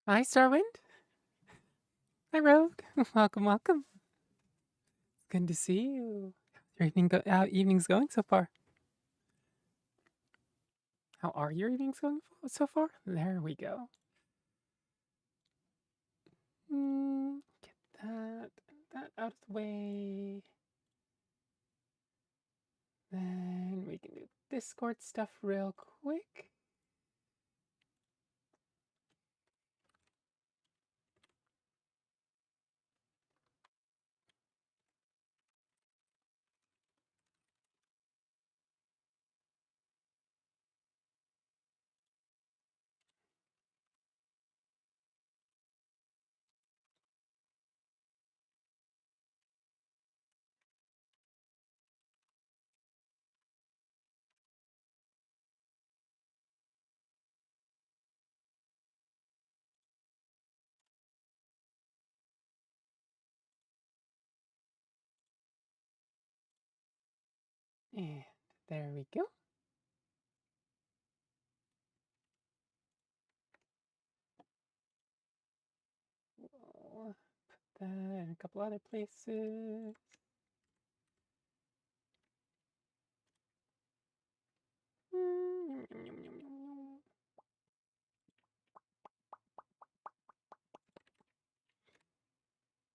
Hi, Starwind. Hi, Rogue. Welcome, welcome. Good to see you. Your evening's going so far. How are your evenings going so far? There we go. Get that out of the way. Then we can do Discord stuff real quick. And there we go. We'll put that in a couple other places.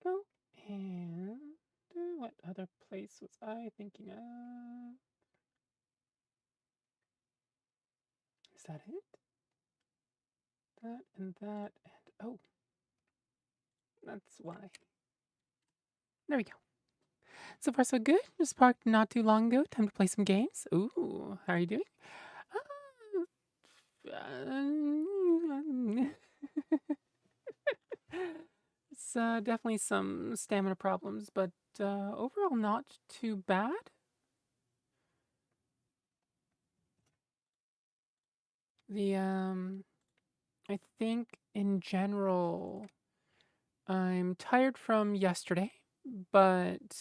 Go. And what other place was I thinking of? Is that it? That and that and oh, that's why. There we go. So far so good. Just parked not too long ago. Time to play some games. Ooh, how are you doing? It's definitely some stamina problems, but overall not too bad. I think in general, I'm tired from yesterday, but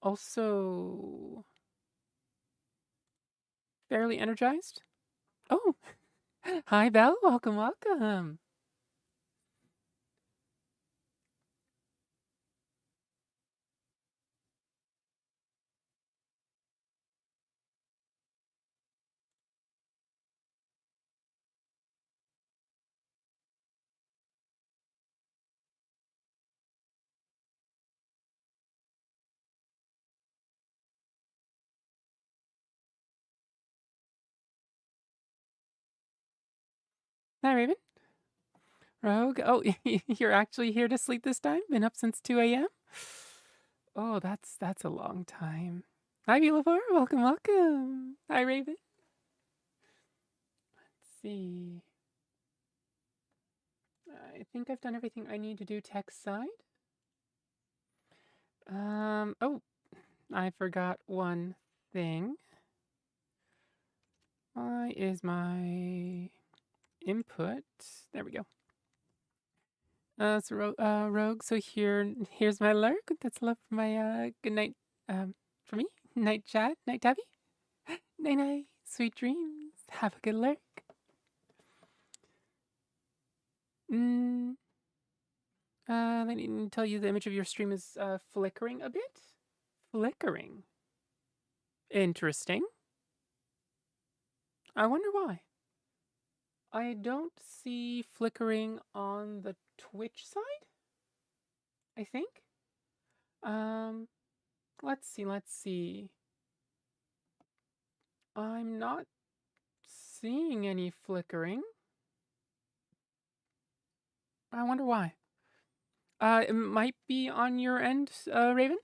also fairly energized. Oh, hi, Belle. Welcome, welcome. Hi, Raven. Rogue. Oh, you're actually here to sleep this time? Been up since 2 a.m.? Oh, that's a long time. Hi, Beulavor. Welcome, welcome. Hi, Raven. Let's see. I think I've done everything I need to do text side. Oh, I forgot one thing. Why is my input? There we go. Rogue. So here's my lurk. That's love for my good night. For me, night chat, night tabby, night night, sweet dreams. Have a good lurk. Mm. Let me tell you the image of your stream is flickering a bit. Flickering. Interesting. I wonder why. I don't see flickering on the Twitch side. I think. Um, let's see. Let's see. I'm not seeing any flickering. I wonder why. It might be on your end, Raven.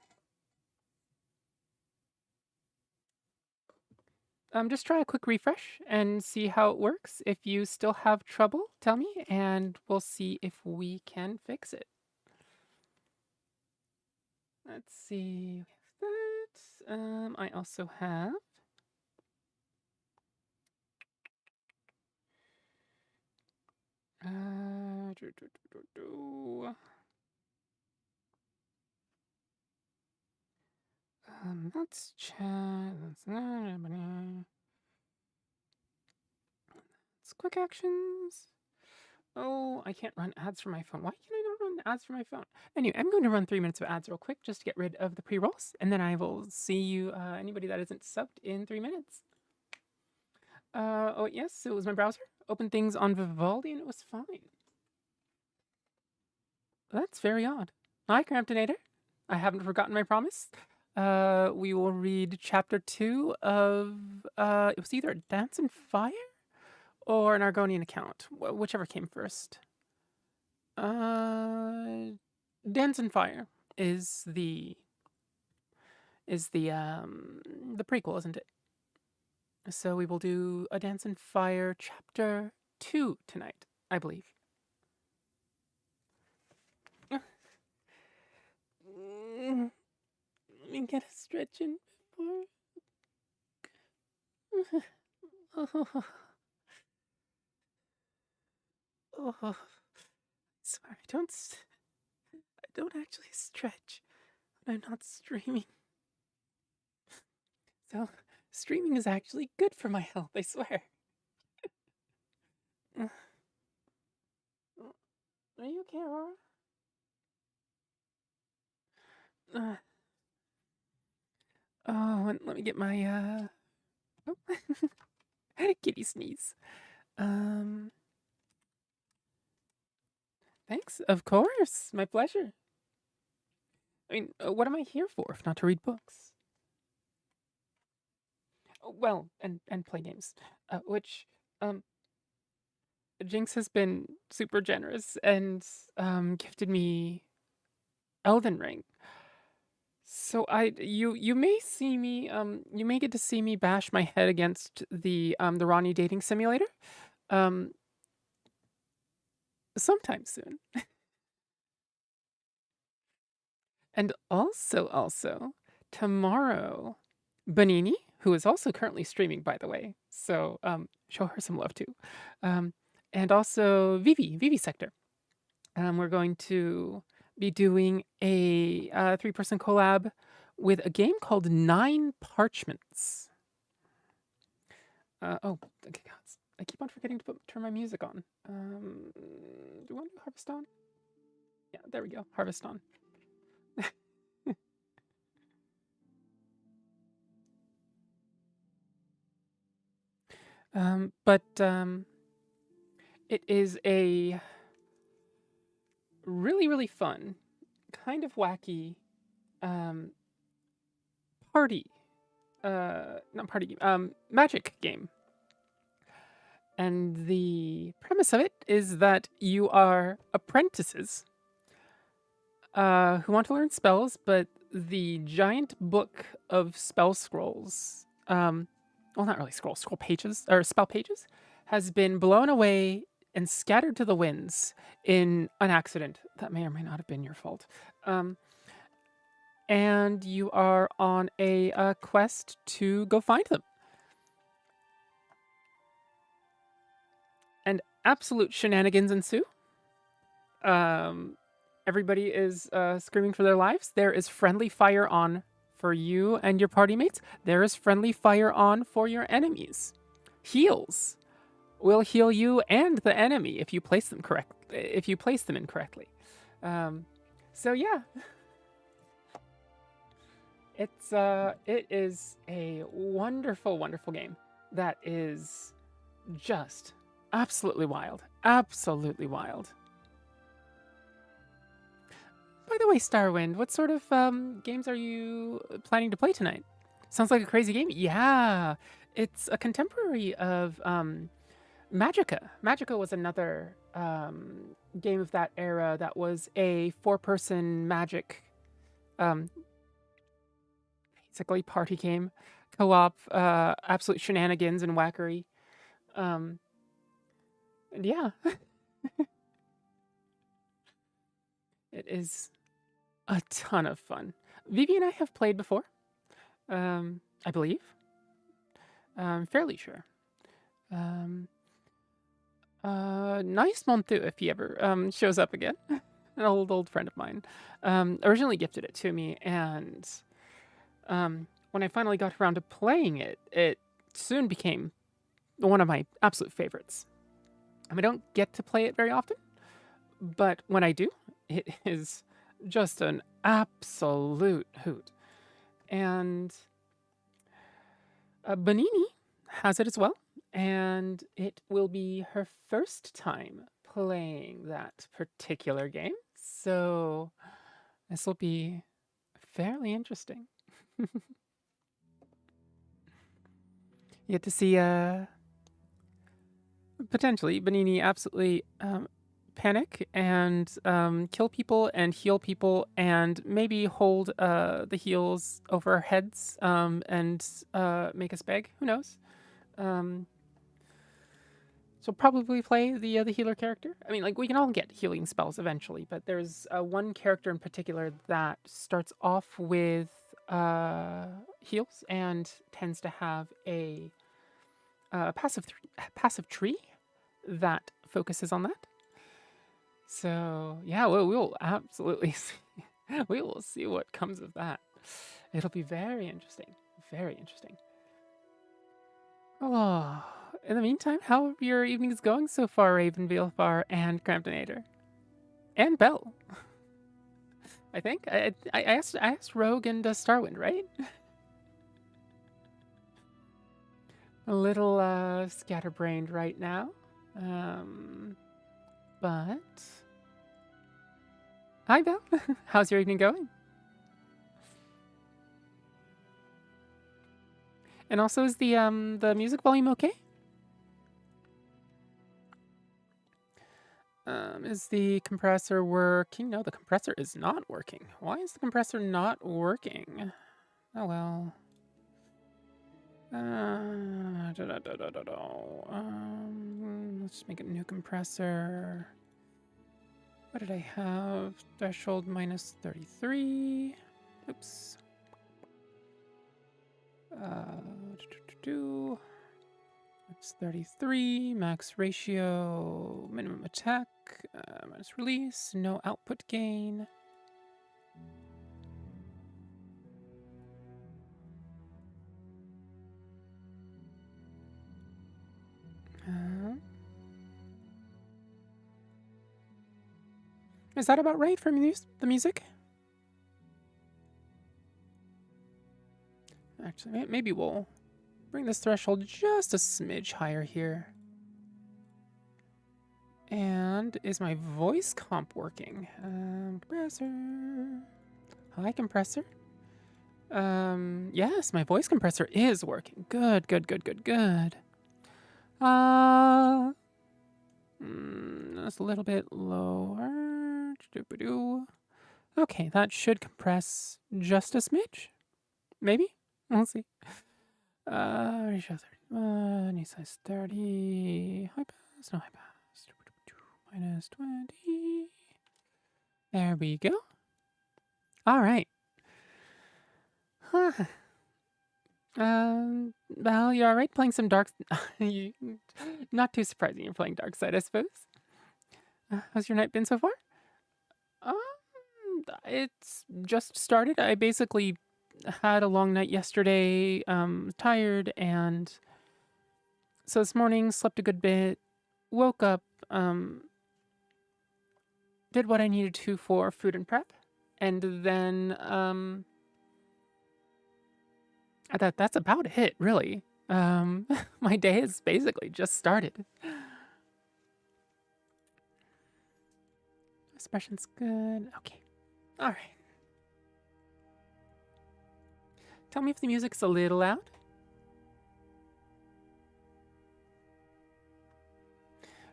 Just try a quick refresh and see how it works. If you still have trouble, tell me, and we'll see if we can fix it. Let's see. We have that. I also have. Uh, do, do, do, do, do. That's chat. That's not. It's quick actions. Oh, I can't run ads from my phone. Why can I not run ads from my phone? Anyway, I'm going to run 3 minutes of ads real quick just to get rid of the pre-rolls, and then I will see you, anybody that isn't subbed, in 3 minutes. Oh, yes, it was my browser. Opened things on Vivaldi, and it was fine. That's very odd. Hi, Cramptonator. I haven't forgotten my promise. We will read chapter 2 of, it was either a Dance and Fire or an Argonian account, whichever came first. Dance and Fire is the prequel, isn't it? So we will do a Dance and Fire chapter 2 tonight, I believe. Let me get a stretch in before. Oh, oh. Sorry, I don't actually stretch when I'm not streaming. So, streaming is actually good for my health, I swear. Are you okay, Aurora? Oh, and let me get my, oh. Kitty sneeze. Thanks, of course, my pleasure. I mean, what am I here for if not to read books? Oh, well, and play games, which, Jinx has been super generous and, gifted me Elden Ring. So you may see me, you may get to see me bash my head against the Ronnie dating simulator, um, sometime soon. And also, tomorrow, Bonini, who is also currently streaming, by the way, so show her some love too, and also Vivi Sector. We're going to be doing a 3-person collab with a game called Nine Parchments. Oh, okay, God, I keep on forgetting to turn my music on. Do you want to do Harvest On? Yeah, there we go, Harvest On. But it is a really, really fun, kind of wacky party, not party game, magic game. And the premise of it is that you are apprentices who want to learn spells, but the giant book of spell scrolls, well, not really scroll pages, or spell pages, has been blown away and scattered to the winds in an accident that may or may not have been your fault. And you are on a quest to go find them. And absolute shenanigans ensue. Everybody is screaming for their lives. There is friendly fire on for you and your party mates. There is friendly fire on for your enemies. Heals will heal you and the enemy if you place them incorrectly. So yeah, it is a wonderful, wonderful game that is just absolutely wild. Absolutely wild. By the way, Starwind, what sort of games are you planning to play tonight? Sounds like a crazy game. Yeah, it's a contemporary of Magica. Magica was another game of that era that was a 4-person magic, basically party game, co-op, absolute shenanigans and wackery. And yeah, it is a ton of fun. Vivi and I have played before, I believe. I'm fairly sure. Nice Montu, if he ever shows up again. An old friend of mine. Originally gifted it to me, and when I finally got around to playing it, it soon became one of my absolute favorites. I don't get to play it very often, but when I do, it is just an absolute hoot. And Bonini has it as well, and it will be her first time playing that particular game. So this will be fairly interesting. You get to see potentially Bonini absolutely panic and kill people and heal people and maybe hold the heals over our heads and make us beg. Who knows? So probably play the healer character. I mean, like, we can all get healing spells eventually, but there's one character in particular that starts off with heals and tends to have a passive tree that focuses on that. So yeah, we will absolutely see. We will see what comes of that. It'll be very interesting. Very interesting. Oh, in the meantime, how have your evenings going so far, Raven, Vilfar, and Cramptonator? And Bell. I think. I asked Rogue and Starwind, right? A little scatterbrained right now. But hi, Belle. How's your evening going? And also, is the music volume okay? Is the compressor working? No, the compressor is not working. Why is the compressor not working? Oh well. Let's make a new compressor. What did I have? Threshold minus 33. Oops. It's 33. Max ratio. Minimum attack. Minus release. No output gain. Is that about right for the music? Actually, maybe we'll bring this threshold just a smidge higher here. And is my voice comp working? Compressor. Hi, compressor. Yes, my voice compressor is working. Good. That's a little bit lower. Okay, that should compress just a smidge. Maybe? We'll see. Ratio 30. Knee size 30. High pass, no high pass. Minus 20. There we go. All right. Huh. Well, you're all right playing some dark. Not too surprising. You're playing dark side, I suppose. How's your night been so far? It's just started. I basically had a long night yesterday. Tired, and so this morning slept a good bit. Woke up. Did what I needed to for food and prep, and then that's about it, really. My day has basically just started. Expression's good. Okay. All right. Tell me if the music's a little loud.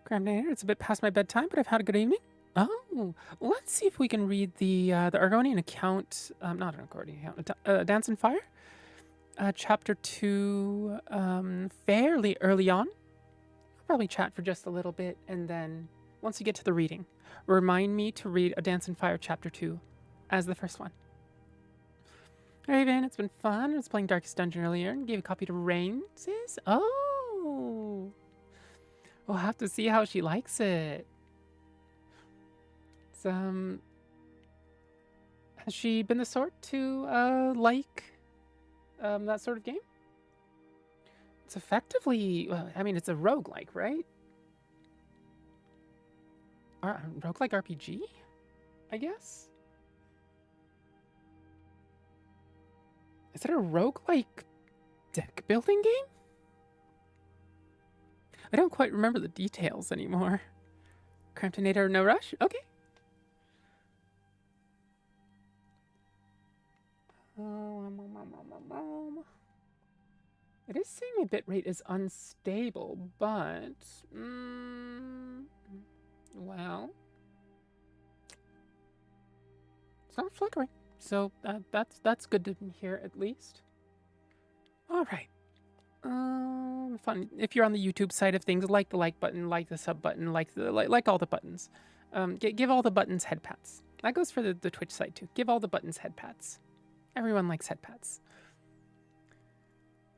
Cramptonator, it's a bit past my bedtime, but I've had a good evening. Oh, let's see if we can read the Argonian account. Not an Argonian account. Dance and Fire. Chapter 2, fairly early on. I'll probably chat for just a little bit, and then once you get to the reading, remind me to read A Dance and Fire Chapter 2 as the first one. Raven, it's been fun. I was playing Darkest Dungeon earlier and gave a copy to Rain, sis. Oh! We'll have to see how she likes it. It's, has she been the sort to, like, that sort of game? It's effectively, well, I mean, it's a roguelike, right? roguelike RPG, I guess? Is it a roguelike deck building game? I don't quite remember the details anymore. Cramptonator, no rush? Okay. It is saying my bitrate is unstable, but... well... it's not flickering, so that's good to hear at least. Alright. Fun. If you're on the YouTube side of things, like the like button, like the sub button, like all the buttons. Give all the buttons head pats. That goes for the Twitch side too. Give all the buttons head pats. Everyone likes head pats.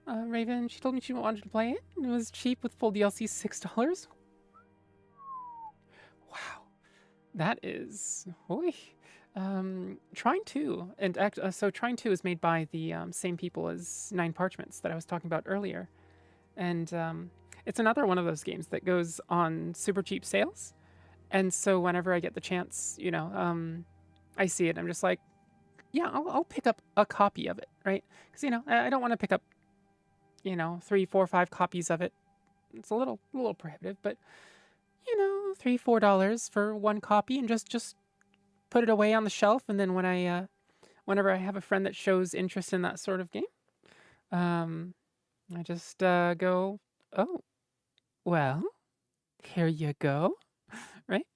Raven, she told me she wanted to play it. It was cheap with full DLC, $6. Wow, that is. Oy. Trine 2, and so Trine 2 is made by the same people as Nine Parchments that I was talking about earlier, and it's another one of those games that goes on super cheap sales, and so whenever I get the chance, you know, I see it, I'm just like, yeah, I'll pick up a copy of it, right? Because you know, I don't want to pick up, you know, 3, 4, 5 copies of it. It's a little prohibitive, but you know, $3, $4 for one copy, and just put it away on the shelf, and then when whenever I have a friend that shows interest in that sort of game, I just go, oh, well, here you go, right?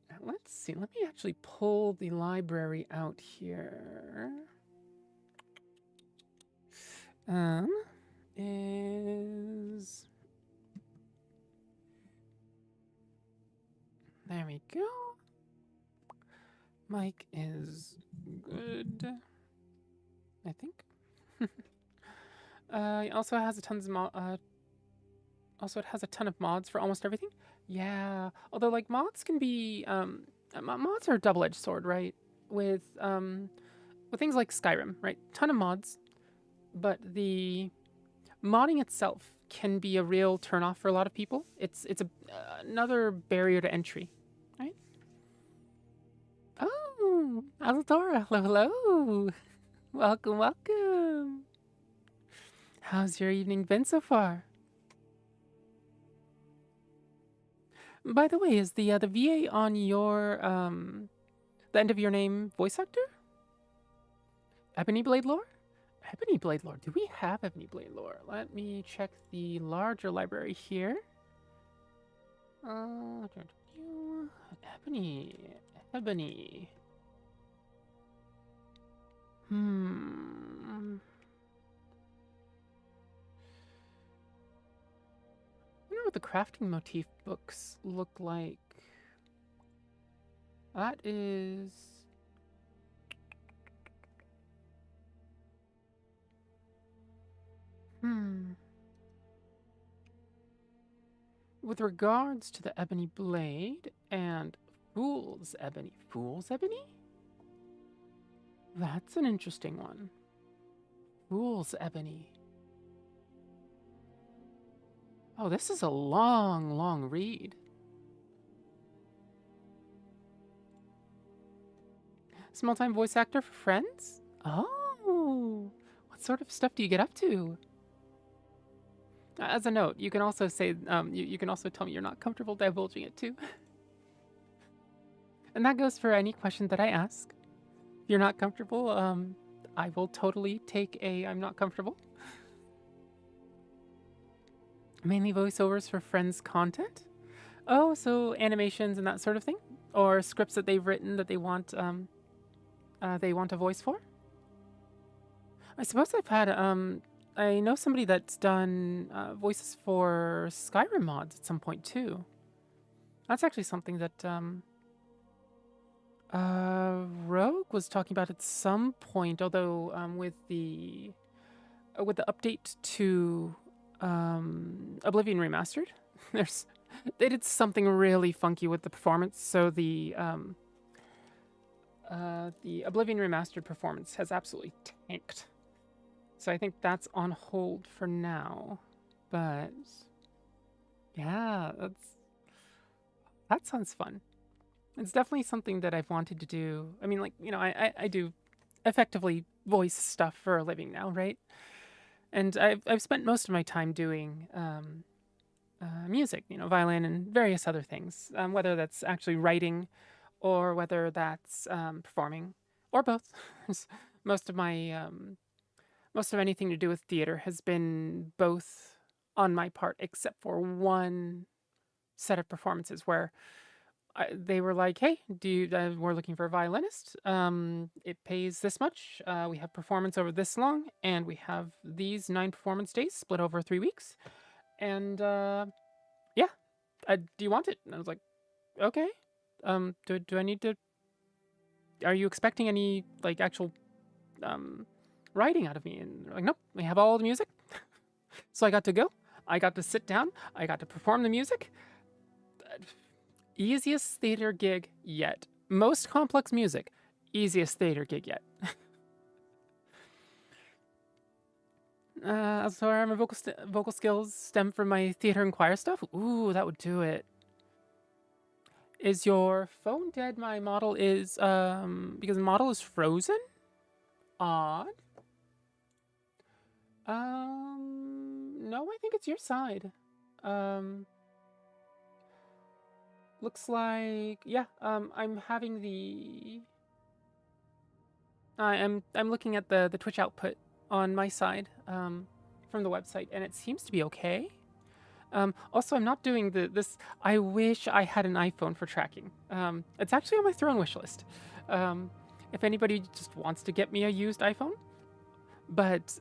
Now, let's see. Let me actually pull the library out here. There we go. Mic is good, I think. It also has a tons of also it has a ton of mods for almost everything. Yeah, although like mods can be mods are a double-edged sword, right? With things like Skyrim, right? Ton of mods, but the modding itself can be a real turnoff for a lot of people. It's another barrier to entry, right? Oh, Alzadora, hello. Welcome, welcome. How's your evening been so far? By the way, is the VA on your the end of your name voice actor? Ebony Blade Lore? Ebony Blade Lore. Do we have Ebony Blade Lore? Let me check the larger library here. Ebony. I wonder what the crafting motif books look like. That is... With regards to the Ebony Blade and Fool's Ebony. Fool's Ebony? That's an interesting one. Fool's Ebony. Oh, this is a long, long read. Small-time voice actor for Friends? Oh, what sort of stuff do you get up to? As a note, you can also say, you can also tell me you're not comfortable divulging it too. And that goes for any question that I ask. If you're not comfortable, I will totally take a I'm not comfortable. Mainly voiceovers for Friends content? Oh, so animations and that sort of thing? Or scripts that they've written that they want a voice for? I suppose I've had, I know somebody that's done voices for Skyrim mods at some point too. That's actually something that Rogue was talking about at some point, although with the update to Oblivion Remastered, they did something really funky with the performance. So the Oblivion Remastered performance has absolutely tanked. So I think that's on hold for now. But yeah, that sounds fun. It's definitely something that I've wanted to do. I mean, like, I do effectively voice stuff for a living now, right? And I've spent most of my time doing music, violin and various other things, whether that's actually writing or whether that's performing or both. most of my most of anything to do with theater has been both on my part, except for one set of performances where they were like, "Hey, we're looking for a violinist. It pays this much. We have performance over this long, and we have these 9 performance days split over 3 weeks. And yeah, do you want it?" And I was like, "Okay. Do I need to? Are you expecting any like actual writing out of me?" And they're like, "Nope. We have all the music." So I got to go. I got to sit down. I got to perform the music. Easiest theater gig yet. Most complex music. Easiest theater gig yet. So are my vocal skills stem from my theater and choir stuff? Ooh, that would do it. Is your phone dead? My model is, because the model is frozen? Odd. No, I think it's your side. Looks like, yeah, I'm having the... I'm looking at the Twitch output on my side, from the website, and it seems to be okay. Also, I'm not doing this. I wish I had an iPhone for tracking. It's actually on my throne wish list. If anybody just wants to get me a used iPhone, but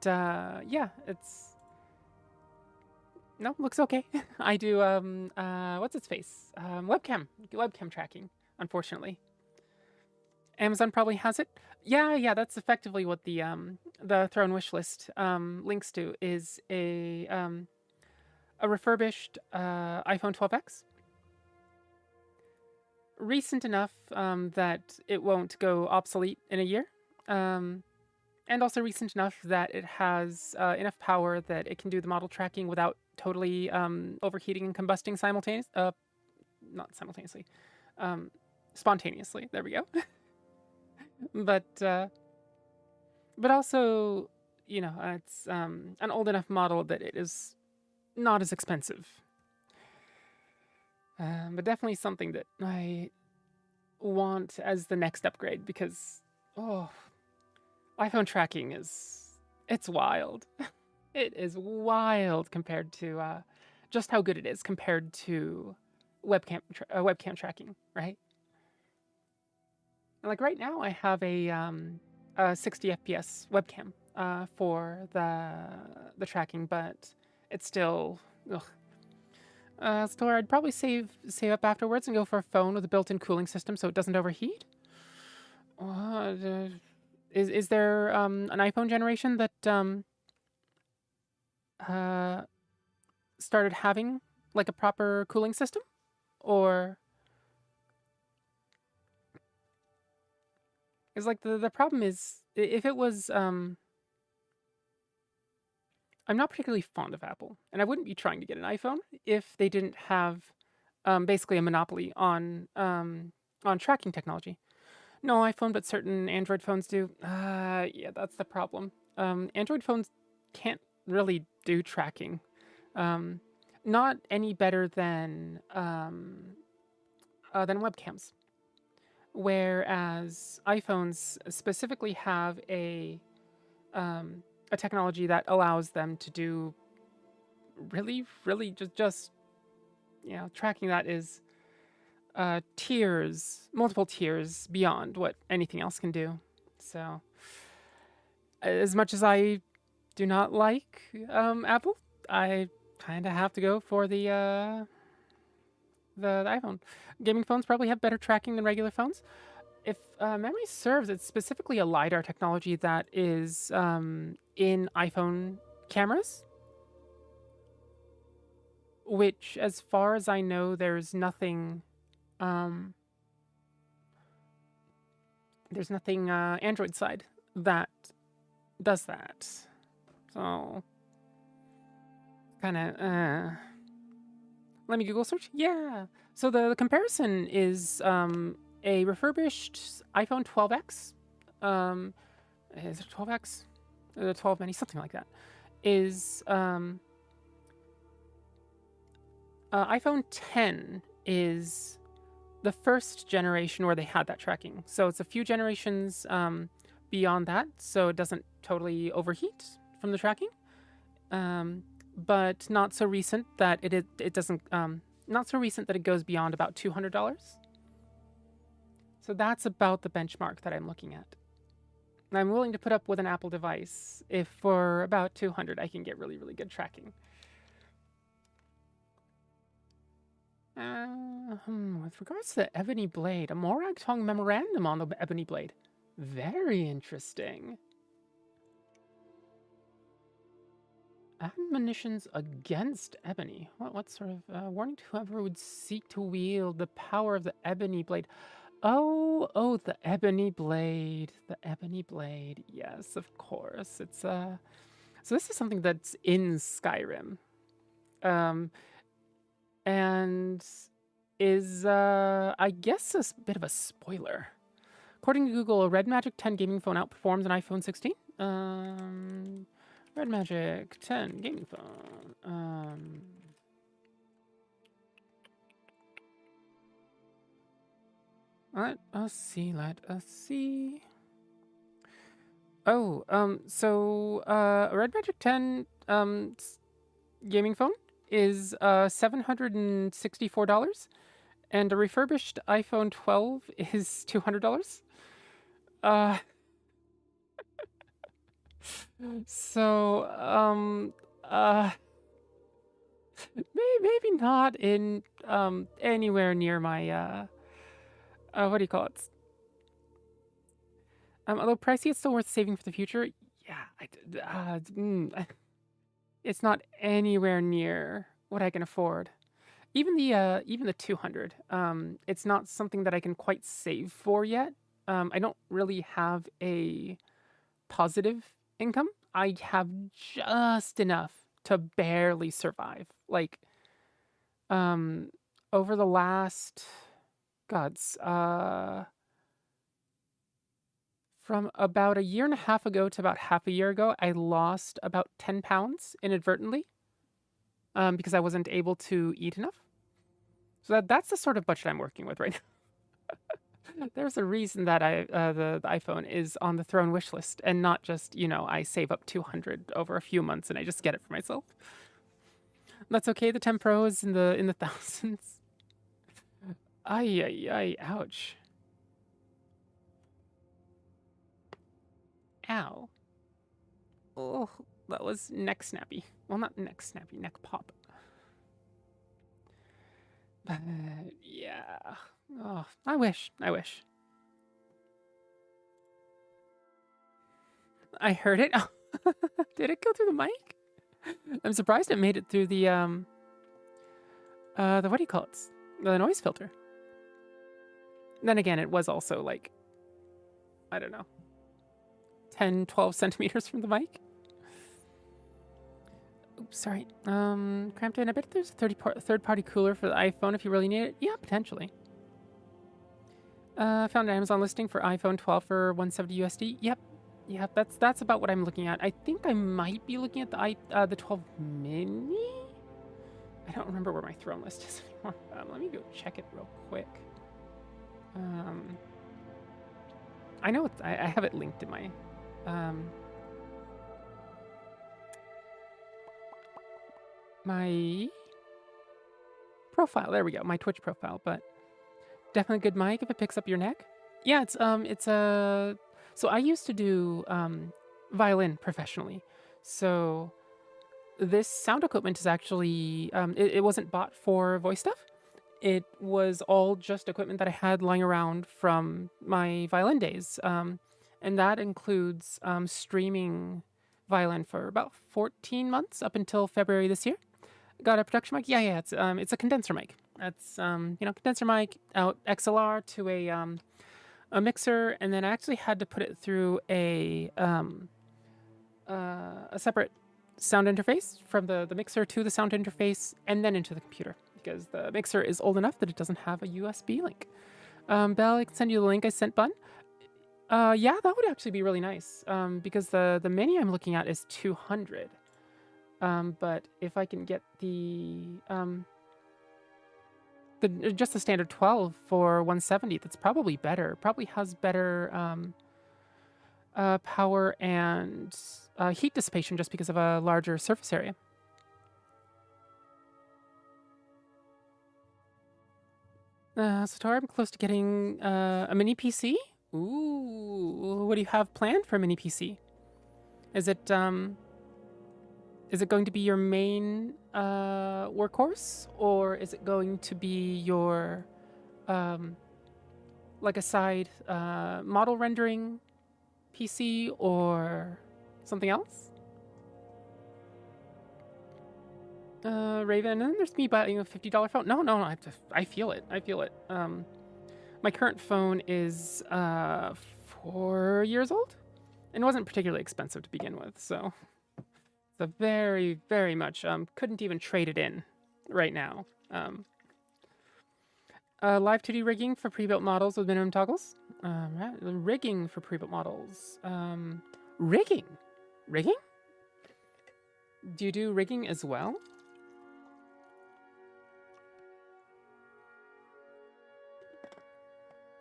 yeah, it's no, looks okay. I do what's its face? Webcam tracking. Unfortunately, Amazon probably has it. Yeah, that's effectively what the throne wish list links to is a refurbished iPhone 12X. Recent enough that it won't go obsolete in a year. And also recent enough that it has enough power that it can do the model tracking without totally overheating and combusting not simultaneously, spontaneously. There we go. But also, it's an old enough model that it is not as expensive. But definitely something that I want as the next upgrade because, iPhone tracking it's wild. It is wild compared to just how good it is compared to webcam tracking, right? Like right now, I have a 60 FPS webcam for the tracking, but it's still. Ugh. So I'd probably save up afterwards and go for a phone with a built-in cooling system so it doesn't overheat. Is there an iPhone generation that started having like a proper cooling system, or is like the problem is if it was I'm not particularly fond of Apple, and I wouldn't be trying to get an iPhone if they didn't have basically a monopoly on tracking technology. No iPhone, but certain Android phones do. Yeah, that's the problem. Android phones can't really do tracking. Not any better than webcams. Whereas iPhones specifically have a technology that allows them to do really, really just tracking that is multiple tiers beyond what anything else can do. So, as much as I do not like Apple, I kind of have to go for the iPhone. Gaming phones probably have better tracking than regular phones. If memory serves, it's specifically a LiDAR technology that is in iPhone cameras, which, as far as I know, there's nothing Android side that does that. So kind of let me Google search. Yeah. So the comparison is a refurbished iPhone 12X. Is it 12X? The 12 mini, something like that. Is iPhone 10 is the first generation where they had that tracking. So it's a few generations beyond that, so it doesn't totally overheat from the tracking. But not so recent that it doesn't not so recent that it goes beyond about $200. So that's about the benchmark that I'm looking at. And I'm willing to put up with an Apple device if for about 200 I can get really, really good tracking. With regards to the Ebony Blade, a Morag Tong memorandum on the Ebony Blade. Very interesting. Admonitions against Ebony. What sort of warning to whoever would seek to wield the power of the Ebony Blade? Oh, the Ebony Blade. The Ebony Blade. Yes, of course. It's so this is something that's in Skyrim. And is I guess a bit of a spoiler. According to Google, a Red Magic 10 gaming phone outperforms an iPhone 16. Red Magic 10 gaming phone. Let us see. Oh, so a Red Magic 10 gaming phone is $764, and a refurbished iPhone 12 is $200. So maybe not in anywhere near my what do you call it? Although pricey, it's still worth saving for the future. Yeah, it's not anywhere near what I can afford. Even the 200. It's not something that I can quite save for yet. I don't really have a positive income. I have just enough to barely survive. Like, over the last, from about a year and a half ago to about half a year ago, I lost about 10 pounds inadvertently, because I wasn't able to eat enough. So that's the sort of budget I'm working with right now. There's a reason that the iPhone is on the throne wish list, and not just, I save up 200 over a few months and I just get it for myself. That's okay. The 10 Pro is in the thousands. Ay, ouch. Ow. Oh, that was neck snappy. Well, not neck snappy, neck pop. But yeah. Oh, I wish. I heard it. Did it go through the mic? I'm surprised it made it through the what do you call it? The noise filter. Then again, it was also like, I don't know, 10, 12 centimeters from the mic. Oops, sorry. Crampton, I bet there's a third-party cooler for the iPhone if you really need it. Yeah, potentially. Found an Amazon listing for iPhone 12 for 170 USD. Yep, that's about what I'm looking at. I think I might be looking at the 12 mini. I don't remember where my throne list is anymore. Let me go check it real quick. I know I have it linked in my my profile. There we go, my Twitch profile. But definitely a good mic if it picks up your neck. Yeah, it's a. So I used to do violin professionally. So this sound equipment is actually it wasn't bought for voice stuff. It was all just equipment that I had lying around from my violin days, and that includes streaming violin for about 14 months up until February this year. Got a production mic. Yeah. It's a condenser mic. That's condenser mic out XLR to a mixer, and then I actually had to put it through a a separate sound interface from the mixer to the sound interface and then into the computer because the mixer is old enough that it doesn't have a USB link. Belle, I can send you the link I sent Bun. Yeah, that would actually be really nice because the mini I'm looking at is 200. But if I can get just the standard 12 for 170, that's probably better. Probably has better power and heat dissipation just because of a larger surface area. Sator, I'm close to getting a mini PC. Ooh, what do you have planned for a mini PC? Is it going to be your main workhorse, or is it going to be your like a side model rendering PC or something else? Raven, and then there's me buying a $50 phone. No, I feel it. I feel it. My current phone is 4 years old, and it wasn't particularly expensive to begin with, so it's a very, very much couldn't even trade it in right now. Live 2D rigging for pre-built models with minimum toggles. Right, rigging for pre-built models. Rigging? Do you do rigging as well?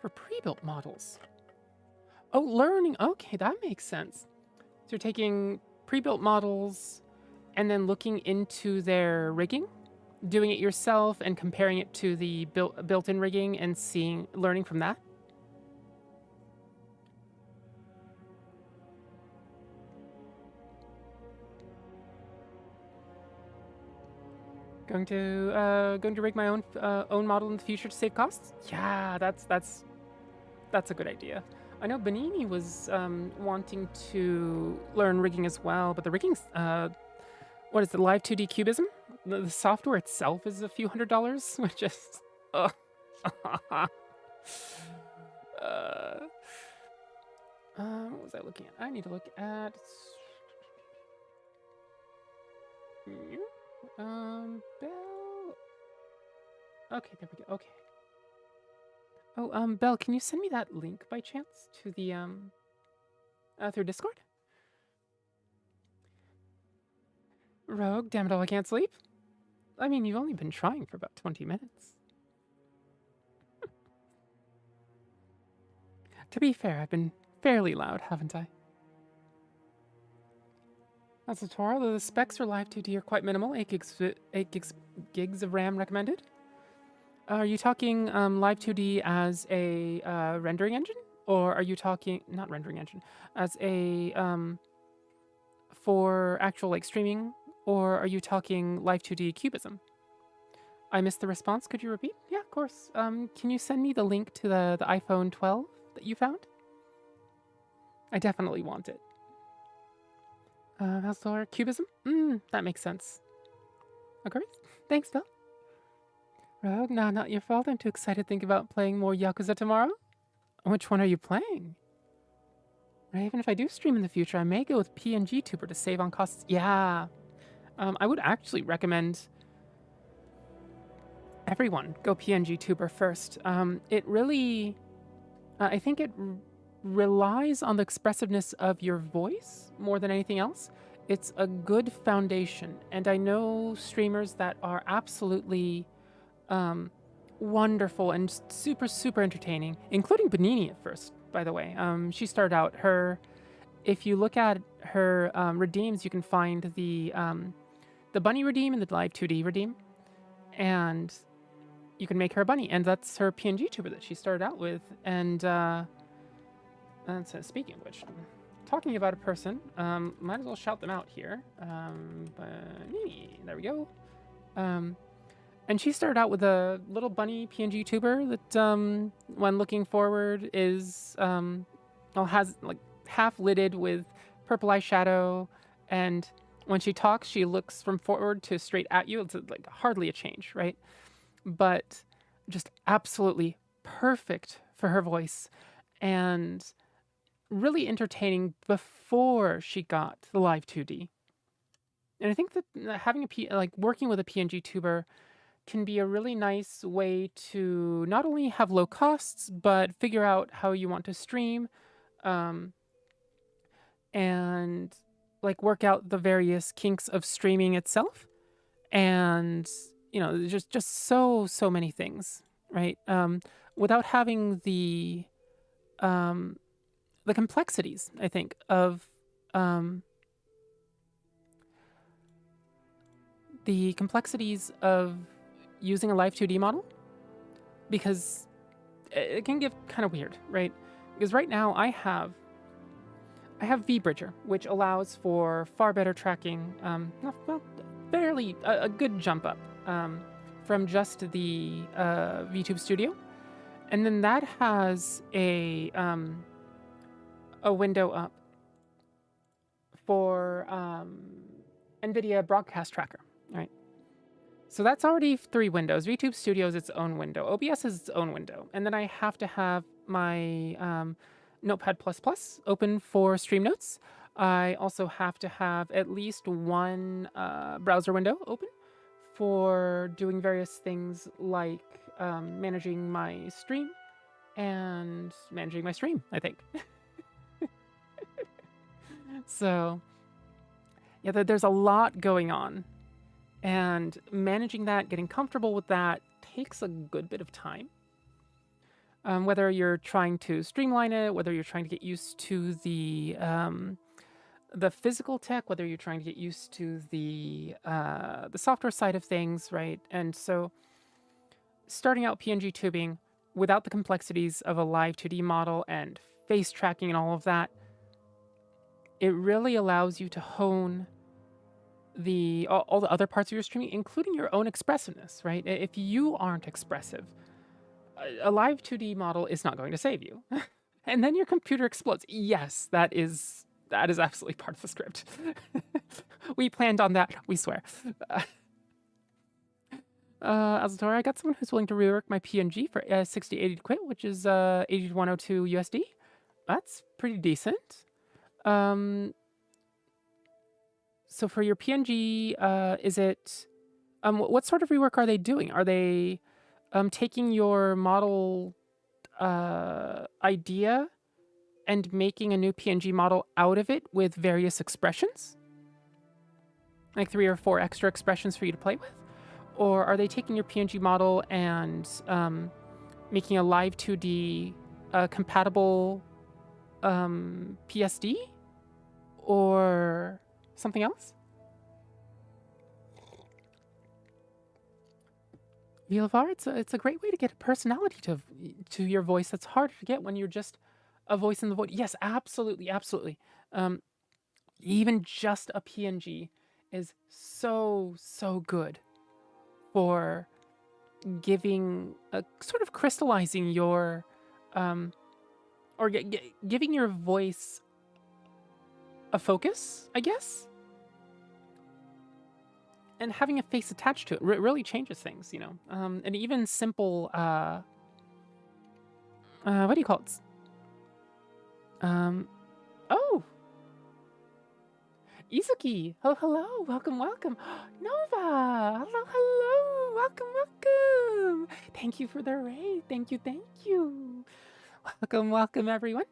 For pre-built models. Oh, learning. Okay, that makes sense. So you're taking pre-built models and then looking into their rigging, doing it yourself and comparing it to the built-in rigging and learning from that. Going to rig my own model in the future to save costs. Yeah, that's a good idea. I know Benini was wanting to learn rigging as well, but the rigging's what is it, Live 2D Cubism? The software itself is a few $100s, which is what was I looking at? I need to look at Belle. Okay, there we go. Okay. Oh, Belle, can you send me that link by chance to the through Discord? Rogue, damn it all, I can't sleep. I mean, you've only been trying for about 20 minutes. To be fair, I've been fairly loud, haven't I? That's a Torah. The specs for Live 2D are quite minimal. 8 gigs of RAM recommended. Are you talking Live 2D as a rendering engine? Or are you talking, not rendering engine, as a, for actual like streaming? Or are you talking Live 2D Cubism? I missed the response. Could you repeat? Yeah, of course. Can you send me the link to the iPhone 12 that you found? I definitely want it. Valstor, Cubism? That makes sense. Okay. Thanks, Bill. Rogue, no, not your fault. I'm too excited to think about playing more Yakuza tomorrow. Which one are you playing? Raven, if I do stream in the future, I may go with PNG Tuber to save on costs. Yeah. I would actually recommend everyone go PNG Tuber first. It really, I think it relies on the expressiveness of your voice more than anything else. It's a good foundation, and I know streamers that are absolutely wonderful and super, super entertaining, including Benini at first, by the way. She started out if you look at her redeems, you can find the bunny redeem and the Live 2D redeem, and you can make her a bunny, and that's her PNG tuber that she started out with. And so speaking of which, talking about a person, might as well shout them out here. Benini, there we go. And she started out with a little bunny PNG tuber that, when looking forward, has like half lidded with purple eyeshadow, and when she talks, she looks from forward to straight at you. It's like hardly a change, right? But just absolutely perfect for her voice, and really entertaining before she got the live 2D. And I think that having working with a PNG tuber can be a really nice way to not only have low costs, but figure out how you want to stream, um, and like work out the various kinks of streaming itself. And just so many things, right? Without having um, the complexities, I think, of using a live 2D model, because it can get kind of weird, right? Because right now I have VBridger, which allows for far better tracking, barely a good jump up from just the VTube Studio. And then that has a window up for NVIDIA Broadcast Tracker, right? So that's already 3 windows. VTube Studio is its own window. OBS is its own window. And then I have to have my Notepad++ open for stream notes. I also have to have at least one browser window open for doing various things like managing my stream and managing my stream, I think. So, yeah, there's a lot going on. And managing that, getting comfortable with that, takes a good bit of time. Whether you're trying to streamline it, whether you're trying to get used to the physical tech, whether you're trying to get used to the software side of things, right? And so, starting out PNG tubing without the complexities of a live 2D model and face tracking and all of that, it really allows you to hone all the other parts of your streaming, including your own expressiveness, right? If you aren't expressive, a live 2D model is not going to save you. And then your computer explodes. Yes, that is absolutely part of the script. We planned on that, we swear. Azatora, I got someone who's willing to rework my PNG for 6080 to quit, which is 8102 USD. That's pretty decent. So for your PNG, is it what sort of rework are they doing? Are they taking your model idea and making a new PNG model out of it with various expressions? Like 3 or 4 extra expressions for you to play with? Or are they taking your PNG model and making a live 2D compatible PSD? Or something else? Vilavar, it's a great way to get a personality to your voice that's harder to get when you're just a voice in the void. Yes, absolutely, absolutely. Even just a PNG is so good for giving sort of crystallizing your or giving your voice a focus, I guess, and having a face attached to it really changes things, you know. And even simple what do you call it? Oh, Izuki. Oh, hello. Welcome. Nova. Hello. Welcome. Thank you for the raid. Thank you. Welcome, everyone.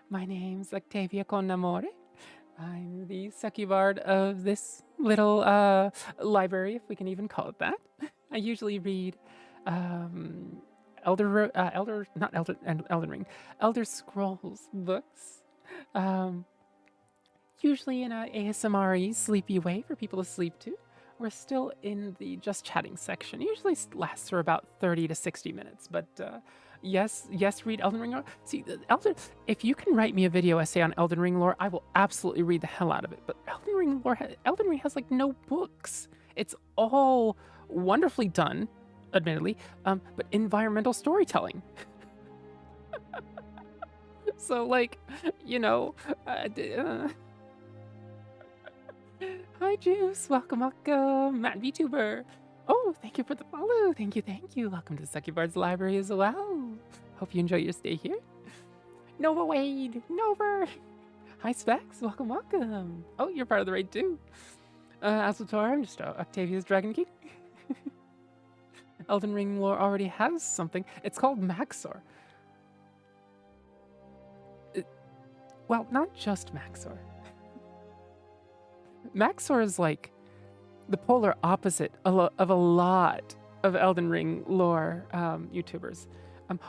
My name's Octavia Conamore. I'm the Succubard of this little library, if we can even call it that. I usually read Elder Scrolls books. Usually in a ASMR-y, sleepy way for people to sleep to. We're still in the just chatting section. It usually lasts for about 30 to 60 minutes, but yes, read Elden Ring lore. See, if you can write me a video essay on Elden Ring lore, I will absolutely read the hell out of it. But Elden Ring has like no books. It's all wonderfully done, admittedly, but environmental storytelling. So, like, you know, hi, Juice. Welcome. Matt VTuber. Oh, thank you for the follow. Thank you. Welcome to Succubard's library as well. Hope you enjoy your stay here. Nova Wade! Nova! Hi, Specs. Welcome, welcome. Oh, you're part of the raid, too. Azotar, I'm just Octavia's Dragon King. Elden Ring lore already has something. It's called Maxor. Well, not just Maxor. Maxor is like the polar opposite of a lot of Elden Ring lore YouTubers.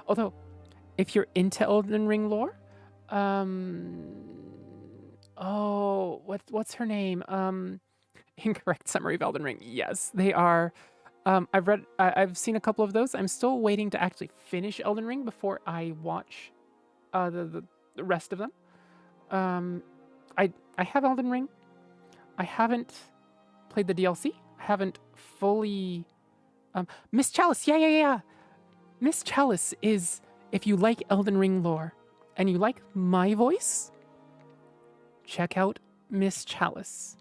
Although, if you're into Elden Ring lore, oh, what's her name? Incorrect summary of Elden Ring. Yes, they are. I've seen a couple of those. I'm still waiting to actually finish Elden Ring before I watch the rest of them. I have Elden Ring. I haven't played the DLC. I haven't fully. Miss Chalice, yeah. Miss Chalice is, if you like Elden Ring lore and you like my voice, check out Miss Chalice.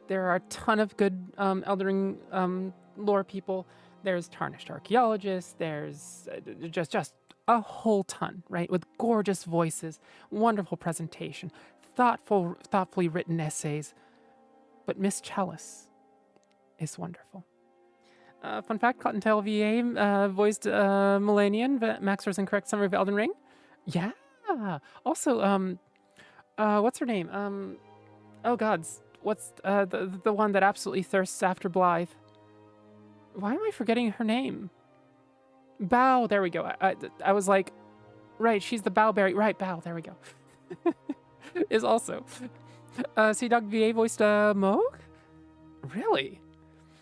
There are a ton of good Elden Ring lore people. There's Tarnished Archaeologists. There's just a whole ton, right? With gorgeous voices, wonderful presentation, thoughtfully written essays. But Miss Chalice is wonderful. Fun fact, Cottontail VA voiced Millennian, Maxor's incorrect summary of Elden Ring. Yeah. Also, what's her name? Oh gods, what's the one that absolutely thirsts after Blythe? Why am I forgetting her name? Bow, there we go. I was like, right, she's the Bowberry. Right, Bow, there we go. Is also. Sea-Dog VA voiced Moog? Really?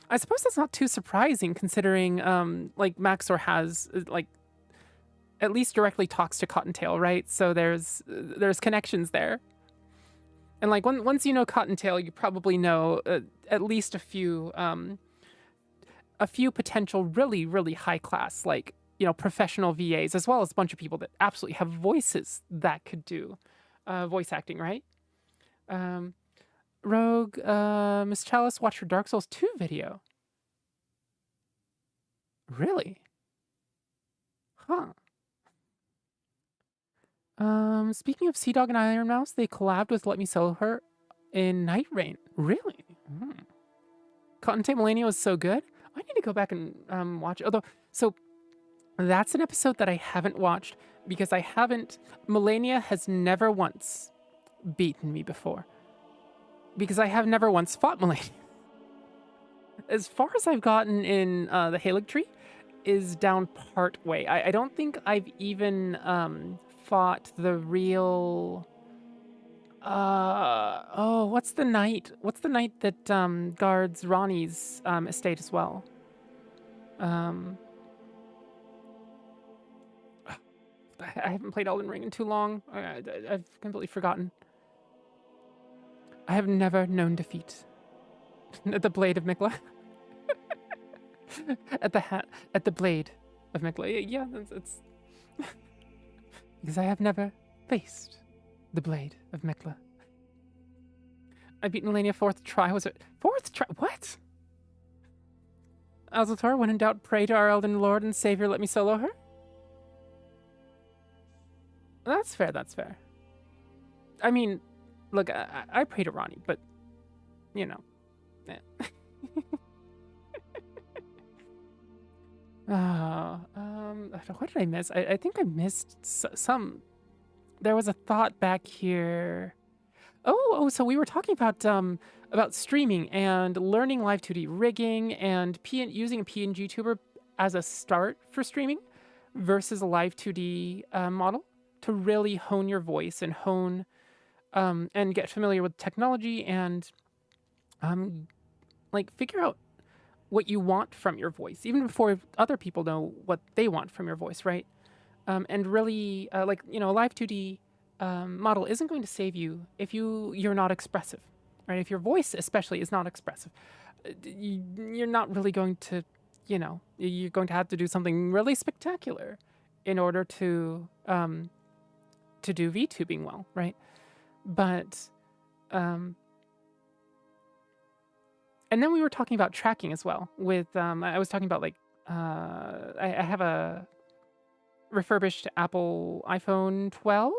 I suppose that's not too surprising considering like Maxor has like at least directly talks to Cottontail, right? So there's connections there. And like once you know Cottontail, you probably know at least a few potential really high class, like, you know, professional VAs, as well as a bunch of people that absolutely have voices that could do voice acting, right? Rogue, Miss Chalice watched her Dark Souls 2 video. Really? Huh. Speaking of Sea Dog and Iron Mouse, they collabed with Let Me Solo Her in Night Rain. Really? Cottontail Millennia was so good. I need to go back and watch it. Although, so that's an episode that I haven't watched because Millennia has never once beaten me before. Because I have never once fought Millennia. As far as I've gotten in the Halig Tree is down part way. I don't think I've even fought the real... what's the knight? What's the knight that guards Ronnie's estate as well? I haven't played Elden Ring in too long. I've completely forgotten. I have never known defeat. At the blade of Mikla. At the blade of Mikla. Yeah, it's because I have never faced the blade of Mikla. I beat Millennia 4th try. Was it 4th try? What? Azotar, when in doubt, pray to our Elden Lord and Savior, let me solo her? That's fair, that's fair. I mean, look, I pray to Ronnie, but, you know. What did I miss? I think I missed some. There was a thought back here. Oh, so we were talking about streaming and learning Live 2D rigging and using a PNG tuber as a start for streaming versus a Live 2D model to really hone your voice and hone and get familiar with technology and like figure out what you want from your voice, even before other people know what they want from your voice, right? And really, like, you know, a Live 2D model isn't going to save you if you're not expressive, right? If your voice especially is not expressive, you're not really going to, you know, you're going to have to do something really spectacular in order to do VTubing well, right? But and then we were talking about tracking as well with I was talking about like I have a refurbished Apple iPhone 12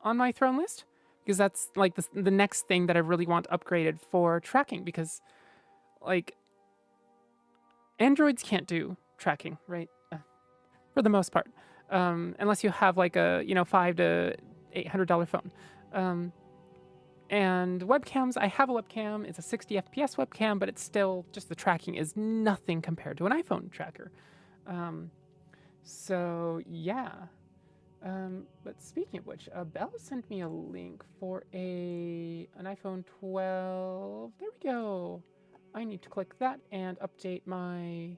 on my throne list, because that's like the next thing that I really want upgraded for tracking, because like Androids can't do tracking, right? For the most part, unless you have like a $500 to $800 phone. And webcams, I have a webcam. It's a 60 FPS webcam, but it's still just the tracking is nothing compared to an iPhone tracker. So yeah. But speaking of which, Bella sent me a link for an iPhone 12. There we go. I need to click that and update my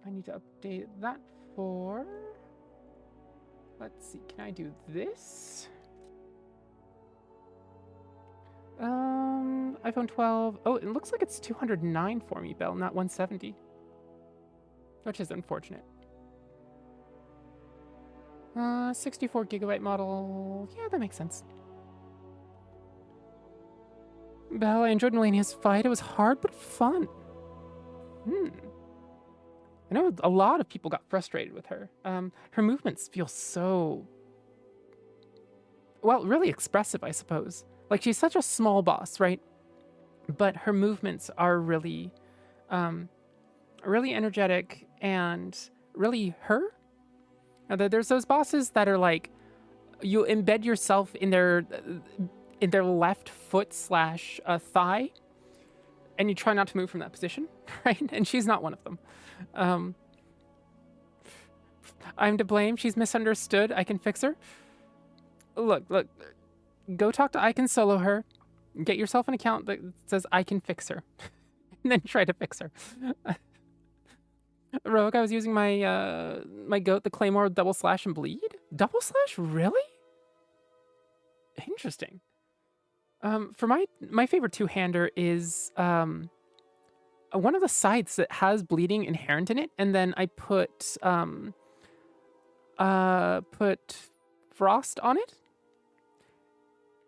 I need to update that for, let's see, can I do this? iPhone 12. Oh, it looks like it's 209 for me, Belle, not 170. Which is unfortunate. 64 gigabyte model. Yeah, that makes sense. Belle, I enjoyed Melania's fight. It was hard, but fun. I know a lot of people got frustrated with her. Her movements feel so, well, really expressive, I suppose. Like, she's such a small boss, right? But her movements are really, really energetic and really her. There's those bosses that are like, you embed yourself in their left foot / thigh, and you try not to move from that position, right? And she's not one of them. I'm to blame. She's misunderstood. I can fix her. Look. Go talk to I Can Solo her. Get yourself an account that says I can fix her. And then try to fix her. Rogue, I was using my my goat, the Claymore, double slash and bleed? Double slash? Really? Interesting. For my favorite two-hander is one of the scythes that has bleeding inherent in it, and then I put frost on it.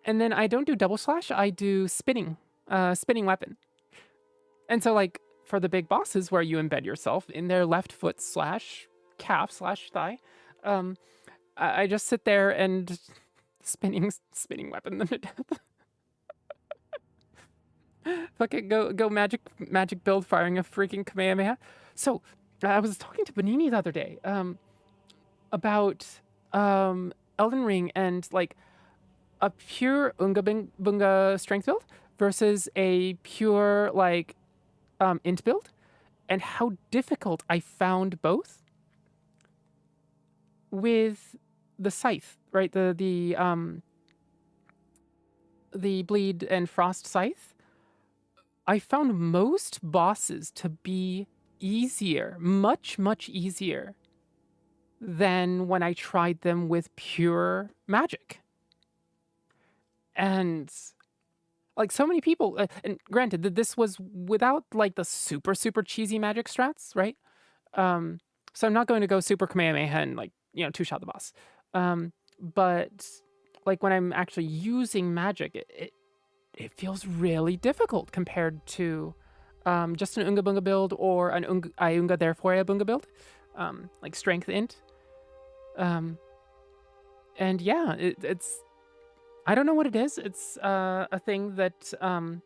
And then I don't do double slash, I do spinning weapon. And so like for the big bosses where you embed yourself in their left foot / calf / thigh, I just sit there and spinning weapon them to death. Fuck it, go magic build firing a freaking Kamehameha. So I was talking to Benini the other day about Elden Ring and like a pure Unga Bunga strength build versus a pure like int build, and how difficult I found both with the scythe, right? The bleed and frost scythe. I found most bosses to be easier, much easier than when I tried them with pure magic. And like so many people, and granted that this was without like the super cheesy magic strats, right? So I'm not going to go super Kamehameha and like, two-shot the boss. But like when I'm actually using magic, it feels really difficult compared to just an Unga Bunga build or an Iunga therefore a Bunga build, like strength int. And yeah, it's I don't know what it is. It's a thing that I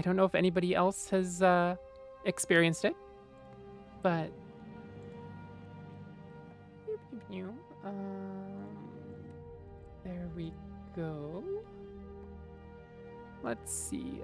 don't know if anybody else has experienced it, but there we go. Let's see.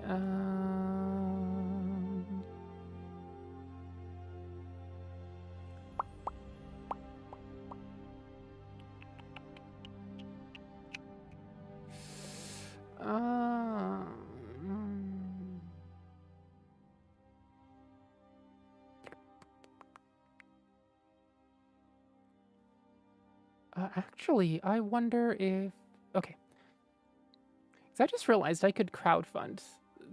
Actually, I wonder if... Okay. So I just realized I could crowdfund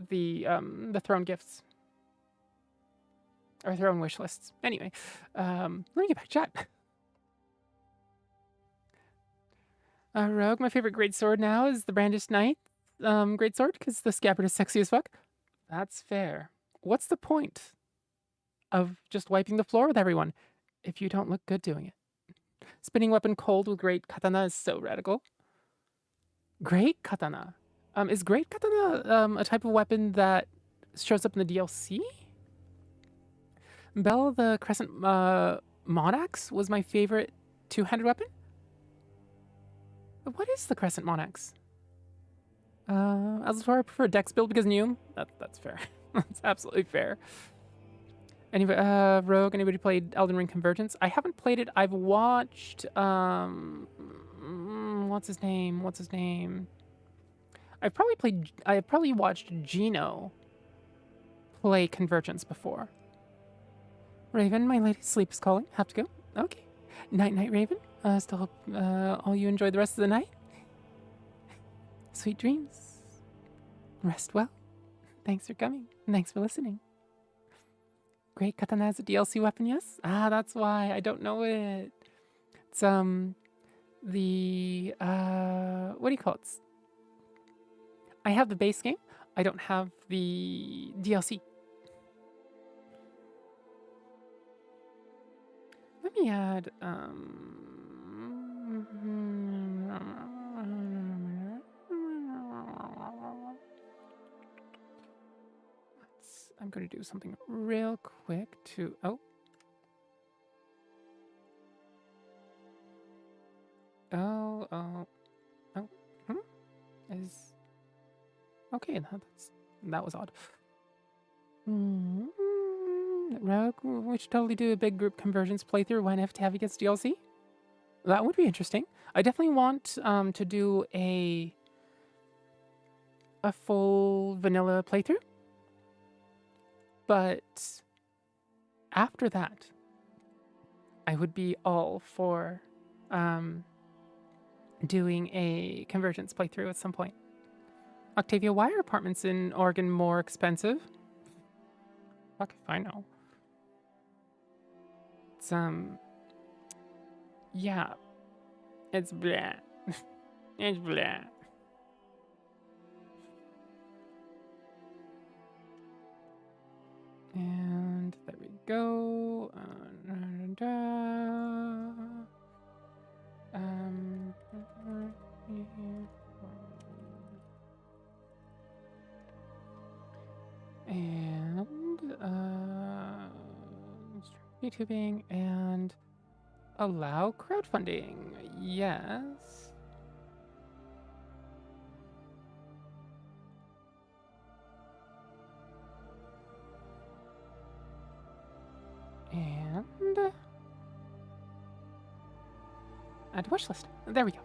the throne gifts. Or throne wish lists. Anyway, let me get back to chat. Rogue, my favorite greatsword now is the Brandished Knight greatsword, because the scabbard is sexy as fuck. That's fair. what's the point of just wiping the floor with everyone if you don't look good doing it? Spinning weapon cold with great katana is so radical. Great katana. Is great katana a type of weapon that shows up in the DLC? Bell the Crescent Monax was my favorite two-handed weapon. What is the Crescent Monax? As far I prefer Dex build because new. That's fair. That's absolutely fair. Anybody, Rogue, anybody played Elden Ring Convergence? I haven't played it. I've watched, what's his name? I've probably watched Gino play Convergence before. Raven, my lady, sleep is calling. Have to go. Okay. Night, Raven. Still hope all you enjoy the rest of the night. Sweet dreams. Rest well. Thanks for coming. Thanks for listening. Great katana is a DLC weapon, yes? Ah, that's why. I don't know it. It's, what do you call it? I have the base game. I don't have the DLC. Let me add, I'm going to do something real quick to... Oh. Is... Okay, that was odd. Rogue, we should totally do a big group Convergence playthrough when if Heavy gets DLC. That would be interesting. I definitely want to do a full vanilla playthrough. But after that, I would be all for doing a Convergence playthrough at some point. Octavia, why are apartments in Oregon more expensive? Fuck if I know. It's, yeah. It's blah. It's blah. And there we go. And YouTubing and allow crowdfunding. Yes. And add wish list. There we go.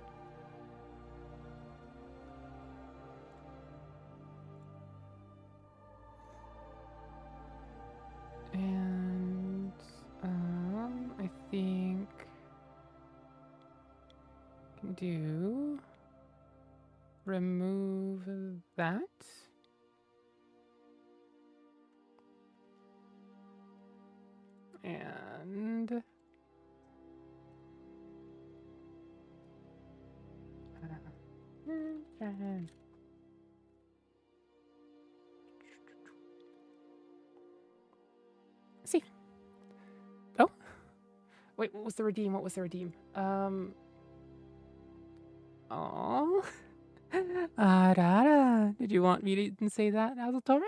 And I think I can do remove that. And see. Oh, wait. What was the redeem? Oh, Arara. Did you want me to say that, Azutora?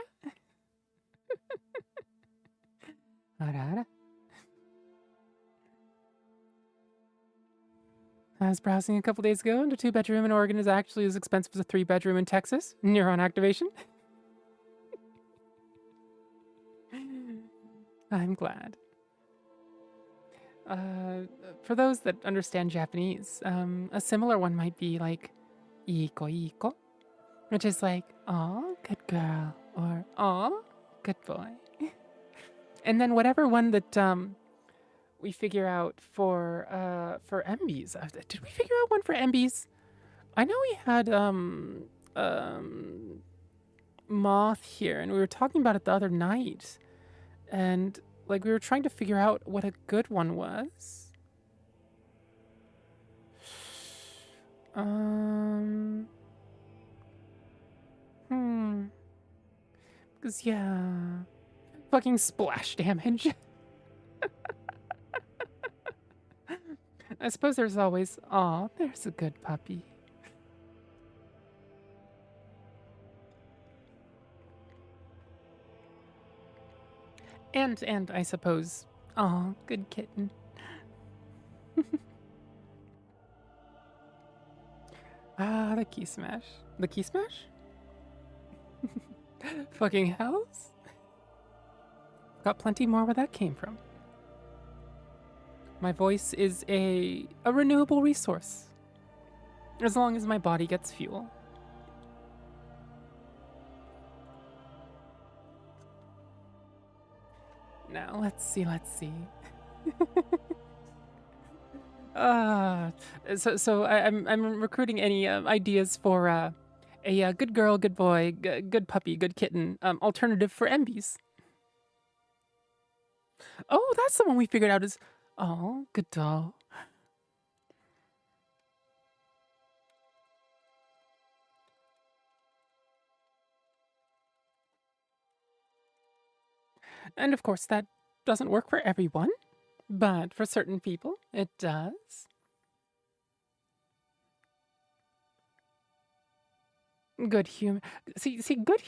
Arara. I was browsing a couple days ago, and a 2-bedroom in Oregon is actually as expensive as a 3-bedroom in Texas. Neuron activation. I'm glad. For those that understand Japanese, a similar one might be like iko, which is like, "Aw, good girl," or "Aw, good boy." And then whatever one that we figure out for MBs. Did we figure out one for MBs? I know we had Moth here, and we were talking about it the other night, and like we were trying to figure out what a good one was. Because yeah, Fucking splash damage. I suppose there's always, aw, there's a good puppy. And I suppose, aw, good kitten. Ah, the key smash. The key smash? Fucking hells? Got plenty more where that came from. My voice is a renewable resource. As long as my body gets fuel. Now, let's see. So I'm recruiting any ideas for a good girl, good boy, good puppy, good kitten alternative for MBs. Oh, that's the one we figured out is, oh, good doll. And of course, that doesn't work for everyone, but for certain people, it does. Good human. See, good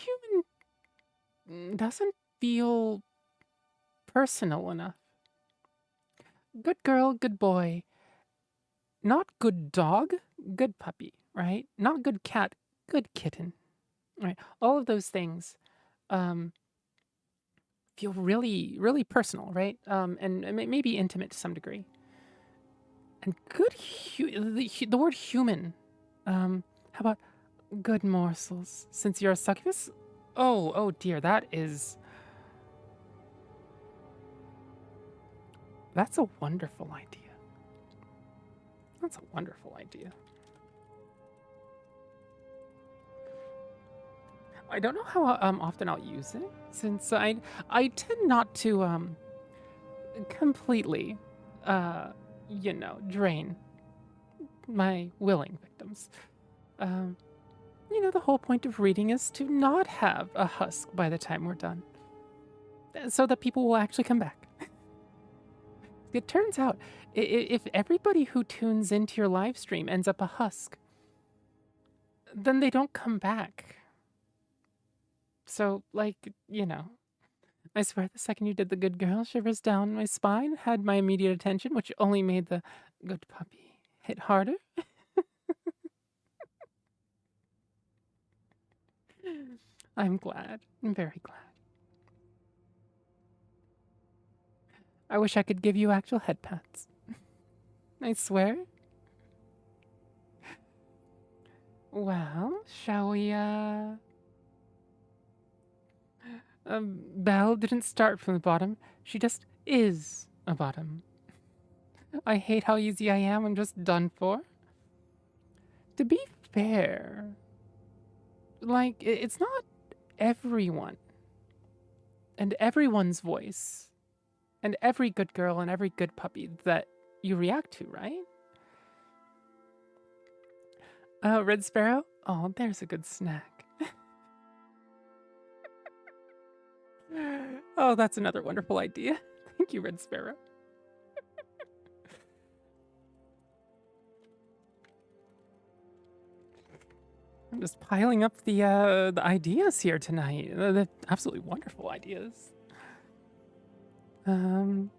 human doesn't feel personal enough. Good girl, good boy. Not good dog, good puppy, right? Not good cat, good kitten, right? All of those things feel really, really personal, right? And maybe intimate to some degree. And good, the word human. How about good morsels? Since you're a succubus? Oh dear, that's a wonderful idea. That's a wonderful idea. I don't know how often I'll use it, since I tend not to completely drain my willing victims. The whole point of reading is to not have a husk by the time we're done, so that people will actually come back. It turns out, if everybody who tunes into your live stream ends up a husk, then they don't come back. So, I swear the second you did the good girl, shivers down my spine had my immediate attention, which only made the good puppy hit harder. I'm glad. I'm very glad. I wish I could give you actual head pats. I swear. Well, shall we, Belle didn't start from the bottom. She just is a bottom. I hate how easy I am when just done for. To be fair, it's not everyone and everyone's voice and every good girl and every good puppy that you react to, right? Red Sparrow? Oh, there's a good snack. Oh, that's another wonderful idea. Thank you, Red Sparrow. I'm just piling up the ideas here tonight. The absolutely wonderful ideas. Well,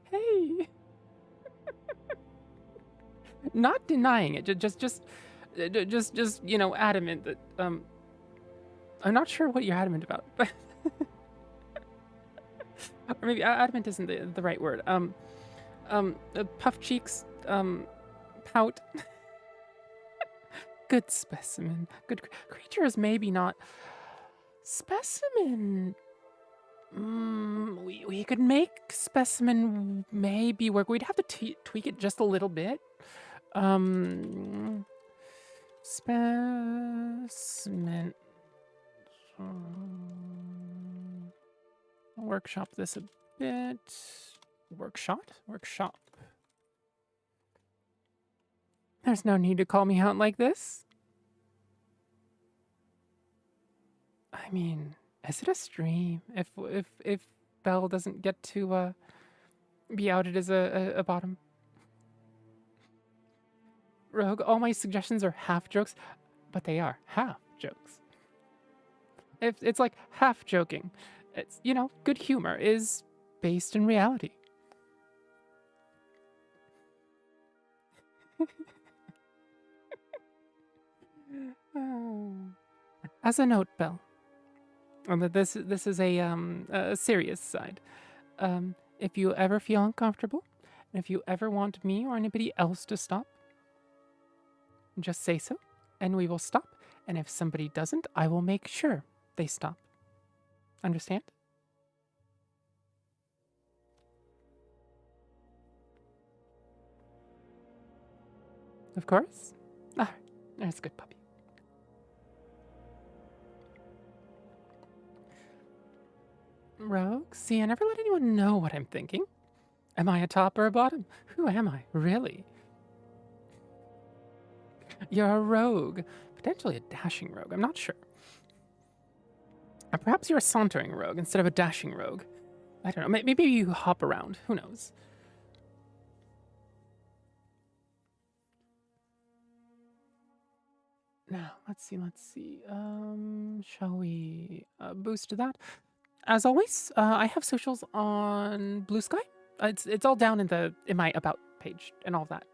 hey. Not denying it, just adamant that I'm not sure what you're adamant about, but or maybe adamant isn't the right word. Puff cheeks, pout. Good specimen. Good creatures, maybe not. Specimen. We could make specimen maybe work. We'd have to tweak it just a little bit. Specimen. Workshop this a bit. Workshop. There's no need to call me out like this. I mean, Is it a stream? If Belle doesn't get to be outed as a bottom. Rogue, all my suggestions are half jokes, but they are half jokes. It's like half joking. It's, you know, good humor is based in reality. As a note, Belle, this is a serious side. If you ever feel uncomfortable, and if you ever want me or anybody else to stop, just say so, and we will stop. And if somebody doesn't, I will make sure they stop. Understand? Of course. Ah, there's a good puppy. Rogue, see, I never let anyone know what I'm thinking. Am I a top or a bottom? Who am I, really? You're a rogue. Potentially a dashing rogue, I'm not sure. Or perhaps you're a sauntering rogue instead of a dashing rogue. I don't know, maybe you hop around, who knows? Now, let's see. Shall we boost that? As always, I have socials on Blue Sky. It's all down in my about page and all that.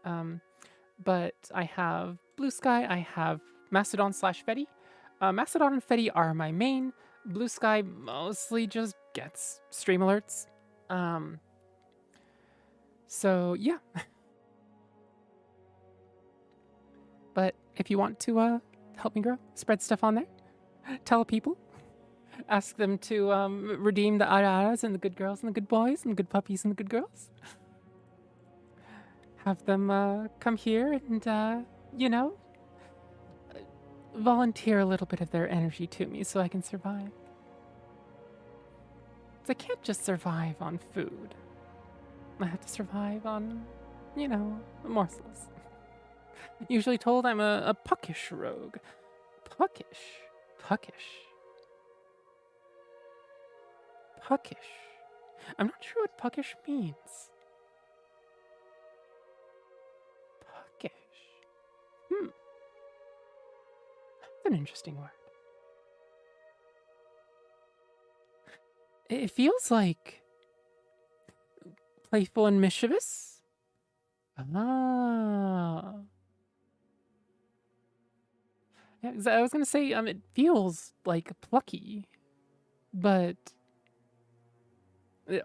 But I have Blue Sky. I have Mastodon/Fetty. Mastodon and Fetty are my main. Blue Sky mostly just gets stream alerts. So yeah. But if you want to help me grow, spread stuff on there. Tell people. Ask them to redeem the araras and the good girls and the good boys and the good puppies and the good girls. Have them come here and, you know, volunteer a little bit of their energy to me so I can survive. 'Cause I can't just survive on food. I have to survive on, you know, morsels. Usually told I'm a puckish rogue. Puckish. I'm not sure what puckish means. Puckish. That's an interesting word. It feels like playful and mischievous. Ah. Yeah, I was gonna say, it feels like plucky, but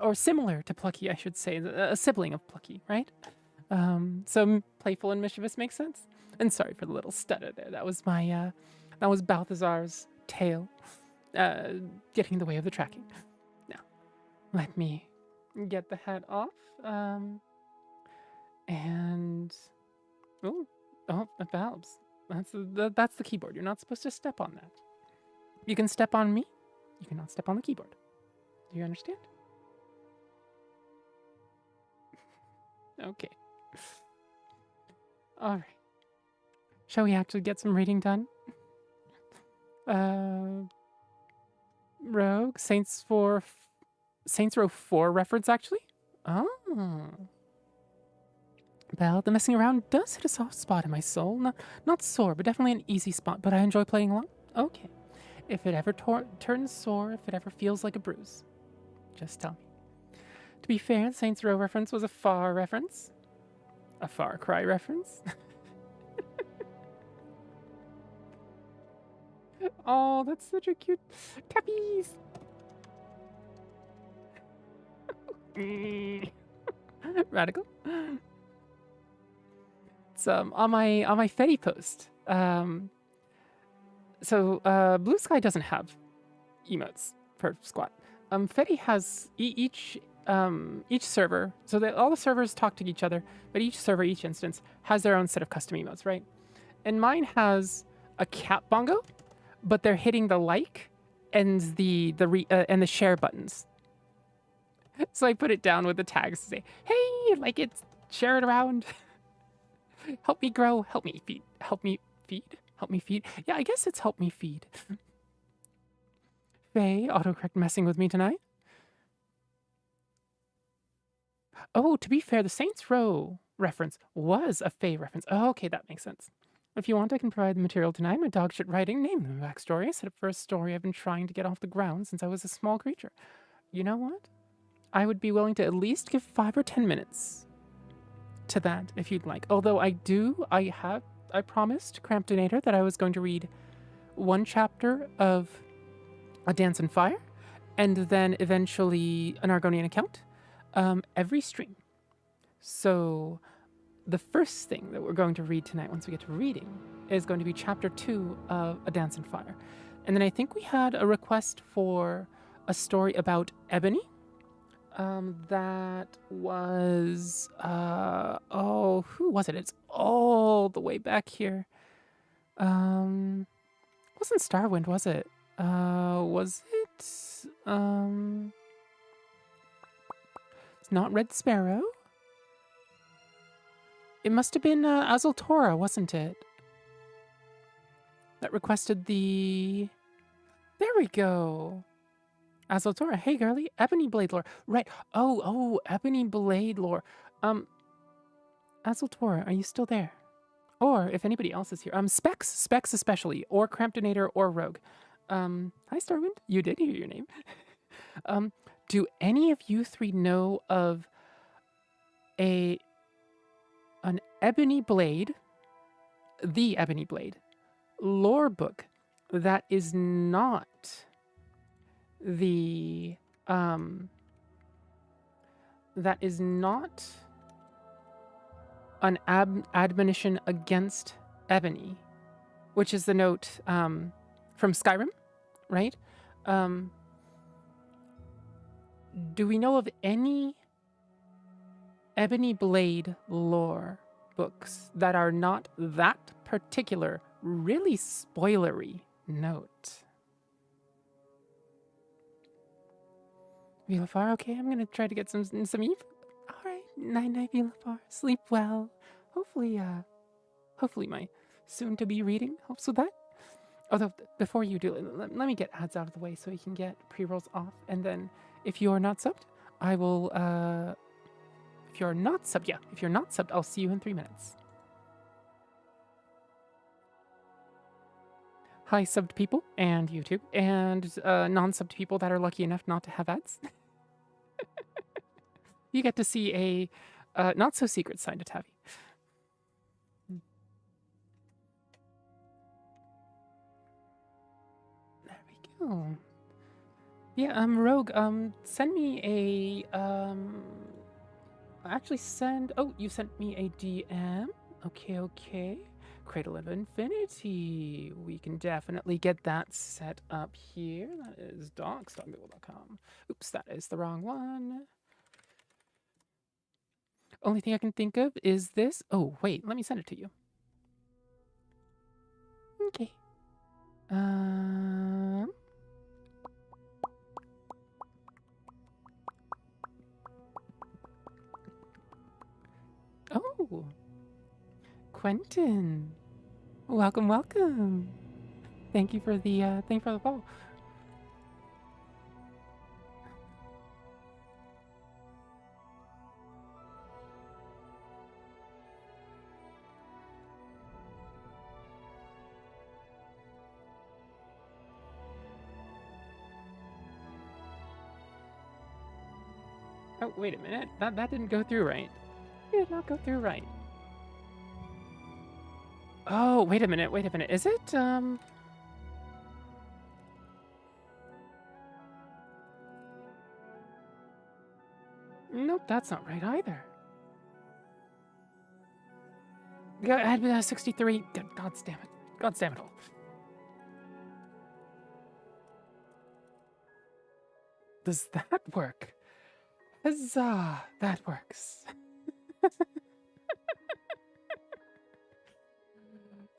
or similar to plucky, I should say, a sibling of plucky, right? So playful and mischievous makes sense. And sorry for the little stutter there. That was my, that was Balthazar's tail, getting in the way of the tracking. Now, let me get the head off, and oh, the valves. That's the keyboard. You're not supposed to step on that. You can step on me. You cannot step on the keyboard. Do you understand? Okay. All right. Shall we actually get some reading done? Rogue Saints Row 4 reference actually. Oh. Well, the messing around does hit a soft spot in my soul. Not sore, but definitely an easy spot. But I enjoy playing along. Okay. If it ever turns sore, if it ever feels like a bruise, just tell me. To be fair, the Saints Row reference was a Far reference. A Far Cry reference. Oh, that's such a cute cappies. Radical. It's on my Fetty post. So Blue Sky doesn't have emotes for squat. Fetty has each server, so that all the servers talk to each other, but each server, each instance, has their own set of custom emotes, right? And mine has a cat bongo, but they're hitting the like and the share buttons. So I put it down with the tags to say, "Hey, like it, share it around, help me grow, help me feed, help me feed." Yeah, I guess it's help me feed. Faye autocorrect messing with me tonight? Oh, to be fair, the Saints Row reference was a Faye reference. Oh, okay, that makes sense. If you want, I can provide the material tonight. My dog shit writing, name the backstory. Set up for a story I've been trying to get off the ground since I was a small creature. You know what? I would be willing to at least give 5 or 10 minutes to that if you'd like. Although I promised Cramptonator that I was going to read 1 chapter of A Dance in Fire and then eventually an Argonian account every stream. So the first thing that we're going to read tonight, once we get to reading, is going to be chapter 2 of A Dance in Fire. And then I think we had a request for a story about Ebony. That was, who was it? It's all the way back here. Wasn't Starwind, was it? Was it, it's not Red Sparrow. It must have been, Azultora, wasn't it? That requested the, there we go. Azultora, hey girly, Ebony Blade lore. Right. Oh, Ebony Blade lore. Azultora, are you still there? Or if anybody else is here, Specs especially, or Cramptonator or Rogue. Hi Starwind, you did hear your name. Do any of you 3 know of an Ebony Blade, the Ebony Blade, lore book that is not the that is not an admonition against Ebony, which is the note from Skyrim, right? Do we know of any Ebony Blade lore books that are not that particular, really spoilery note? Vilafar, okay, I'm gonna try to get some Eve. All right, night, Vilafar. Sleep well. Hopefully my soon-to-be reading helps with that. Although, before you do, let me get ads out of the way so we can get pre-rolls off, and then if you are not subbed, I will, if you're not subbed, I'll see you in 3 minutes. Hi, subbed people, and YouTube, and non-subbed people that are lucky enough not to have ads. You get to see a not-so-secret side to Tavi. There we go. Yeah, Rogue, send me a, actually send, oh, you sent me a DM. Okay. Cradle of Infinity. We can definitely get that set up here. That is docs.google.com. Oops, that is the wrong one. Only thing I can think of is this. Oh, wait, let me send it to you. Okay. Oh, Quentin. Welcome. Thank you for the follow. Oh, wait a minute. That didn't go through right. It did not go through right. Oh, wait a minute. Is it, Nope, that's not right either. Yeah, I had 63. God damn it all. Does that work? Huzzah, that works.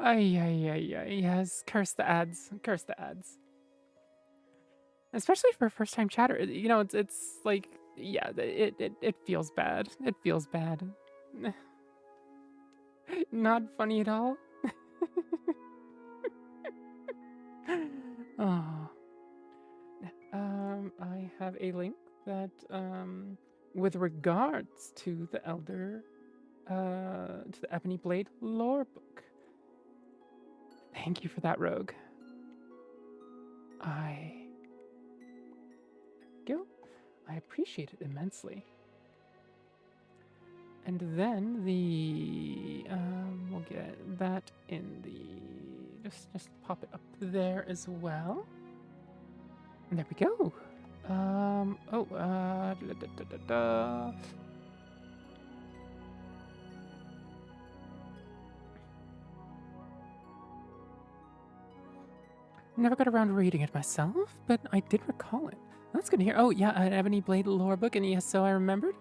Yes, curse the ads. Especially for a first-time chatter. You know, it's like, yeah, it feels bad. Not funny at all. Oh. I have a link that, with regards to the Elder, to the Ebony Blade lore book. Thank you for that, Rogue. Go. I appreciate it immensely. And then we'll get that in the, just pop it up there as well. And there we go. Never got around to reading it myself, but I did recall it. That's good to hear. Oh, yeah, an Ebony Blade lore book, and yes, so I remembered.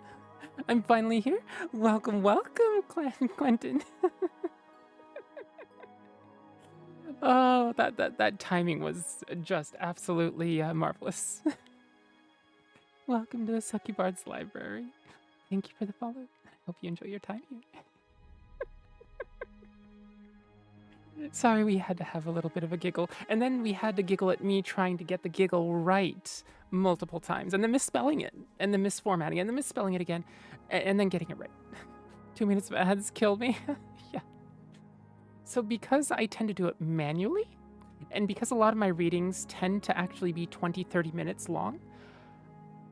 I'm finally here. Welcome, welcome, Quentin. Oh, that timing was just absolutely marvelous. Welcome to the Succubard's library. Thank you for the follow. I hope you enjoy your time here. Sorry, we had to have a little bit of a giggle. And then we had to giggle at me trying to get the giggle right multiple times. And then misspelling it. And then misformatting. And then misspelling it again. And then getting it right. 2 minutes of ads killed me. Yeah. So because I tend to do it manually, and because a lot of my readings tend to actually be 20, 30 minutes long,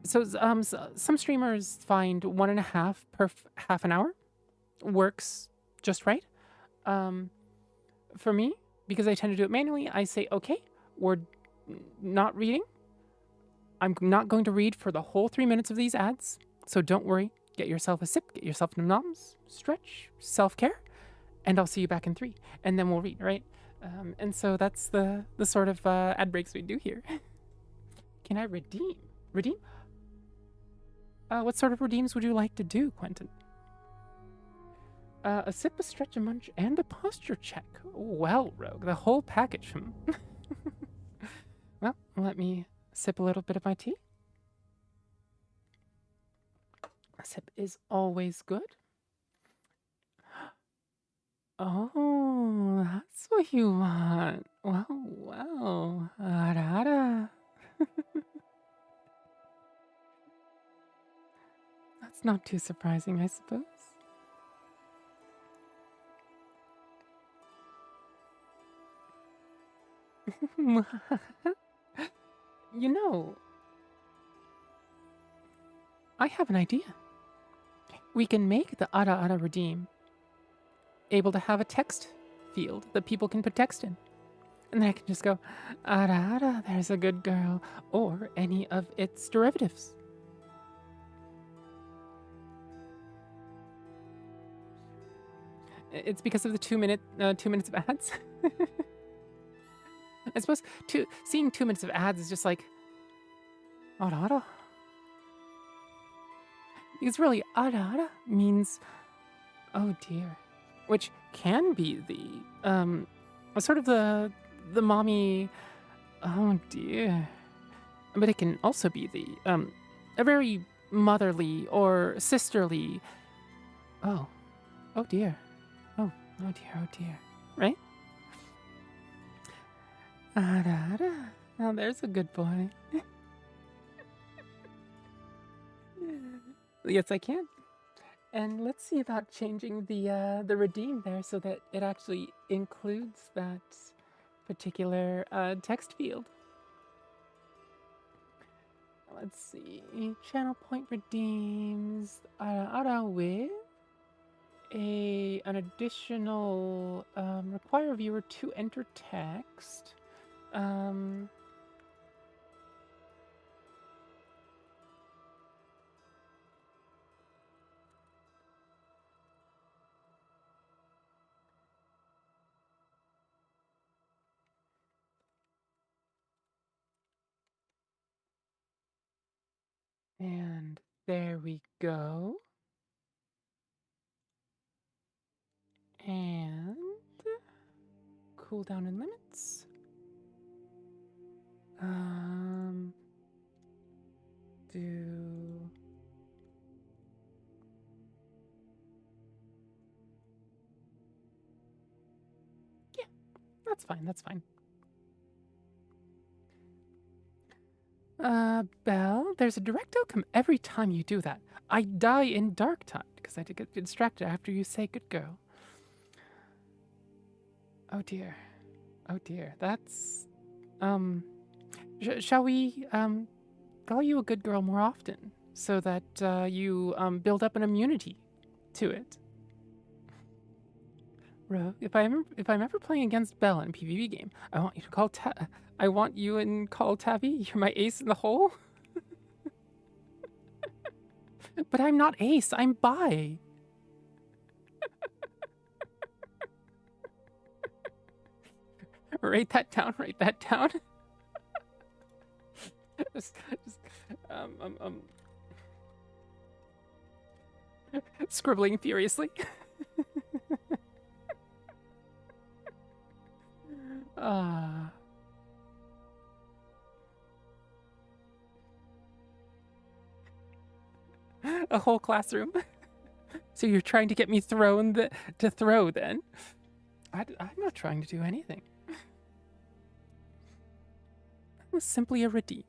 so some streamers find 1.5 per half an hour works just right. For me, because I tend to do it manually, I say, okay, we're not reading. I'm not going to read for the whole 3 minutes of these ads, so don't worry. Get yourself a sip, get yourself some noms, stretch, self-care, and I'll see you back in 3, and then we'll read, right? And so that's the sort of ad breaks we do here. Can I redeem? Redeem? What sort of redeems would you like to do, Quentin? A sip, a stretch, a munch, and a posture check. Well, Rogue, the whole package. Well, let me sip a little bit of my tea. A sip is always good. Oh, that's what you want. Well, well. Arara. That's not too surprising, I suppose. You know, I have an idea. We can make the Ara Ara Redeem able to have a text field that people can put text in. And then I can just go, Ara Ara, there's a good girl, or any of its derivatives. It's because of the 2 minutes of ads. I suppose seeing 2 minutes of ads is just like, Ara Ara. Because really, Ara Ara means, oh dear, which can be the sort of the mommy, oh dear, but it can also be the a very motherly or sisterly, oh dear, oh dear, right? Ara Ara, now there's a good boy. Yes, I can. And let's see about changing the redeem there so that it actually includes that particular text field. Let's see. Channel point redeems Ara with an additional require viewer to enter text. And there we go. And cooldown and limits. Yeah, that's fine, that's fine. Belle, there's a direct outcome every time you do that. I die in dark time because I get distracted after you say good girl. Oh dear. Oh dear. That's, shall we, call you a good girl more often so that, you, build up an immunity to it? Rogue, if I'm ever playing against Belle in a PvP game, I want you to call I want you and call Tabby. You're my ace in the hole. But I'm not ace. I'm bi. Write that down. Write that down. just, scribbling furiously. Ah. A whole classroom. So you're trying to get me to throw then? I'm not trying to do anything. I was simply a redeem.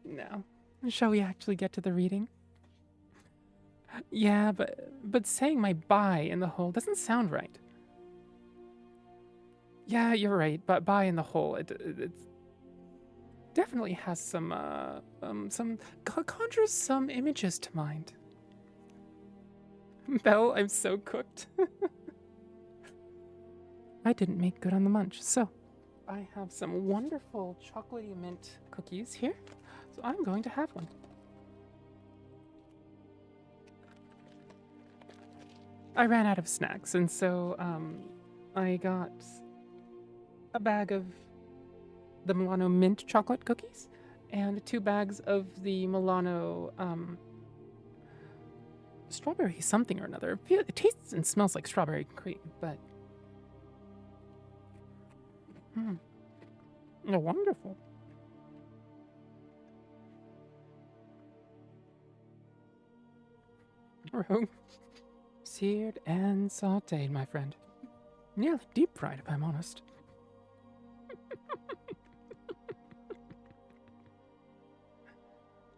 Now, shall we actually get to the reading? Yeah, but saying my bye in the hole doesn't sound right. Yeah, you're right. But bye in the hole, it definitely has some conjures some images to mind. Belle, I'm so cooked. I didn't make good on the munch, so I have some wonderful chocolatey mint cookies here, so I'm going to have one. I ran out of snacks, and so I got a bag of the Milano mint chocolate cookies and 2 bags of the Milano strawberry something or another. It tastes and smells like strawberry cream, but oh, wonderful. Rogue. Seared and sauteed, my friend. Nearly deep fried, if I'm honest.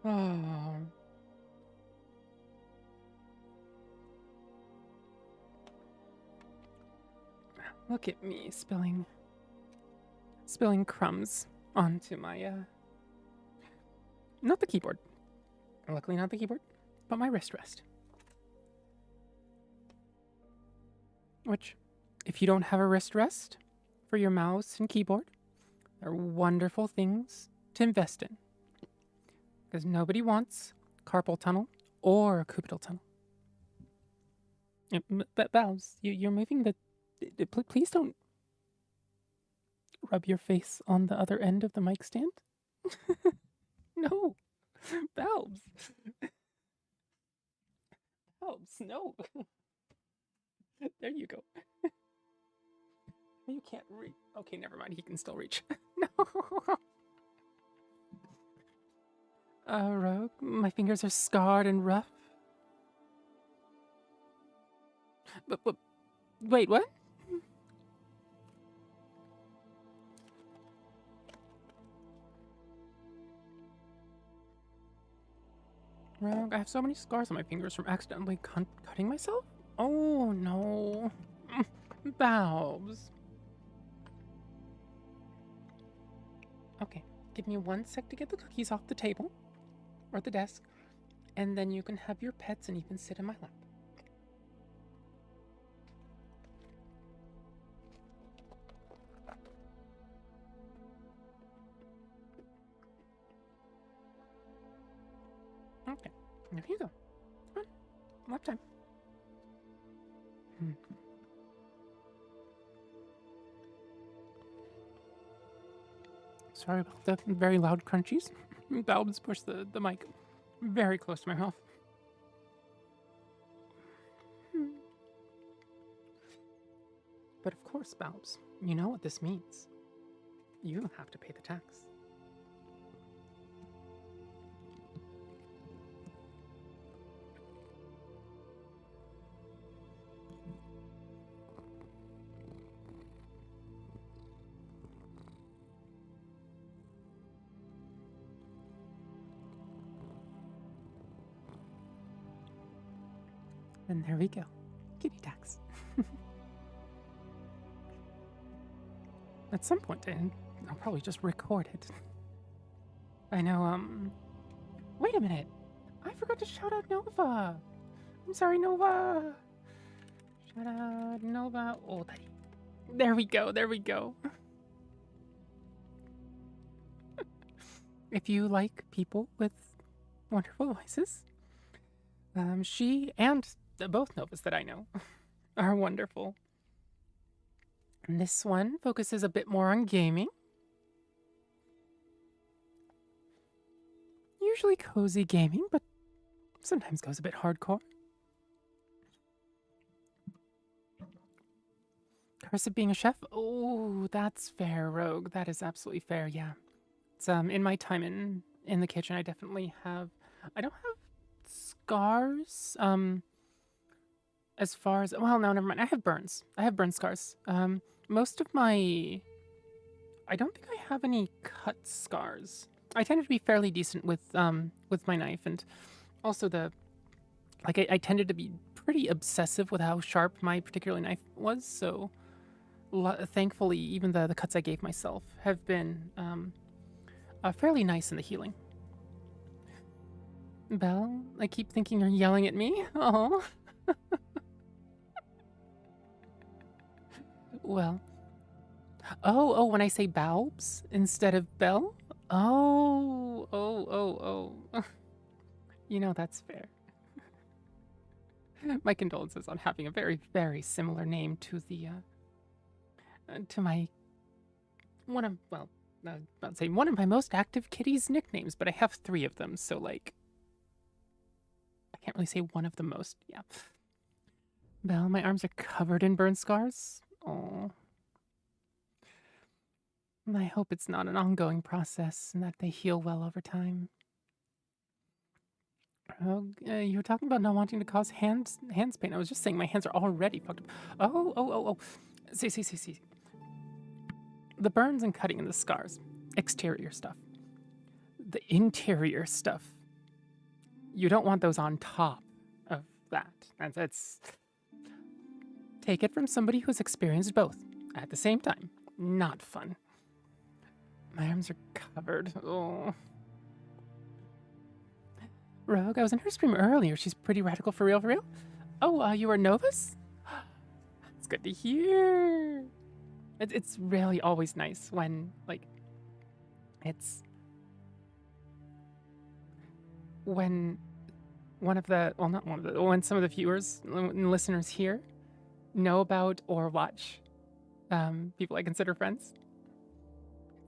Oh. Look at me spilling crumbs onto my, not the keyboard. Luckily not the keyboard, but my wrist rest. Which, if you don't have a wrist rest for your mouse and keyboard, are wonderful things to invest in. Because nobody wants carpal tunnel or cubital tunnel. But Valves, you're moving the... Please don't rub your face on the other end of the mic stand. No. Valves. Valves, no. There you go. You can't reach. Okay, never mind. He can still reach. No. Rogue, my fingers are scarred and rough. But wait, what? Rogue, I have so many scars on my fingers from accidentally cutting myself? Oh, no. Valves. Okay, give me 1 sec to get the cookies off the table. Or the desk. And then you can have your pets and you can sit in my lap. Okay, here you go. Come on, lap time. Sorry about the very loud crunchies. Valves pushed the mic very close to my mouth. But of course, Valves, you know what this means. You have to pay the tax. And there we go. Kitty tax. At some point, I'll probably just record it. I know, wait a minute. I forgot to shout out Nova. I'm sorry, Nova. Shout out Nova. Oh, there we go. There we go. If you like people with wonderful voices, she and both Novas that I know are wonderful. And this one focuses a bit more on gaming. Usually cozy gaming, but sometimes goes a bit hardcore. Curse of being a chef? Oh, that's fair, Rogue. That is absolutely fair, yeah. It's, in my time in the kitchen, I definitely have... I don't have scars, as far as... Well, no, never mind. I have burns. I have burn scars. Most of my... I don't think I have any cut scars. I tended to be fairly decent with my knife, and also I tended to be pretty obsessive with how sharp my particular knife was, so thankfully, even the cuts I gave myself have been fairly nice in the healing. Belle, I keep thinking you're yelling at me. Oh. Well. Oh, when I say Balbs instead of Belle? Oh. You know, that's fair. My condolences on having a very, very similar name to the, to my, I'd say one of my most active kitties' nicknames, but I have 3 of them, so, like, I can't really say one of the most, yeah. Belle, my arms are covered in burn scars. Oh. I hope it's not an ongoing process and that they heal well over time. Oh, you were talking about not wanting to cause hands pain. I was just saying my hands are already fucked up. Oh. See. The burns and cutting and the scars. Exterior stuff. The interior stuff. You don't want those on top of that. That's... Take it from somebody who's experienced both at the same time. Not fun. My arms are covered. Oh. Rogue, I was in her stream earlier. She's pretty radical for real. Oh, you were Novus? That's good to hear. It's really always nice when, like, it's... When one of the... Well, not one of the... When some of the viewers and listeners here know about or watch people I consider friends.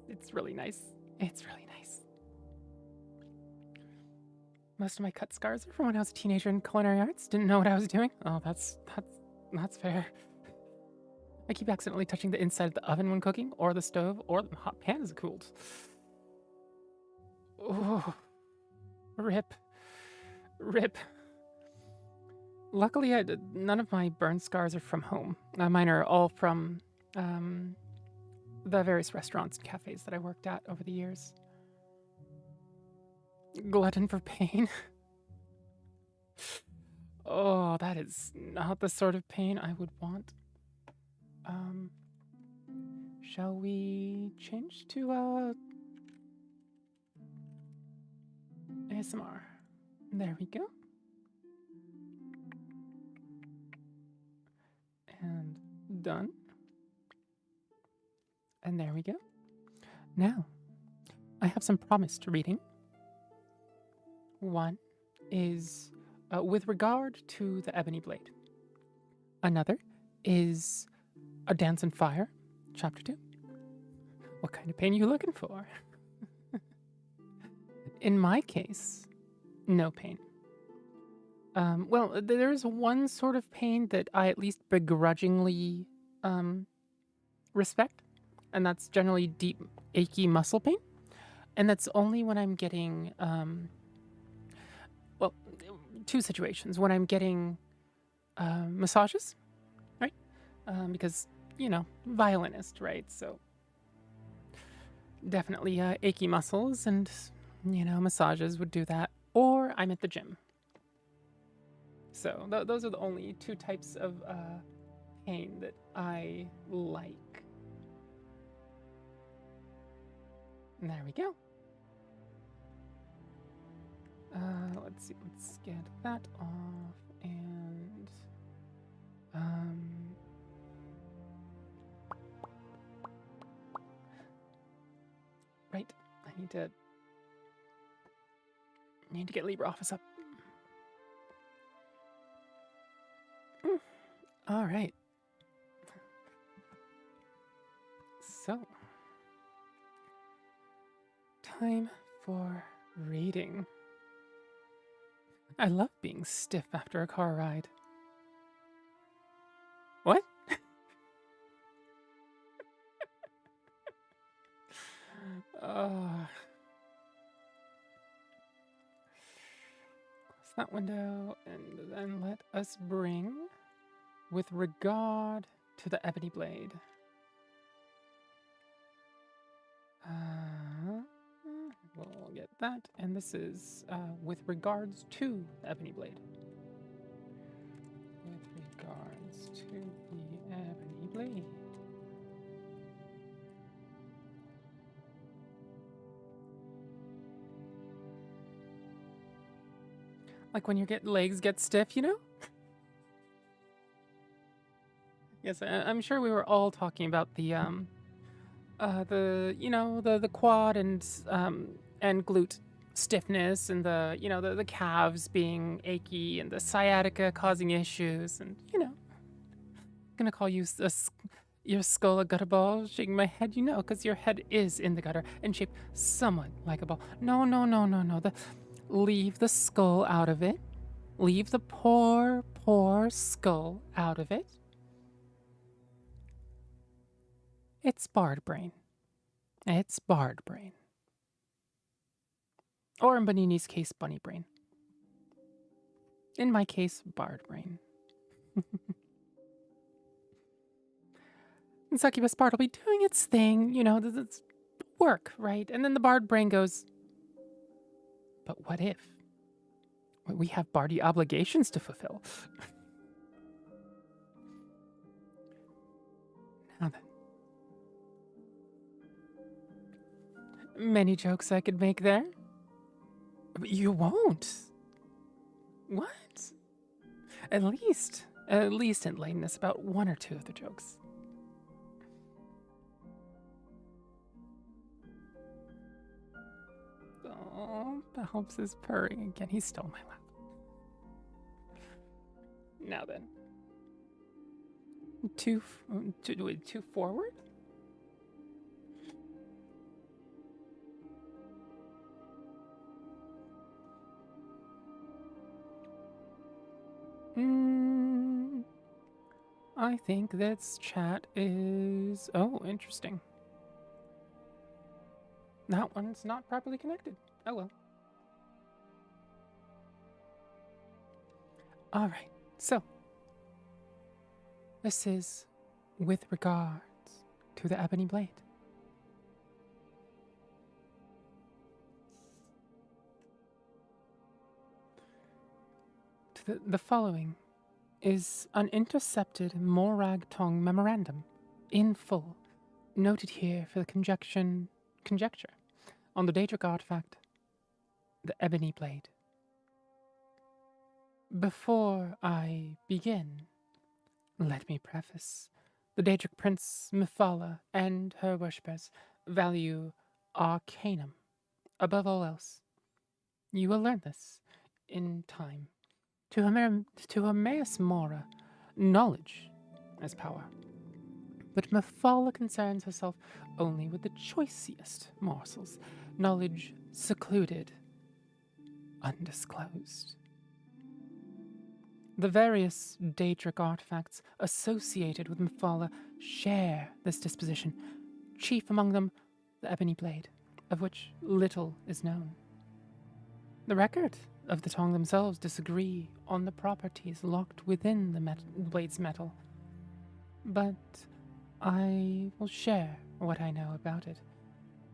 It's really nice. It's really nice. Most of my cut scars are from when I was a teenager in culinary arts. Didn't know what I was doing. Oh, that's fair. I keep accidentally touching the inside of the oven when cooking, or the stove, or the hot pan is cooled. Oh, rip. Luckily, none of my burn scars are from home. Mine are all from the various restaurants and cafes that I worked at over the years. Glutton for pain. Oh, that is not the sort of pain I would want. Shall we change to ASMR? There we go. And done. And there we go. Now, I have some promised reading. One is with regard to the Ebony Blade. Another is A Dance in Fire, Chapter 2. What kind of pain are you looking for? In my case, no pain. Well, there is one sort of pain that I at least begrudgingly respect, and that's generally deep, achy muscle pain. And that's only when I'm getting, well, 2 situations. When I'm getting massages, right? Because, you know, violinist, right? So definitely achy muscles and, you know, massages would do that. Or I'm at the gym. So those are the only two types of pain that I like. And there we go. Let's see. Let's get that off and right. I need to get LibreOffice up. All right. So, time for reading. I love being stiff after a car ride. What? Close that window, and then let us bring, with regard to the ebony blade. We'll get that, and this is with regards to the ebony blade. With regards to the ebony blade. Like when your legs get stiff, you know? Yes, I'm sure we were all talking about the quad and glute stiffness, and the calves being achy, and the sciatica causing issues, and I'm gonna call you your skull a gutter ball. Shaking my head, because your head is in the gutter and shaped somewhat like a ball. No. Leave the skull out of it. Leave the poor skull out of it. It's barred brain. It's barred brain. Or in Bonini's case, bunny brain. In my case, barred brain. And Succubus Bard will be doing its thing, it's work, right? And then the barred brain goes, but what if? We have bardy obligations to fulfill. Now then. Many jokes I could make there. But you won't. What? At least enlighten us about one or two of the jokes. Oh, Phelps is purring again. He's still in my lap. Now then. Two forward? I think this chat is... Oh, interesting. That one's not properly connected. Oh well. Alright, so. This is with regards to the ebony blade. The following is an intercepted Morag Tong memorandum, in full, noted here for the conjecture on the Daedric artifact, the ebony blade. Before I begin, let me preface, the Daedric Prince Mephala and her worshippers value arcanum above all else. You will learn this in time. To Hermaeus Mora, knowledge is power. But Mephala concerns herself only with the choicest morsels, knowledge secluded, undisclosed. The various Daedric artifacts associated with Mephala share this disposition, chief among them the ebony blade, of which little is known. The record of the Tong themselves disagree on the properties locked within the blade's metal, but I will share what I know about it,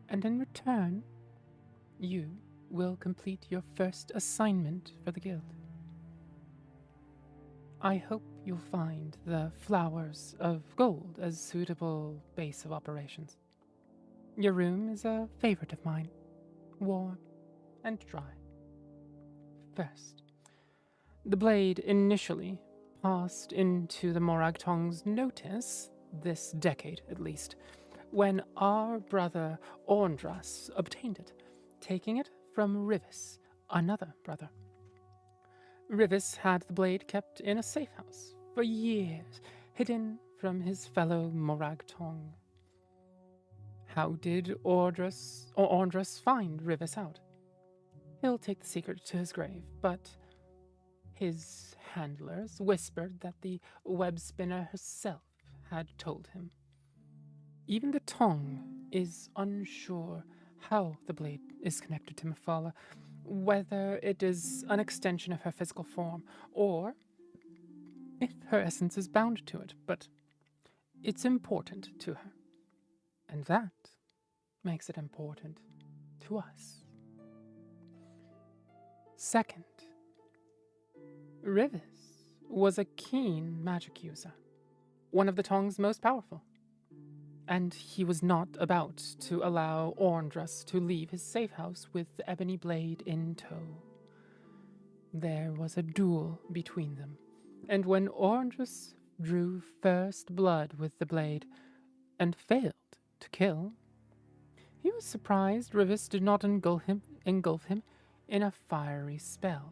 and in return, you will complete your first assignment for the guild. I hope you'll find the flowers of gold as suitable base of operations. Your room is a favorite of mine, warm and dry. First, the blade initially passed into the Moragtong's notice, this decade at least, when our brother Orndras obtained it, taking it from Rivis, another brother. Rivis had the blade kept in a safe house for years, hidden from his fellow Moragtong. How did Orndras find Rivis out? He'll take the secret to his grave, but his handlers whispered that the web spinner herself had told him. Even the Tong is unsure how the blade is connected to Mephala, whether it is an extension of her physical form, or if her essence is bound to it, but it's important to her. And that makes it important to us. Second, Rivis was a keen magic user, one of the Tong's most powerful, and he was not about to allow Orndras to leave his safe house with the ebony blade in tow. There was a duel between them, and when Orndras drew first blood with the blade and failed to kill, he was surprised Rivis did not engulf him in a fiery spell.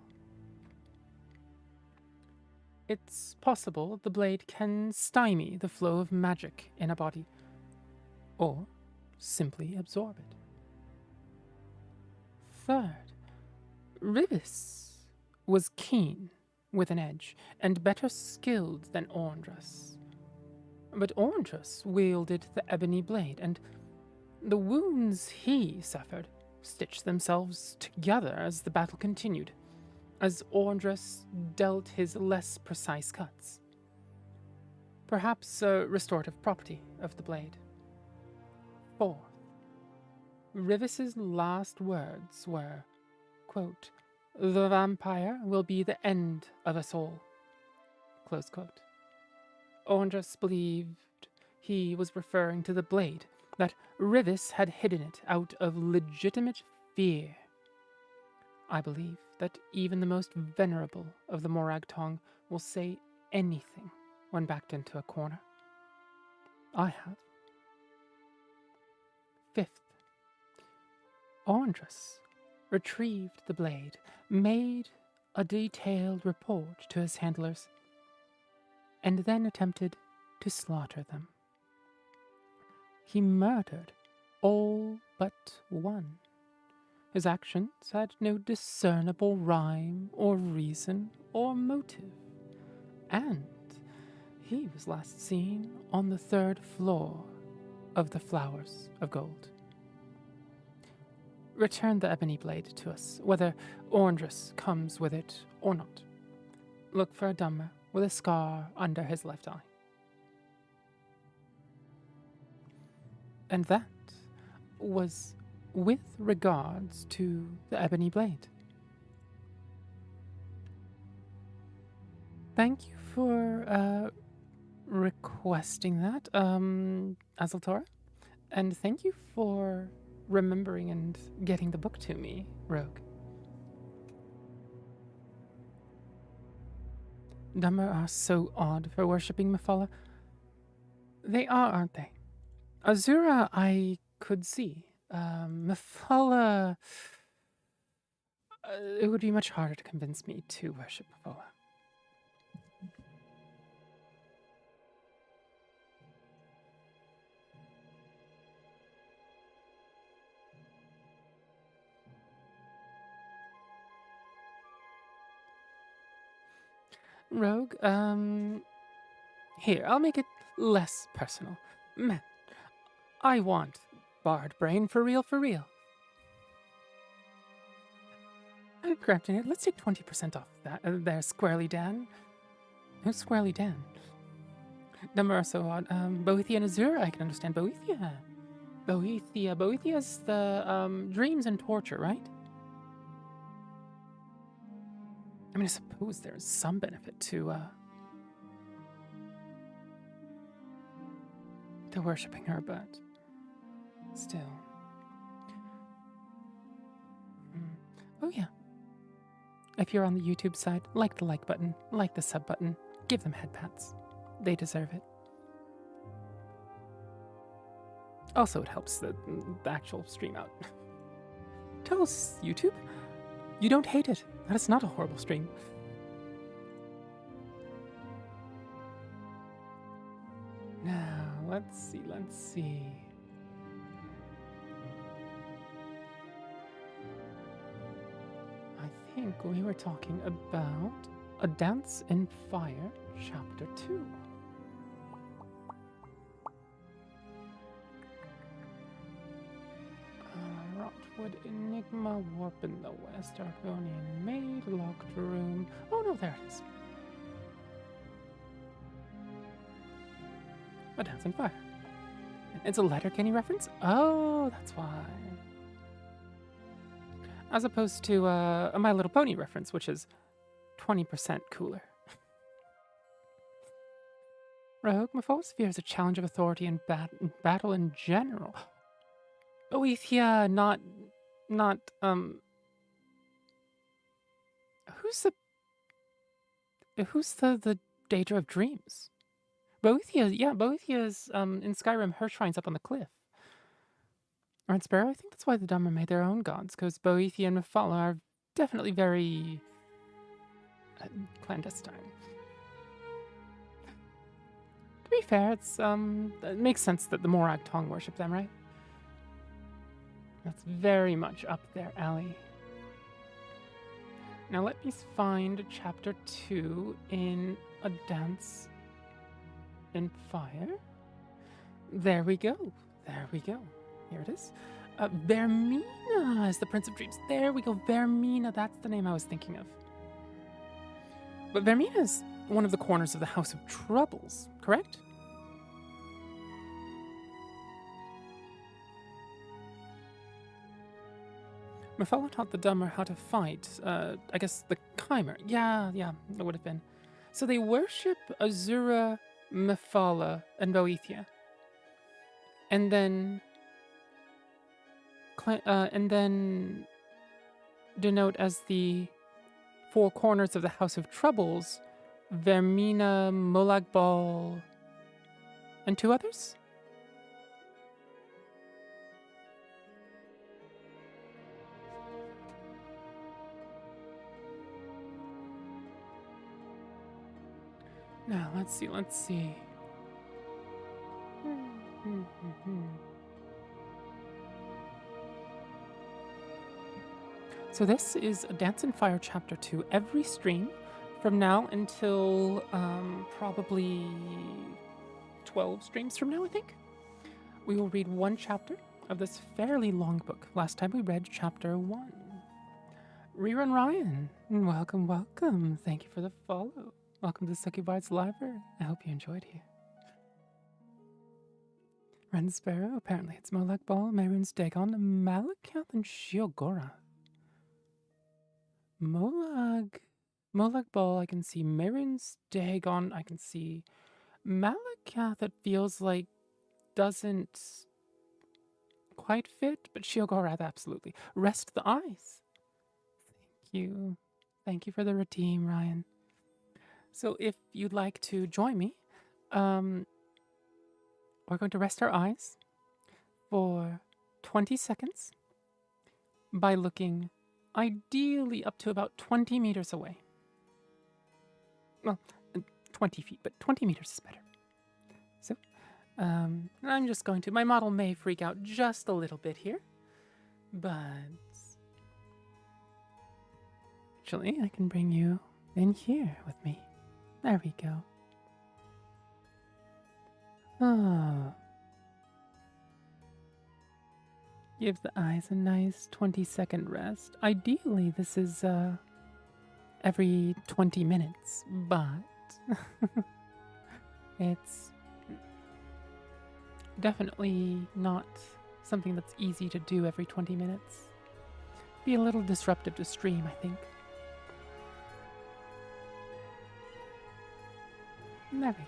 It's possible the blade can stymie the flow of magic in a body, or simply absorb it. Third, Rivis was keen with an edge and better skilled than Orndras. But Orndras wielded the ebony blade, and the wounds he suffered stitched themselves together as the battle continued, as Orndras dealt his less precise cuts. Perhaps a restorative property of the blade. Fourth, Rivis's last words were, quote, "The vampire will be the end of us all," close quote. Orndras believed he was referring to the blade, that Rivis had hidden it out of legitimate fear. I believe that even the most venerable of the Moragtong will say anything when backed into a corner. I have. Fifth, Orndras retrieved the blade, made a detailed report to his handlers, and then attempted to slaughter them. He murdered all but one. His actions had no discernible rhyme or reason or motive, and he was last seen on the 3rd floor of the Flowers of Gold. Return the ebony blade to us, whether Orndras comes with it or not. Look for a Dummer with a scar under his left eye. And that was with regards to the ebony blade. Thank you for requesting that, Azaltora. And thank you for remembering and getting the book to me, Rogue. Dummer are so odd for worshipping Mephala. They are, aren't they? Azura I could see. Mephala... it would be much harder to convince me to worship Mephala. Rogue, here, I'll make it less personal. Man, I want Bard Brain for real, for real. Crafting it, let's take 20% off that. There, Squarely Dan. Who's Squarely Dan? Number are so odd. Boethia and Azura, I can understand. Boethia. Boethia's the, dreams and torture, right? I mean, I suppose there's some benefit to, to worshipping her, but still. Oh yeah. If you're on the YouTube side, like the like button, like the sub button, give them head pats. They deserve it. Also, it helps the actual stream out. Tell us, YouTube. You don't hate it. That is not a horrible stream. Now, let's see. I think we were talking about A Dance in Fire, Chapter 2. Rotwood Enigma, Warp in the West, Argonian Maid, Locked Room. Oh no, there it is. A Dance in Fire. It's a Letterkenny reference? Oh, that's why. As opposed to a My Little Pony reference, which is 20% cooler. Rogue Mephiles fears a challenge of authority in battle in general. Boethia, not who's the Daedra of Dreams? Boethia, yeah, Boethia's in Skyrim, her shrine's up on the cliff. Or in Sparrow, I think that's why the Dumber made their own gods, because Boethia and Mephala are definitely very clandestine. To be fair, it makes sense that the Morag Tong worship them, right? That's very much up their alley. Now let me find chapter 2 in A Dance in Fire. There we go. There we go. Here it is. Vermina is the Prince of Dreams. There we go. Vermina, that's the name I was thinking of. But Vermina is one of the corners of the House of Troubles, correct? Mephala taught the Dumber how to fight, I guess the Chimer. Yeah, it would have been. So they worship Azura, Mephala, and Boethia. And then denote as the four corners of the House of Troubles, Vermina, Molagbal, and two others? Now, let's see. So this is A Dance in Fire Chapter 2. Every stream from now until probably 12 streams from now, I think. We will read one chapter of this fairly long book. Last time we read Chapter 1. Rerun Ryan, welcome. Thank you for the follow. Welcome to Succubard's Library. I hope you enjoyed here. Ren Sparrow, apparently it's Molagbal, Mehrunes Dagon, Malakath, and Sheogorath. Molagbal, I can see. Mehrunes Dagon, I can see. Malakath, it feels like doesn't quite fit, but Sheogorath, absolutely. Rest the eyes. Thank you. Thank you for the redeem, Ryan. So if you'd like to join me, we're going to rest our eyes for 20 seconds by looking ideally up to about 20 meters away. Well, 20 feet, but 20 meters is better. So I'm just going to, my model may freak out just a little bit here, but actually I can bring you in here with me. There we go. Oh. Give the eyes a nice 20-second rest. Ideally, this is every 20 minutes, but it's definitely not something that's easy to do every 20 minutes. Be a little disruptive to stream, I think. There we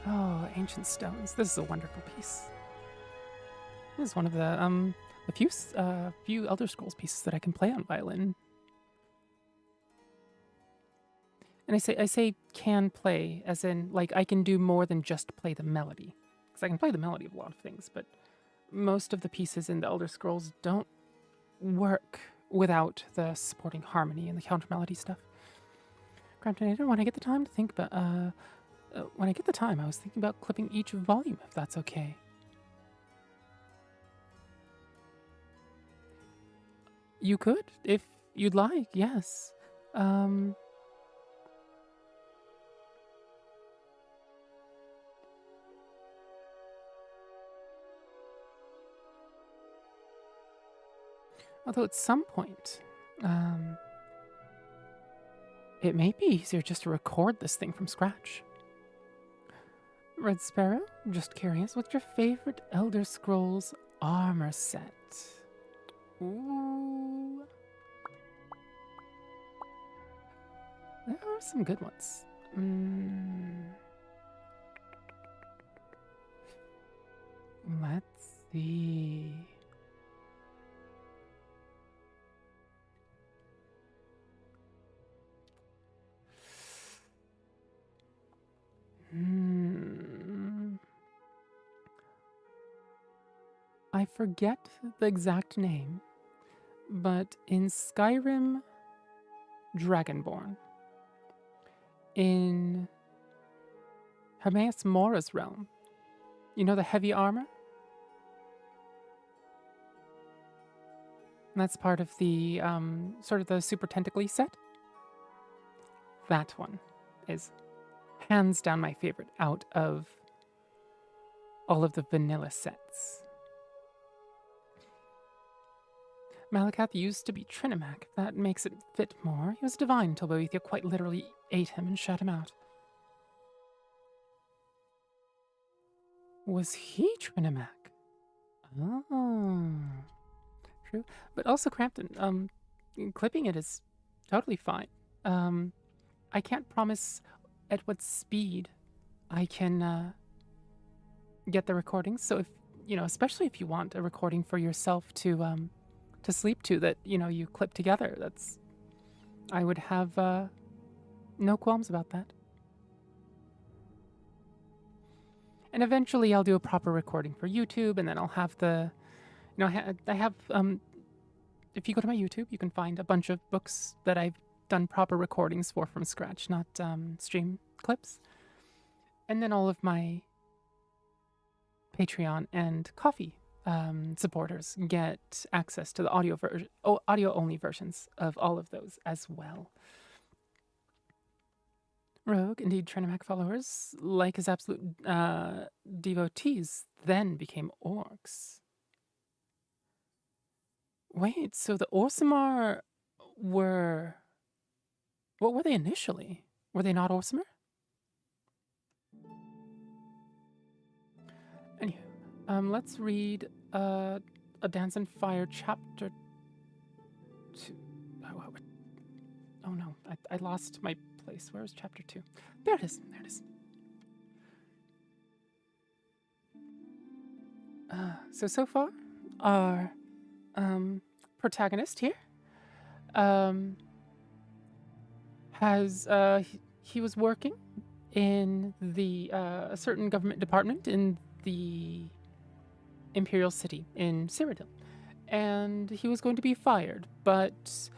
go. Oh, Ancient Stones. This is a wonderful piece. This is one of the few Elder Scrolls pieces that I can play on violin. And I say can play, as in, like, I can do more than just play the melody. Because I can play the melody of a lot of things, but most of the pieces in the Elder Scrolls don't work without the supporting harmony and the counter melody stuff. Cramptonator, when I get the time to think about, when I get the time, I was thinking about clipping each volume, if that's okay. You could, if you'd like, yes. Although at some point, it may be easier just to record this thing from scratch. Red Sparrow, just curious, what's your favorite Elder Scrolls armor set? Ooh. There are some good ones. Let's see. I forget the exact name, but in Skyrim Dragonborn, in Hermaeus Mora's realm, you know the heavy armor? That's part of the, sort of the super tentacly set. That one is hands down my favorite out of all of the vanilla sets. Malakath used to be Trinimac, if that makes it fit more. He was divine until Boethia quite literally ate him and shut him out. Was he Trinimac? Oh. True. But also Crampton, clipping it is totally fine. I can't promise at what speed I can get the recordings. So if, especially if you want a recording for yourself to sleep to that, you clip together, I would have no qualms about that. And eventually I'll do a proper recording for YouTube, and then I'll have the, I have, if you go to my YouTube, you can find a bunch of books that I've done proper recordings for from scratch, not stream clips. And then all of my Patreon and Ko-fi supporters get access to the audio-only versions of all of those as well. Rogue, indeed, Trinimac followers, like his absolute devotees, then became orcs. Wait, so the Orsimmar were... What were they initially? Were they not Orsimmar? Anywho, let's read A Dance in Fire chapter 2. Oh no, I lost my place. Where is chapter 2? There it is. There it is. So far, our protagonist here has he was working in the a certain government department in the Imperial City in Cyrodiil, and he was going to be fired, but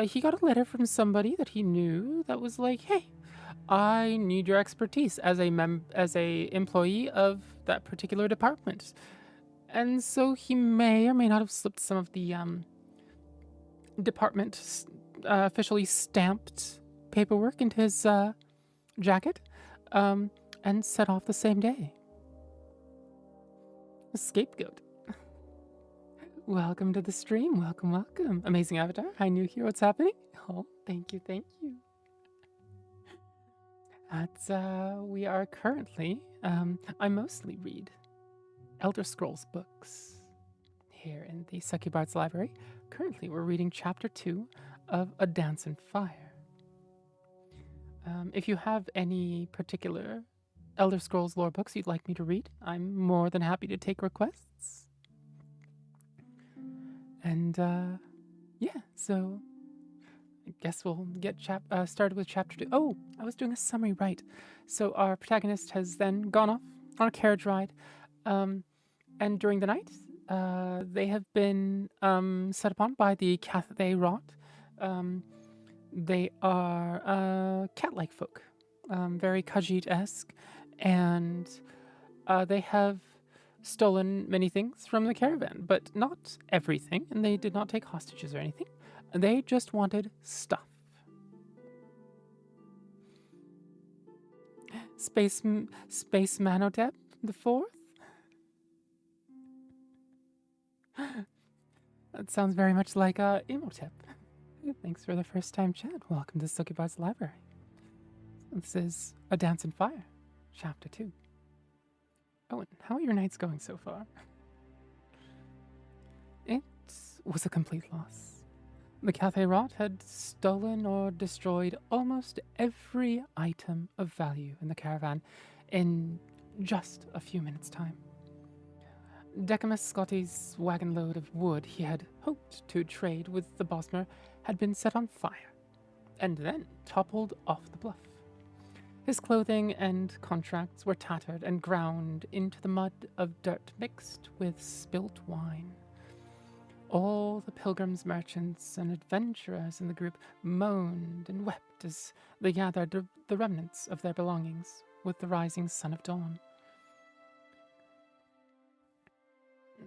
he got a letter from somebody that he knew that was like, "Hey, I need your expertise as a employee of that particular department." And so he may or may not have slipped some of the department officially stamped paperwork into his jacket and set off the same day. A scapegoat. Welcome to the stream. Welcome, welcome. Amazing avatar. Hi, new here. What's happening? Oh, thank you, thank you. That's, we are currently, I mostly read Elder Scrolls books here in the Succubard's library. Currently, we're reading chapter 2 of A Dance in Fire. If you have any particular Elder Scrolls lore books you'd like me to read, I'm more than happy to take requests. And, yeah, so I guess we'll get started with chapter 2. Oh, I was doing a summary right. So our protagonist has then gone off on a carriage ride, and during the night, they have been set upon by the Katt that they wrought. They are cat-like folk, very Khajiit-esque, and they have stolen many things from the caravan, but not everything, and they did not take hostages or anything. They just wanted stuff. Space Manotep the Fourth? That sounds very much like Emotep. Thanks for the first time chat. Welcome to Succubard's Library. This is A Dance in Fire, Chapter 2. Oh, and how are your nights going so far? It was a complete loss. The Cafe Rot had stolen or destroyed almost every item of value in the caravan in just a few minutes' time. Decimus Scotty's wagon load of wood he had hoped to trade with the Bosmer had been set on fire, and then toppled off the bluff. His clothing and contracts were tattered and ground into the mud of dirt mixed with spilt wine. All the pilgrims, merchants, and adventurers in the group moaned and wept as they gathered the remnants of their belongings with the rising sun of dawn.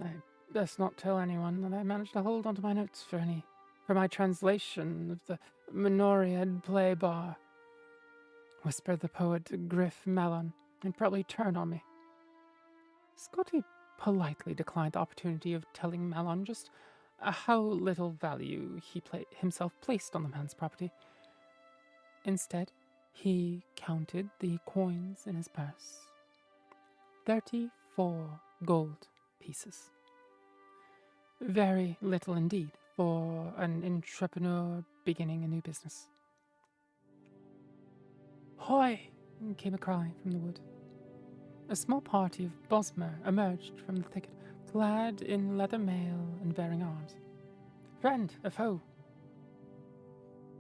I best not tell anyone that I managed to hold onto my notes for my translation of the Menoriad play bar, whispered the poet Griff Mellon, and probably turn on me. Scotty politely declined the opportunity of telling Mellon just how little value he himself placed on the man's property. Instead, he counted the coins in his purse. 34 gold pieces. Very little indeed for an entrepreneur beginning a new business. "Hoy!" came a cry from the wood. A small party of Bosmer emerged from the thicket, clad in leather mail and bearing arms. "Friend or foe?"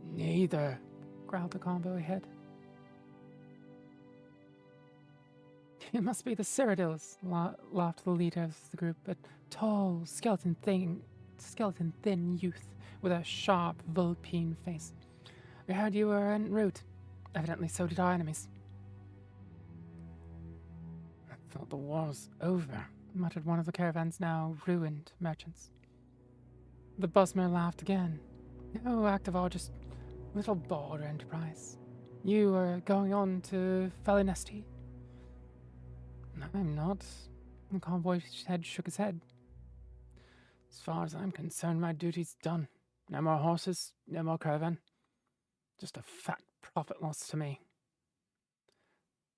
"Neither," growled the combo ahead. "It must be the Cyrodiils," laughed the leader of the group, a tall, skeleton-thin youth with a sharp, vulpine face. "We heard you were en route. Evidently so did our enemies." "I thought the war was over," muttered one of the caravan's now ruined merchants. The Bosmer laughed again. "No act of war, just little border enterprise. You are going on to Falinesti?" "I'm not." The convoy's head shook his head. "As far as I'm concerned, my duty's done. No more horses, no more caravan. Just a fat profit loss to me."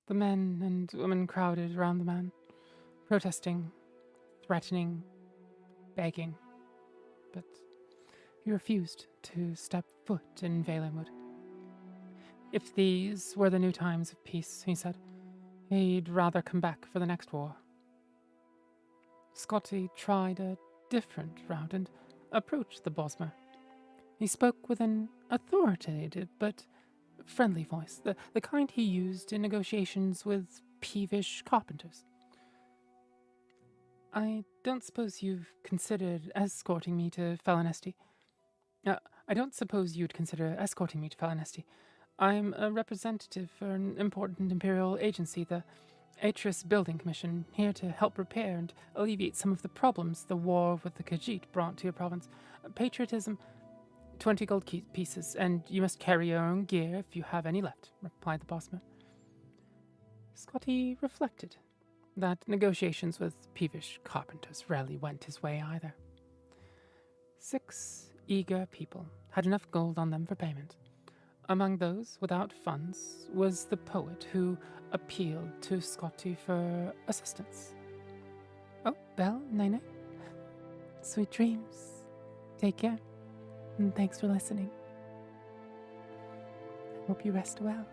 The men and women crowded around the man, protesting, threatening, begging, but he refused to step foot in Valenwood. If these were the new times of peace, he said, he'd rather come back for the next war. Scotty tried a different route and approached the Bosmer. He spoke with an authoritative but friendly voice, the kind he used in negotiations with peevish carpenters. "I don't suppose you've considered escorting me to Falinesti. I'm a representative for an important imperial agency, the Atris Building Commission, here to help repair and alleviate some of the problems the war with the Khajiit brought to your province. Patriotism, 20 gold pieces, and you must carry your own gear if you have any left," replied the Bosmer. Scotty reflected that negotiations with peevish carpenters rarely went his way either. 6 eager people had enough gold on them for payment. Among those without funds was the poet who appealed to Scotty for assistance. "Oh, Belle, night-night. Sweet dreams. Take care, and thanks for listening. Hope you rest well."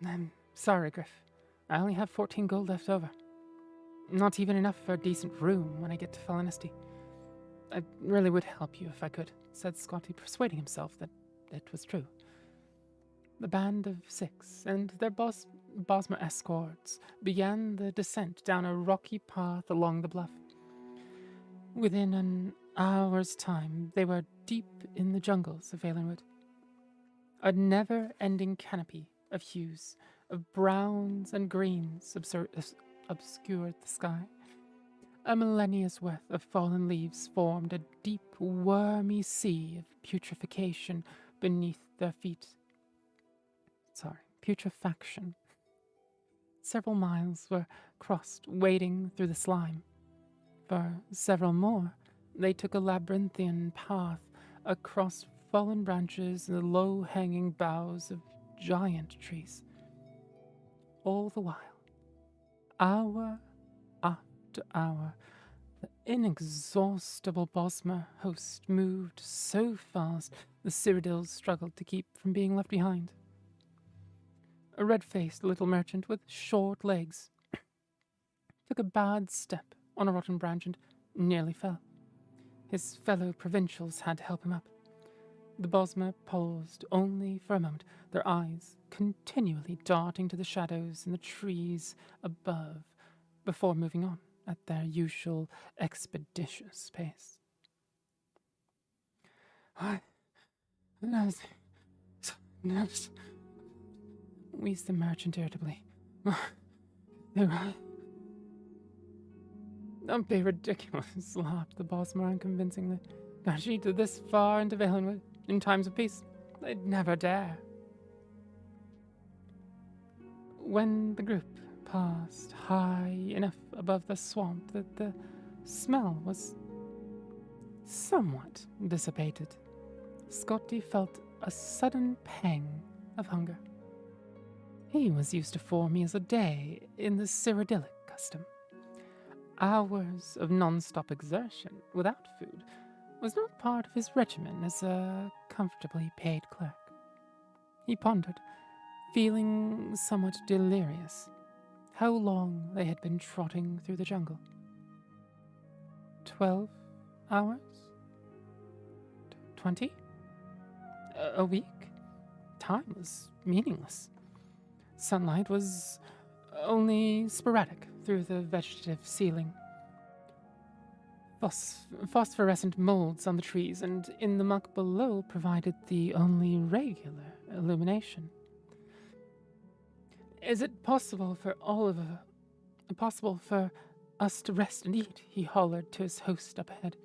I'm sorry, Griff. I only have 14 gold left over. Not even enough for a decent room when I get to Falinesti. I really would help you if I could, said Scotty, persuading himself that it was true. The band of 6 and their Bosmer escorts began the descent down a rocky path along the bluff. Within an hour's time, they were deep in the jungles of Valenwood. A never-ending canopy of hues, of browns and greens obscured the sky. A millennia's worth of fallen leaves formed a deep, wormy sea of putrefaction beneath their feet. Putrefaction. Several miles were crossed wading through the slime. For several more, they took a labyrinthian path across fallen branches and the low-hanging boughs of giant trees. All the while, hour after hour, the inexhaustible Bosmer host moved so fast the Cyrodiils struggled to keep from being left behind. A red-faced little merchant with short legs took a bad step on a rotten branch and nearly fell. His fellow provincials had to help him up. The Bosmer paused only for a moment, their eyes continually darting to the shadows in the trees above, before moving on at their usual expeditious pace. I was so nervous, wheezed the merchant irritably. Don't be ridiculous, laughed the Bosmer unconvincingly. She did this far into Valenwood in times of peace. They'd never dare. When the group passed high enough above the swamp that the smell was somewhat dissipated, Scotty felt a sudden pang of hunger. He was used to 4 meals a day in the Cyrodiilic custom. Hours of non-stop exertion without food was not part of his regimen as a comfortably paid clerk. He pondered, feeling somewhat delirious, how long they had been trotting through the jungle. 12 hours? 20? A week? Time was meaningless. Sunlight was only sporadic through the vegetative ceiling. Phosphorescent molds on the trees and in the muck below provided the only regular illumination. Is it possible for us to rest and eat? He hollered to his host up ahead.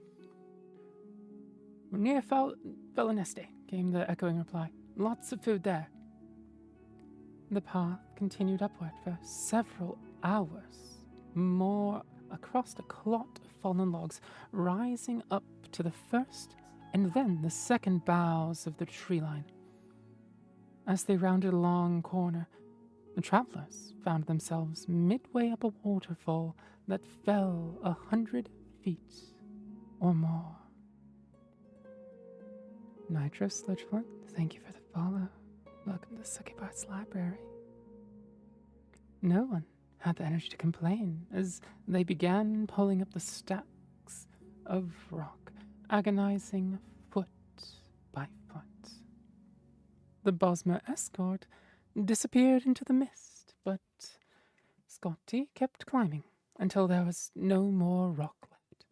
We're near Falinesti, came the echoing reply. Lots of food there. The path continued upward for several hours, more across a clot of fallen logs, rising up to the first and then the second boughs of the tree line. As they rounded a long corner, the travelers found themselves midway up a waterfall that fell 100 feet or more. Nitros Sludgefoot, thank you for the follow. Welcome to Succubard's library. No one had the energy to complain as they began pulling up the stacks of rock, agonizing foot by foot. The Bosmer escort disappeared into the mist, but Scotty kept climbing until there was no more rock left.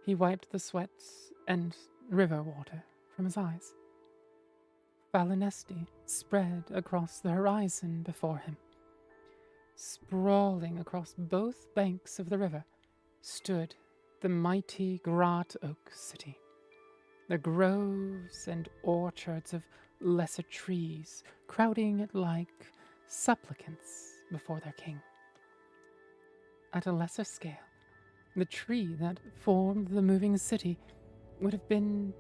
He wiped the sweat and river water from his eyes. Falinesti spread across the horizon before him. Sprawling across both banks of the river stood the mighty Grat Oak city, the groves and orchards of lesser trees crowding it like supplicants before their king. At a lesser scale, the tree that formed the moving city would have been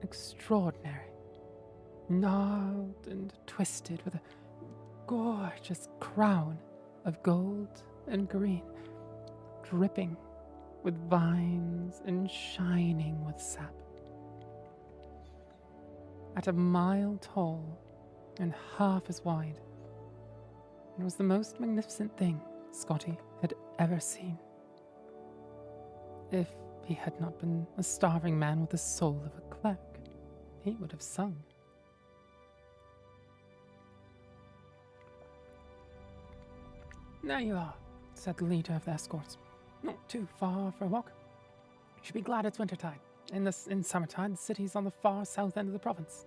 extraordinary, gnarled and twisted with a gorgeous crown of gold and green, dripping with vines and shining with sap. At a mile tall and half as wide, It was the most magnificent thing Scotty had ever seen. If he had not been a starving man with the soul of a clerk, he would have sung. "There you are," said the leader of the escorts. "Not too far for a walk. You should be glad it's wintertime. In summertime, the city's on the far south end of the province."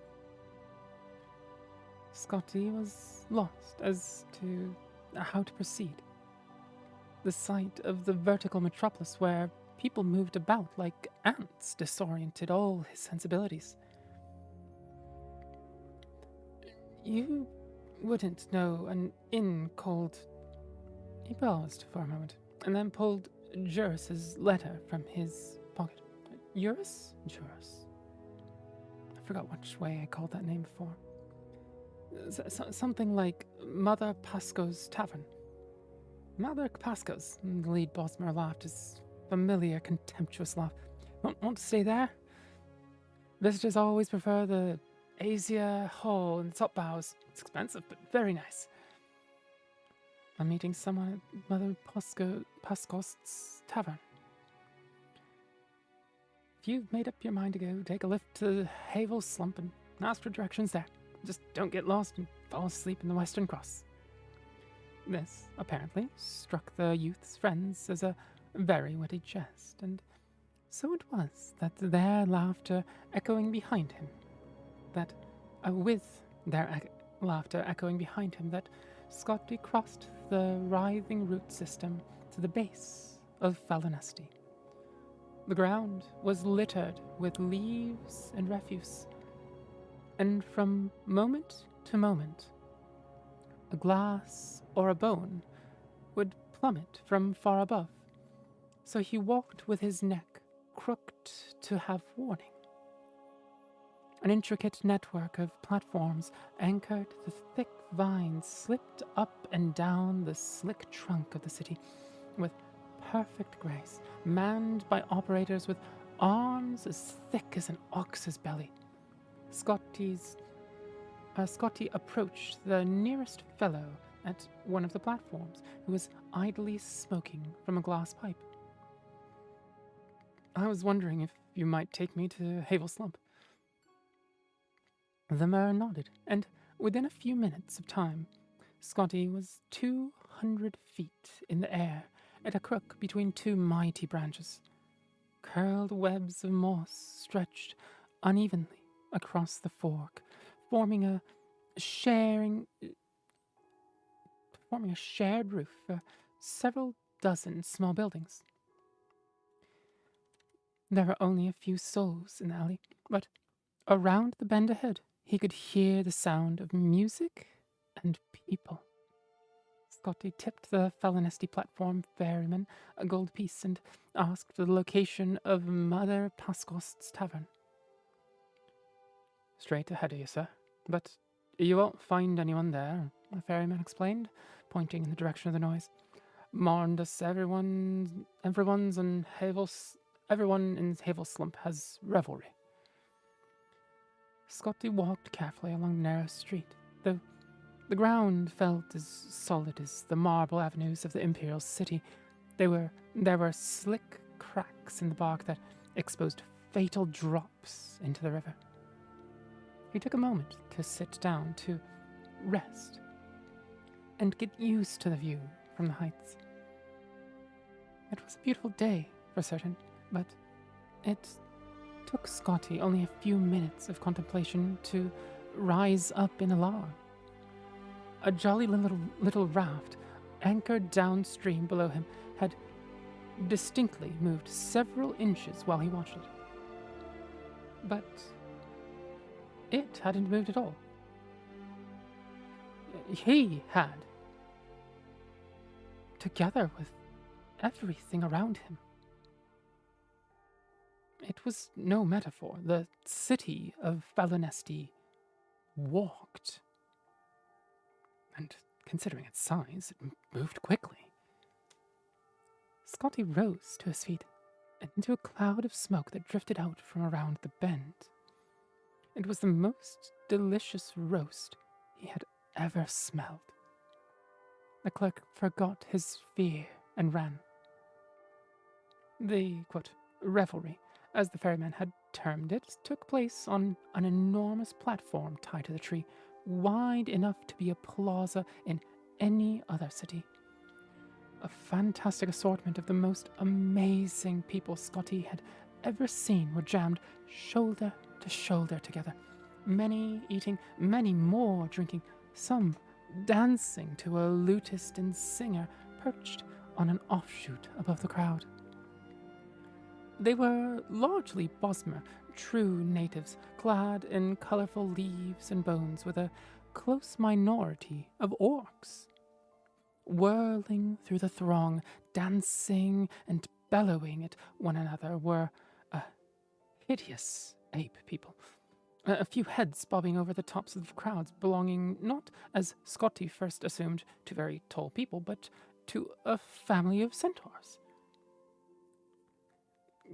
Scotty was lost as to how to proceed. The sight of the vertical metropolis where people moved about like ants disoriented all his sensibilities. "You wouldn't know an inn called..." He paused for a moment, and then pulled Juris's letter from his pocket. Juris? Juris. I forgot which way I called that name before. Something like Mother Pascoe's Tavern. Mother Pascoe's, the lead Bosmer laughed his familiar, contemptuous laugh. "Want to stay there? Visitors always prefer the Asia Hall in the top bows. It's expensive, but very nice. I'm meeting someone at Mother Pascoe's Tavern. If you've made up your mind to go, take a lift to Havel Slump and ask for directions there. Just don't get lost and fall asleep in the Western Cross." This, apparently, struck the youth's friends as a very witty jest, and so it was that their laughter echoing behind him, that Scotty crossed the writhing root system to the base of Falonesti. The ground was littered with leaves and refuse, and from moment to moment, a glass or a bone would plummet from far above, so he walked with his neck crooked to have warning. An intricate network of platforms anchored the thick vines slipped up and down the slick trunk of the city with perfect grace, manned by operators with arms as thick as an ox's belly. Scotty approached the nearest fellow at one of the platforms, who was idly smoking from a glass pipe. "I was wondering if you might take me to Havel Slump." The mer nodded, and within a few minutes of time, Scotty was 200 feet in the air at a crook between two mighty branches. Curled webs of moss stretched unevenly across the fork, forming a shared roof for several dozen small buildings. There were only a few souls in the alley, but around the bend ahead, he could hear the sound of music and people. Scotty tipped the Falonesti platform ferryman a gold piece and asked for the location of Mother Pascoe's Tavern. "Straight ahead of you, sir, but you won't find anyone there," the ferryman explained, pointing in the direction of the noise. "Mourned us everyone in Havel Slump has revelry." Scotty walked carefully along the narrow street, though the ground felt as solid as the marble avenues of the imperial city. There were slick cracks in the bark that exposed fatal drops into the river. He took a moment to sit down to rest and get used to the view from the heights. It was a beautiful day, for certain, but it took Scotty only a few minutes of contemplation to rise up in alarm. A jolly little raft anchored downstream below him had distinctly moved several inches while he watched it. But it hadn't moved at all. He had, together with everything around him. It was no metaphor. The city of Falonesti walked. And considering its size, it moved quickly. Scotty rose to his feet and into a cloud of smoke that drifted out from around the bend. It was the most delicious roast he had ever smelled. The clerk forgot his fear and ran. The, quote, revelry, as the ferryman had termed it, took place on an enormous platform tied to the tree, wide enough to be a plaza in any other city. A fantastic assortment of the most amazing people Scotty had ever seen were jammed shoulder to shoulder together, many eating, many more drinking, some dancing to a lutist and singer perched on an offshoot above the crowd. They were largely Bosmer, true natives, clad in colorful leaves and bones, with a close minority of orcs. Whirling through the throng, dancing and bellowing at one another, were a hideous ape people. A few heads bobbing over the tops of the crowds, belonging not, as Scotty first assumed, to very tall people, but to a family of centaurs.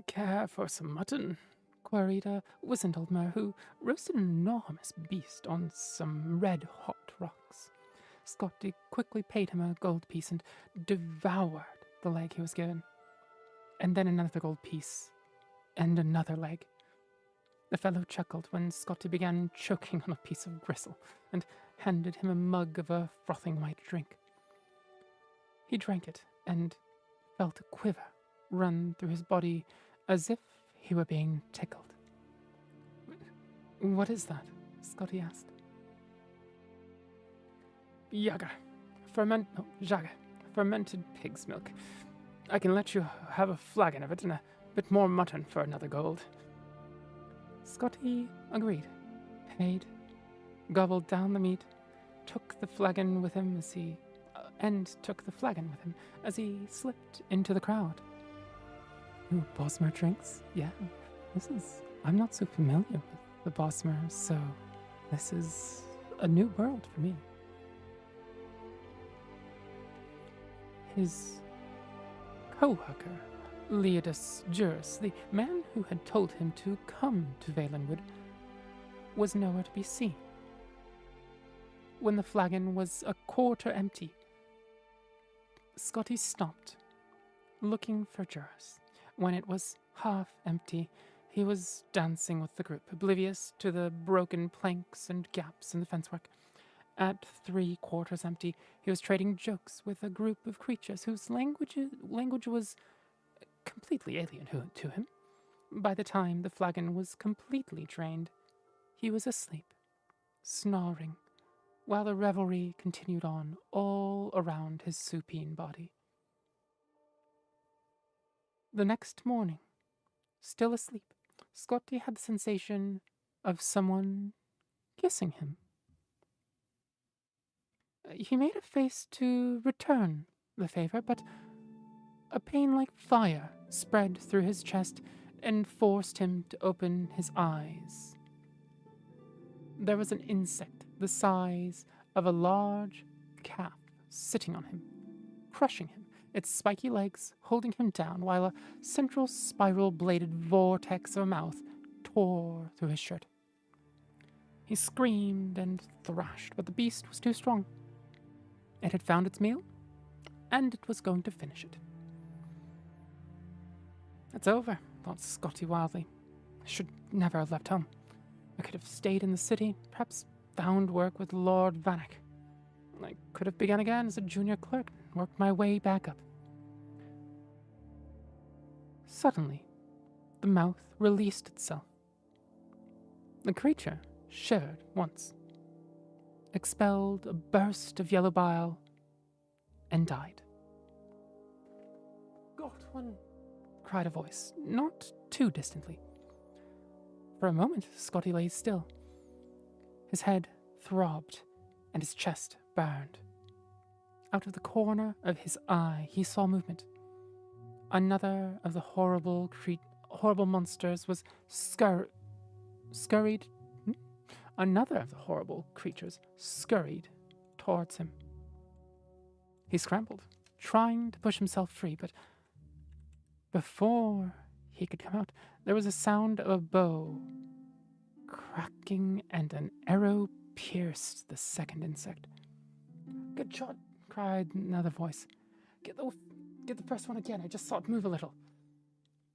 "Care for some mutton?" queried a wizened old mer who roasted an enormous beast on some red-hot rocks. Scotty quickly paid him a gold piece and devoured the leg he was given. And then another gold piece, and another leg. The fellow chuckled when Scotty began choking on a piece of gristle and handed him a mug of a frothing white drink. He drank it and felt a quiver run through his body as if he were being tickled. "What is that?" Scotty asked. Jager, fermented pig's milk. I can let you have a flagon of it and a bit more mutton for another gold." Scotty agreed, paid, gobbled down the meat, took the flagon with him as he slipped into the crowd. "Ooh, Bosmer drinks? Yeah, I'm not so familiar with the Bosmer, so this is a new world for me." His co-worker, Leodus Juris, the man who had told him to come to Valenwood, was nowhere to be seen. When the flagon was a quarter empty, Scotty stopped, looking for Juris. When it was half empty, he was dancing with the group, oblivious to the broken planks and gaps in the fencework. At 3/4 empty, he was trading jokes with a group of creatures whose language was completely alien to him. By the time the flagon was completely drained, he was asleep, snoring, while the revelry continued on all around his supine body. The next morning, still asleep, Scotty had the sensation of someone kissing him. He made a face to return the favor, but a pain like fire spread through his chest and forced him to open his eyes. There was an insect the size of a large calf sitting on him, crushing him, its spiky legs holding him down, while a central spiral-bladed vortex of a mouth tore through his shirt. He screamed and thrashed, but the beast was too strong. It had found its meal, and it was going to finish it. "It's over," thought Scotty wildly. "I should never have left home. I could have stayed in the city, perhaps found work with Lord Vanek. I could have begun again as a junior clerk and worked my way back up." Suddenly, the mouth released itself. The creature shivered once, expelled a burst of yellow bile, and died. "Godwin!" cried a voice, not too distantly. For a moment, Scotty lay still. His head throbbed, and his chest burned. Out of the corner of his eye, he saw movement. Another of the horrible monsters was scurried. Another of the horrible creatures scurried towards him. He scrambled, trying to push himself free, but before he could come out, there was a sound of a bow cracking, and an arrow pierced the second insect. "Good shot," cried another voice. Get the first one again. I just saw it move a little.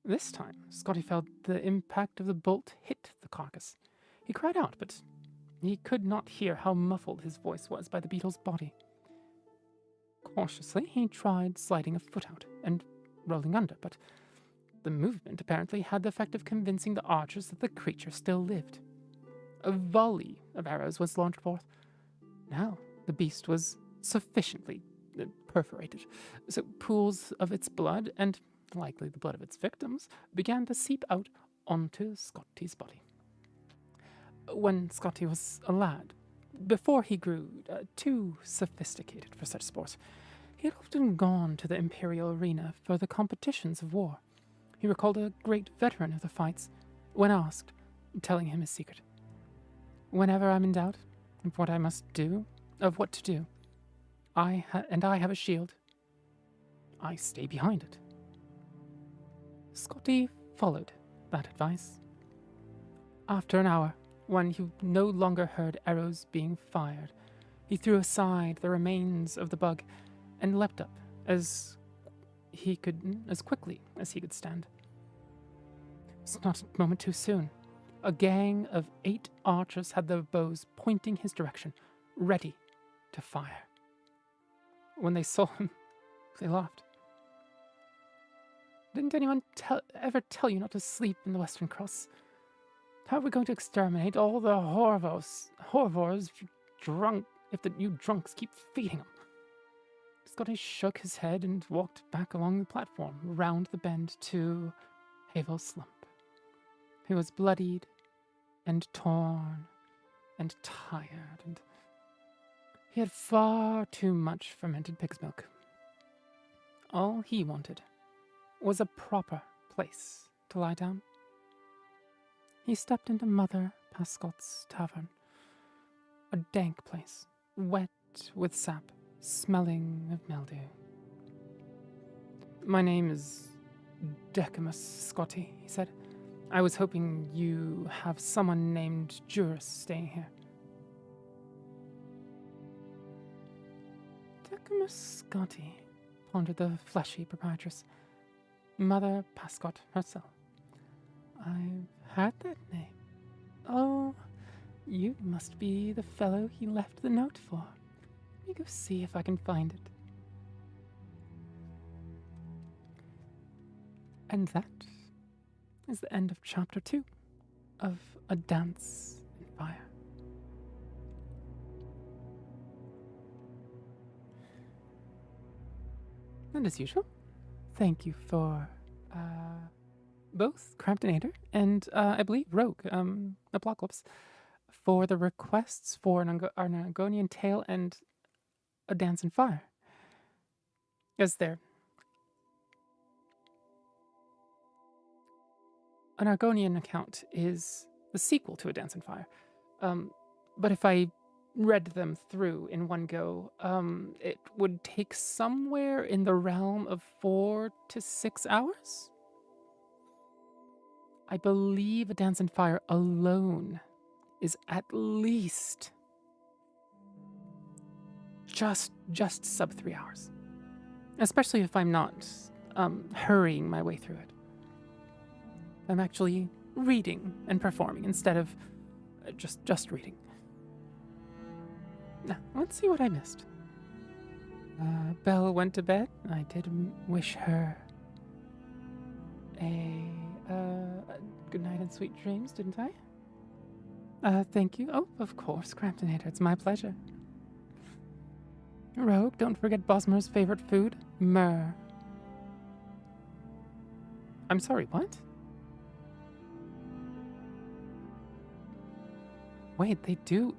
This time, Scotty felt the impact of the bolt hit the carcass. He cried out, but he could not hear how muffled his voice was by the beetle's body. Cautiously, he tried sliding a foot out and rolling under, but the movement apparently had the effect of convincing the archers that the creature still lived. A volley of arrows was launched forth. Now the beast was sufficiently perforated, so pools of its blood, and likely the blood of its victims, began to seep out onto Scotty's body. When Scotty was a lad, before he grew too sophisticated for such sport, he had often gone to the Imperial arena for the competitions of war. He recalled a great veteran of the fights when asked, telling him his secret. Whenever I'm in doubt of what to do, I have a shield, I stay behind it. Scotty followed that advice. After an hour, when he no longer heard arrows being fired, he threw aside the remains of the bug and leapt up as quickly as he could stand. It was not a moment too soon. A gang of 8 archers had their bows pointing his direction, ready to fire. When they saw him, they laughed. Didn't anyone ever tell you not to sleep in the Western Cross? How are we going to exterminate all the horvors if you drunks keep feeding them? Scotty shook his head and walked back along the platform, round the bend to Havel's slump. He was bloodied and torn and tired, and he had far too much fermented pig's milk. All he wanted was a proper place to lie down. He stepped into Mother Pascot's tavern, a dank place, wet with sap, smelling of mildew. My name is Decimus Scotty, he said. I was hoping you have someone named Juris staying here. Decimus Scotty, pondered the fleshy proprietress. Mother Pascot herself. I've heard that name. Oh, you must be the fellow he left the note for. Let me go see if I can find it. And that is the end of chapter 2 of A Dance in Fire. And as usual, thank you for both Cramptonator and I believe Rogue, Apocalypse, for the requests for an Argonian Tale and A Dance in Fire. As there, an Argonian account is the sequel to A Dance in Fire. But if I read them through in one go, it would take somewhere in the realm of 4 to 6 hours. I believe A Dance in Fire alone is at least just sub 3 hours. Especially if I'm not hurrying my way through it. I'm actually reading and performing instead of just reading. Now, let's see what I missed. Belle went to bed. I did wish her a good night and sweet dreams, didn't I? Thank you. Oh, of course, Cramptonator. It's my pleasure. Rogue, don't forget Bosmer's favorite food, myrrh. I'm sorry, what? Wait, they do...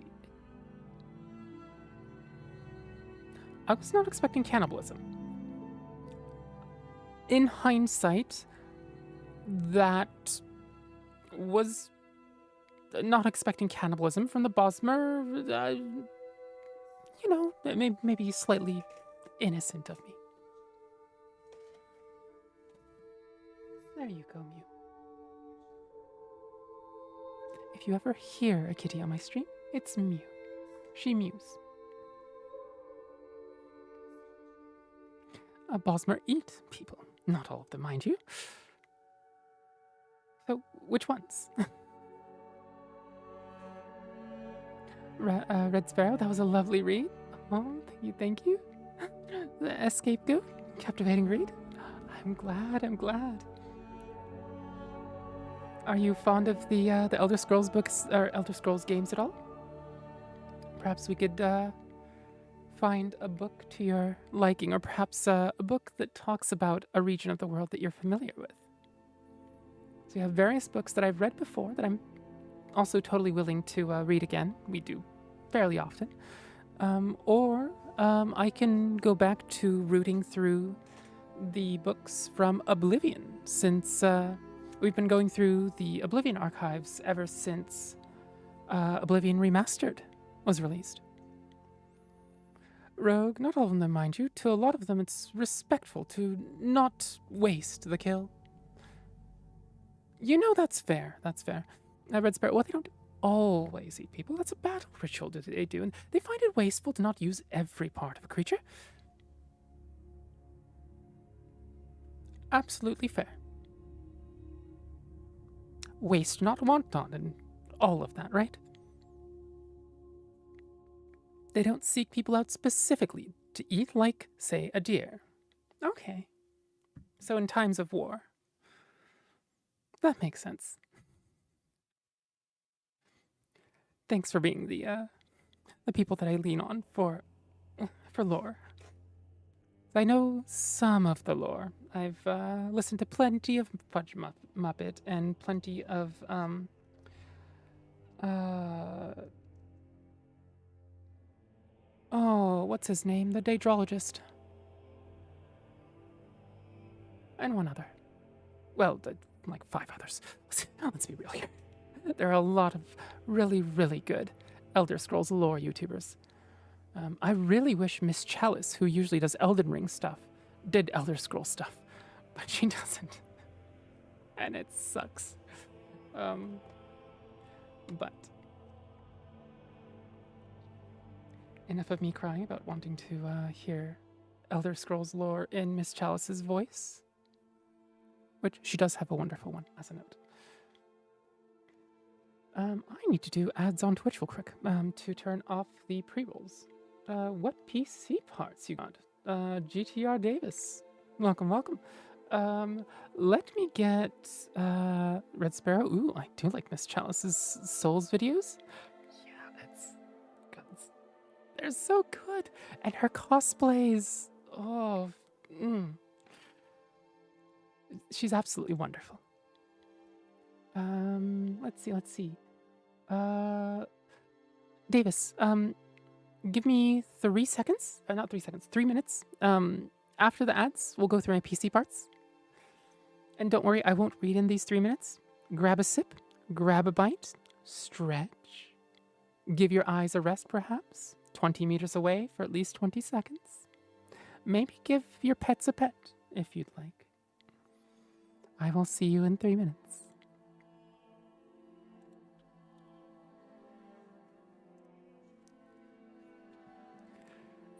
I was not expecting cannibalism. In hindsight, that was not expecting cannibalism from the Bosmer, maybe slightly innocent of me. There you go, Mew. If you ever hear a kitty on my stream, it's Mew. She mews. Bosmer eat people. Not all of them, mind you. So, which ones? Red Sparrow, that was a lovely read. Oh, thank you, thank you. The Scapegoat, captivating read. I'm glad. Are you fond of the Elder Scrolls books or Elder Scrolls games at all? Perhaps we could find a book to your liking, or perhaps a book that talks about a region of the world that you're familiar with. So you have various books that I've read before that I'm also totally willing to read again. We do fairly often. Or I can go back to rooting through the books from Oblivion, since we've been going through the Oblivion archives ever since Oblivion Remastered was released. Rogue, not all of them, mind you. To a lot of them, it's respectful to not waste the kill. You know that's fair, that's fair. Red Sparrow, well, they don't always eat people. That's a battle ritual that they do, and they find it wasteful to not use every part of a creature. Absolutely fair. Waste not, want not, and all of that, right? They don't seek people out specifically to eat like, say, a deer. Okay. So in times of war. That makes sense. Thanks for being the people that I lean on for lore. I know some of the lore. I've listened to plenty of Fudge Muppet and plenty of oh, what's his name? The Daedrologist. And one other. Well, like 5 others. Let's be real here. There are a lot of really, really good Elder Scrolls lore YouTubers. I really wish Miss Chalice, who usually does Elden Ring stuff, did Elder Scrolls stuff, but she doesn't. And it sucks. But enough of me crying about wanting to hear Elder Scrolls lore in Miss Chalice's voice, which she does have a wonderful one, as a note. I need to do ads on Twitch real quick to turn off the pre-rolls. What PC parts you got? GTR Davis. Welcome, welcome. Let me get Red Sparrow. Ooh, I do like Miss Chalice's Souls videos. Yeah, that's good. They're so good. And her cosplays. Oh, she's absolutely wonderful. Let's see. Davis, give me 3 seconds. Not 3 seconds, 3 minutes. After the ads, we'll go through my PC parts. And don't worry, I won't read in these 3 minutes. Grab a sip, grab a bite, stretch. Give your eyes a rest, perhaps. 20 meters away for at least 20 seconds. Maybe give your pets a pet, if you'd like. I will see you in 3 minutes.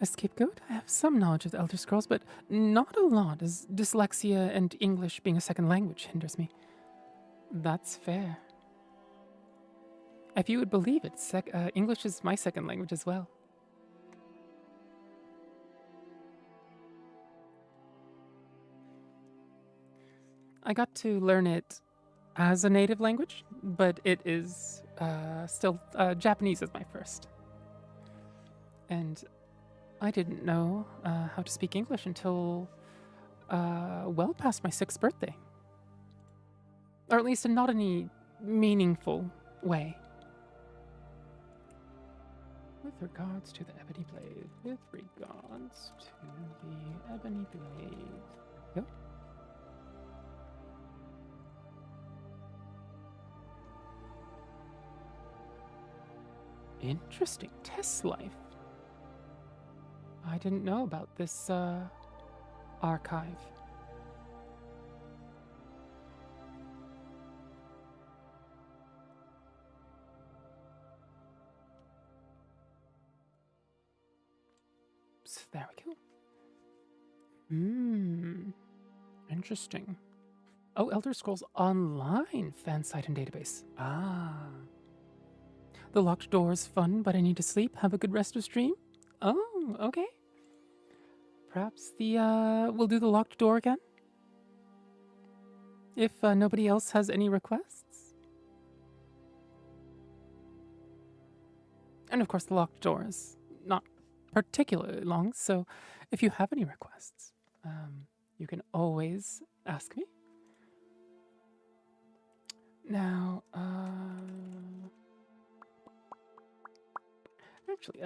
A scapegoat? I have some knowledge of the Elder Scrolls, but not a lot, as dyslexia and English being a second language hinders me. That's fair. If you would believe it, English is my second language as well. I got to learn it as a native language, but it is still Japanese as my first. And I didn't know how to speak English until well past my 6th birthday. Or at least in not any meaningful way. With regards to the ebony blade. With regards to the ebony blade. Yep. Interesting. Test life. I didn't know about this archive. So there we go. Hmm. Interesting. Oh, Elder Scrolls Online fan site and database. Ah. The locked door is fun, but I need to sleep. Have a good rest of stream. Oh, okay. Perhaps we'll do the locked door again? If nobody else has any requests? And of course, the locked door is not particularly long, so if you have any requests, you can always ask me. Now, actually,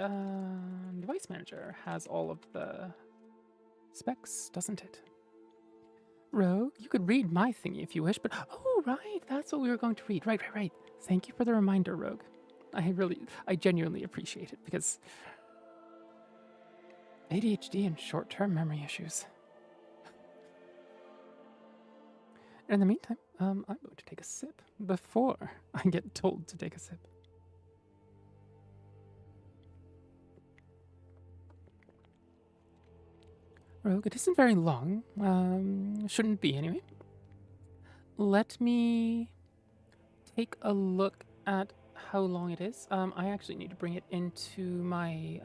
Device Manager has all of the specs, doesn't it? Rogue, you could read my thingy if you wish, but oh, right, that's what we were going to read. Right. Thank you for the reminder, Rogue. I genuinely appreciate it because ADHD and short-term memory issues. In the meantime, I'm going to take a sip before I get told to take a sip. Rogue, it isn't very long. Shouldn't be anyway. Let me take a look at how long it is. I actually need to bring it into my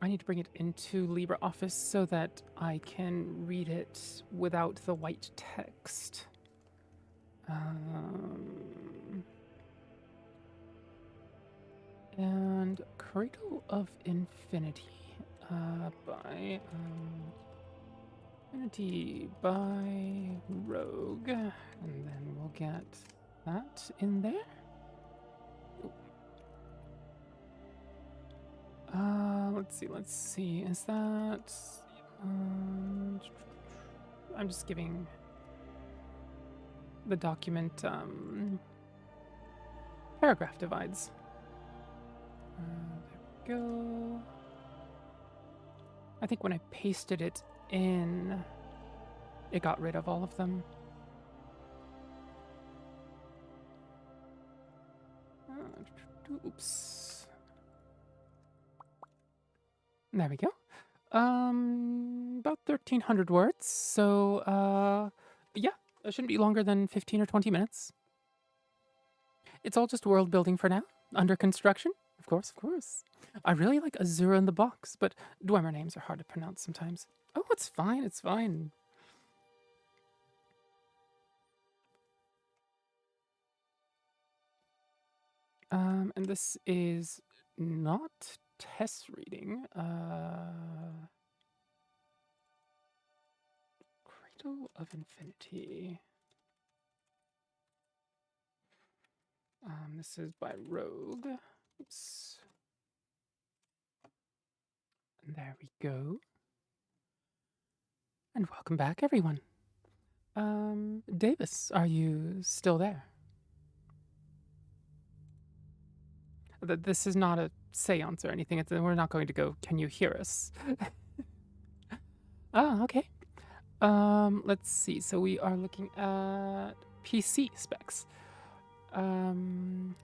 I need to bring it into LibreOffice so that I can read it without the white text. And Cradle of Infinity by Infinity by Rogue, and then we'll get that in there. Let's see. Is that? I'm just giving the document paragraph divides. There we go. I think when I pasted it in, it got rid of all of them. Oops. There we go. About 1,300 words. So, yeah, it shouldn't be longer than 15 or 20 minutes. It's all just world building for now. Under construction. Of course. I really like Azura in the box, but Dwemer names are hard to pronounce sometimes. Oh, it's fine. And this is not test reading. Cradle of Infinity. This is by Rogue. Oops. And there we go. And welcome back, everyone. Davis, are you still there? This is not a seance or anything. We're not going to go, can you hear us? Okay. Let's see. So we are looking at PC specs.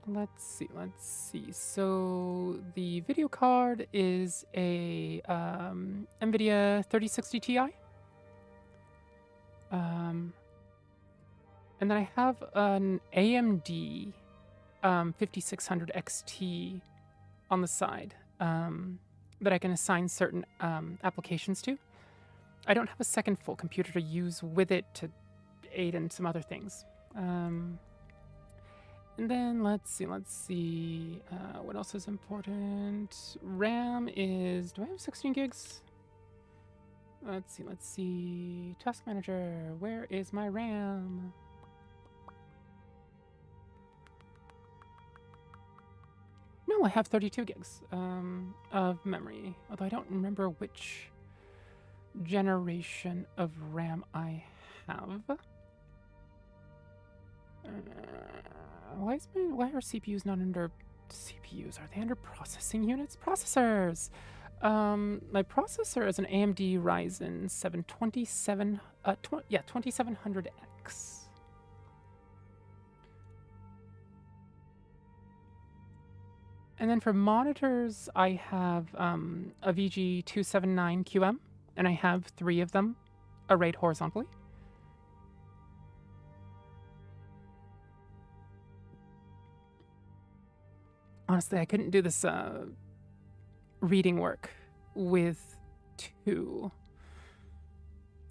Let's see. So the video card is a NVIDIA 3060 Ti. And then I have an AMD 5600 XT on the side that I can assign certain applications to. I don't have a second full computer to use with it to aid in some other things. And then let's see. What else is important? RAM is, do I have 16 gigs? Let's see. Task Manager, where is my RAM? No, I have 32 gigs of memory, although I don't remember which generation of RAM I have. Why are CPUs not under CPUs? Are they under processing units? Processors! My processor is an AMD Ryzen 7 2700X. And then for monitors, I have a VG279QM, and I have 3 of them arrayed horizontally. Honestly, I couldn't do this reading work with 2.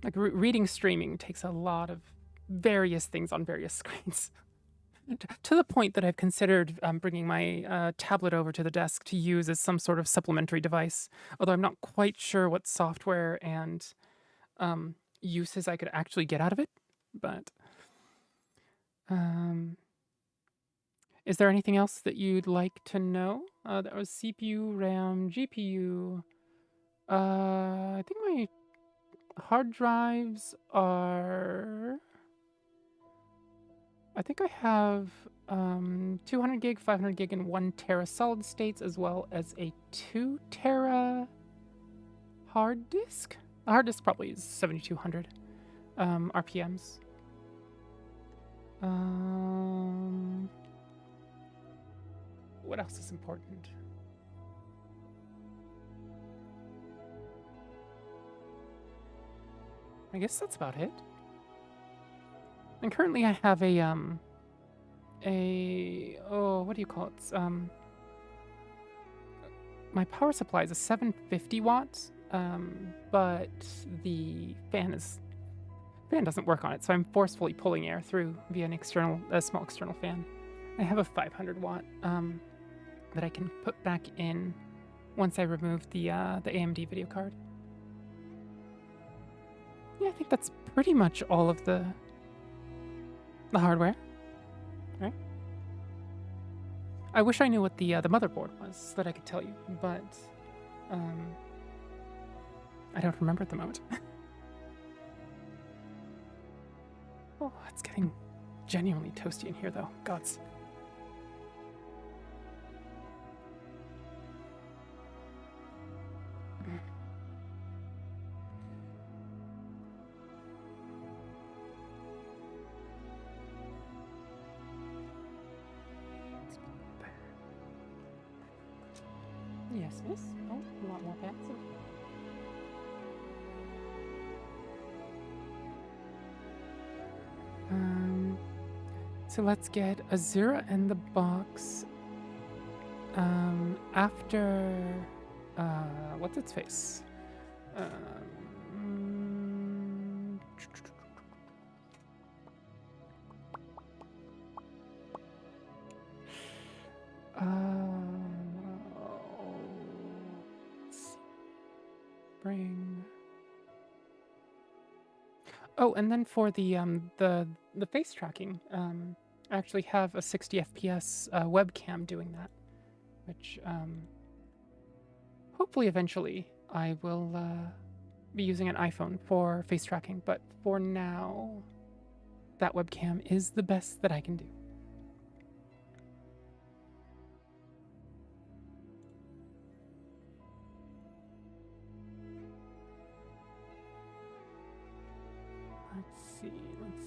Like, reading streaming takes a lot of various things on various screens. To the point that I've considered bringing my tablet over to the desk to use as some sort of supplementary device, although I'm not quite sure what software and uses I could actually get out of it. But is there anything else that you'd like to know? That was CPU, RAM, GPU. I think my hard drives are... I think I have 200 gig, 500 gig, and 1 tera solid states, as well as a 2 tera hard disk. The hard disk probably is 7,200 RPMs. What else is important? I guess that's about it. And currently I have what do you call it? My power supply is a 750 watts, but the fan doesn't work on it, so I'm forcefully pulling air through via a small external fan. I have a 500 watt that I can put back in once I remove the AMD video card. Yeah, I think that's pretty much all of the hardware, right? I wish I knew what the motherboard was so that I could tell you, but I don't remember at the moment. Oh, it's getting genuinely toasty in here, though. Gods. Yes, miss. Oh, a lot more pants. So let's get Azura in the box. After what's its face? Spring. Oh, and then for the face tracking, I actually have a 60 FPS webcam doing that, which hopefully eventually I will be using an iPhone for face tracking, but for now, that webcam is the best that I can do.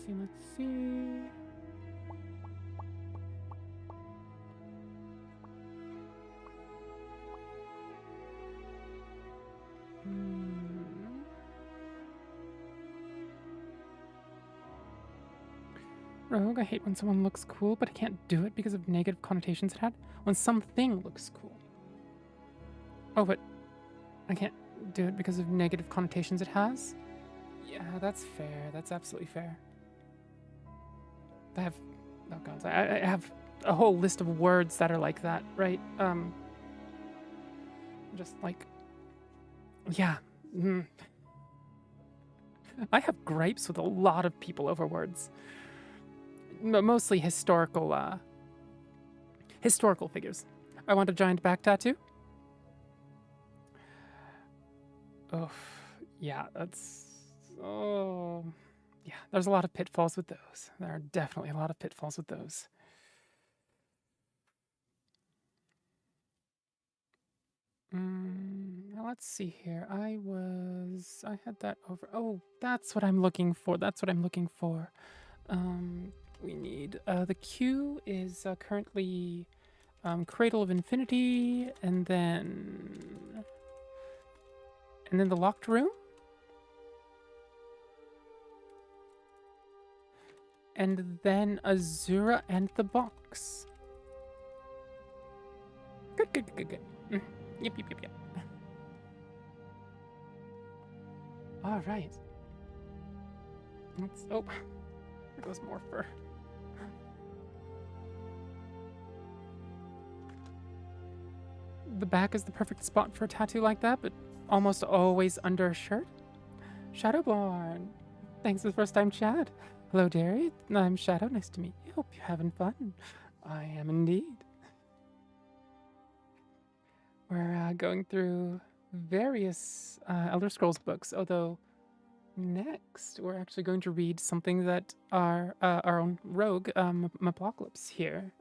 Let's see. Rogue, I hate when someone looks cool, but I can't do it because of negative connotations it had. When something looks cool. Oh, but I can't do it because of negative connotations it has? Yeah, that's fair. That's absolutely fair. I have a whole list of words that are like that, right? Just like, yeah. I have gripes with a lot of people over words. Mostly historical figures. I want a giant back tattoo. Oh, yeah, yeah, there's a lot of pitfalls with those. There are definitely a lot of pitfalls with those. Now let's see here. I had that over. Oh, that's what I'm looking for. We need, the queue is currently Cradle of Infinity, and then the locked room, and then Azura and the box. Good, good, good, good. Yep, yep, yep, yep. All right. Let's, oh, there goes more fur. The back is the perfect spot for a tattoo like that, but almost always under a shirt. Shadowborn. Thanks for the first time chat. Hello, Derry. I'm Shadow. Nice to meet you. Hope you're having fun. I am indeed. We're going through various Elder Scrolls books, although next we're actually going to read something that our own rogue, Apocalypse here,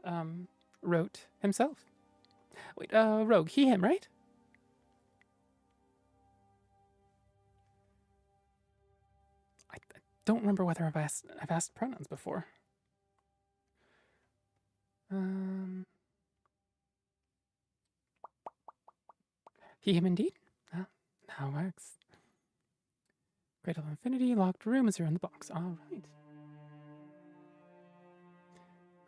wrote himself. Wait, rogue, he, him, right? I don't remember whether I've asked pronouns before. He, him, indeed. Ah, how it works. Cradle of Infinity, locked room, is here in the box. All right.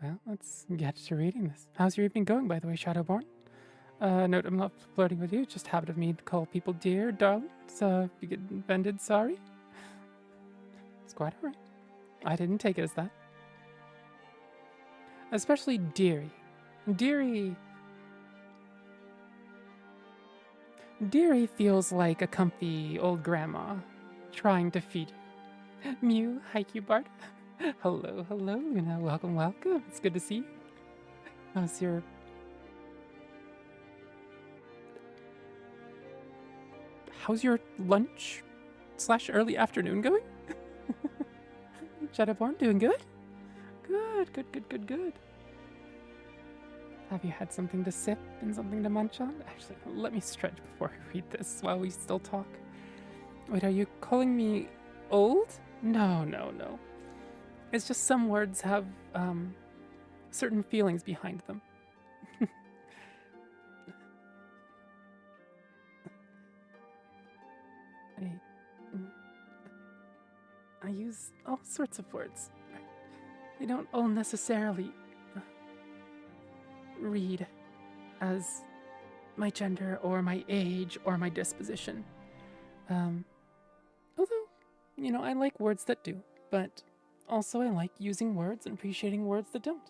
Well, let's get to reading this. How's your evening going, by the way, Shadowborn? Note, I'm not flirting with you. It's just habit of me to call people dear, darling. So if you get offended, sorry. It's quite alright. I didn't take it as that. Especially dearie. Dearie feels like a comfy old grandma trying to feed you. Mew, hi, Succubard. Hello, hello, Luna. Welcome, welcome. It's good to see you. How's your lunch / early afternoon going? Shadowborn, doing good? Good, good, good, good, good. Have you had something to sip and something to munch on? Actually, let me stretch before I read this while we still talk. Wait, are you calling me old? No, no, no. It's just some words have certain feelings behind them. I use all sorts of words. They don't all necessarily read as my gender or my age or my disposition. Although, you know, I like words that do, but also I like using words and appreciating words that don't.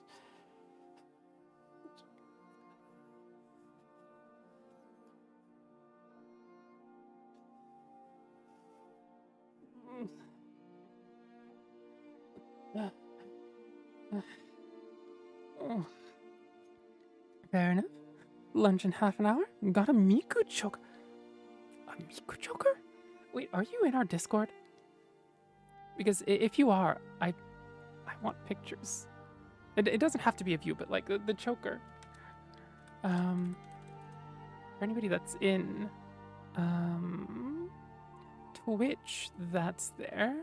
Oh. Fair enough. Lunch in half an hour? Got a Miku choker. A Miku choker? Wait, are you in our Discord? Because if you are, I want pictures. It doesn't have to be of you, but like the choker. For anybody that's in Twitch, that's there.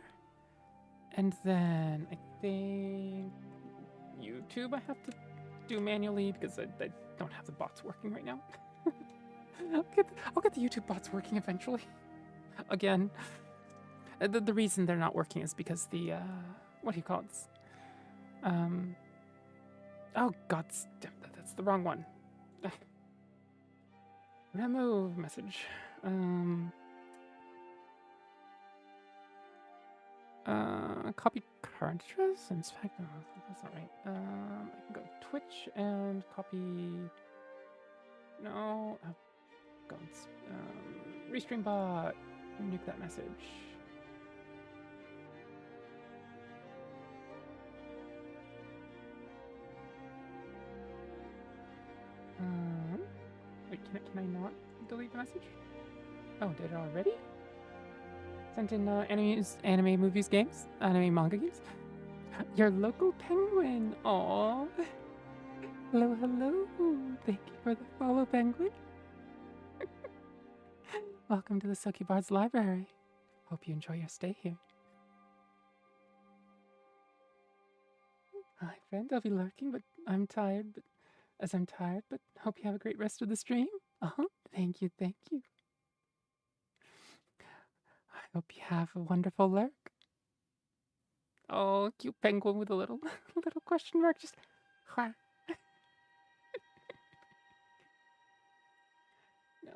And then I think YouTube I have to do manually because I don't have the bots working right now. I'll get the YouTube bots working eventually. Again, the reason they're not working is because the what do you call it? Oh god, that's the wrong one. Remove message. Copy current address. In fact, no, that's not right. I can go to Twitch and copy. No, oh, God. Restream bot. Nuke that message. Wait, can I not delete the message? Oh, did it already? Sent in anime, movies, games, anime, manga games. Your local penguin. Aww. Hello, hello. Thank you for the follow, penguin. Welcome to the Succubard's library. Hope you enjoy your stay here. Hi, friend. I'll be lurking, but I'm tired. But as I'm tired, but hope you have a great rest of the stream. Thank you, thank you. I hope you have a wonderful lurk. Oh, cute penguin with a little little question mark. Just now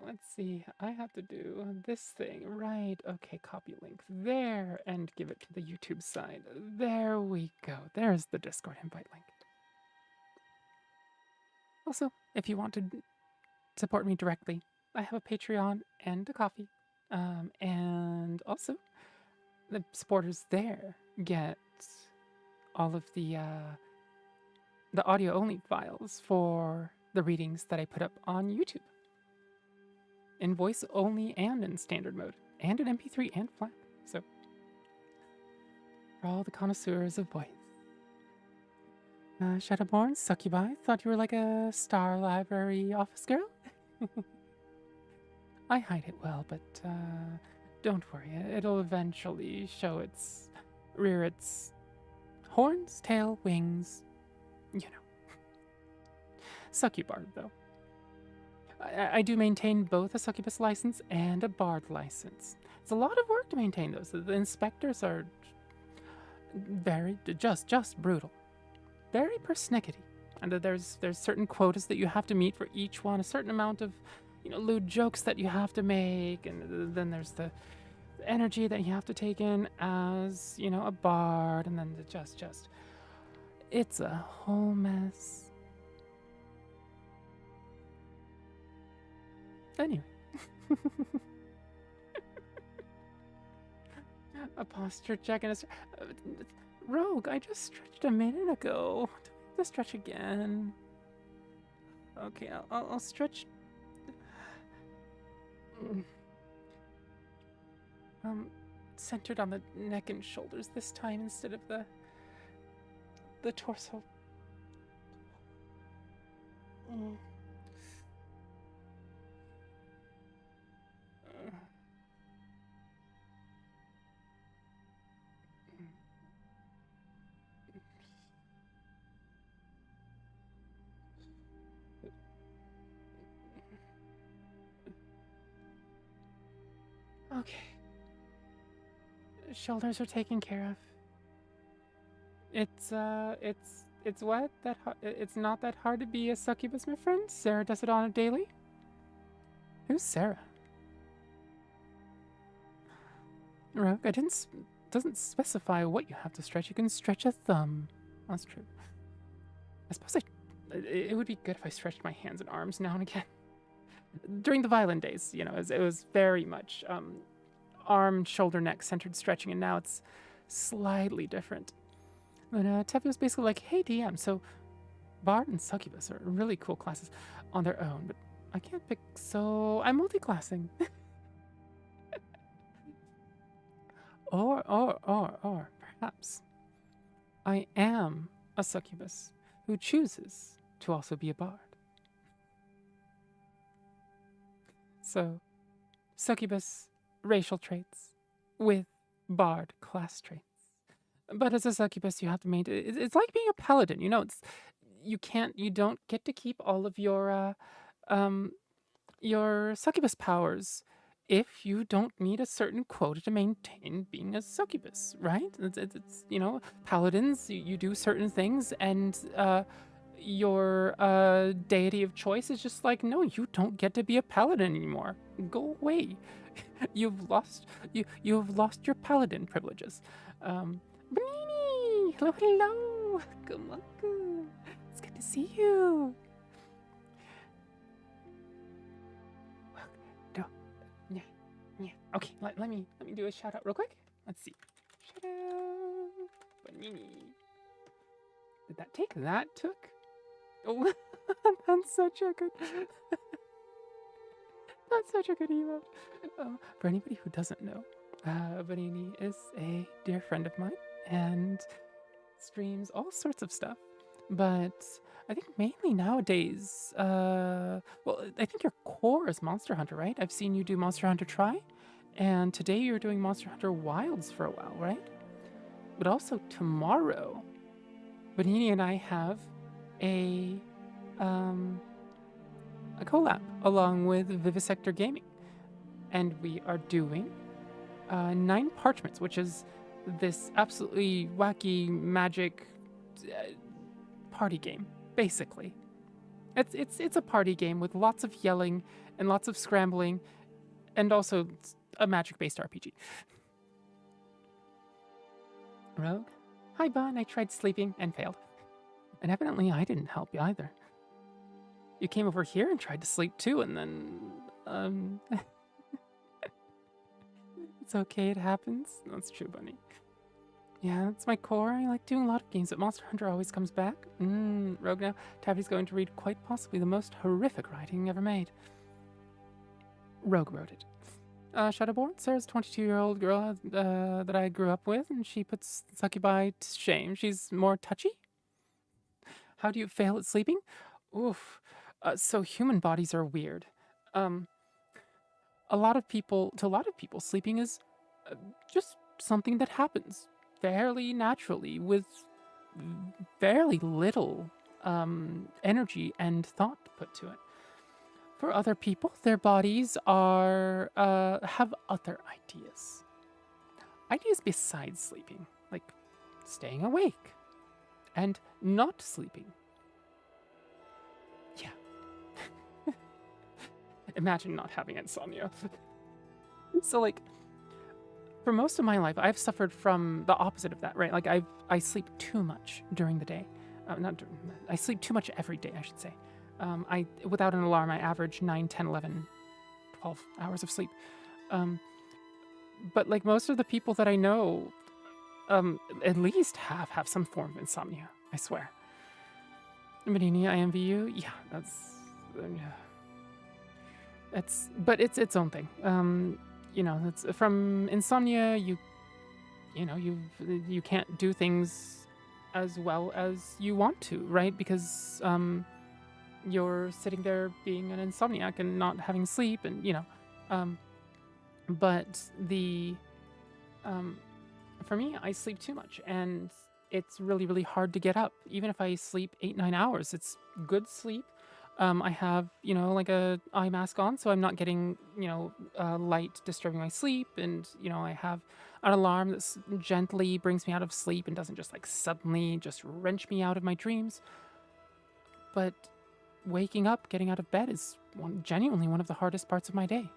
let's see. I have to do this thing, right? Okay, copy link there and give it to the YouTube side. There we go. There's the Discord invite link. Also, if you want to support me directly, I have a Patreon and a coffee. And also, the supporters there get all of the audio-only files for the readings that I put up on YouTube. In voice only and in standard mode. And in MP3 and FLAC. So, for all the connoisseurs of voice. Shadowborn, Succubard, thought you were like a Star Library office girl? I hide it well, but don't worry, it'll eventually rear its horns, tail, wings, you know. Succubard, though. I do maintain both a succubus license and a bard license. It's a lot of work to maintain those. The inspectors are very, just brutal. Very persnickety. And there's certain quotas that you have to meet for each one, a certain amount of, lewd jokes that you have to make, and then there's the energy that you have to take in as, a bard, and then it's a whole mess. Anyway. A posture check and a... Rogue, I just stretched a minute ago. Do I have to stretch again? Okay, I'll stretch... Centered on the neck and shoulders this time instead of the torso. Okay. Shoulders are taken care of. It's what? It's not that hard to be a succubus, my friend. Sarah does it on a daily. Who's Sarah? Rogue, doesn't specify what you have to stretch. You can stretch a thumb. That's true. I suppose it would be good if I stretched my hands and arms now and again. During the violin days, it was very much arm, shoulder, neck centered stretching, and now it's slightly different. But Tevi was basically like, hey DM, so Bard and Succubus are really cool classes on their own, but I can't pick, so I'm multi-classing. or perhaps I am a Succubus who chooses to also be a Bard. So, Succubus racial traits with Bard class traits. But as a Succubus, you have to maintain. It's like being a paladin. You don't get to keep all of your Succubus powers if you don't meet a certain quota to maintain being a Succubus, right? It's paladins. You do certain things, and your deity of choice is just like, no, you don't get to be a paladin anymore. Go away. You've lost your paladin privileges. Brini! Hello. Welcome. It's good to see you. Okay, let me do a shout out real quick. Let's see. Shout out. Brini. Did that take? That took? Oh, that's such a good... That's such a good emote. For anybody who doesn't know, Brini is a dear friend of mine and streams all sorts of stuff. But I think mainly nowadays, I think your core is Monster Hunter, right? I've seen you do Monster Hunter Tri, and today you're doing Monster Hunter Wilds for a while, right? But also tomorrow, Brini and I have a a collab along with Vivisector Gaming. And we are doing 9 Parchments, which is this absolutely wacky magic party game, basically. It's a party game with lots of yelling and lots of scrambling, and also a magic-based RPG. Rogue? Hi, Bon. I tried sleeping and failed. And evidently I didn't help you either. You came over here and tried to sleep too, and then, It's okay, it happens. That's true, Bunny. Yeah, that's my core. I like doing a lot of games, but Monster Hunter always comes back. Rogue now. Tabby's going to read quite possibly the most horrific writing ever made. Rogue wrote it. Shadowborn, Sarah's a 22-year-old girl that I grew up with, and she puts Succubard to shame. She's more touchy. How do you fail at sleeping? Oof. So human bodies are weird. A lot of people, sleeping is just something that happens fairly naturally with fairly little energy and thought put to it. For other people, their bodies are have other ideas. Ideas besides sleeping, like staying awake and not sleeping. Yeah. Imagine not having insomnia. So, like, for most of my life, I've suffered from the opposite of that, right? Like, I sleep too much during the day. I sleep too much every day, I should say. Without an alarm, I average 9, 10, 11, 12 hours of sleep. But like most of the people that I know, at least have some form of insomnia, I swear. Medini, I envy you. Yeah, but it's its own thing. It's from insomnia. You can't do things as well as you want to, right? Because you're sitting there being an insomniac and not having sleep, and but for me, I sleep too much, and it's really, really hard to get up. Even if I sleep 8, 9 hours, it's good sleep. I have, like a eye mask on, so I'm not getting, light disturbing my sleep. And, I have an alarm that gently brings me out of sleep and doesn't just like suddenly just wrench me out of my dreams. But waking up, getting out of bed is genuinely one of the hardest parts of my day.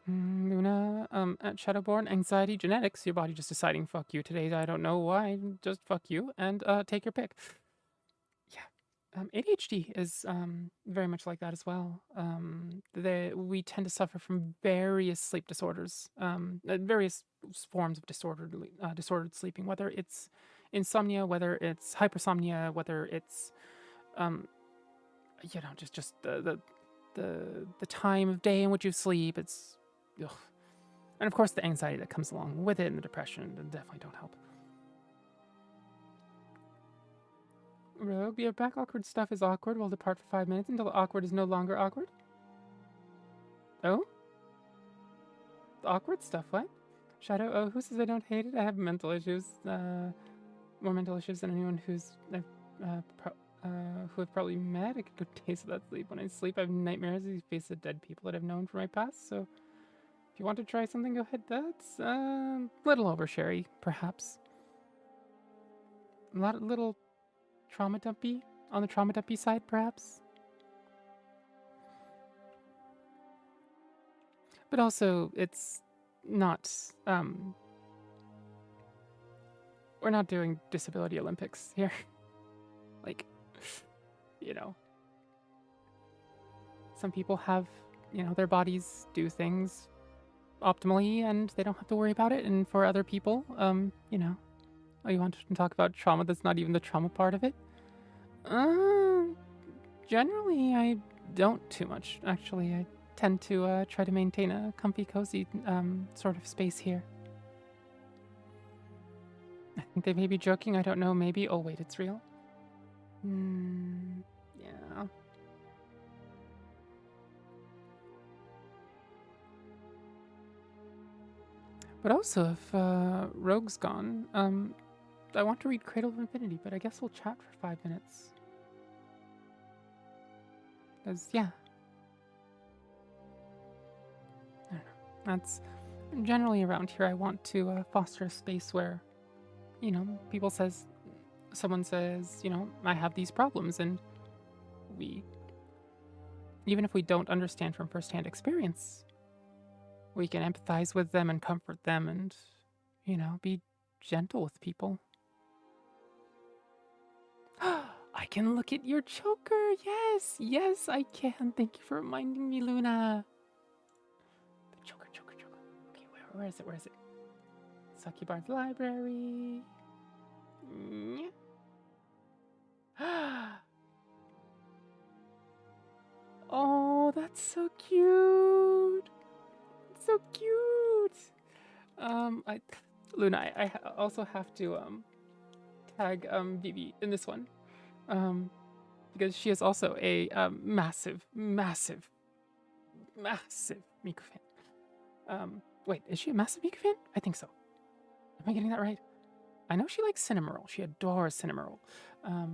Luna, at Shadowborn, anxiety, genetics, your body just deciding fuck you today. I don't know why, just fuck you, and take your pick. Yeah. ADHD is very much like that as well. We tend to suffer from various sleep disorders, various forms of disordered sleeping, whether it's insomnia, whether it's hypersomnia, whether it's just the time of day in which you sleep. It's ugh. And of course the anxiety that comes along with it and the depression that definitely don't help. Rogue, your back awkward stuff is awkward. We'll depart for 5 minutes until the awkward is no longer awkward. Oh? The awkward stuff, what? Shadow, oh, who says I don't hate it? I have mental issues. More mental issues than anyone who I've probably met. I could go days without sleep. When I sleep, I have nightmares as the face of dead people that I've known from my past, so if you want to try something, go ahead. That's a little oversharey, perhaps. Little trauma dumpy, on the trauma dumpy side, perhaps. But also, it's not, we're not doing Disability Olympics here. Like, some people have, their bodies do things optimally and they don't have to worry about it. And for other people, you want to talk about trauma that's not even the trauma part of it? Generally, I don't too much, actually. I tend to try to maintain a comfy, cozy sort of space here. I think they may be joking, I don't know, maybe. Oh wait, it's real? Yeah. But also, if Rogue's gone, I want to read Cradle of Infinity, but I guess we'll chat for 5 minutes. Because, yeah. I don't know. That's generally around here. I want to foster a space where, you know, someone says, you know, I have these problems, and we, even if we don't understand from firsthand experience, we can empathize with them and comfort them and, you know, be gentle with people. I can look at your choker. Yes, yes, I can. Thank you for reminding me, Luna. The choker. Okay, where is it? Where is it? Succubard's library. Oh, that's so cute. So cute. Luna, I also have to tag Vivi in this one, because she is also a massive Miku fan. Wait, is she a massive Miku fan? I think so. Am I getting that right? I know she likes Cinnamoroll. She adores Cinnamoroll. I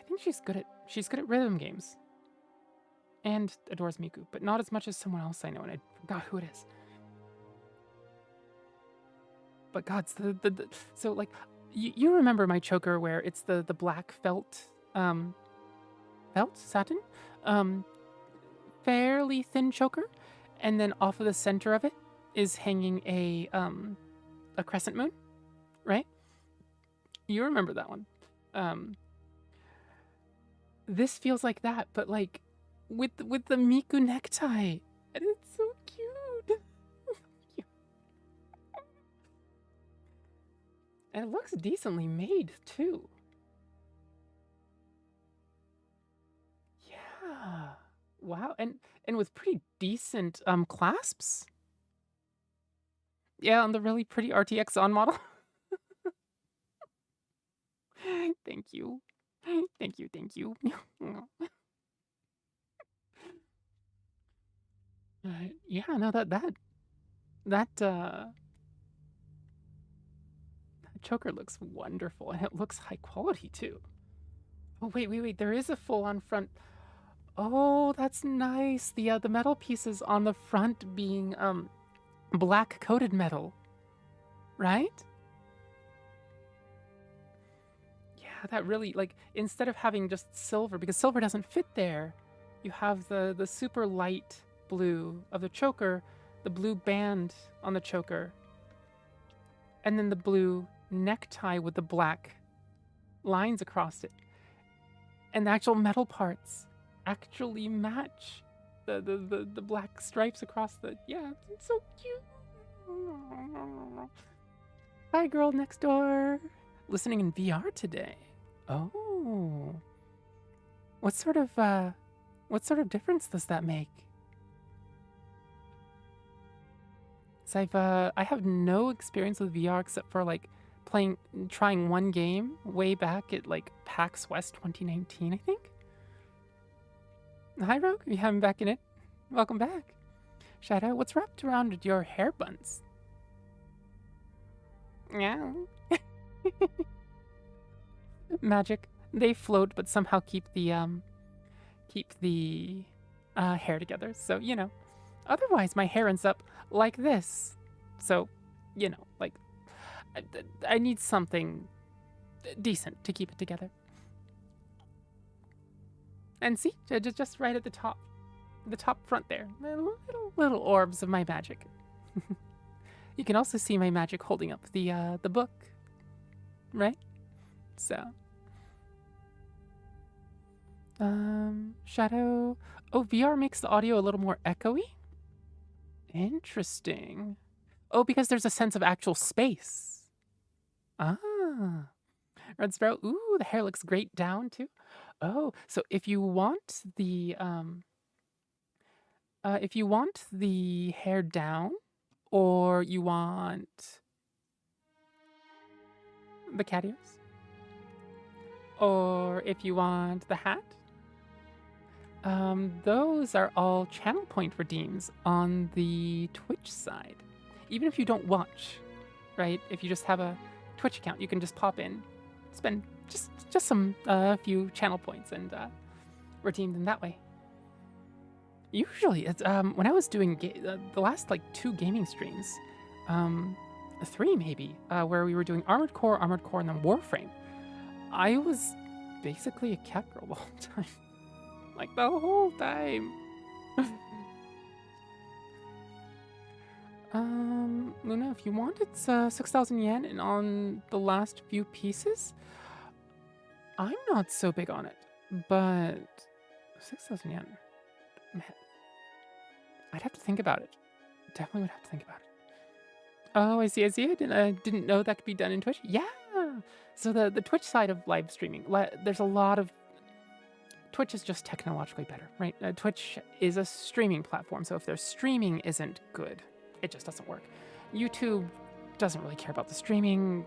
think she's good at rhythm games. And adores Miku, but not as much as someone else I know, and I forgot who it is. But God, so like, you remember my choker where it's the black felt satin, fairly thin choker, and then off of the center of it is hanging a crescent moon, right? You remember that one. This feels like that, but like with the Miku necktie, and it's so cute. And it looks decently made too. Yeah. Wow, and with pretty decent clasps. Yeah, on the really pretty RTX on model. Thank you. Thank you. Yeah, no, that choker looks wonderful, and it looks high quality too. Oh wait, there is a full-on front. Oh, that's nice. The metal pieces on the front being black coated metal, right? Yeah, that really, like, instead of having just silver, because silver doesn't fit there, you have the super light blue of the choker, the blue band on the choker, and then the blue necktie with the black lines across it. And the actual metal parts actually match the black stripes across the, yeah, it's so cute. Hi, girl next door. Listening in VR today. Oh. What sort of difference does that make? So I have no experience with VR except for like trying one game way back at like PAX West 2019, I think. Hi, Rogue. You haven't back in it. Welcome back. Shadow, what's wrapped around your hair buns? Yeah. Magic. They float, but somehow keep the hair together. So, you know. Otherwise, my hair ends up like this. So, you know, like, I need something decent to keep it together. And see, just right at the top front there, little orbs of my magic. You can also see my magic holding up the book, right? So, Shadow. Oh, VR makes the audio a little more echoey. Interesting. Oh, because there's a sense of actual space. Ah. Red Sparrow. Ooh, the hair looks great down too. Oh, so if you want the hair down, or you want the cat ears, or if you want the hat, Those are all channel point redeems on the Twitch side. Even if you don't watch, right? If you just have a Twitch account, you can just pop in, spend just some few channel points and redeem them that way. Usually, it's when I was doing the last like 2 gaming streams, 3 maybe, where we were doing Armored Core, and then Warframe. I was basically a cat girl the whole time. Like, the whole time. Luna, if you want, it's 6,000 yen, and on the last few pieces, I'm not so big on it, but 6,000 yen, man, I'd have to think about it. Definitely would have to think about it. Oh, I see. I didn't know that could be done in Twitch. Yeah. So the Twitch side of live streaming, there's a lot of... Twitch is just technologically better, right? Twitch is a streaming platform, so if their streaming isn't good, it just doesn't work. YouTube doesn't really care about the streaming.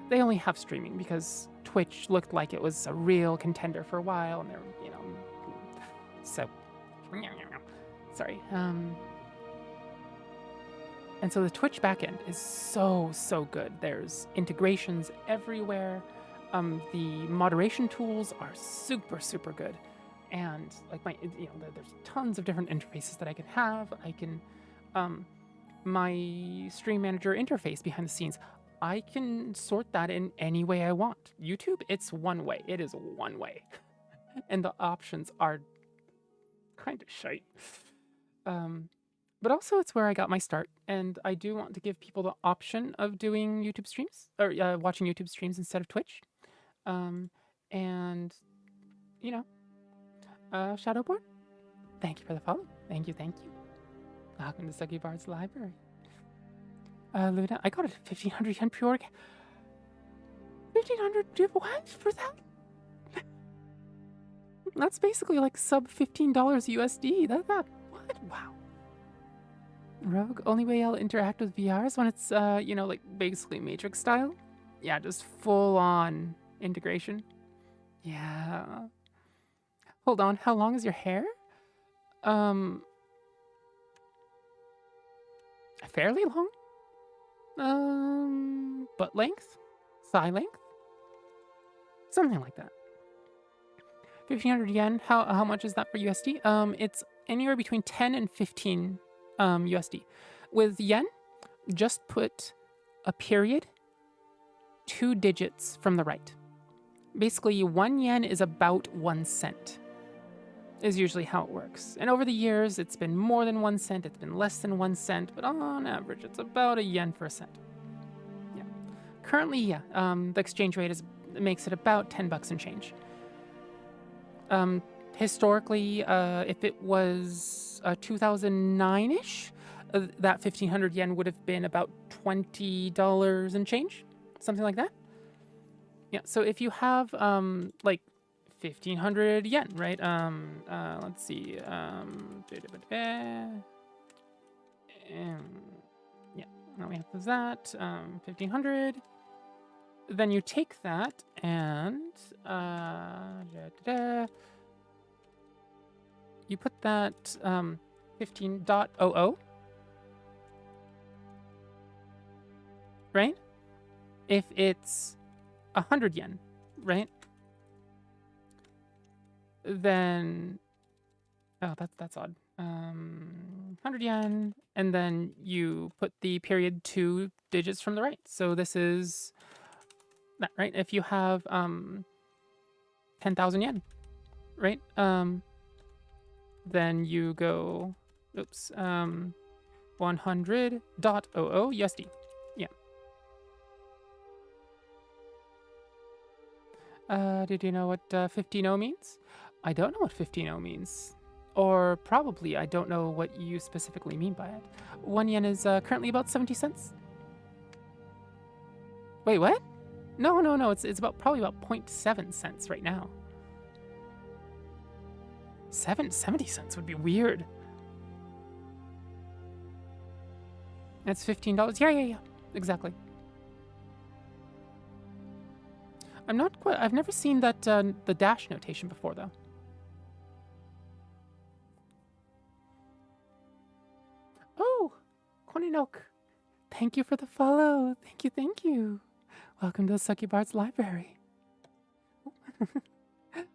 They only have streaming because Twitch looked like it was a real contender for a while, and they're, you know, so... Sorry. And so the Twitch backend is so good. There's integrations everywhere. The moderation tools are super good, and like there's tons of different interfaces that I can have. I can, my stream manager interface behind the scenes, I can sort that in any way I want. YouTube, it's one way. It is one way, and the options are kind of shite. But also it's where I got my start, and I do want to give people the option of doing YouTube streams or watching YouTube streams instead of Twitch. And, you know, Shadowborn, thank you for the follow. Thank you. Welcome to Succubard's library. Luna, I got it at 1,500 yen pre-order. 1,500, what? For that? That's basically like sub $15 USD. What? Wow. Rogue, only way I'll interact with VR is when it's, you know, like basically Matrix style. Yeah, just full on integration. Yeah. Hold on, how long is your hair? Fairly long. Butt length? Thigh length? Something like that. 1,500 yen, how much is that for USD? It's anywhere between 10 and 15 USD. With yen, just put a period 2 digits from the right. Basically, 1 yen is about 1 cent, is usually how it works. And over the years, it's been more than 1 cent, it's been less than 1 cent, but on average, it's about a yen for a cent. Yeah. Currently, yeah, the exchange rate makes it about 10 bucks and change. Historically, if it was 2009-ish, that 1,500 yen would have been about $20 and change, something like that. Yeah, so if you have like 1,500 yen, right? Let's see. Yeah, now we have that. 1,500. Then you take that and you put that 15.00, right? If it's 100 yen, right? Then, oh, that's odd. 100 yen, and then you put the period 2 digits from the right. So this is that, right? If you have 10,000 yen, right? Then you go, oops, 100.00 USD. Yeah. Did you know what 15.0 means? I don't know what 15.0 means. Or probably I don't know what you specifically mean by it. 1 yen is currently about 70 cents. Wait, what? No. It's probably about 0.7 cents right now. 70 cents would be weird. That's $15. Yeah. Exactly. I've never seen that the dash notation before though. Honeynoke, thank you for the follow. Thank you, thank you. Welcome to the Succubard's library.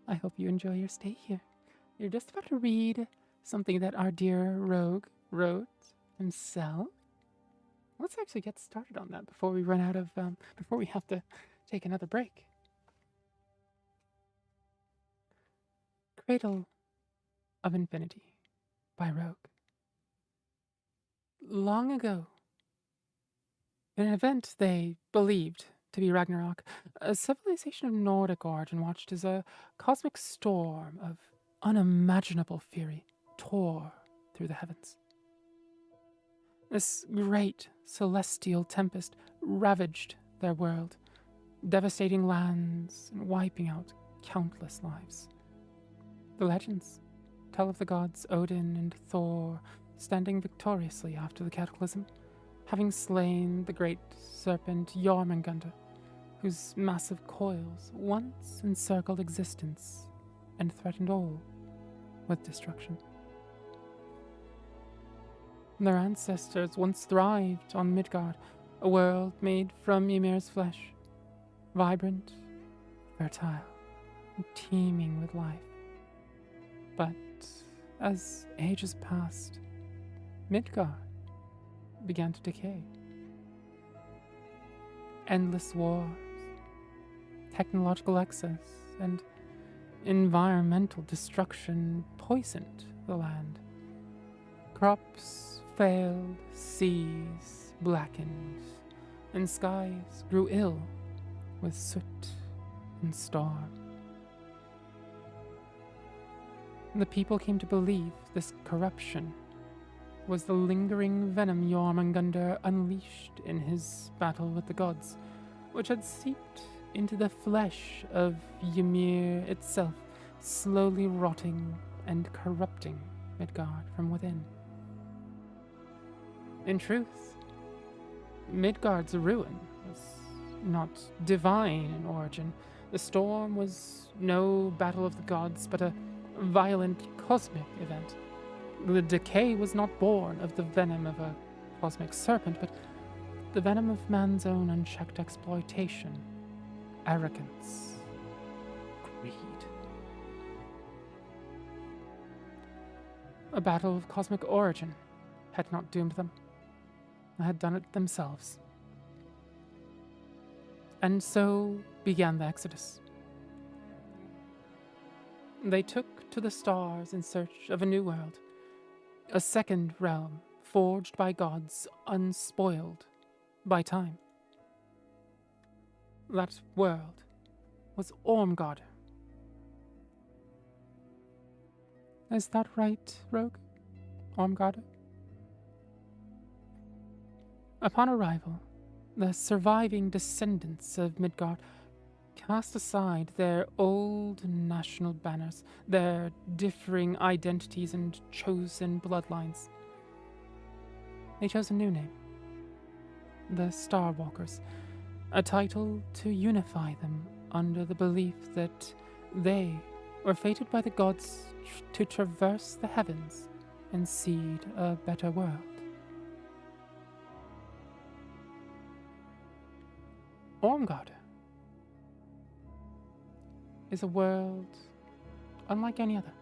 I hope you enjoy your stay here. You're just about to read something that our dear rogue wrote himself. Let's actually get started on that before we run out of, before we have to take another break. Cradle of Infinity by Rogue. Long ago, in an event they believed to be Ragnarok, a civilization of Nordic origin watched as a cosmic storm of unimaginable fury tore through the heavens. This great celestial tempest ravaged their world, devastating lands and wiping out countless lives. The legends tell of the gods Odin and Thor standing victoriously after the cataclysm, having slain the great serpent Jormungandr, whose massive coils once encircled existence and threatened all with destruction. Their ancestors once thrived on Midgard, a world made from Ymir's flesh, vibrant, fertile, and teeming with life. But as ages passed, Midgard began to decay. Endless wars, technological excess, and environmental destruction poisoned the land. Crops failed, seas blackened, and skies grew ill with soot and storm. The people came to believe this corruption was the lingering venom Jormungandr unleashed in his battle with the gods, which had seeped into the flesh of Ymir itself, slowly rotting and corrupting Midgard from within. In truth, Midgard's ruin was not divine in origin. The storm was no battle of the gods, but a violent cosmic event. The decay was not born of the venom of a cosmic serpent, but the venom of man's own unchecked exploitation, arrogance, greed. A battle of cosmic origin had not doomed them. They had done it themselves. And so began the Exodus. They took to the stars in search of a new world, a second realm forged by gods, unspoiled by time. That world was Ormgard. Is that right, Rogue? Ormgard? Upon arrival, the surviving descendants of Midgard cast aside their old national banners, their differing identities and chosen bloodlines. They chose a new name, the Starwalkers, a title to unify them under the belief that they were fated by the gods to traverse the heavens and seed a better world. Ormgard is a world unlike any other,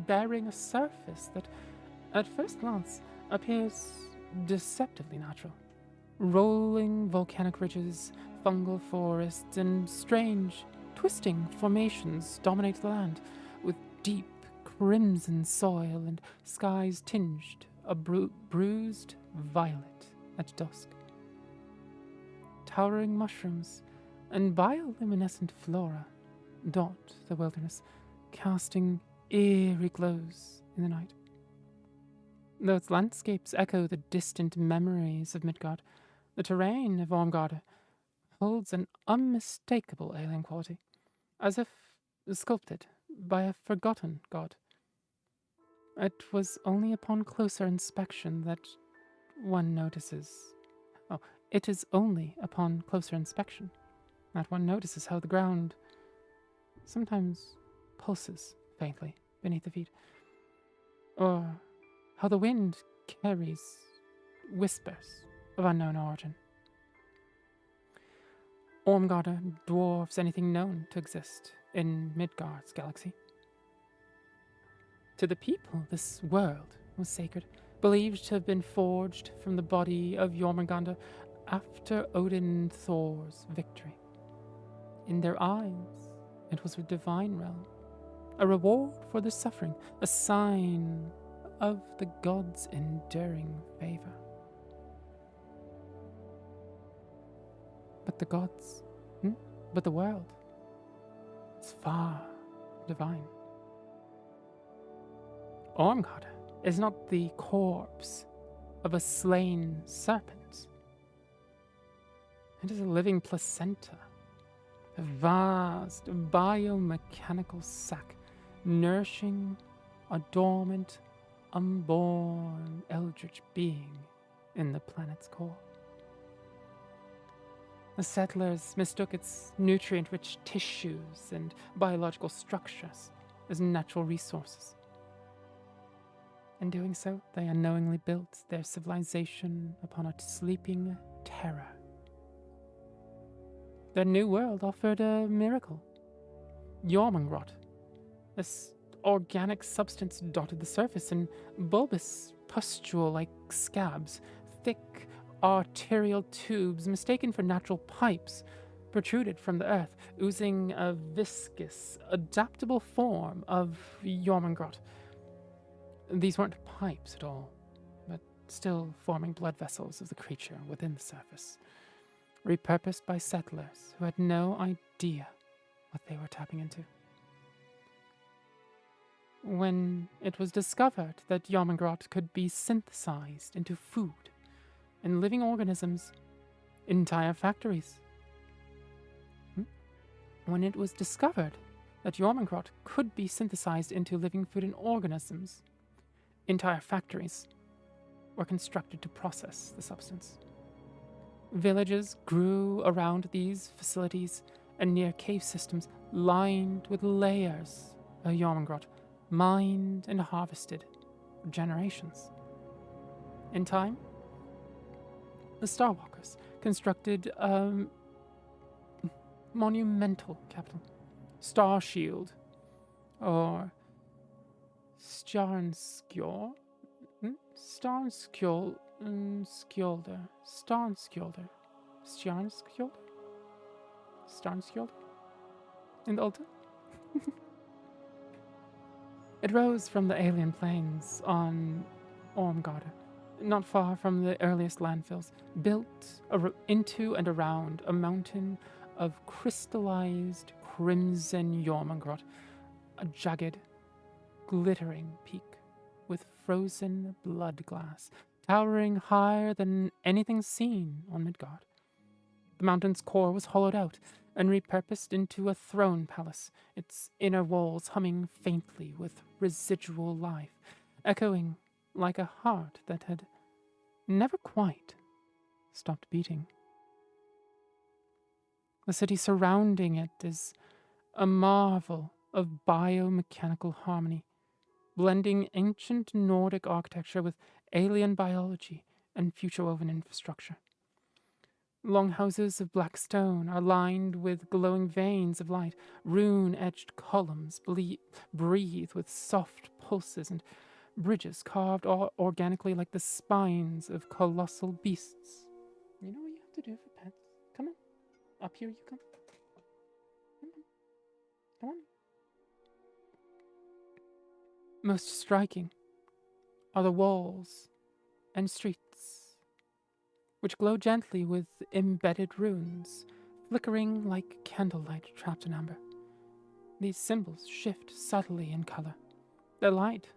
bearing a surface that, at first glance, appears deceptively natural. Rolling volcanic ridges, fungal forests, and strange, twisting formations dominate the land, with deep crimson soil and skies tinged a bruised violet at dusk. Towering mushrooms and bioluminescent flora dot the wilderness, casting eerie glows in the night. Though its landscapes echo the distant memories of Midgard, the terrain of Ormgard holds an unmistakable alien quality, as if sculpted by a forgotten god. It was only upon closer inspection that one notices... it is only upon closer inspection that one notices how the ground sometimes pulses faintly beneath the feet, or how the wind carries whispers of unknown origin. Ormgarda dwarfs anything known to exist in Midgard's galaxy. To the people, this world was sacred, believed to have been forged from the body of Jormungandr after Odin and Thor's victory. In their eyes, it was a divine realm, a reward for their suffering, a sign of the gods' enduring favor. But the gods, but the world, is far divine. Ormgarda is not the corpse of a slain serpent. It is a living placenta, a vast biomechanical sac nourishing a dormant, unborn eldritch being in the planet's core. The settlers mistook its nutrient-rich tissues and biological structures as natural resources. In doing so, they unknowingly built their civilization upon a sleeping terror. Their new world offered a miracle. Jormungrot, this organic substance dotted the surface in bulbous pustule-like scabs, thick arterial tubes mistaken for natural pipes protruded from the earth, oozing a viscous, adaptable form of Jormungrot. These weren't pipes at all, but still forming blood vessels of the creature within the surface, repurposed by settlers who had no idea what they were tapping into. When it was discovered that Jormungrot could be synthesized into food and living organisms, entire factories. When it was discovered that Jormungrot could be synthesized into living food and organisms, entire factories were constructed to process the substance. Villages grew around these facilities and near cave systems lined with layers of Jormungrot, mined and harvested for generations. In time, the Starwalkers constructed a monumental capital, Star Shield, or Starnskjolder, in the Ulta. It rose from the alien plains on Ormgarda, not far from the earliest landfills, built into and around a mountain of crystallized crimson Jormungrot, a jagged, glittering peak with frozen blood glass, towering higher than anything seen on Midgard. The mountain's core was hollowed out and repurposed into a throne palace, its inner walls humming faintly with residual life, echoing like a heart that had never quite stopped beating. The city surrounding it is a marvel of biomechanical harmony, blending ancient Nordic architecture with alien biology and future-woven infrastructure. Longhouses of black stone are lined with glowing veins of light. Rune-edged columns breathe with soft pulses, and bridges carved organically like the spines of colossal beasts. You know what you have to do for pets? Come on. Up here you come. Come on. Come on. Most striking are the walls and streets, which glow gently with embedded runes, flickering like candlelight trapped in amber. These symbols shift subtly in color. Their light.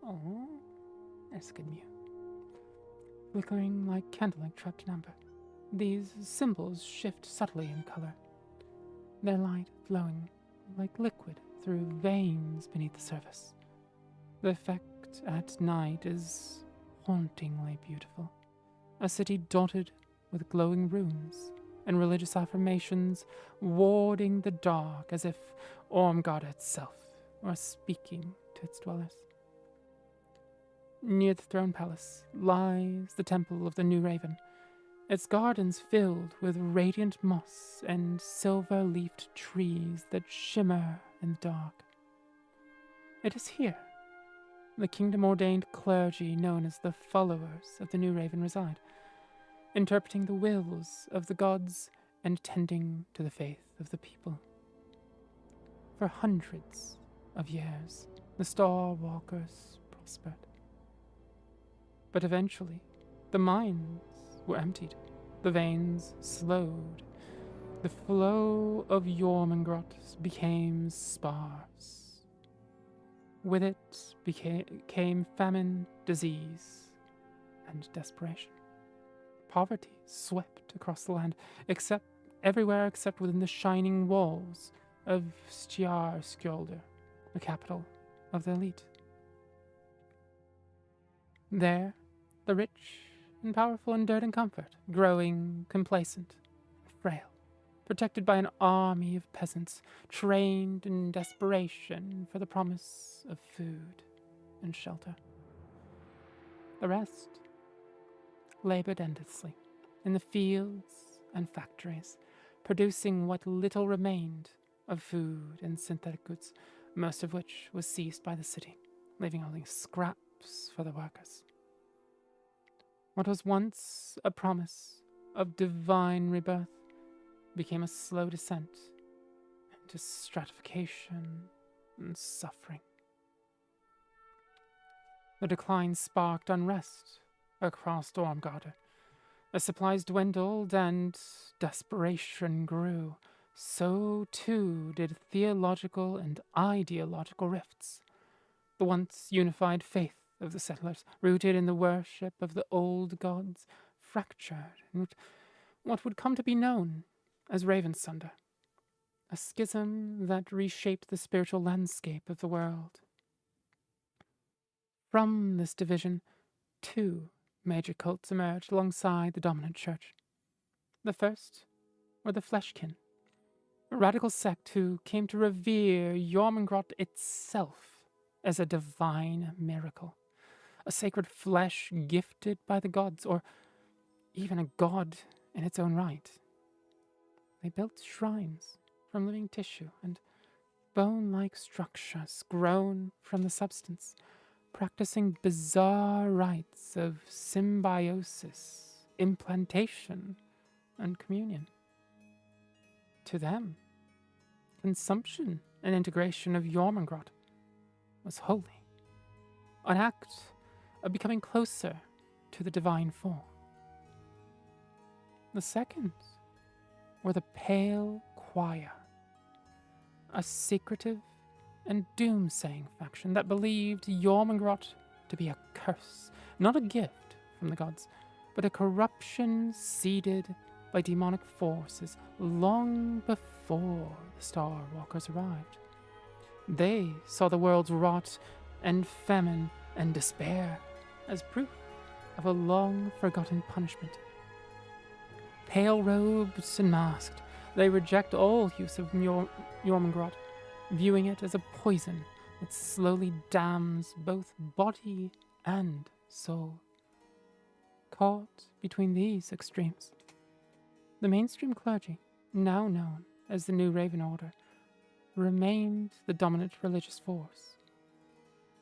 Oh, that's good mew. Flickering like candlelight trapped in amber. These symbols shift subtly in color. Their light flowing like liquid through veins beneath the surface. The effect at night is hauntingly beautiful. A city dotted with glowing runes and religious affirmations warding the dark as if Ormgarda itself were speaking to its dwellers. near the throne palace, lies the temple of the New Raven, its gardens filled with radiant moss and silver-leafed trees that shimmer in the dark. It is here the kingdom-ordained clergy known as the followers of the New Raven reside, interpreting the wills of the gods and tending to the faith of the people. For hundreds of years, the Star Walkers prospered. But eventually, the mines were emptied, the veins slowed, the flow of Jormungrot became sparse. With it came famine, disease, and desperation. Poverty swept across the land, everywhere except within the shining walls of Skjolder, the capital of the elite. There, the rich and powerful endured in comfort, growing complacent, frail, protected by an army of peasants trained in desperation for the promise of food and shelter. The rest labored endlessly in the fields and factories, producing what little remained of food and synthetic goods, most of which was seized by the city, leaving only scraps for the workers. What was once a promise of divine rebirth became a slow descent into stratification and suffering. The decline sparked unrest across Stormgarter. As supplies dwindled and desperation grew, so too did theological and ideological rifts. The once unified faith of the settlers, rooted in the worship of the old gods, fractured in what would come to be known as Ravensunder, a schism that reshaped the spiritual landscape of the world. From this division, two major cults emerged alongside the dominant church. The first were the Fleshkin, a radical sect who came to revere Jormungrot itself as a divine miracle, a sacred flesh gifted by the gods, or even a god in its own right. They built shrines from living tissue and bone-like structures grown from the substance, practicing bizarre rites of symbiosis, implantation, and communion. To them, consumption and integration of Jormungrot was holy, an act of becoming closer to the divine form. The second were the Pale Choir, a secretive and doomsaying faction that believed Jormungrot to be a curse, not a gift from the gods, but a corruption seeded by demonic forces long before the Star Walkers arrived. They saw the world's rot and famine and despair as proof of a long-forgotten punishment. Pale-robed and masked, they reject all use of Jormungrot, viewing it as a poison that slowly damns both body and soul. Caught between these extremes, the mainstream clergy, now known as the New Raven Order, remained the dominant religious force.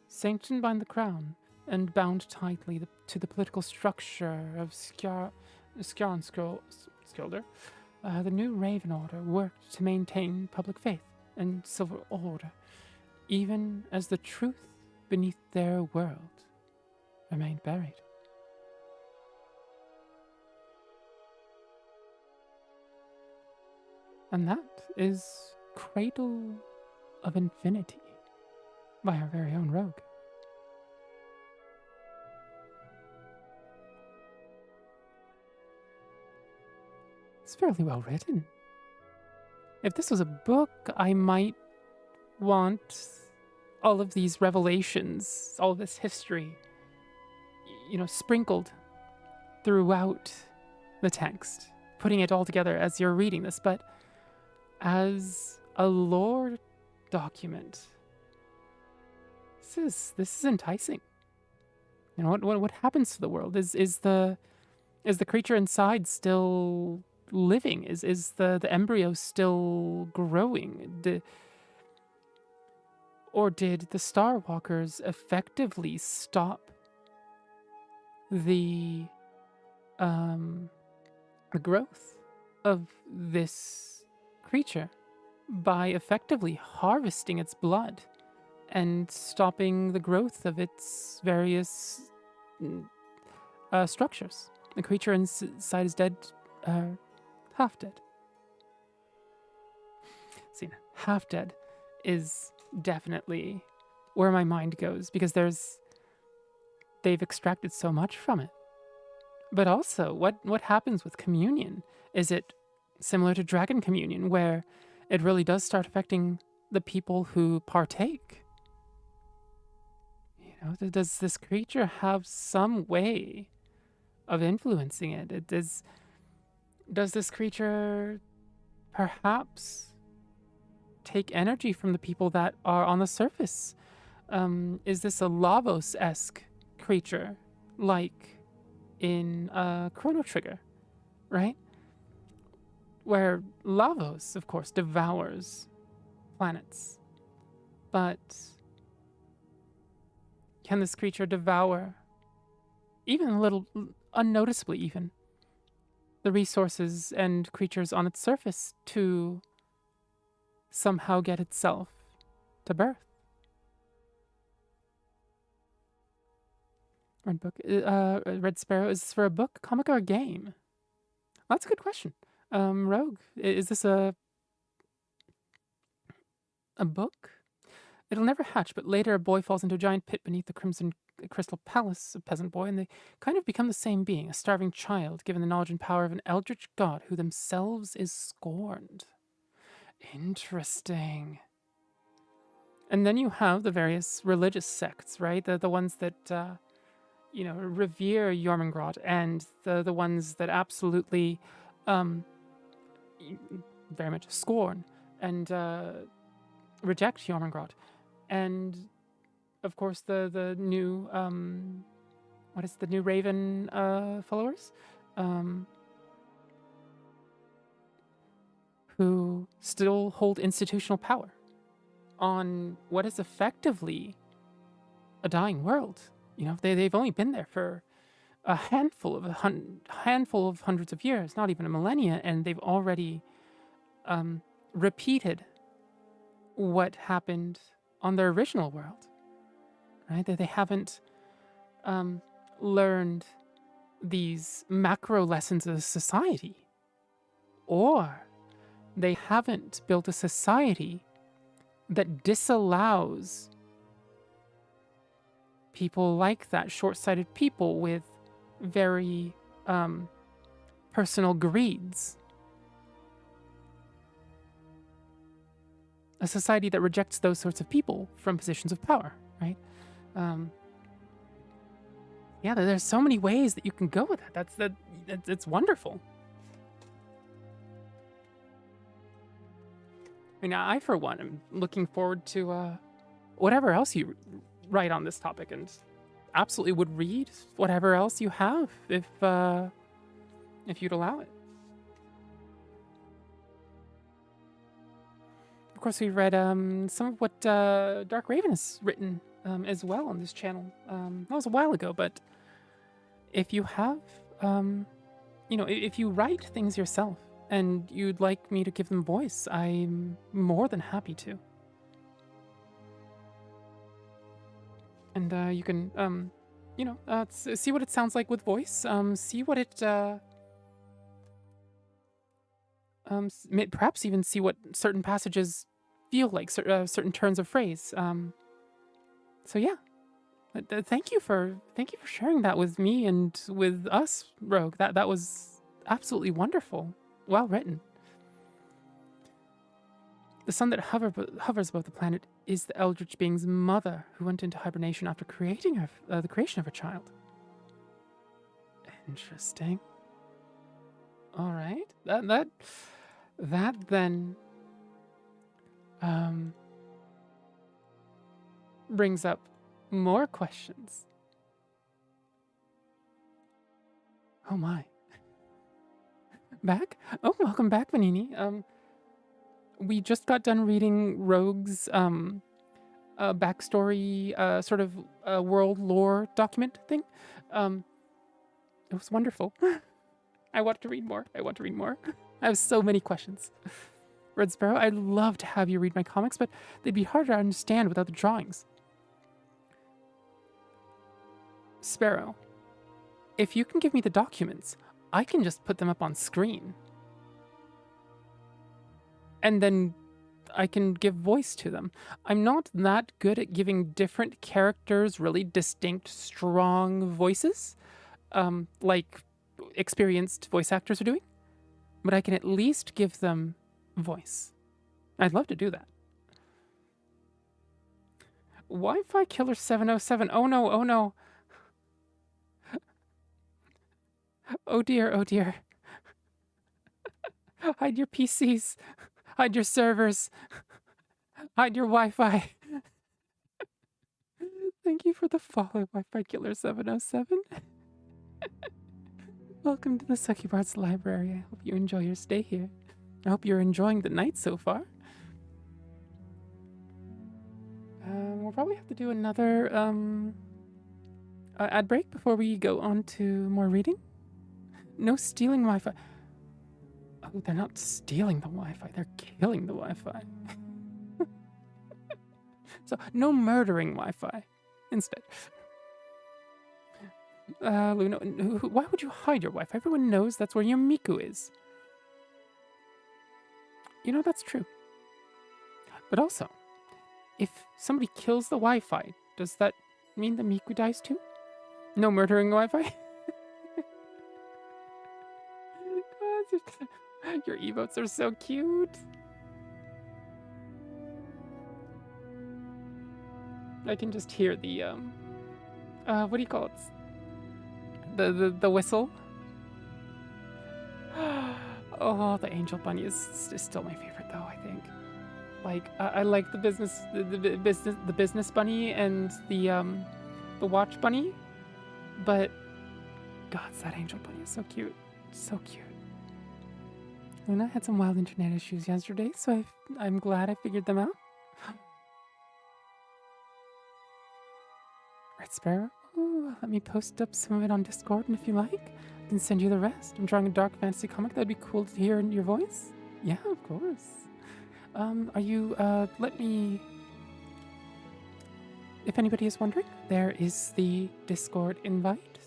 Sanctioned by the crown and bound tightly to the political structure of Skjolder, the New Raven Order worked to maintain public faith and civil order, even as the truth beneath their world remained buried. And that is Cradle of Infinity by our very own rogue. It's fairly well written. If this was a book, I might want all of these revelations, all of this history, sprinkled throughout the text, putting it all together as you're reading this. But as a lore document, this is enticing. You know, what happens to the world? Is the creature inside still living? Is the embryo still growing? Or did the Starwalkers effectively stop the growth of this creature by effectively harvesting its blood and stopping the growth of its various structures? The creature inside is dead, half dead. See, half dead is definitely where my mind goes, because they've extracted so much from it. But also, what happens with communion? Is it similar to dragon communion, where it really does start affecting the people who partake? You know, does this creature have some way of influencing it? Does this creature perhaps take energy from the people that are on the surface? Is this a Lavos-esque creature, like in Chrono Trigger, right? Where Lavos, of course, devours planets. But can this creature devour, even a little, unnoticeably even, the resources and creatures on its surface to somehow get itself to birth? Red Sparrow, is this for a book, comic, or a game? That's a good question. Rogue, is this a book? It'll never hatch, but later a boy falls into a giant pit beneath the Crimson Crystal Palace, a peasant boy, and they kind of become the same being, a starving child, given the knowledge and power of an eldritch god who themselves is scorned. Interesting. And then you have the various religious sects, right? The ones that, revere Jormungandr, and the ones that absolutely very much scorn and reject Jormungandr. And of course the new what is the new Raven followers, who still hold institutional power on what is effectively a dying world. You know, they've only been there for a handful of hundreds of years, not even a millennia, and they've already repeated what happened on their original world, right? That they haven't learned these macro lessons of society, or they haven't built a society that disallows people like that, short-sighted people with very personal greeds. A society that rejects those sorts of people from positions of power, right? Yeah, there's so many ways that you can go with that. It's wonderful. I mean, I, for one, am looking forward to whatever else you write on this topic, and absolutely would read whatever else you have if you'd allow it. Of course, we read some of what Dark Raven has written as well on this channel. That was a while ago, but if you have, if you write things yourself and you'd like me to give them voice, I'm more than happy to. And you can, see what it sounds like with voice. See what it, perhaps even see what certain passages feel like, certain turns of phrase. So yeah, thank you for sharing that with me and with us, Rogue. That was absolutely wonderful. Well written. The sun that hovers above the planet is the eldritch being's mother, who went into hibernation after creating the creation of her child. Interesting. All right. That then brings up more questions. Oh my. Back? Oh, welcome back, Vanini. We just got done reading Rogue's backstory, sort of world lore document thing. It was wonderful. I want to read more. I want to read more. I have so many questions. Red Sparrow, I'd love to have you read my comics, but they'd be harder to understand without the drawings. Sparrow, if you can give me the documents, I can just put them up on screen. And then I can give voice to them. I'm not that good at giving different characters really distinct, strong voices, like experienced voice actors are doing. But I can at least give them voice. I'd love to do that. Wi-Fi Killer 707. Oh no, oh no. Oh dear, oh dear. Hide your PCs. Hide your servers. Hide your Wi-Fi. Thank you for the follow, Wi-Fi Killer 707. Welcome to the Succubard's library. I hope you enjoy your stay here. I hope you're enjoying the night so far. We'll probably have to do another ad break before we go on to more reading. No stealing Wi-Fi. Oh, they're not stealing the Wi-Fi. They're killing the Wi-Fi. So, no murdering Wi-Fi. Instead. Luna, why would you hide your Wi-Fi? Everyone knows that's where your Miku is. You know, that's true. But also, if somebody kills the Wi-Fi, does that mean the Miku dies too? No murdering Wi-Fi? Your emotes are so cute. I can just hear the, what do you call it? The whistle. Oh, the Angel Bunny is still my favorite though, I think. Like, I like the business bunny and the watch bunny, but God, that Angel Bunny is so cute. So cute. Luna had some wild internet issues yesterday, so I'm glad I figured them out. Red Sparrow? Ooh, let me post up some of it on Discord, and if you like, I can send you the rest. I'm drawing a dark fantasy comic. That'd be cool to hear in your voice. Yeah, of course. Are you, let me... If anybody is wondering, there is the Discord invite.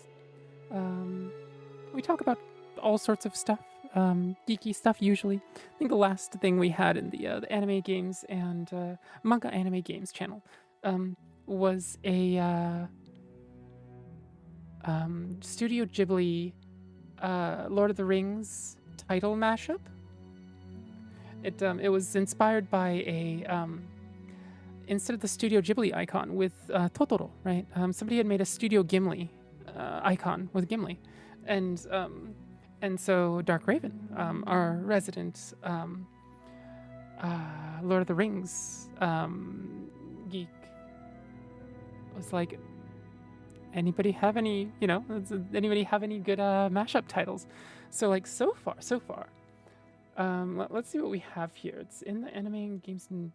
We talk about all sorts of stuff. Geeky stuff usually. I think the last thing we had in the anime games and manga anime games channel was a Studio Ghibli Lord of the Rings title mashup. It was inspired by a instead of the Studio Ghibli icon with Totoro, right? Somebody had made a Studio Gimli icon with Gimli, and so Dark Raven, our resident Lord of the Rings geek, was like, anybody have any, anybody have any good mashup titles? So like so far, let's see what we have here. It's in the anime and games in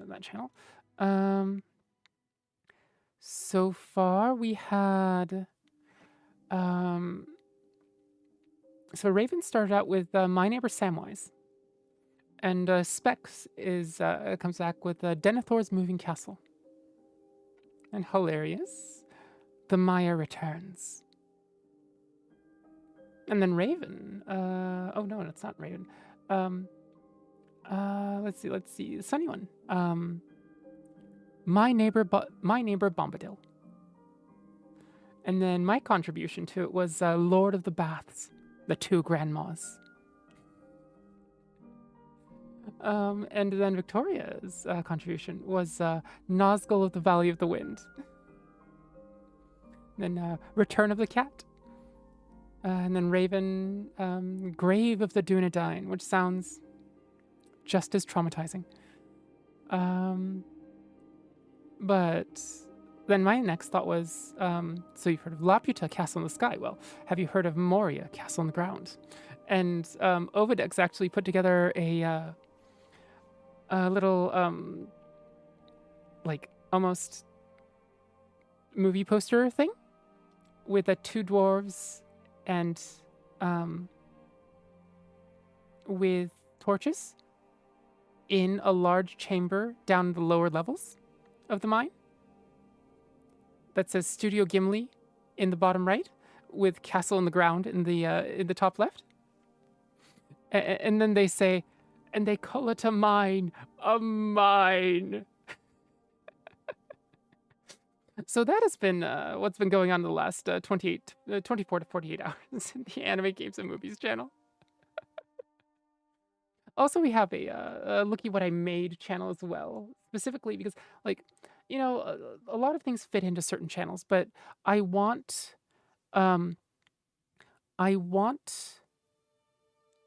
that channel. So far we had so Raven started out with My Neighbor Samwise, and Specs comes back with Denethor's Moving Castle, and Hilarious, The Maya Returns, and then Raven. Oh no, it's not Raven. Let's see, the Sunny one. My Neighbor Bombadil, and then my contribution to it was Lord of the Baths. The Two Grandmas. And then Victoria's contribution was Nazgul of the Valley of the Wind. Then Return of the Cat. And then Raven, Grave of the Dunedain, which sounds just as traumatizing. But then my next thought was, so you've heard of Laputa, Castle in the Sky. Well, have you heard of Moria, Castle on the Ground? And Ovidex actually put together a little, like, almost movie poster thing with two dwarves and with torches in a large chamber down in the lower levels of the mine that says Studio Gimli in the bottom right with Castle in the Ground in the top left. And then they say, and they call it a mine. So that has been what's been going on in the last 24 to 48 hours in the Anime Games and Movies channel. Also, we have a Looky What I Made channel as well, specifically because, like, you know, a lot of things fit into certain channels, but I want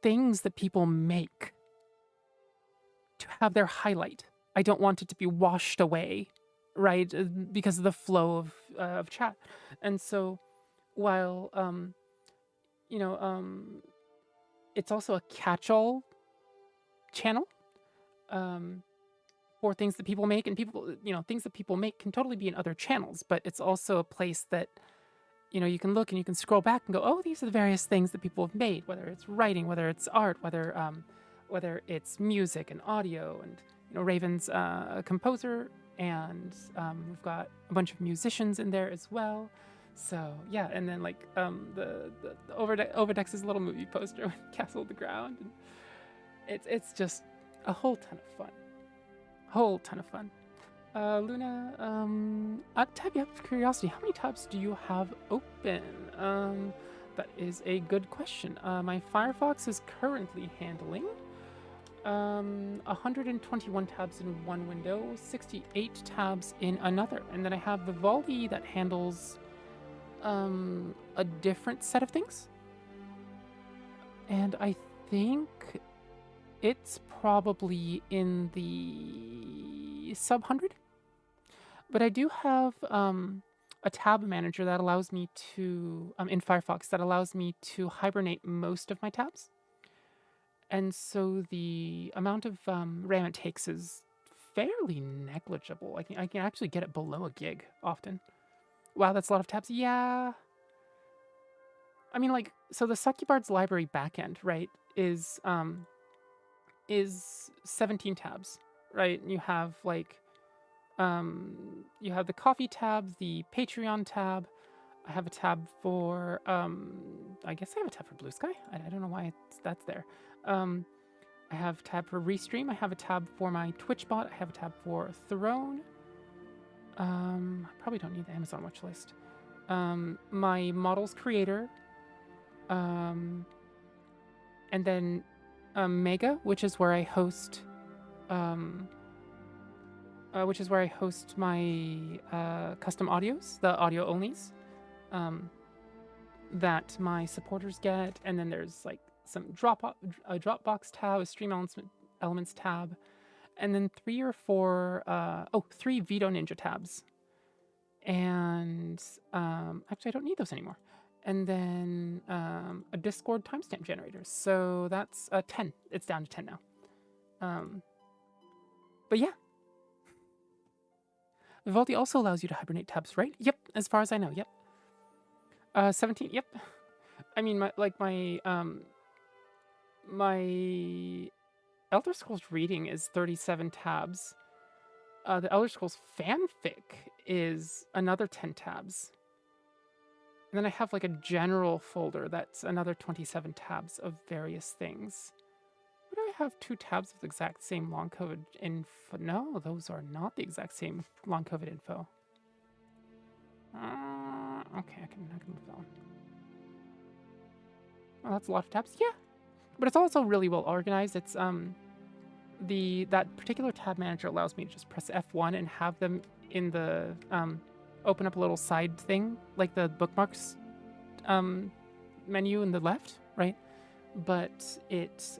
things that people make to have their highlight. I don't want it to be washed away, right? Because of the flow of chat. And so, while it's also a catch-all channel for things that people make, and people, things that people make can totally be in other channels, but it's also a place that, you can look and you can scroll back and go, oh, these are the various things that people have made, whether it's writing, whether it's art, whether it's music and audio. And, Raven's a composer, and we've got a bunch of musicians in there as well. So, yeah, and then, like, the Overdex's little movie poster with Castle of the Ground. And it's just a whole ton of fun. Luna, tab, out of curiosity, how many tabs do you have open? That is a good question. My Firefox is currently handling 121 tabs in one window, 68 tabs in another. And then I have Vivaldi that handles a different set of things. And I think it's probably in the sub 100. But I do have a tab manager that allows me to, in Firefox, that allows me to hibernate most of my tabs. And so the amount of RAM it takes is fairly negligible. I can actually get it below a gig often. Wow, that's a lot of tabs. Yeah. I mean, like, so the Succubard's library backend, right, is 17 tabs, right? And you have, like, you have the coffee tab, the Patreon tab. I have a tab for, I guess I have a tab for Blue Sky. I don't know why that's there. I have a tab for Restream. I have a tab for my Twitch bot. I have a tab for Throne. I probably don't need the Amazon watch list. My Models Creator. And then Mega, which is where I host my custom audios, the audio onlys, that my supporters get. And then there's, like, some Dropbox tab, a Stream Elements tab, and then 3 or 4 3 Veto Ninja tabs. And actually I don't need those anymore. And then a Discord timestamp generator. So that's 10. It's down to 10 now. But yeah. Vivaldi also allows you to hibernate tabs, right? Yep, as far as I know, yep. 17, yep. I mean, my Elder Scrolls reading is 37 tabs. The Elder Scrolls fanfic is another 10 tabs. And then I have, like, a general folder that's another 27 tabs of various things. Why do I have 2 tabs of the exact same long COVID info? No, those are not the exact same long COVID info. Okay, I can move that one. Well, that's a lot of tabs. Yeah, but it's also really well organized. It's that particular tab manager allows me to just press F1 and have them in the open up a little side thing, like the bookmarks menu in the left, right? But it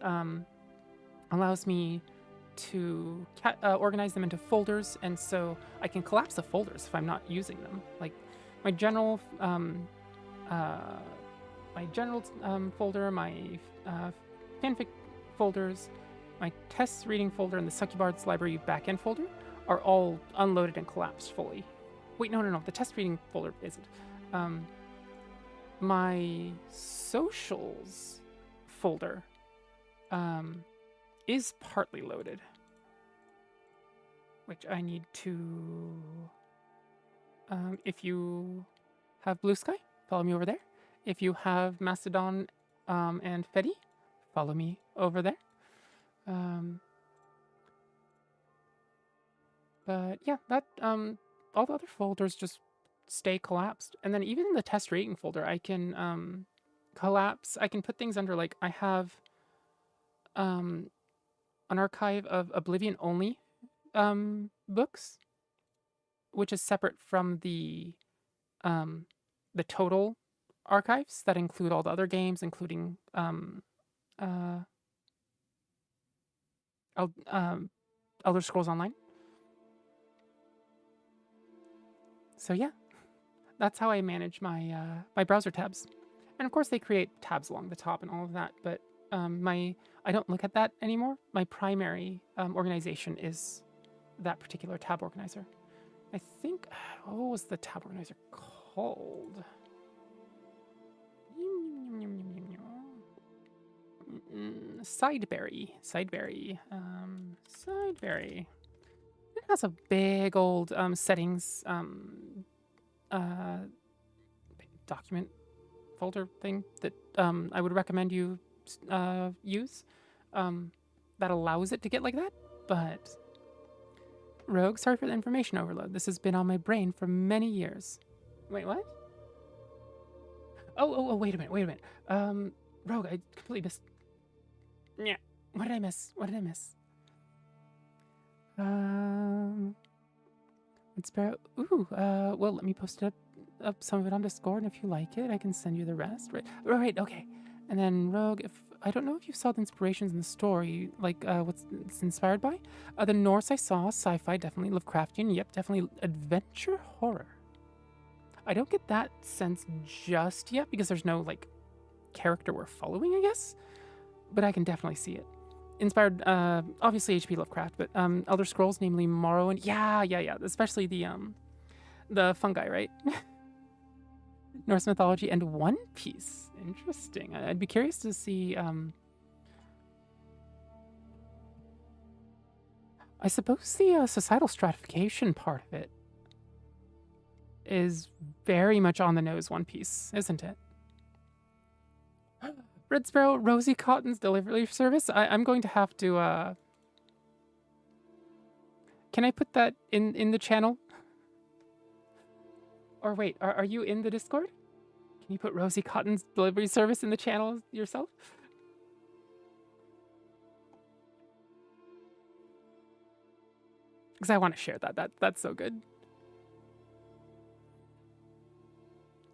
allows me to organize them into folders, and so I can collapse the folders if I'm not using them. Like my general folder, my fanfic folders, my tests reading folder, and the Succubard's library backend folder are all unloaded and collapsed fully. Wait, no. The test reading folder isn't. My socials folder is partly loaded, which I need to. If you have Blue Sky, follow me over there. If you have Mastodon and Fedi, follow me over there. But yeah, that all the other folders just stay collapsed, and then even the test rating folder, I can collapse. I can put things under, like I have an archive of Oblivion only books, which is separate from the total archives that include all the other games, including Elder Scrolls Online. So yeah, that's how I manage my my browser tabs, and of course they create tabs along the top and all of that. But I don't look at that anymore. My primary organization is that particular tab organizer. I think, what was the tab organizer called? Sideberry. Sideberry. It has a big old settings document folder thing that I would recommend you use that allows it to get like that. But Rogue, sorry for the information overload. This has been on my brain for many years. Wait, what? Oh, wait a minute. Rogue, I completely missed. Yeah. What did I miss? Let's bear. Ooh, well, let me post up some of it on Discord, and if you like it, I can send you the rest. Right, okay. And then Rogue, if I don't know if you saw the inspirations in the story, like what's it's inspired by. The Norse I saw, sci-fi, definitely Lovecraftian. Yep, definitely adventure horror. I don't get that sense just yet because there's no like character we're following, I guess. But I can definitely see it. Inspired, obviously H.P. Lovecraft, but Elder Scrolls, namely Morrowind. Yeah. Especially the fungi, right? Norse mythology and One Piece. Interesting. I'd be curious to see. I suppose the societal stratification part of it is very much on the nose. One Piece, isn't it? Red Sparrow, Rosie Cotton's delivery service. I'm going to have to. Can I put that in the channel? Or wait, are you in the Discord? Can you put Rosie Cotton's delivery service in the channel yourself? Because I want to share that. That's so good.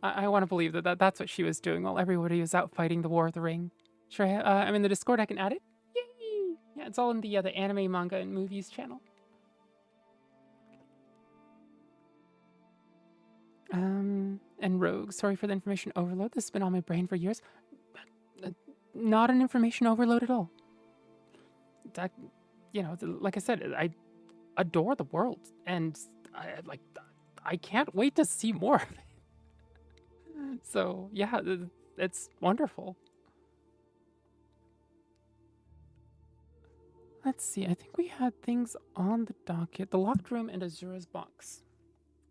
I want to believe that's what she was doing while everybody was out fighting the War of the Ring. Sure, I'm in the Discord. I can add it. Yay! Yeah, it's all in the anime, manga, and movies channel. And Rogue, sorry for the information overload. This has been on my brain for years. Not an information overload at all. That, like I said, I adore the world, and I can't wait to see more of it. So yeah, it's wonderful. Let's see. I think we had things on the docket. The locked room and Azura's box.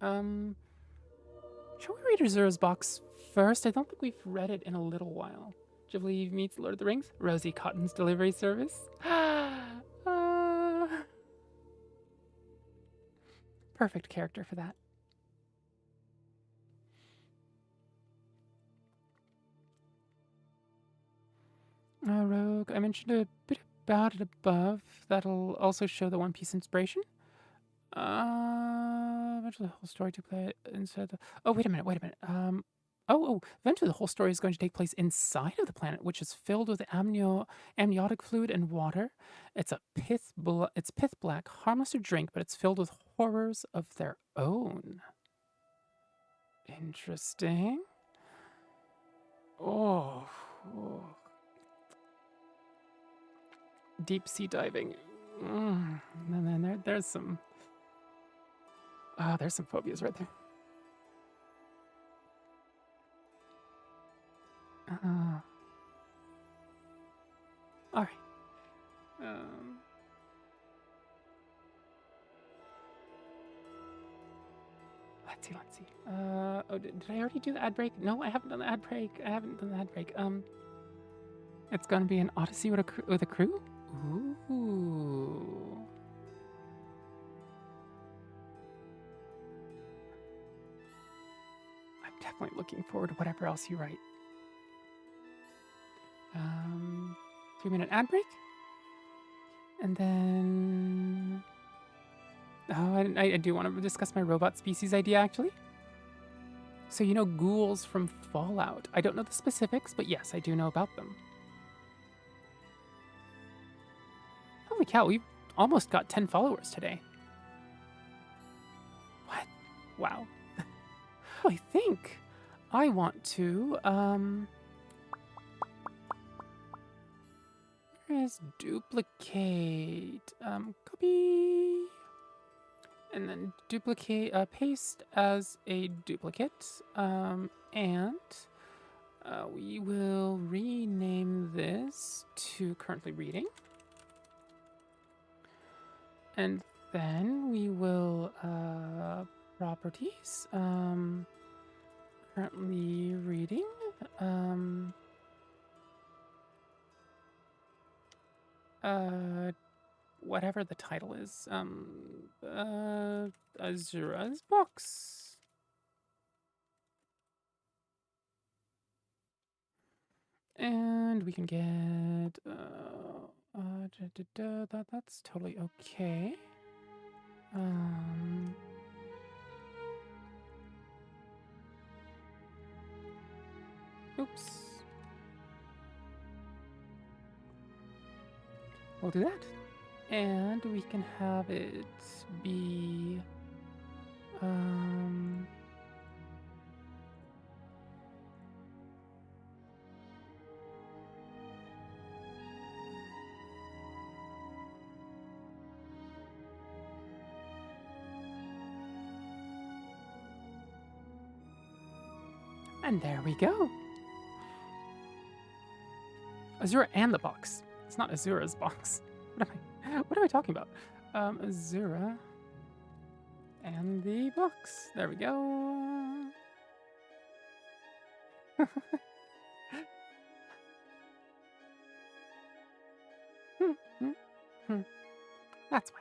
Shall we read Azura's box first? I don't think we've read it in a little while. Ghibli meets Lord of the Rings. Rosie Cotton's delivery service. Perfect character for that. Rogue, I mentioned a bit about it above. That'll also show the One Piece inspiration. Eventually the whole story to play instead. Oh, wait a minute. Eventually the whole story is going to take place inside of the planet, which is filled with amniotic fluid and water. It's it's pith black, harmless to drink, but it's filled with horrors of their own. Interesting. Oh. Deep sea diving. And then there's some phobias right there. All right. Let's see. Did I already do the ad break? No, I haven't done the ad break. It's gonna be an Odyssey with a crew. Ooh. I'm definitely looking forward to whatever else you write. 3-minute ad break, and then I do want to discuss my robot species idea actually. So you know ghouls from Fallout. I don't know the specifics, but yes, I do know about them. Holy cow, we've almost got 10 followers today. What? Wow. I think I want to, where is duplicate? Copy. And then duplicate, paste as a duplicate. And we will rename this to currently reading. And then we will, properties, currently reading, whatever the title is, Azura's box. And we can get, that's totally okay. Oops. We'll do that. And we can have it be, and there we go. Azura and the box. It's not Azura's box. What am I talking about? Azura and the box. There we go. That's why.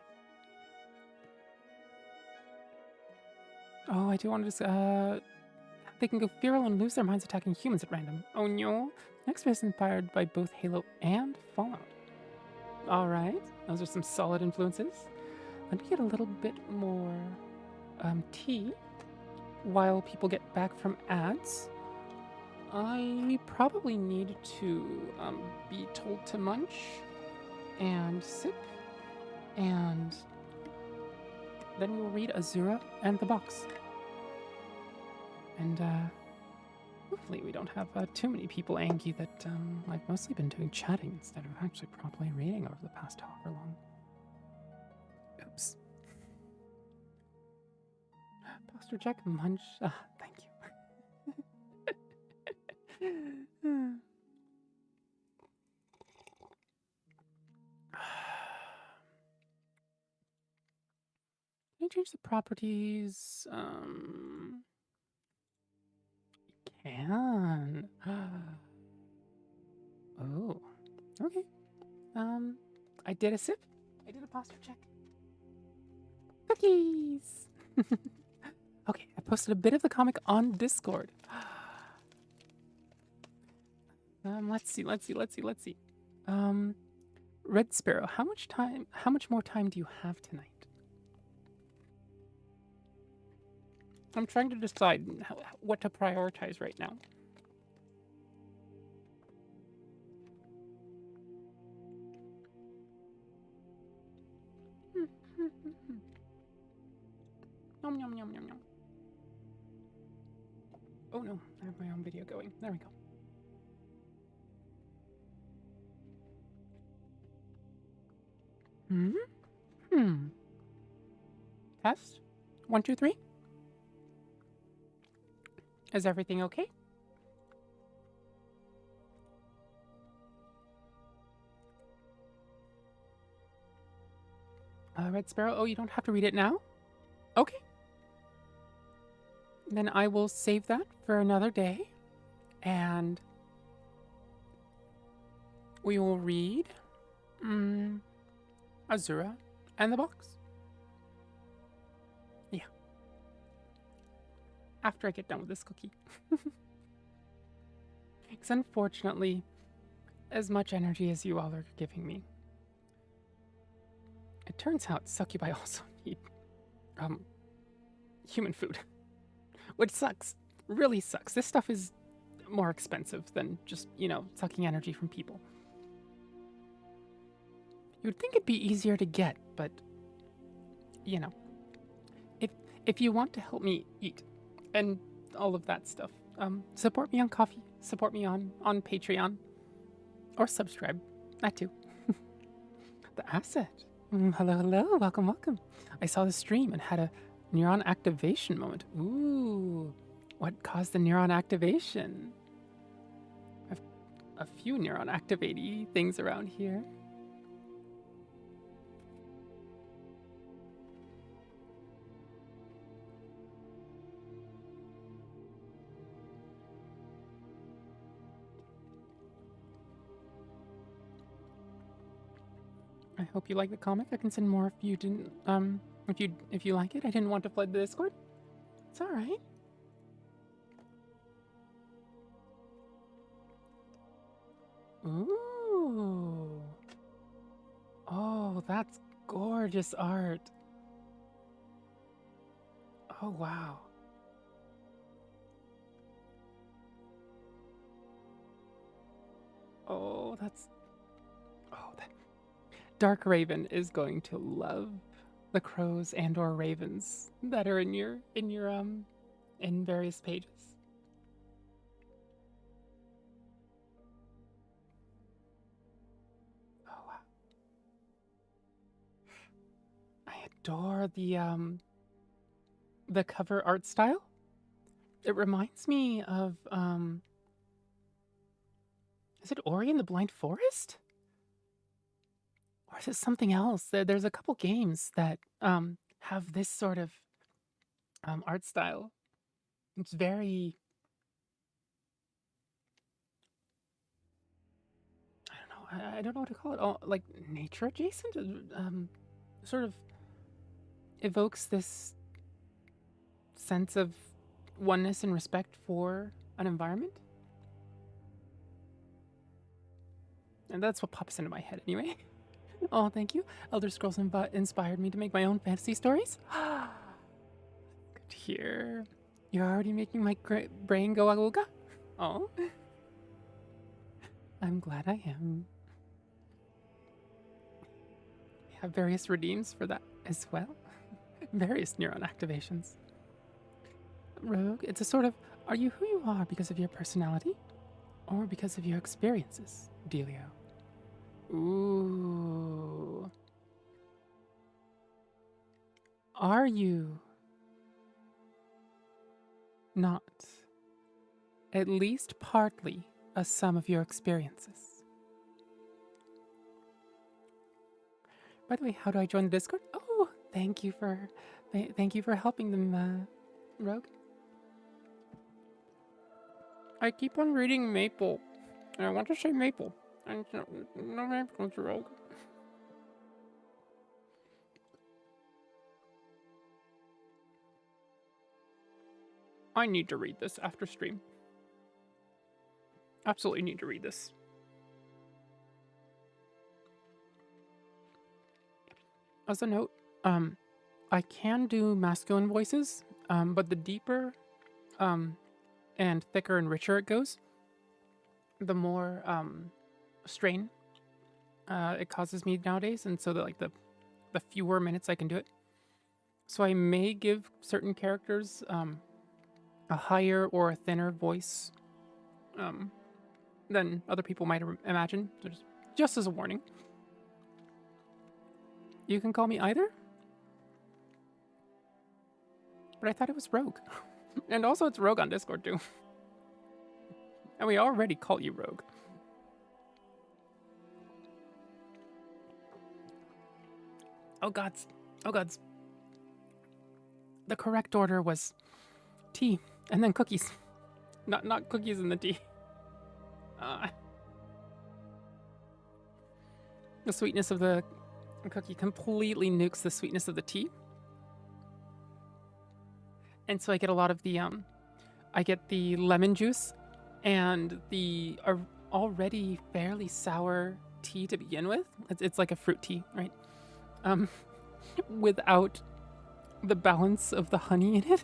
Oh, I do want to they can go feral and lose their minds attacking humans at random. Oh no. Next phase is inspired by both Halo and Fallout. Alright, those are some solid influences. Let me get a little bit more tea while people get back from ads. I probably need to be told to munch and sip, and then we'll read Azura and the box. And hopefully we don't have too many people angry that I've mostly been doing chatting instead of actually properly reading over the past however long. Oops. Posture check, munch. Thank you. Can I change the properties? Can. Oh, okay. I did a sip. I did a posture check. Cookies. Okay, I posted a bit of the comic on Discord. Let's see. Red Sparrow, how much more time do you have tonight? I'm trying to decide what to prioritize right now. Yum, yum, yum, yum, yum. Oh no, I have my own video going. There we go. Test. 1, 2, 3. Is everything okay? Red Sparrow. Oh, you don't have to read it now? Okay. Then I will save that for another day. And we will read Azura and the box. Yeah. After I get done with this cookie. Because unfortunately, as much energy as you all are giving me, it turns out succubi also need human food. Which sucks. Really sucks. This stuff is more expensive than just, you know, sucking energy from people. You would think it'd be easier to get, but, you know, if you want to help me eat and all of that stuff, support me on Coffee, support me on Patreon, or subscribe. That too. The asset. Hello, hello, welcome, welcome. I saw the stream and had a neuron activation moment. Ooh, what caused the neuron activation? I've a few neuron activatey things around here. I hope you like the comic. I can send more if you didn't. If you like it. I didn't want to flood the Discord. It's all right. Ooh. Oh, that's gorgeous art. Oh wow. Oh, that's. Oh, that. Dark Raven is going to love the crows and/or ravens that are in your in various pages. Oh wow. I adore the cover art style. It reminds me of is it Ori and the Blind Forest? Or is it something else? There's a couple games that have this sort of art style. It's very, I don't know what to call it. Oh, like nature adjacent. Sort of evokes this sense of oneness and respect for an environment. And that's what pops into my head anyway. Oh, thank you. Elder Scrolls inspired me to make my own fantasy stories. Good to hear. You're already making my brain go agooga? Oh. I'm glad I am. We have various redeems for that as well. Various neuron activations. Rogue, it's a sort of, are you who you are because of your personality? Or because of your experiences, Delio? Ooh. Are you not at least partly a sum of your experiences? By the way, how do I join the Discord? Oh, thank you for helping them, Rogue. I keep on reading Maple, and I want to say Maple. And no Maple, Rogue. I need to read this after stream. Absolutely need to read this. As a note, I can do masculine voices. But the deeper and thicker and richer it goes, the more strain it causes me nowadays, and so the fewer minutes I can do it. So I may give certain characters a higher or a thinner voice than other people might imagine. So just as a warning. You can call me either, but I thought it was Rogue. And also it's Rogue on Discord too. And we already call you Rogue. Oh gods. Oh gods. The correct order was tea and then cookies. Not cookies and the tea. The sweetness of the cookie completely nukes the sweetness of the tea. And so I get a lot of the I get the lemon juice and the already fairly sour tea to begin with. It's like a fruit tea, right? Without the balance of the honey in it.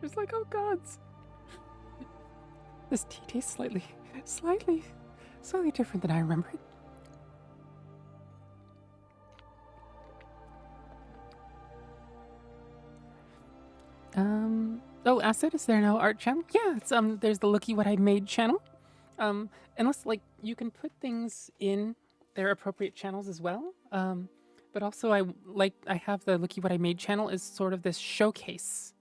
It's like, oh gods. This tea tastes slightly different than I remember it. Oh, Acid, is there no art channel? Yeah, it's there's the Looky What I Made channel. Unless like you can put things in their appropriate channels as well. But also I have the Looky What I Made channel is sort of this showcase,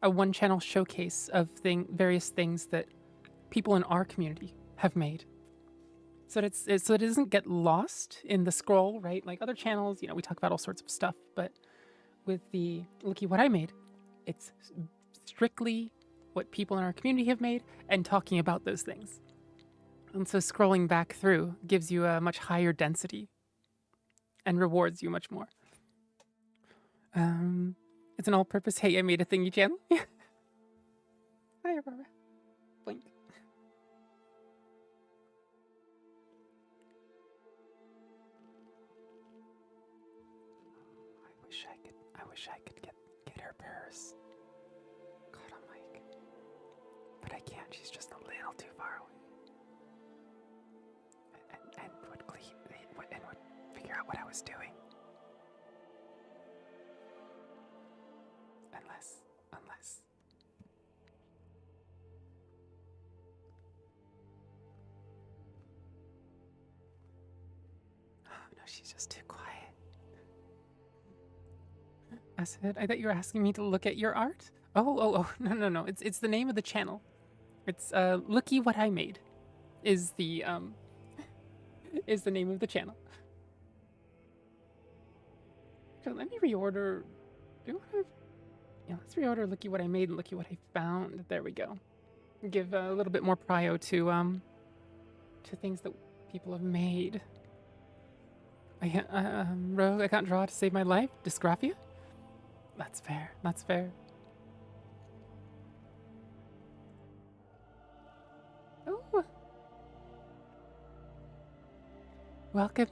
a one-channel showcase of various things that people in our community have made. So so it doesn't get lost in the scroll, right? Like other channels, we talk about all sorts of stuff, but with the Looky What I Made, it's strictly what people in our community have made and talking about those things. And so scrolling back through gives you a much higher density and rewards you much more. It's an all-purpose, hey, I made a thingy channel. Hi, Aurora. Blink. I wish I could get her purse. God, I'm like, but I can't. She's just a little too far away. And would figure out what I was doing. Unless. Oh, no, she's just too quiet. Acid, I thought you were asking me to look at your art? Oh, no. It's the name of the channel. It's Looky What I Made is the name of the channel. So let me reorder. Let's reorder Looky What I Made and Looky What I Found. There we go. Give a little bit more prio to things that people have made. Rogue, I can't draw to save my life. Dysgraphia? That's fair. Oh. Welcome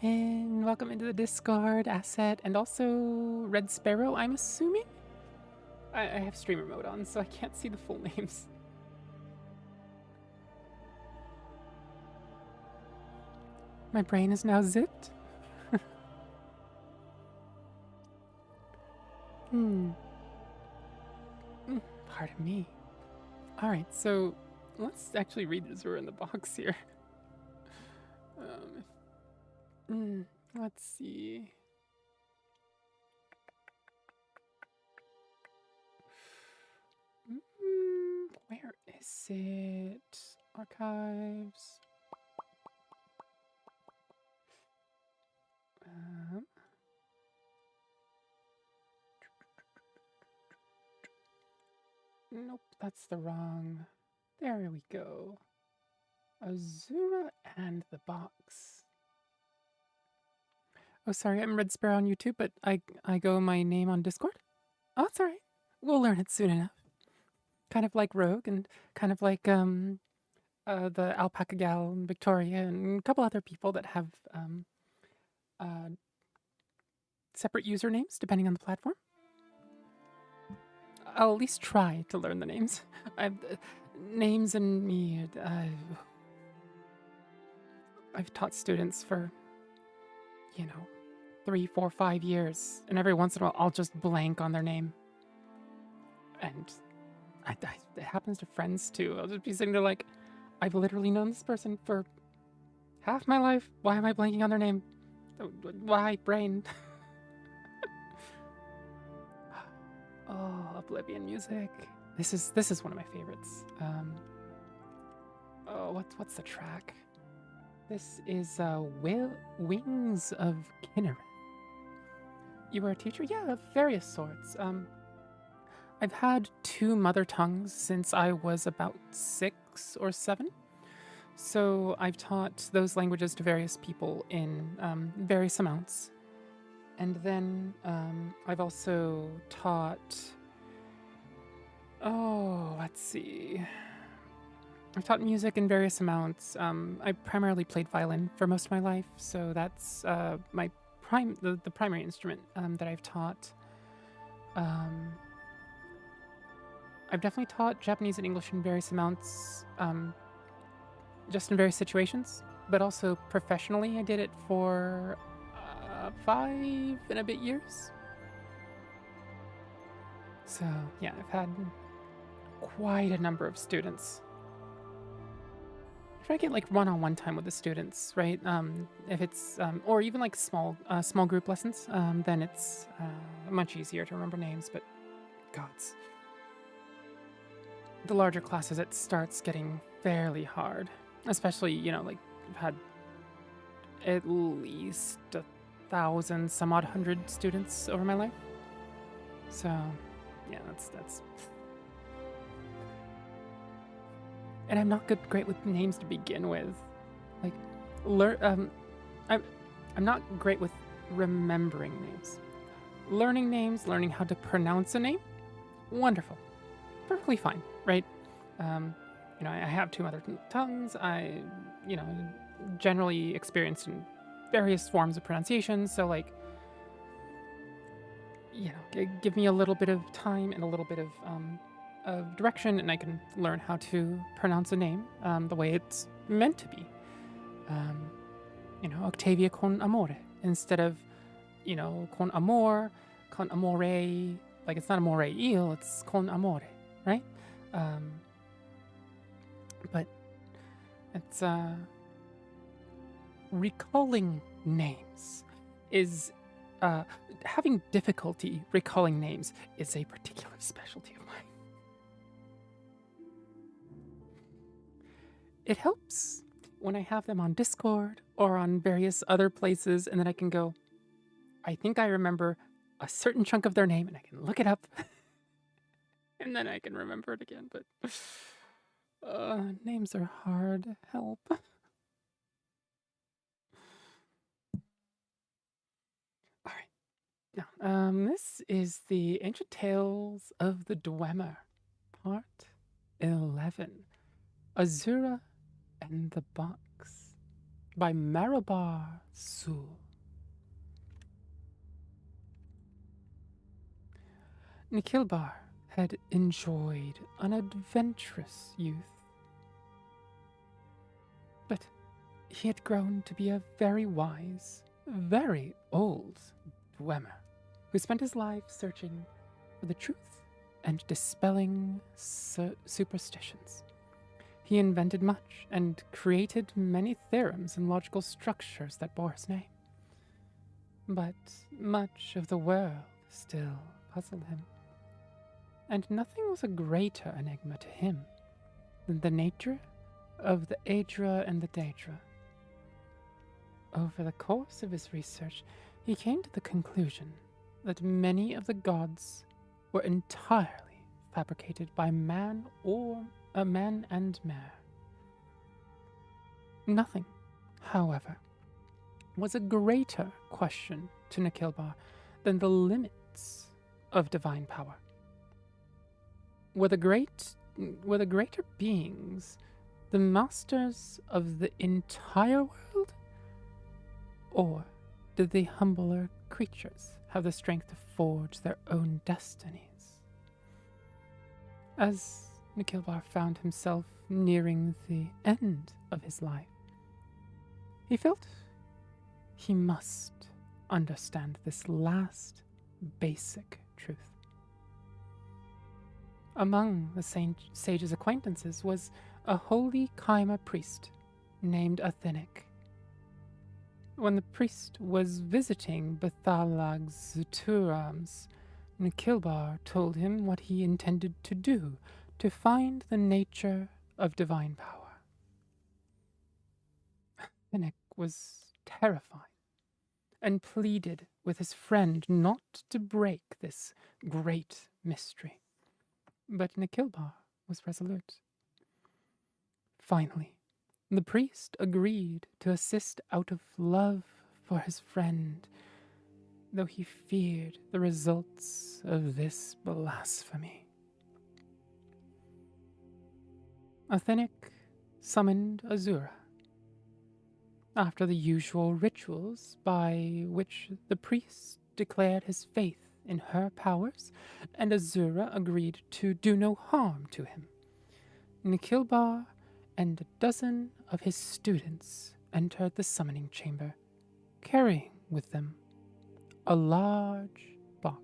into the Discord, Asset, and also Red Sparrow, I'm assuming? I have streamer mode on, so I can't see the full names. My brain is now zipped. Pardon me. Alright, so let's actually read the Zura in the box here. Let's see. Where is it? Archives. Nope, that's the wrong. There we go. Azura and the box. Oh, sorry, I'm Red Sparrow on YouTube, but I go my name on Discord. Oh, it's alright. We'll learn it soon enough. Kind of like Rogue and kind of like the Alpaca Gal and Victoria and a couple other people that have separate usernames depending on the platform. I'll at least try to learn the names. Names and me. I've taught students for, 3, 4, 5 years, and every once in a while I'll just blank on their name. And it happens to friends too. I'll just be sitting there like, I've literally known this person for half my life. Why am I blanking on their name? Why, brain? Oh, Oblivion music. This is one of my favorites. What's the track? This is Wings of Kinneret. You were a teacher? Yeah, of various sorts. I've had 2 mother tongues since I was about 6 or 7. So I've taught those languages to various people in various amounts. And then I've also taught... Oh, let's see. I've taught music in various amounts. I primarily played violin for most of my life, so that's the primary instrument that I've taught. I've definitely taught Japanese and English in various amounts, just in various situations, but also professionally. I did it for 5 and a bit years. So yeah, I've had quite a number of students. Try to get like one-on-one time with the students, right? If it's or even like small group lessons, then it's much easier to remember names. But gods, the larger classes, it starts getting fairly hard. Especially, like I've had at least 1,000, some odd 100 students over my life. So yeah, that's. And I'm not great with names to begin with. Like, I'm not great with remembering names. Learning names, learning how to pronounce a name, wonderful, perfectly fine, right? I have 2 mother tongues. I, generally experienced in various forms of pronunciation. So like, give me a little bit of time and a little bit of direction, and I can learn how to pronounce a name the way it's meant to be. Octavia con amore instead of, con amor, con amore. Like it's not amore il, it's con amore, right? But it's recalling names is having difficulty recalling names is a particular specialty of mine. It helps when I have them on Discord or on various other places, and then I can go, I think I remember a certain chunk of their name, and I can look it up, and then I can remember it again. But names are hard. Help. All right. Now, this is the Ancient Tales of the Dwemer, Part 11. Azura and the Box by Marabar Sul. Nikilbar had enjoyed an adventurous youth, but he had grown to be a very wise, very old Dwemer who spent his life searching for the truth and dispelling superstitions. He invented much and created many theorems and logical structures that bore his name. But much of the world still puzzled him, and nothing was a greater enigma to him than the nature of the Aedra and the Daedra. Over the course of his research, he came to the conclusion that many of the gods were entirely fabricated by man and mare. Nothing, however, was a greater question to Nikilbar than the limits of divine power. Were the greater beings the masters of the entire world? Or did the humbler creatures have the strength to forge their own destinies? As Nikilbar found himself nearing the end of his life, he felt he must understand this last basic truth. Among the sage's acquaintances was a holy Kaima priest named Athenic. When the priest was visiting Bethalag's Zuturams, Nikilbar told him what he intended to do to find the nature of divine power. Athenic was terrified and pleaded with his friend not to break this great mystery. But Nikilbar was resolute. Finally, the priest agreed to assist out of love for his friend, though he feared the results of this blasphemy. Athenic summoned Azura. After the usual rituals by which the priest declared his faith in her powers, and Azura agreed to do no harm to him, Nikilbar and a dozen of his students entered the summoning chamber, carrying with them a large box.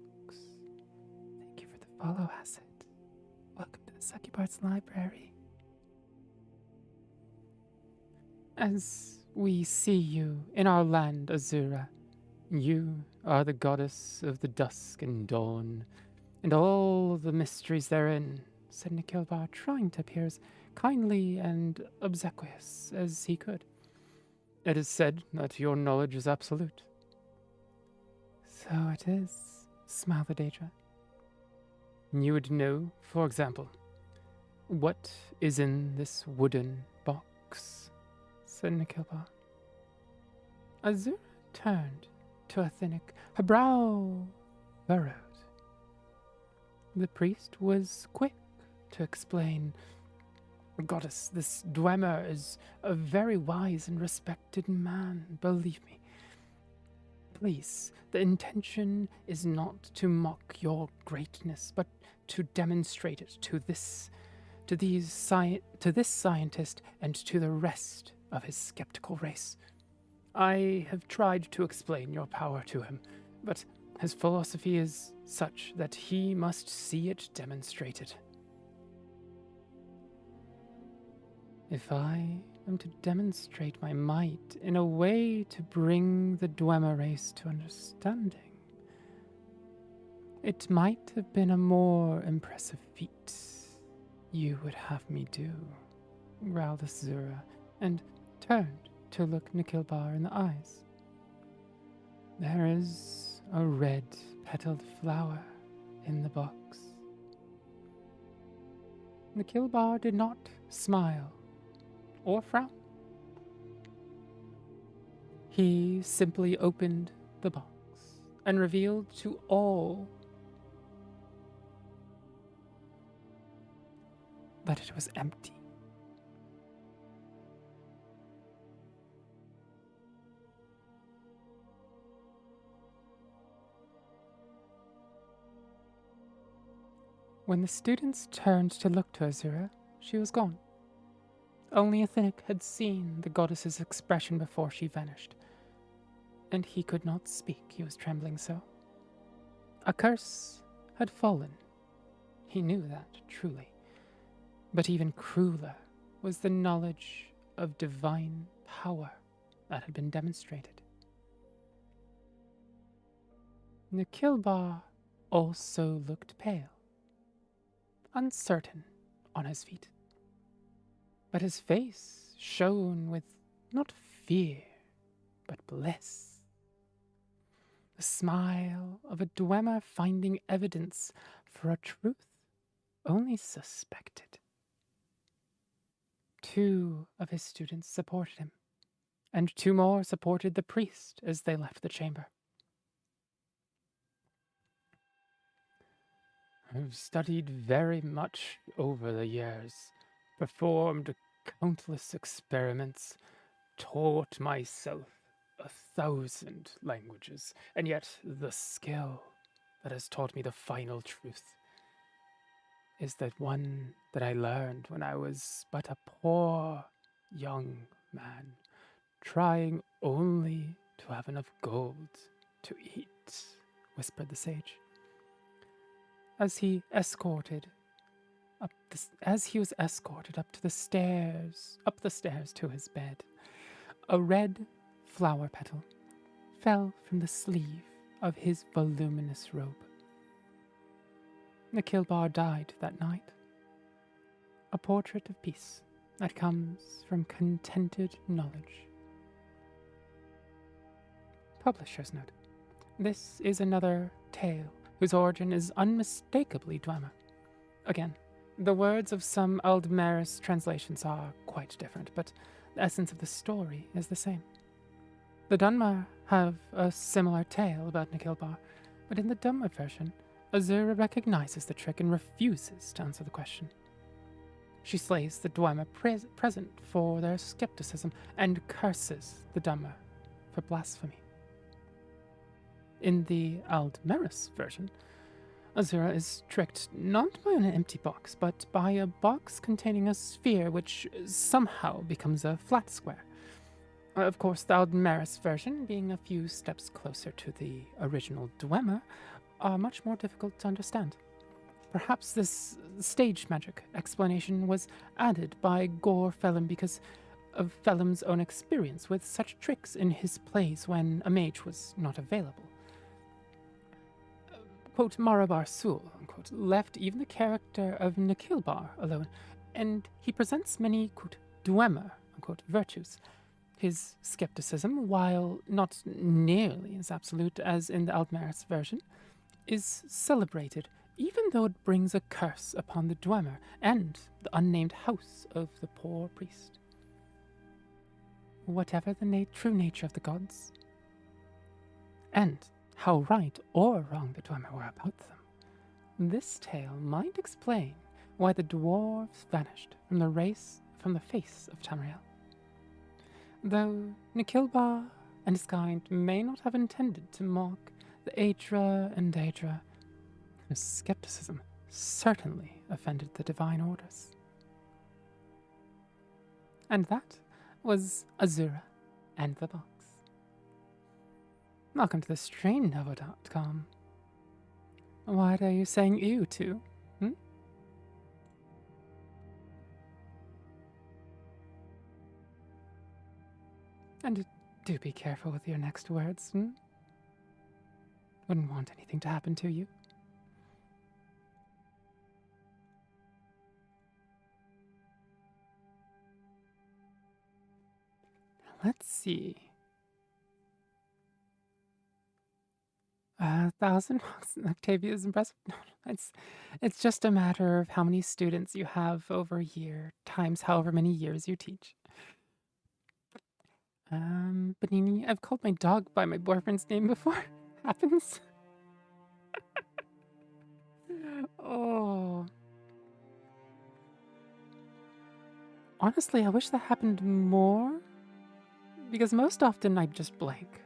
Thank you for the follow, Acid. Welcome to the Succubard's library. As we see you in our land, Azura, you are the goddess of the dusk and dawn, and all the mysteries therein, said Nikilbar, trying to appear as kindly and obsequious as he could. It is said that your knowledge is absolute. So it is, smiled the Daedra. You would know, for example, what is in this wooden box, said Nikilbar. Azura turned to Athenic, her brow furrowed. The priest was quick to explain, Goddess, this Dwemer is a very wise and respected man, believe me. Please, the intention is not to mock your greatness, but to demonstrate it to this scientist and to the rest of his skeptical race. I have tried to explain your power to him, but his philosophy is such that he must see it demonstrated. If I am to demonstrate my might in a way to bring the Dwemer race to understanding, it might have been a more impressive feat you would have me do, growled Azura, and turned to look Nikilbar in the eyes. There is a red-petaled flower in the box. Nikilbar did not smile or frown. He simply opened the box and revealed to all that it was empty. When the students turned to look to Azura, she was gone. Only Athenic had seen the goddess's expression before she vanished, and he could not speak, he was trembling so. A curse had fallen. He knew that, truly. But even crueler was the knowledge of divine power that had been demonstrated. Nikilbar also looked pale, uncertain on his feet. But his face shone with not fear, but bliss. The smile of a Dwemer finding evidence for a truth only suspected. 2 of his students supported him, and 2 more supported the priest as they left the chamber. I've studied very much over the years, performed countless experiments, taught myself 1,000 languages, and yet the skill that has taught me the final truth is the one that I learned when I was but a poor young man, trying only to have enough gold to eat, whispered the sage. As he was escorted up the stairs to his bed, a red flower petal fell from the sleeve of his voluminous robe. Nikhilbar died that night, a portrait of peace that comes from contented knowledge. Publisher's note. This is another tale whose origin is unmistakably Dwemer. Again, the words of some Aldmeris translations are quite different, but the essence of the story is the same. The Dunmer have a similar tale about Nikhilbar, but in the Dunmer version, Azura recognizes the trick and refuses to answer the question. She slays the Dwemer present for their skepticism and curses the Dunmer for blasphemy. In the Aldmeris version, Azura is tricked not by an empty box, but by a box containing a sphere which somehow becomes a flat square. Of course, the Aldmeris version, being a few steps closer to the original Dwemer, are much more difficult to understand. Perhaps this stage magic explanation was added by Gore Phelim because of Phelim's own experience with such tricks in his plays when a mage was not available. Quote, Marabar Sul, unquote, left even the character of Nikhilbar alone, and he presents many, quote, Dwemer, unquote, virtues. His skepticism, while not nearly as absolute as in the Aldmeris version, is celebrated, even though it brings a curse upon the Dwemer and the unnamed house of the poor priest. Whatever the true nature of the gods, and how right or wrong the Dwemer were about them, this tale might explain why the dwarves vanished from the face of Tamriel. Though Nikhilbar and his kind may not have intended to mock the Aedra and Daedra, his skepticism certainly offended the divine orders. And that was Azura and the box. Welcome to the StrainNovo.com. What are you saying ew to? And do be careful with your next words, Wouldn't want anything to happen to you. Let's see. 1,000 bucks in Octavia is impressive. No, it's just a matter of how many students you have over a year times however many years you teach. Benini, I've called my dog by my boyfriend's name before. Happens. Oh. Honestly, I wish that happened more, because most often I just blank.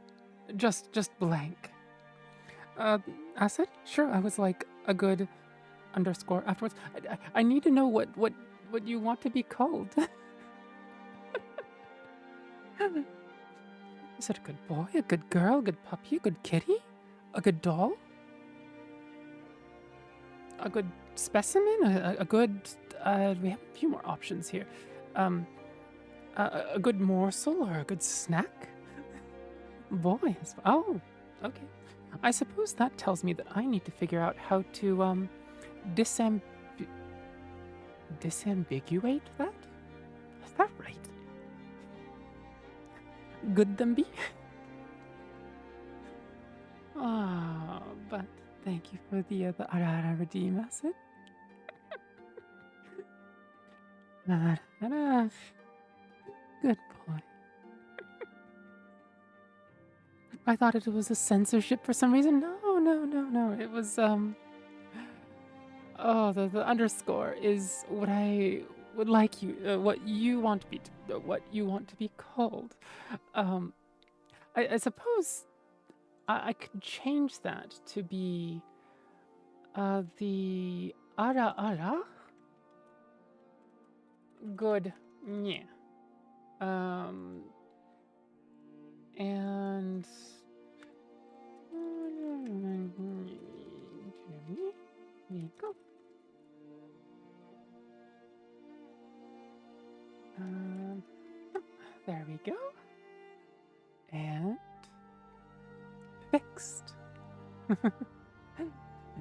Just blank. Acid? Sure, I was like a good underscore afterwards. I need to know what you want to be called. Is it a good boy, a good girl, a good puppy, a good kitty, a good doll, a good specimen, a good, we have a few more options here. A good morsel or a good snack? Boys. Oh, okay. I suppose that tells me that I need to figure out how to, disambiguate that? Is that right? Good them be? Ah, but thank you for the Arara redeem acid. Good boy. I thought it was a censorship for some reason. No. It was, oh, the underscore is what I would like you, what you want to be called. I suppose I could change that to be, the Ara ara. Good. Yeah. And Nico. There we go. And fixed.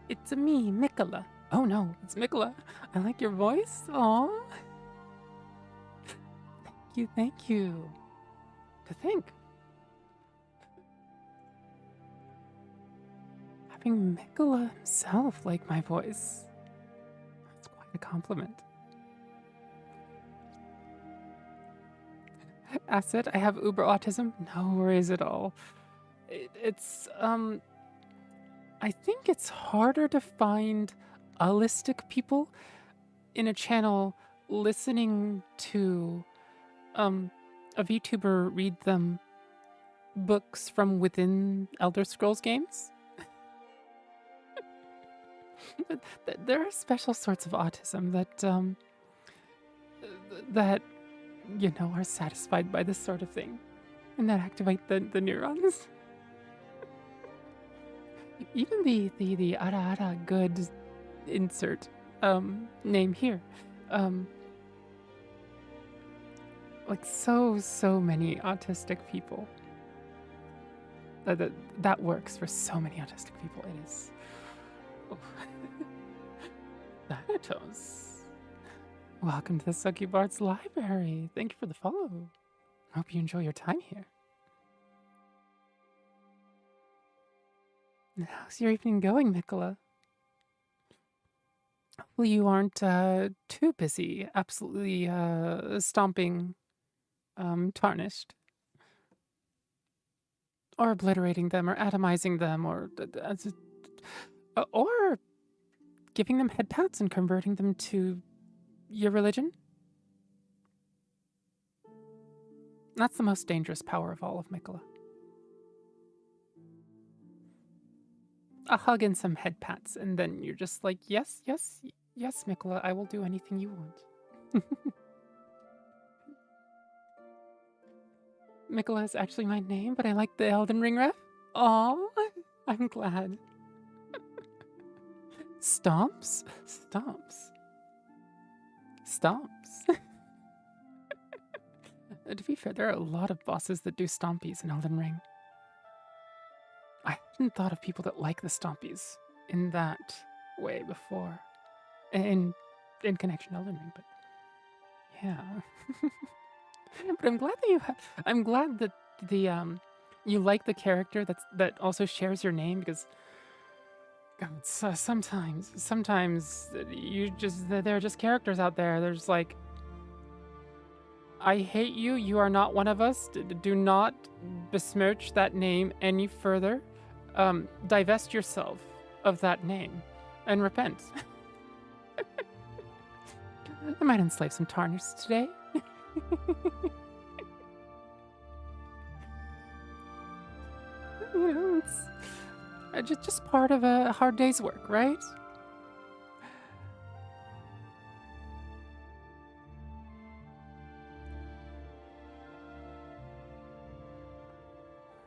It's me, Mikola. Oh no, it's Mikola. I like your voice. Aw. Thank you. To think. Having Mikola himself like my voice. That's quite a compliment. Acid, I have uber autism. No worries at all. It's I think it's harder to find allistic people in a channel listening to a VTuber read them books from within Elder Scrolls games. There are special sorts of autism that you know are satisfied by this sort of thing, and that activate the neurons. Even the ara ara good insert name here, like so many autistic people. That works for so many autistic people. It is. Oh. Thanatos. Welcome to the Succubard's library. Thank you for the follow. Hope you enjoy your time here. How's your evening going, Mikola? Hopefully you aren't too busy absolutely stomping tarnished. Or obliterating them, or atomizing them, or giving them head pats and converting them to your religion. That's the most dangerous power of all of Mikola. A hug and some head pats, and then you're just like, yes, Mikola, I will do anything you want. Mikola is actually my name, but I like the Elden Ring ref. Aw, I'm glad. Stomps? Stomps. Stomps. To be fair, there are a lot of bosses that do stompies in Elden Ring. I hadn't thought of people that like the stompies in that way before. In connection to Elden Ring, but yeah. But I'm glad that I'm glad that you like the character that also shares your name, because God, sometimes there are just characters out there. There's like, I hate you. You are not one of us. Do not besmirch that name any further. Divest yourself of that name and repent. I might enslave some tarnished today. You know, it's just part of a hard day's work, right?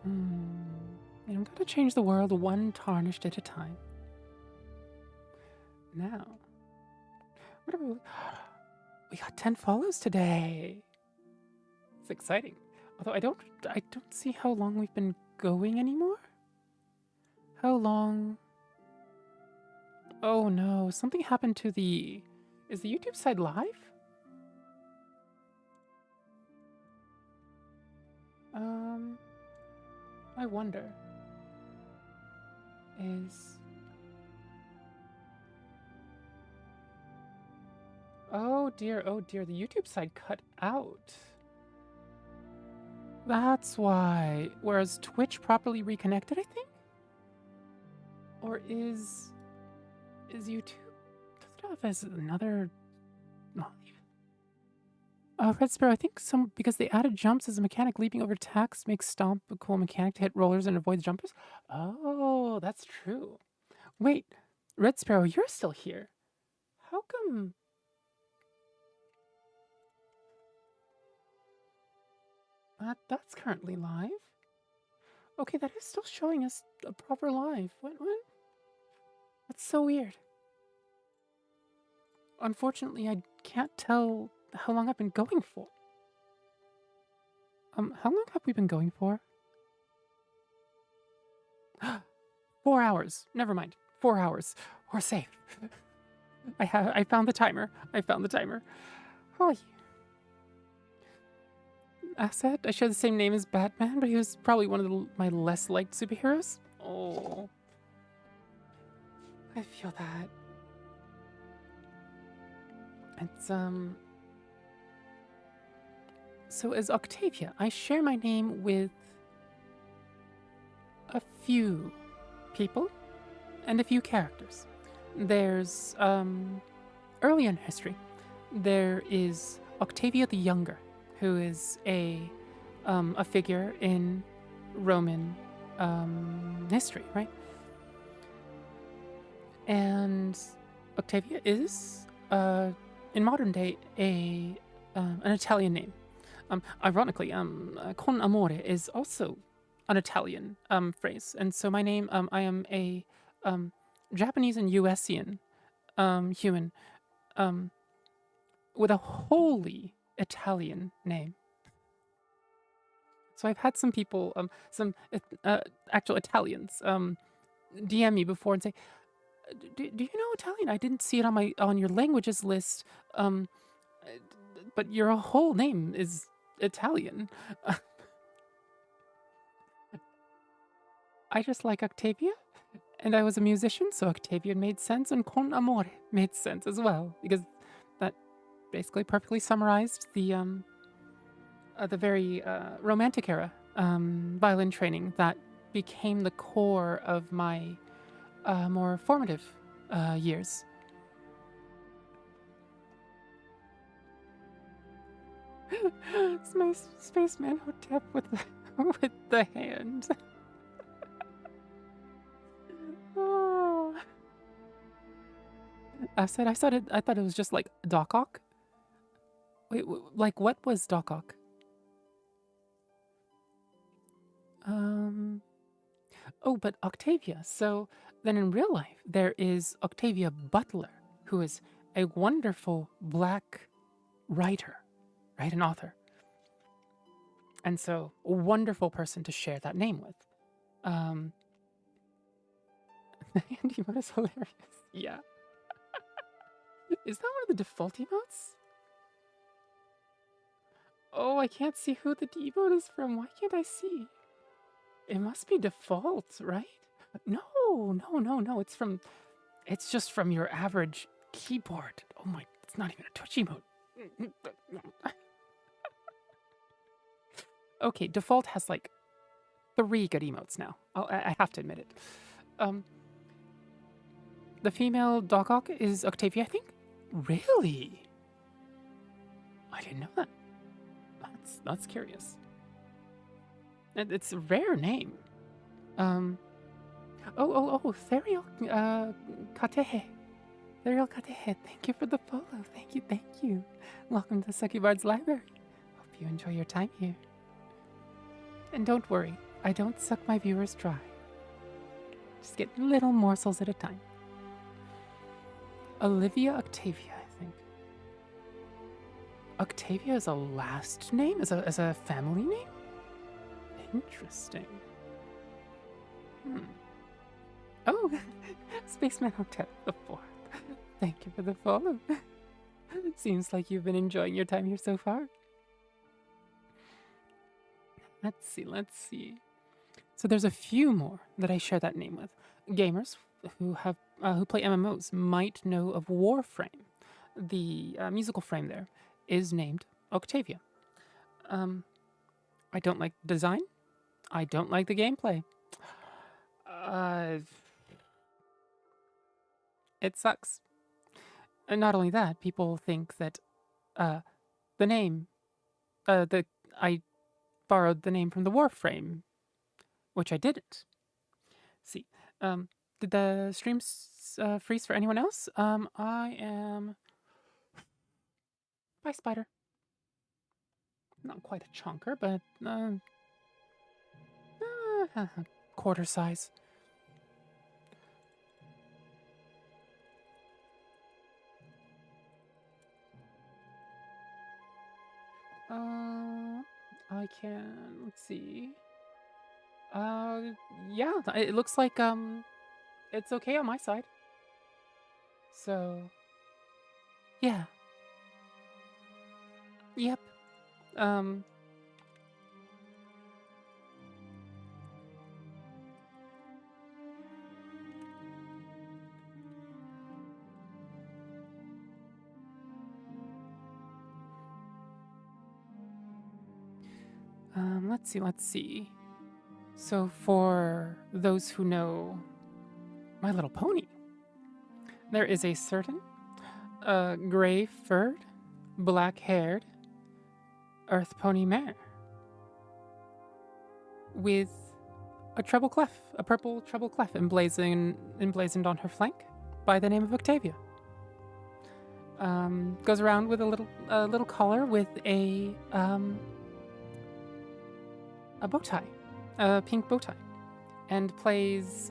I'm gonna change the world one tarnished at a time. Now, what are we got 10 follows today. It's exciting. Although I don't see how long we've been going anymore. How long? Oh no, something happened to the... Is the YouTube side live? I wonder. Oh dear, the YouTube side cut out. That's why. Whereas Twitch properly reconnected, I think? Or is YouTube... Does it have as another... Not even. Red Sparrow, I think because they added jumps as a mechanic, leaping over tacks makes Stomp a cool mechanic to hit rollers and avoid jumpers. Oh, that's true. Wait, Red Sparrow, you're still here. How come? That's currently live. Okay, that is still showing us a proper live. What? That's so weird. Unfortunately, I can't tell how long I've been going for. How long have we been going for? 4 hours. Never mind. 4 hours. We're safe. I found the timer. I found the timer. Oh, Asset. I share the same name as Batman, but he was probably one of my less liked superheroes. Oh, I feel that. It's So as Octavia, I share my name with a few people and a few characters. There's early in history, there is Octavia the Younger, who is a figure in Roman history, right? And Octavia is in modern day an Italian name. Ironically, con amore is also an Italian phrase, and so my name, I am a Japanese and USian human with a wholly Italian name. So I've had some people, some actual Italians, DM me before and say, do you know Italian? I didn't see it on your languages list, but your whole name is Italian. I just like Octavia, and I was a musician, so Octavian made sense, and con amore made sense as well, because that basically perfectly summarized the very romantic era violin training that became the core of my more formative years. It's my spaceman Hotep with the hand. Oh. I thought it was just like Doc Ock. Wait, like what was Doc Ock? Oh, but Octavia. So then in real life, there is Octavia Butler, who is a wonderful black writer, right? An author. And so a wonderful person to share that name with. The hand emote is hilarious. Yeah. Is that one of the default emotes? Oh, I can't see who the emote is from. Why can't I see? It must be default, right? No. It's just from your average keyboard. Oh my, it's not even a Twitch emote. Okay, default has like 3 good emotes now. I have to admit it. The female Doc Ock is Octavia, I think? Really? I didn't know that. That's curious. It's a rare name. Therial Katehe. Therial Katehe, thank you for the follow. Thank you. Welcome to Succubard's library. Hope you enjoy your time here. And don't worry, I don't suck my viewers dry. Just get little morsels at a time. Olivia Octavia, I think. Octavia is a last name? As a family name? Interesting. Oh, Spaceman Hotep the 4th. Thank you for the follow. Seems like you've been enjoying your time here so far. Let's see. So there's a few more that I share that name with. Gamers who play MMOs might know of Warframe. The musical frame there is named Octavia. I don't like design. I don't like the gameplay. It sucks. And not only that, people think that the name, I borrowed the name from the Warframe, which I didn't. See, did the stream freeze for anyone else. I am by spider. Not quite a chunker, but quarter size. I can, let's see. Yeah, it looks like it's okay on my side. So, yeah. Yep. Um let's see. So for those who know My Little Pony, there is a certain gray-furred, black-haired earth pony mare with a treble clef, a purple treble clef emblazoned on her flank by the name of Octavia. Goes around with a little collar with a bow tie, a pink bow tie, and plays,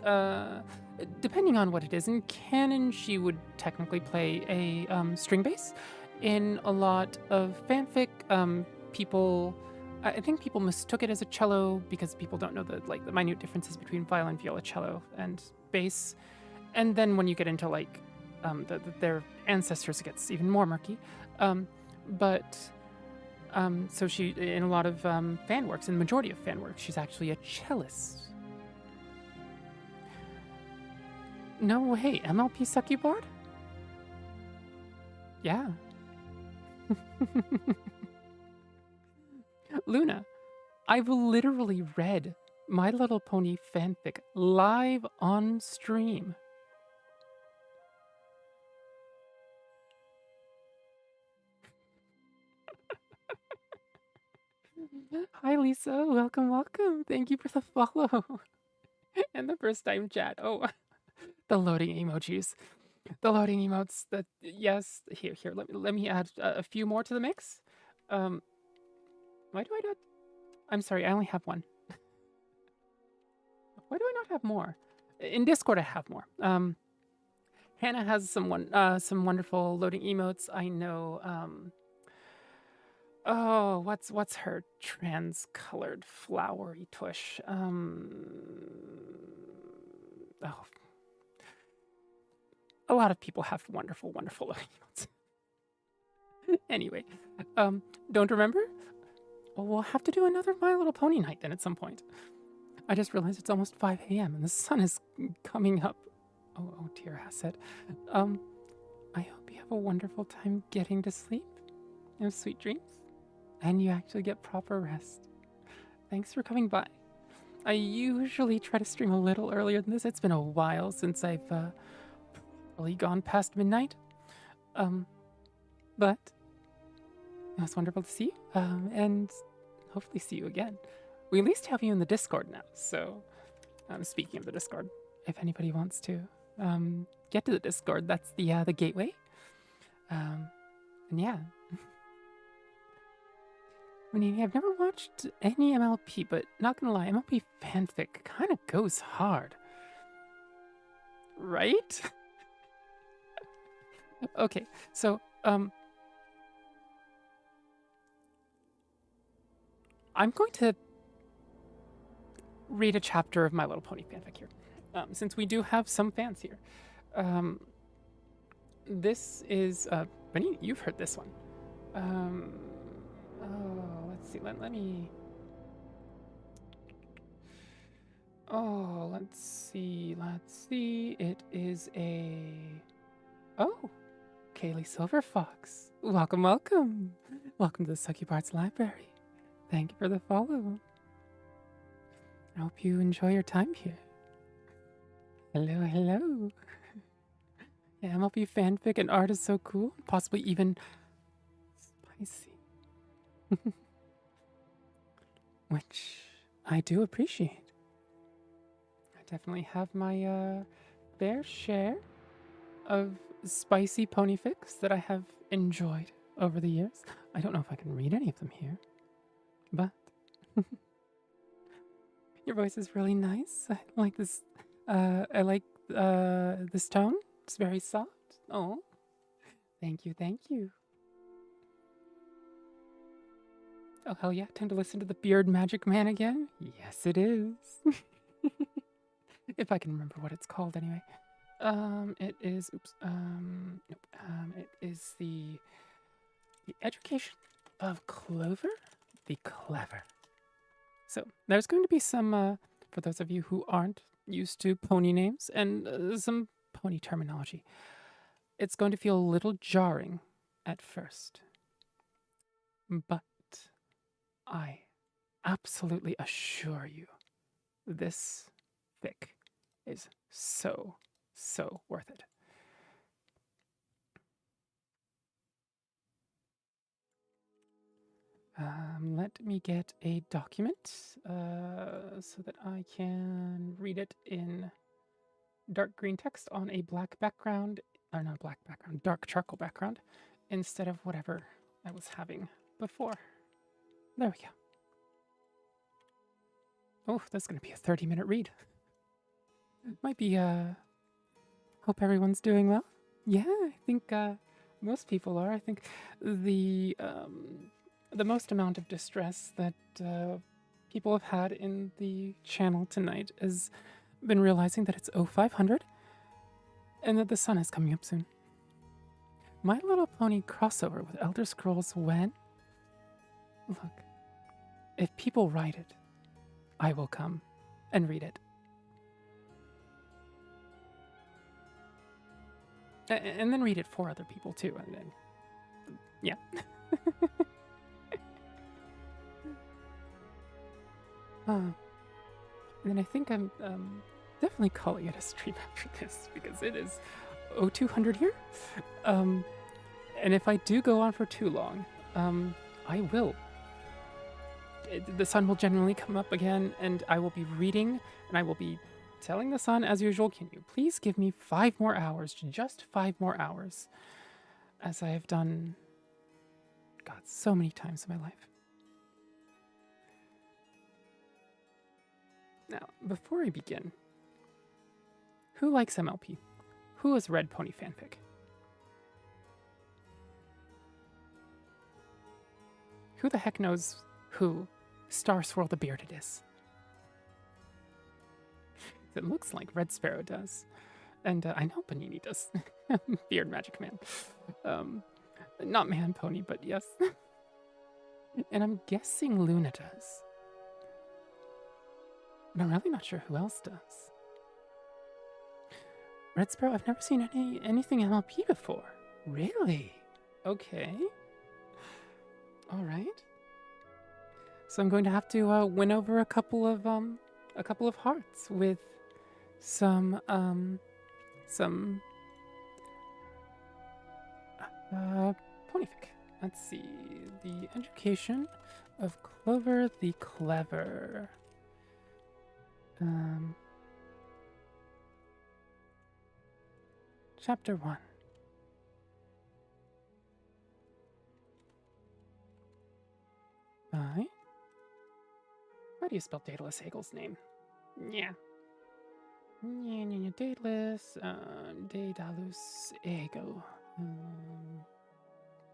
depending on what it is. In canon, she would technically play a string bass. In a lot of fanfic, I think people mistook it as a cello because people don't know the minute differences between violin, violoncello, and bass. And then when you get into their ancestors, it gets even more murky. So she, in a lot of fan works, in the majority of fan works, she's actually a cellist. No way, MLP Succubard? Yeah. Luna, I've literally read My Little Pony fanfic live on stream. Hi, Lisa. Welcome, welcome. Thank you for the follow. And the first time chat. Oh, the loading emojis. The loading emotes. Yes. Here. Let me add a few more to the mix. Why do I not? I'm sorry. I only have one. Why do I not have more? In Discord, I have more. Hannah has some wonderful loading emotes. I know. Oh, what's her trans-colored flowery tush? Oh, a lot of people have wonderful loading emotes. Anyway, don't remember? Well, we'll have to do another My Little Pony night then at some point. I just realized it's almost 5 a.m. and the sun is coming up. Oh dear, Asset. I hope you have a wonderful time getting to sleep. Have sweet dreams. And you actually get proper rest. Thanks for coming by. I usually try to stream a little earlier than this. It's been a while since I've really gone past midnight. But it was wonderful to see you, and hopefully see you again. We at least have you in the Discord now, so speaking of the Discord, if anybody wants to get to the Discord, that's the gateway. And yeah. I mean, I've never watched any MLP, but not gonna lie, MLP fanfic kind of goes hard. Right? Okay, so, I'm going to read a chapter of My Little Pony fanfic here, since we do have some fans here. This is, Benny, you've heard this one. Oh, let's see, let me... Oh, let's see, it is a... Oh, Kaylee Silverfox. Welcome. Welcome to the Succubard's Library. Thank you for the follow. I hope you enjoy your time here. Hello. Yeah, MLP fanfic and art is so cool. Possibly even spicy. Which I do appreciate. I definitely have my fair share of spicy pony fics that I have enjoyed over the years. I don't know if I can read any of them here, but your voice is really nice. I like this. I like this tone. It's very soft. Oh, thank you, thank you. Oh, hell yeah. Time to listen to the Beard Magic Man again? Yes, it is. If I can remember what it's called anyway. It is, it is the Education of Clover the Clever. So, there's going to be some, for those of you who aren't used to pony names and some pony terminology, it's going to feel a little jarring at first. But I absolutely assure you, this fic is so worth it. Let me get a document so that I can read it in dark green text on a black background, or not black background, dark charcoal background, instead of whatever I was having before. There we go. Oh, that's going to be a 30-minute read. Might be, hope everyone's doing well. Yeah, I think most people are. I think the most amount of distress that people have had in the channel tonight has been realizing that it's 0500 and that the sun is coming up soon. My Little Pony crossover with Elder Scrolls when? Look, if people write it, I will come and read it. And then read it for other people too. And then, yeah. And then I think I'm definitely calling it a stream after this because it is 0200 here. And if I do go on for too long, I will. The sun will generally come up again, and I will be reading, and I will be telling the sun, as usual, can you please give me 5 more hours, just 5 more hours, as I have done, God, so many times in my life. Now, before I begin, who likes MLP? Who has read Pony fanfic? Who the heck knows who Star Swirl the Bearded is? It looks like Red Sparrow does. And I know Panini does. Beard Magic Man. Not Man Pony, but yes. And I'm guessing Luna does. But I'm really not sure who else does. Red Sparrow, I've never seen anything MLP before. Really? Okay. All right. So I'm going to have to win over a couple of hearts with some ponyfic. Let's see. The Education of Clover the Clever. Chapter 1. By... How do you spell Daedalus Hagel's name? Yeah. Daedalus, Daedalus Hagel.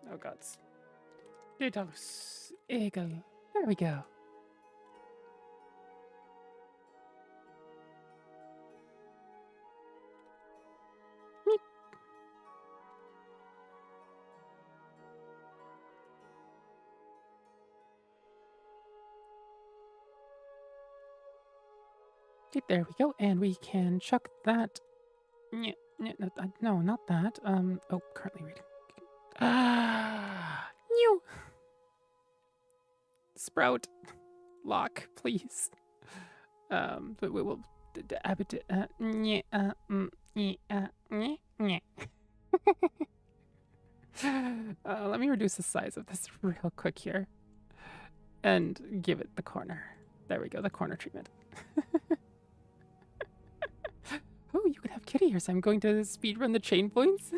Oh gods. Daedalus Hagel. There we go. Okay, there we go, and we can chuck that. No, not that. Oh, currently reading. New. Sprout, lock, please. But we will. Let me reduce the size of this real quick here, and give it the corner. There we go, the corner treatment. Oh, you can have kitty ears. I'm going to speedrun the chain points.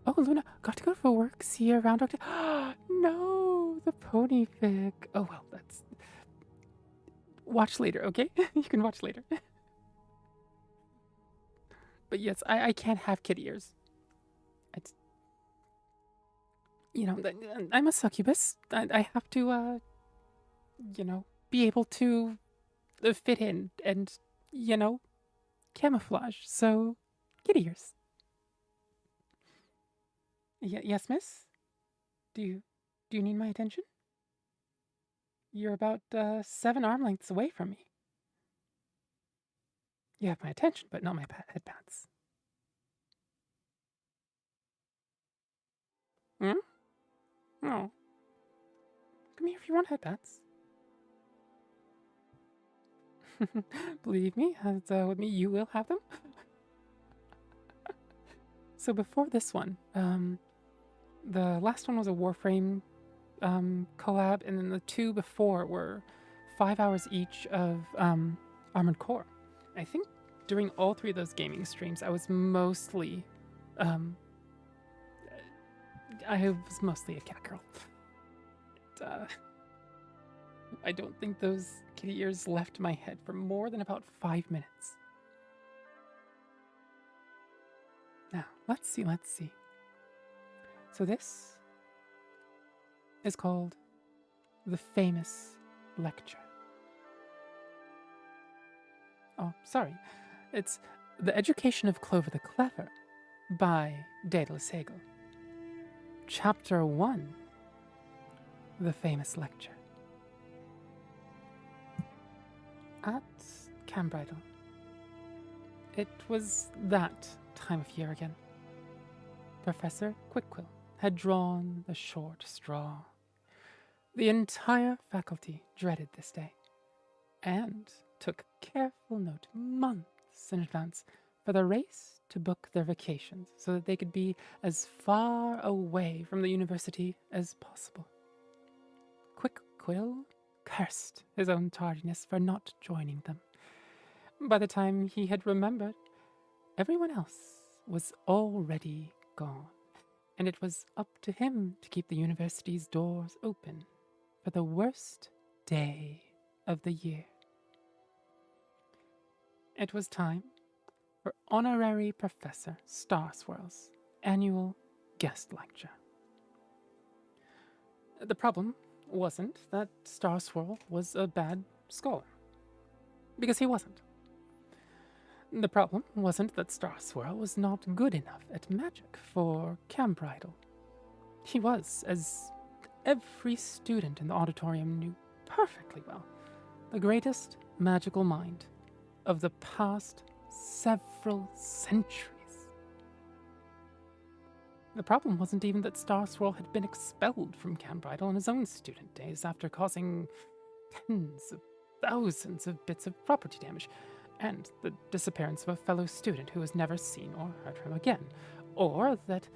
Oh, Luna, got to go for work. See you around October. No, the pony fic. Oh, well, that's... Watch later, okay? You can watch later. But yes, I can't have kitty ears. It's, you know, I'm a succubus. I have to, you know, be able to fit in and, you know, camouflage. So, kitty ears. Yes, miss? Do you need my attention? You're about 7 arm lengths away from me. You have my attention, but not my head pats. Hmm? Oh. Come here if you want head pats. Believe me, as with me, you will have them. So before this one, the last one was a Warframe collab, and then the 2 before were 5 hours each of Armored Core. I think during all 3 of those gaming streams, I was mostly a cat girl. I don't think those kitty ears left my head for more than about 5 minutes. Now, let's see. So this is called The Famous Lecture. Oh, sorry. It's The Education of Clover the Clever by Daedalus Hegel. Chapter 1, The Famous Lecture. At Cambridle, it was that time of year again. Professor Quickquill had drawn the short straw. The entire faculty dreaded this day, and took careful note months in advance for the race to book their vacations so that they could be as far away from the university as possible. Quickquill cursed his own tardiness for not joining them. By the time he had remembered, everyone else was already gone, and it was up to him to keep the university's doors open for the worst day of the year. It was time for Honorary Professor Starswirl's annual guest lecture. The problem wasn't that Starswirl was a bad scholar, because he wasn't. The problem wasn't that Starswirl was not good enough at magic for Cambridle. He was, as every student in the auditorium knew perfectly well, the greatest magical mind of the past several centuries. The problem wasn't even that Starswirl had been expelled from Cambridle in his own student days after causing tens of thousands of bits of property damage, and the disappearance of a fellow student who was never seen or heard from again, or that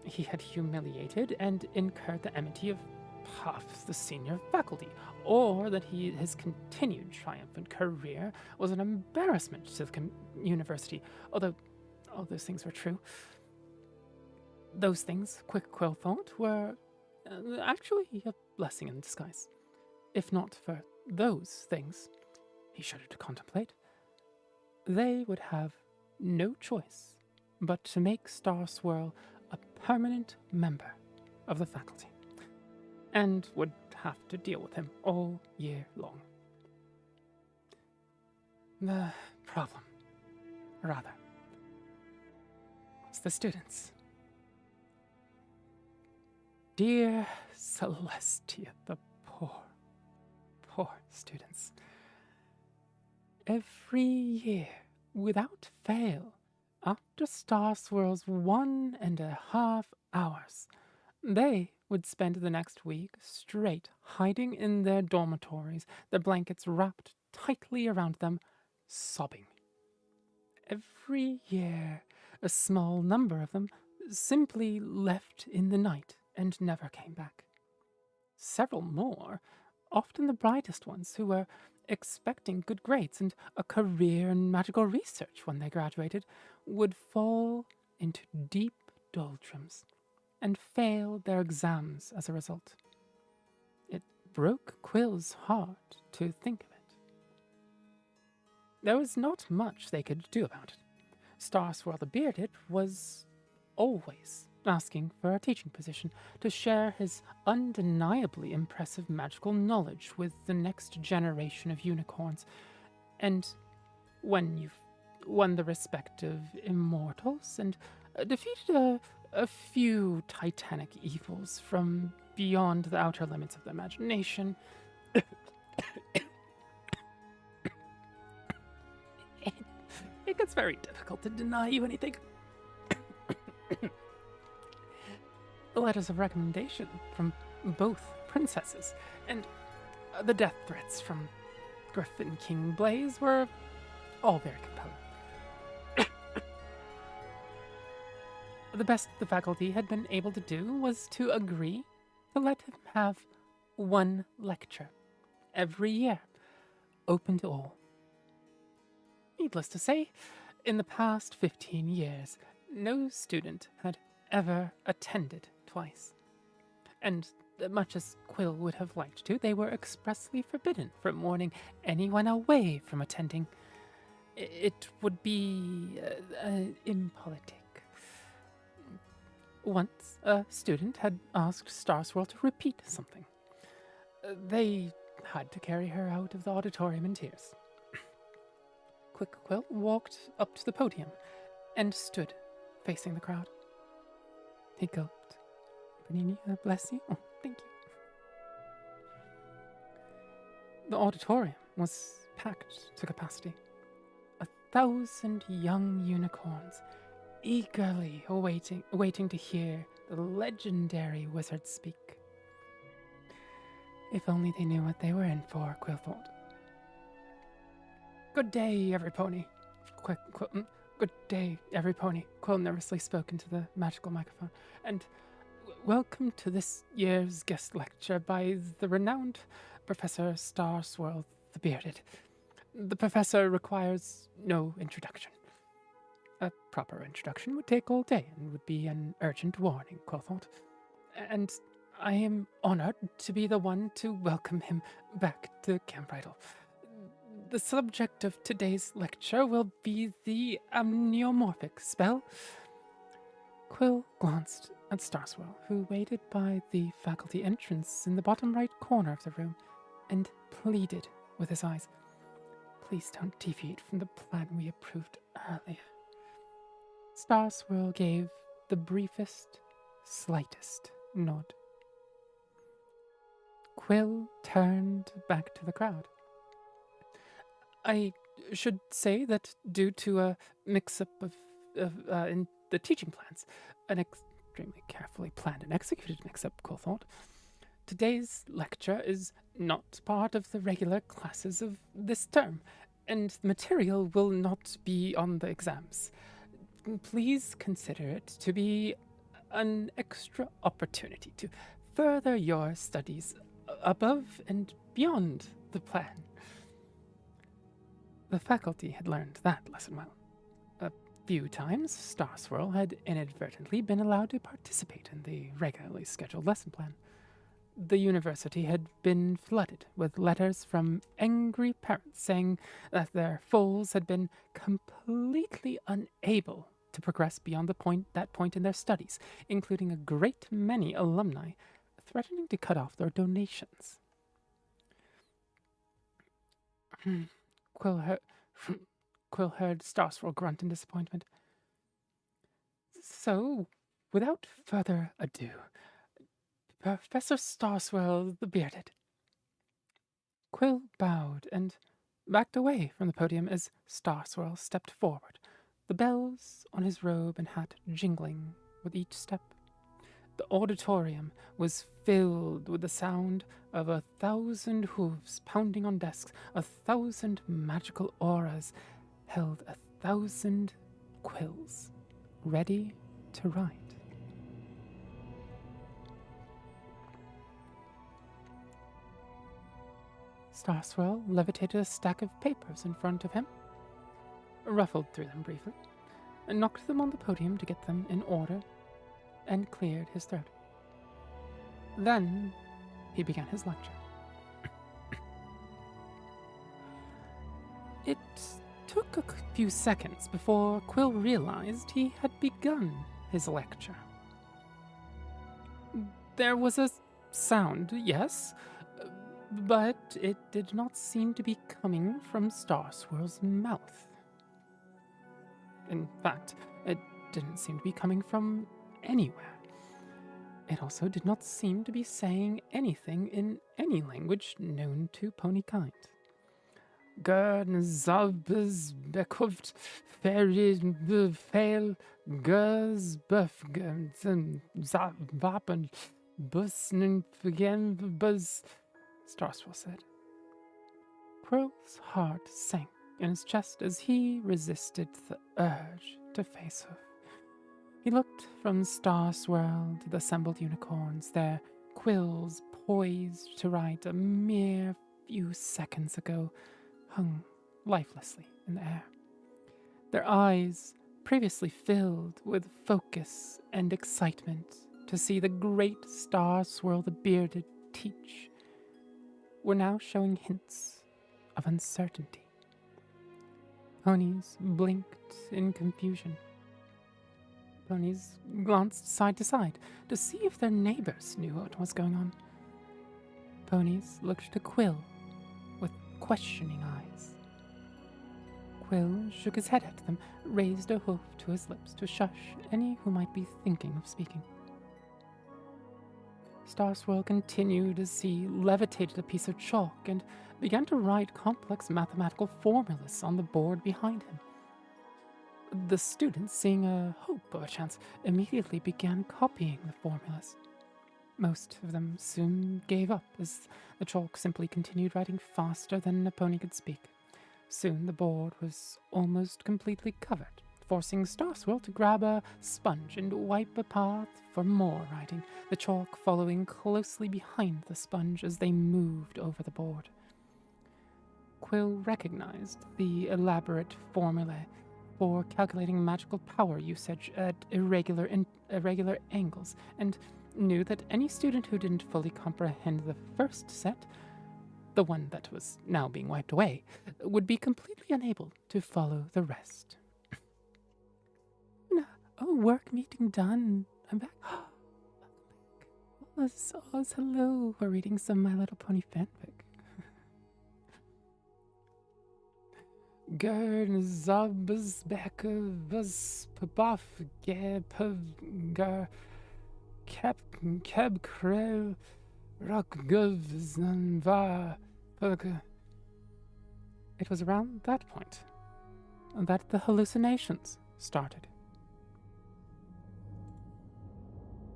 he had humiliated and incurred the enmity of half the senior faculty, or that his continued triumphant career was an embarrassment to the university, although all those things were true. Those things, Quickquill thought, were actually a blessing in disguise. If not for those things, he shuddered to contemplate, they would have no choice but to make Starswirl a permanent member of the faculty, and would have to deal with him all year long. The problem, rather, was the students. Dear Celestia, the poor students. Every year, without fail, after Starswirl's 1.5 hours, they would spend the next week straight hiding in their dormitories, their blankets wrapped tightly around them, sobbing. Every year, a small number of them simply left in the night and never came back. Several more, often the brightest ones, who were expecting good grades and a career in magical research when they graduated, would fall into deep doldrums and fail their exams as a result. It broke Quill's heart to think of it. There was not much they could do about it. Starswirl the Bearded was always asking for a teaching position to share his undeniably impressive magical knowledge with the next generation of unicorns. And when you've won the respect of immortals and defeated a few titanic evils from beyond the outer limits of the imagination, it gets very difficult to deny you anything. Letters of recommendation from both princesses, and the death threats from Griffin King Blaze were all very compelling. The best the faculty had been able to do was to agree to let him have one lecture every year, open to all. Needless to say, in the past 15 years, no student had ever attended twice. And much as Quill would have liked to, they were expressly forbidden from warning anyone away from attending. It would be impolitic. Once, a student had asked Starswirl to repeat something. They had to carry her out of the auditorium in tears. Quick Quill walked up to the podium and stood facing the crowd. He gulped. Panini, bless you. Oh, thank you. The auditorium was packed to capacity. 1,000 young unicorns, eagerly waiting to hear the legendary wizard speak. If only they knew what they were in for, Quill thought. Good day, every pony. Good day, every pony. Quill nervously spoke into the magical microphone. And welcome to this year's guest lecture by the renowned Professor Starswirl the Bearded. The professor requires no introduction. A proper introduction would take all day and would be an urgent warning, Quill thought. And I am honored to be the one to welcome him back to Camp Idle. The subject of today's lecture will be the amniomorphic spell. Quill glanced at Starswirl, who waited by the faculty entrance in the bottom right corner of the room, and pleaded with his eyes. Please don't deviate from the plan we approved earlier. Starswirl gave the briefest, slightest nod. Quill turned back to the crowd. I should say that due to a mix-up in the teaching plans, an extremely carefully planned and executed mix-up, Quill thought, today's lecture is not part of the regular classes of this term, and the material will not be on the exams. Please consider it to be an extra opportunity to further your studies above and beyond the plan. The faculty had learned that lesson well. A few times, Starswirl had inadvertently been allowed to participate in the regularly scheduled lesson plan. The university had been flooded with letters from angry parents saying that their foals had been completely unable to progress beyond that point in their studies, including a great many alumni threatening to cut off their donations. Quill heard Starswirl grunt in disappointment. So, without further ado, Professor Starswirl the Bearded. Quill bowed and backed away from the podium as Starswirl stepped forward, the bells on his robe and hat jingling with each step. The auditorium was filled with the sound of 1,000 hooves pounding on desks. 1,000 magical auras held 1,000 quills, ready to write. Starswirl levitated a stack of papers in front of him, ruffled through them briefly, and knocked them on the podium to get them in order, and cleared his throat. Then he began his lecture. It took a few seconds before Quill realized he had begun his lecture. There was a sound, yes, but it did not seem to be coming from Starswirl's mouth. In fact, it didn't seem to be coming from anywhere. It also did not seem to be saying anything in any language known to ponykind. Gern Zabes Bekovt Ferid Fail Gers Buff Zappen Busnen Again Buzz, Starswirl said. Quill's heart sank in his chest as he resisted the urge to face her. He looked from Starswirl to the assembled unicorns, their quills poised to write a mere few seconds ago, hung lifelessly in the air. Their eyes, previously filled with focus and excitement to see the great Starswirl the Bearded teach, were now showing hints of uncertainty. Ponies blinked in confusion. Ponies glanced side to side to see if their neighbors knew what was going on. Ponies looked to Quill with questioning eyes. Quill shook his head at them, raised a hoof to his lips to shush any who might be thinking of speaking. Starswirl continued as he levitated a piece of chalk and began to write complex mathematical formulas on the board behind him. The students, seeing a hope of a chance, immediately began copying the formulas. Most of them soon gave up as the chalk simply continued writing faster than a pony could speak. Soon the board was almost completely covered, forcing Starswirl to grab a sponge and wipe a path for more writing, the chalk following closely behind the sponge as they moved over the board. Quill recognized the elaborate formulae for calculating magical power usage at irregular angles, and knew that any student who didn't fully comprehend the first set, the one that was now being wiped away, would be completely unable to follow the rest. Oh, work meeting done. I'm back. Oz, hello. We're reading some My Little Pony fanfic. Gern Zabs Beckavas Pabaf Gepavgar Keb Krel Rockgovznanva. It was around that point that the hallucinations started.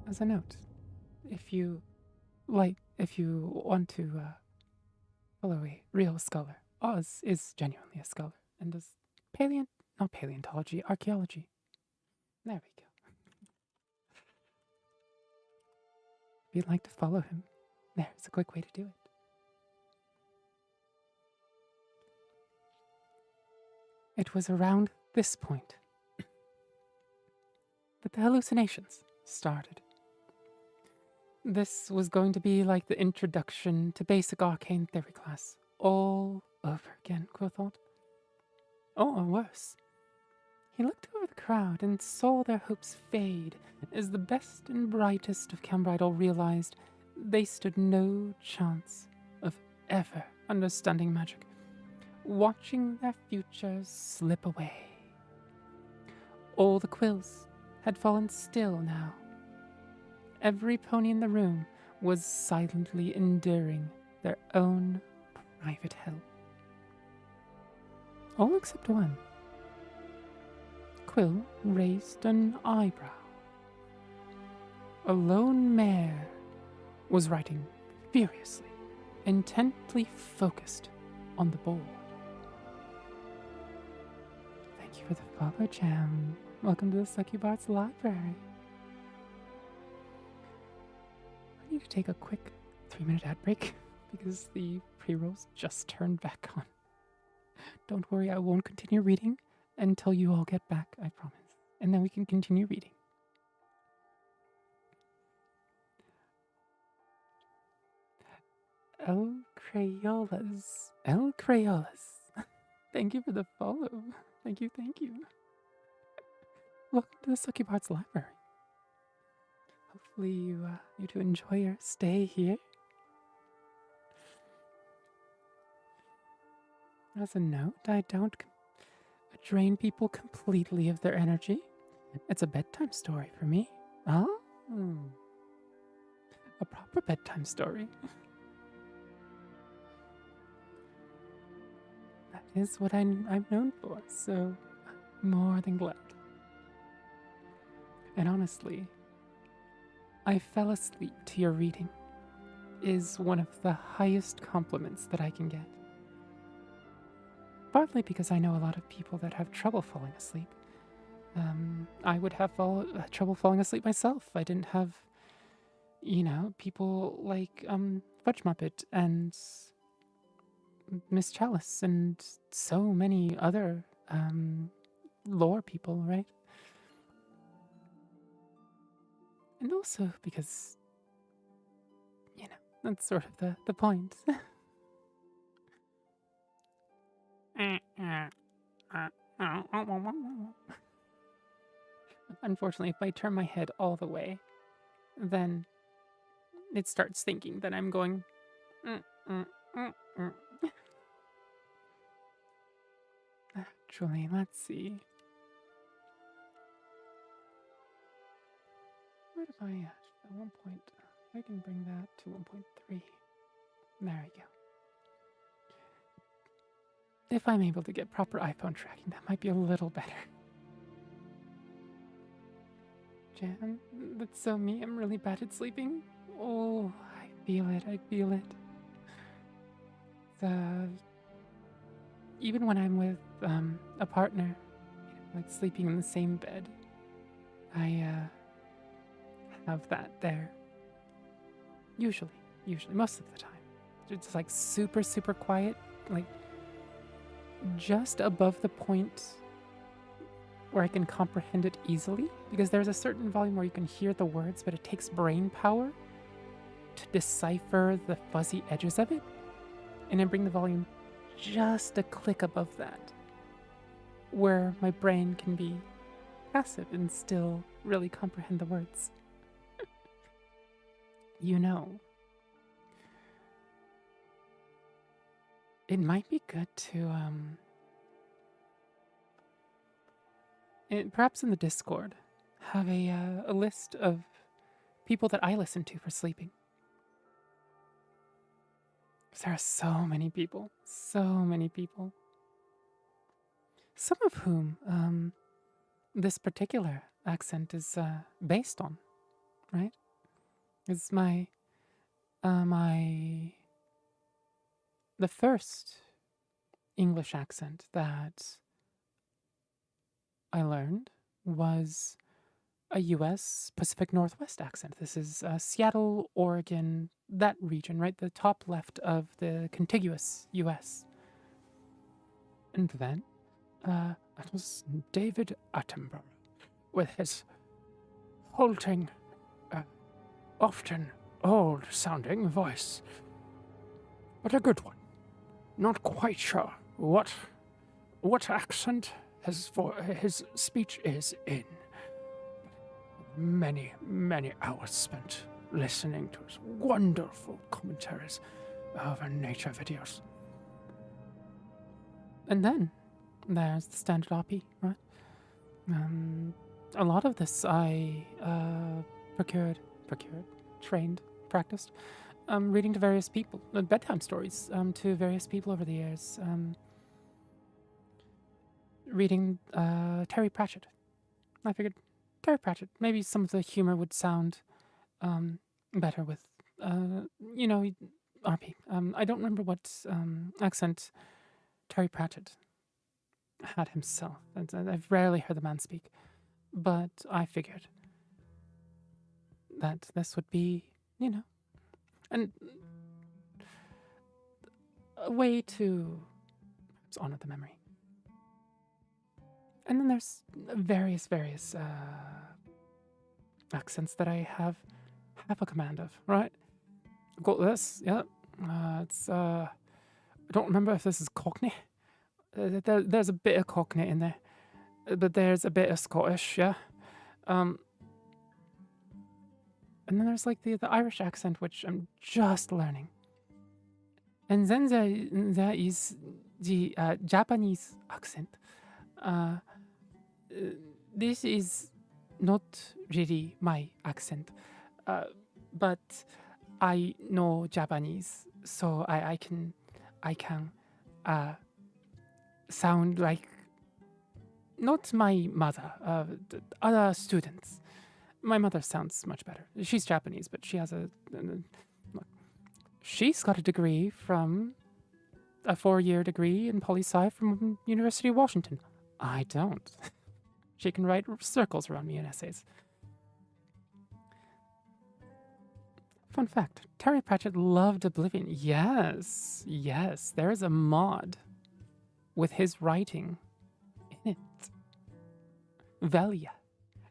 As a note, if you want to follow a real scholar, Oz is genuinely a scholar and does not paleontology, archaeology. There we go. If you'd like to follow him, there's a quick way to do it. It was around this point that the hallucinations started. This was going to be like the introduction to basic arcane theory class, all over again, Quill thought. Or worse. He looked over the crowd and saw their hopes fade as the best and brightest of Cambridal realized they stood no chance of ever understanding magic, watching their futures slip away. All the Quills had fallen still now. Every pony in the room was silently enduring their own private hell. All except one. Quill raised an eyebrow. A lone mare was writing furiously, intently focused on the board. Thank you for the follow, Jam. Welcome to the Succubard's library. I need to take a quick 3-minute ad break because the pre-rolls just turned back on. Don't worry, I won't continue reading until you all get back, I promise. And then we can continue reading. El Crayolas. El Crayolas. Thank you for the follow. Thank you, thank you. Welcome to the Succubard's library. Hopefully you two enjoy your stay here. As a note, I don't drain people completely of their energy. It's a bedtime story for me. Oh, a proper bedtime story. That is what I'm known for, so I'm more than glad. And honestly, I fell asleep to your reading is one of the highest compliments that I can get. Partly because I know a lot of people that have trouble falling asleep. I would have trouble falling asleep myself. I didn't have, people like Fudge Muppet and Miss Chalice and so many other lore people, right? And also because, that's sort of the point. Unfortunately, if I turn my head all the way, then it starts thinking that I'm going. Actually, let's see. Where did I at? At 1 point, I can bring that to 1.3. There we go. If I'm able to get proper iPhone tracking, that might be a little better. Jan, that's so me. I'm really bad at sleeping. Oh, I feel it. I feel it. Even when I'm with a partner, like sleeping in the same bed, I have that there. Usually, most of the time. It's like super, super quiet, like just above the point where I can comprehend it easily, because there's a certain volume where you can hear the words, but it takes brain power to decipher the fuzzy edges of it. And I bring the volume just a click above that, where my brain can be passive and still really comprehend the words. It might be good to, perhaps in the Discord, have a list of people that I listen to for sleeping. Because there are so many people. Some of whom this particular accent is based on, right? It's the first English accent that I learned was a U.S. Pacific Northwest accent. This is Seattle, Oregon, that region, right? The top left of the contiguous U.S. And then it was David Attenborough with his halting, often old-sounding voice. But a good one. Not quite sure what accent his speech is in. Many, many hours spent listening to his wonderful commentaries over nature videos. And then there's the standard RP, right? A lot of this I trained, practiced, reading to various people, bedtime stories to various people over the years. Reading Terry Pratchett. I figured Terry Pratchett, maybe some of the humor would sound better with, RP. I don't remember what accent Terry Pratchett had himself. I've rarely heard the man speak, but I figured that this would be, and a way to honor the memory. And then there's various accents that I have a command of, right? I've got this, yeah. I don't remember if this is Cockney. There's a bit of Cockney in there, but there's a bit of Scottish, yeah. And then there's like the Irish accent, which I'm just learning. And then there is the Japanese accent. This is not really my accent, but I know Japanese, so I can sound like not my mother, other students. My mother sounds much better. She's Japanese, but she has she's got a degree from a 4-year degree in poli-sci from University of Washington. I don't. She can write circles around me in essays. Fun fact, Terry Pratchett loved Oblivion. Yes, there is a mod with his writing in it. Velja.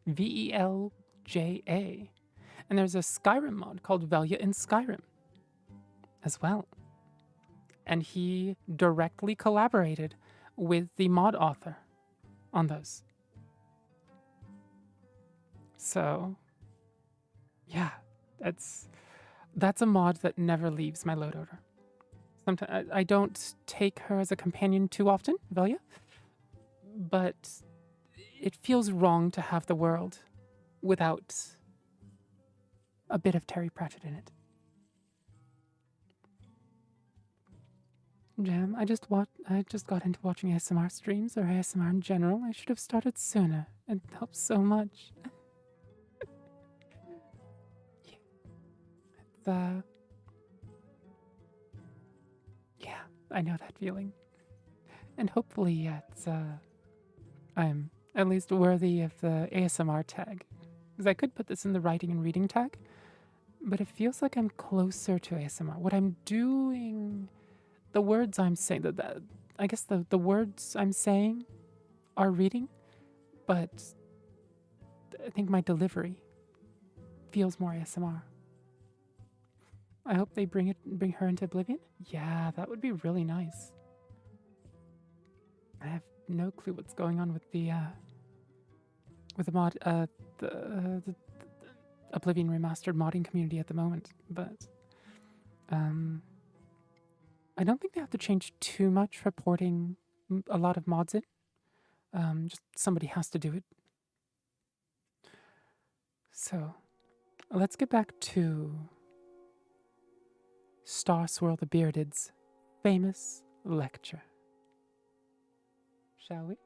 Velja. And there's a Skyrim mod called Velja in Skyrim as well. And he directly collaborated with the mod author on those. So, yeah, that's a mod that never leaves my load order. Sometimes I don't take her as a companion too often, Velja, but it feels wrong to have the world without a bit of Terry Pratchett in it. Jam, I just got into watching ASMR streams or ASMR in general. I should have started sooner. It helps so much. Yeah, I know that feeling. And hopefully I'm at least worthy of the ASMR tag. Because I could put this in the writing and reading tag, but it feels like I'm closer to ASMR. What I'm doing, the words I'm saying, I guess the words I'm saying are reading, but I think my delivery feels more ASMR. I hope they bring her into Oblivion. Yeah, that would be really nice. I have no clue what's going on with the mod, the Oblivion Remastered modding community at the moment, but I don't think they have to change too much for porting a lot of mods in. Just somebody has to do it. So, let's get back to Star Swirl the Bearded's famous lecture. Shall we?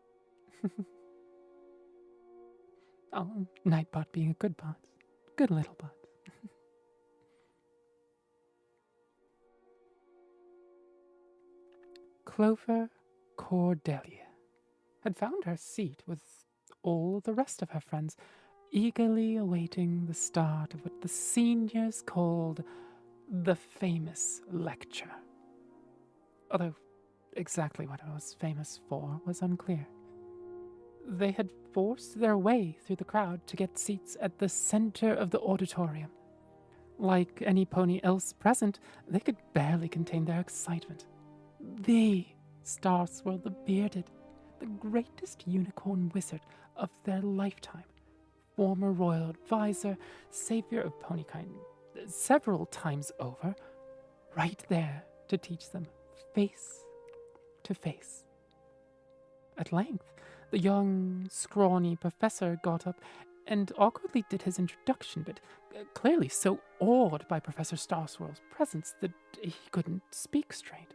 Oh, Nightbot being a good bot. Good little bot. Clover Cordelia had found her seat with all the rest of her friends, eagerly awaiting the start of what the seniors called the famous lecture. Although exactly what it was famous for was unclear. They had forced their way through the crowd to get seats at the center of the auditorium. Like any pony else present, they could barely contain their excitement. The Star Swirl the Bearded, the greatest unicorn wizard of their lifetime, former royal advisor, savior of ponykind, several times over, right there to teach them face to face. At length, the young, scrawny professor got up and awkwardly did his introduction, but clearly so awed by Professor Starswirl's presence that he couldn't speak straight.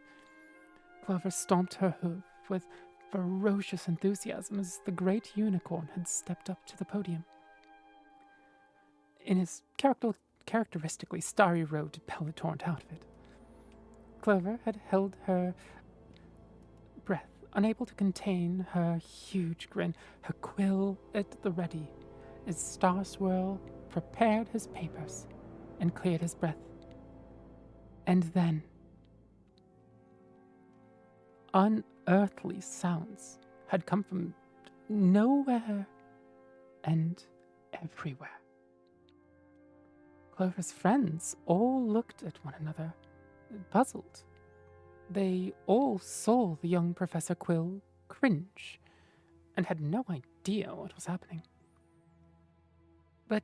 Clover stomped her hoof with ferocious enthusiasm as the great unicorn had stepped up to the podium. In his characteristically starry robe to pell the torrent out of it, Clover had held her breath, unable to contain her huge grin, her quill at the ready, as Starswirl prepared his papers and cleared his breath. And then unearthly sounds had come from nowhere and everywhere. Clover's friends all looked at one another, puzzled. They all saw the young Professor Quill cringe and had no idea what was happening. But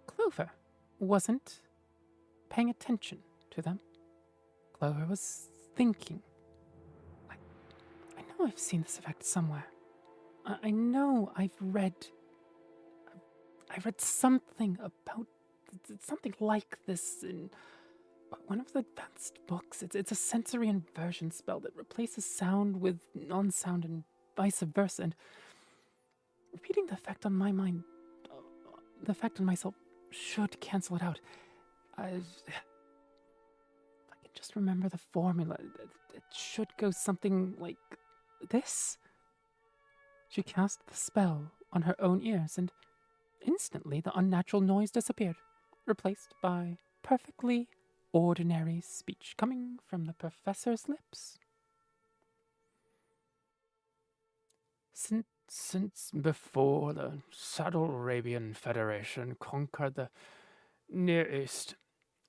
Clover wasn't paying attention to them. Clover was thinking. I know I've seen this effect somewhere. I know I've read something about something like this in one of the advanced books. It's a sensory inversion spell that replaces sound with non-sound and vice versa. And repeating the effect on my mind, the effect on myself, should cancel it out. If I can just remember the formula, it should go something like this. She cast the spell on her own ears, and instantly the unnatural noise disappeared, replaced by perfectly ordinary speech coming from the professor's lips. Since before the Saddle Arabian Federation conquered the Near East,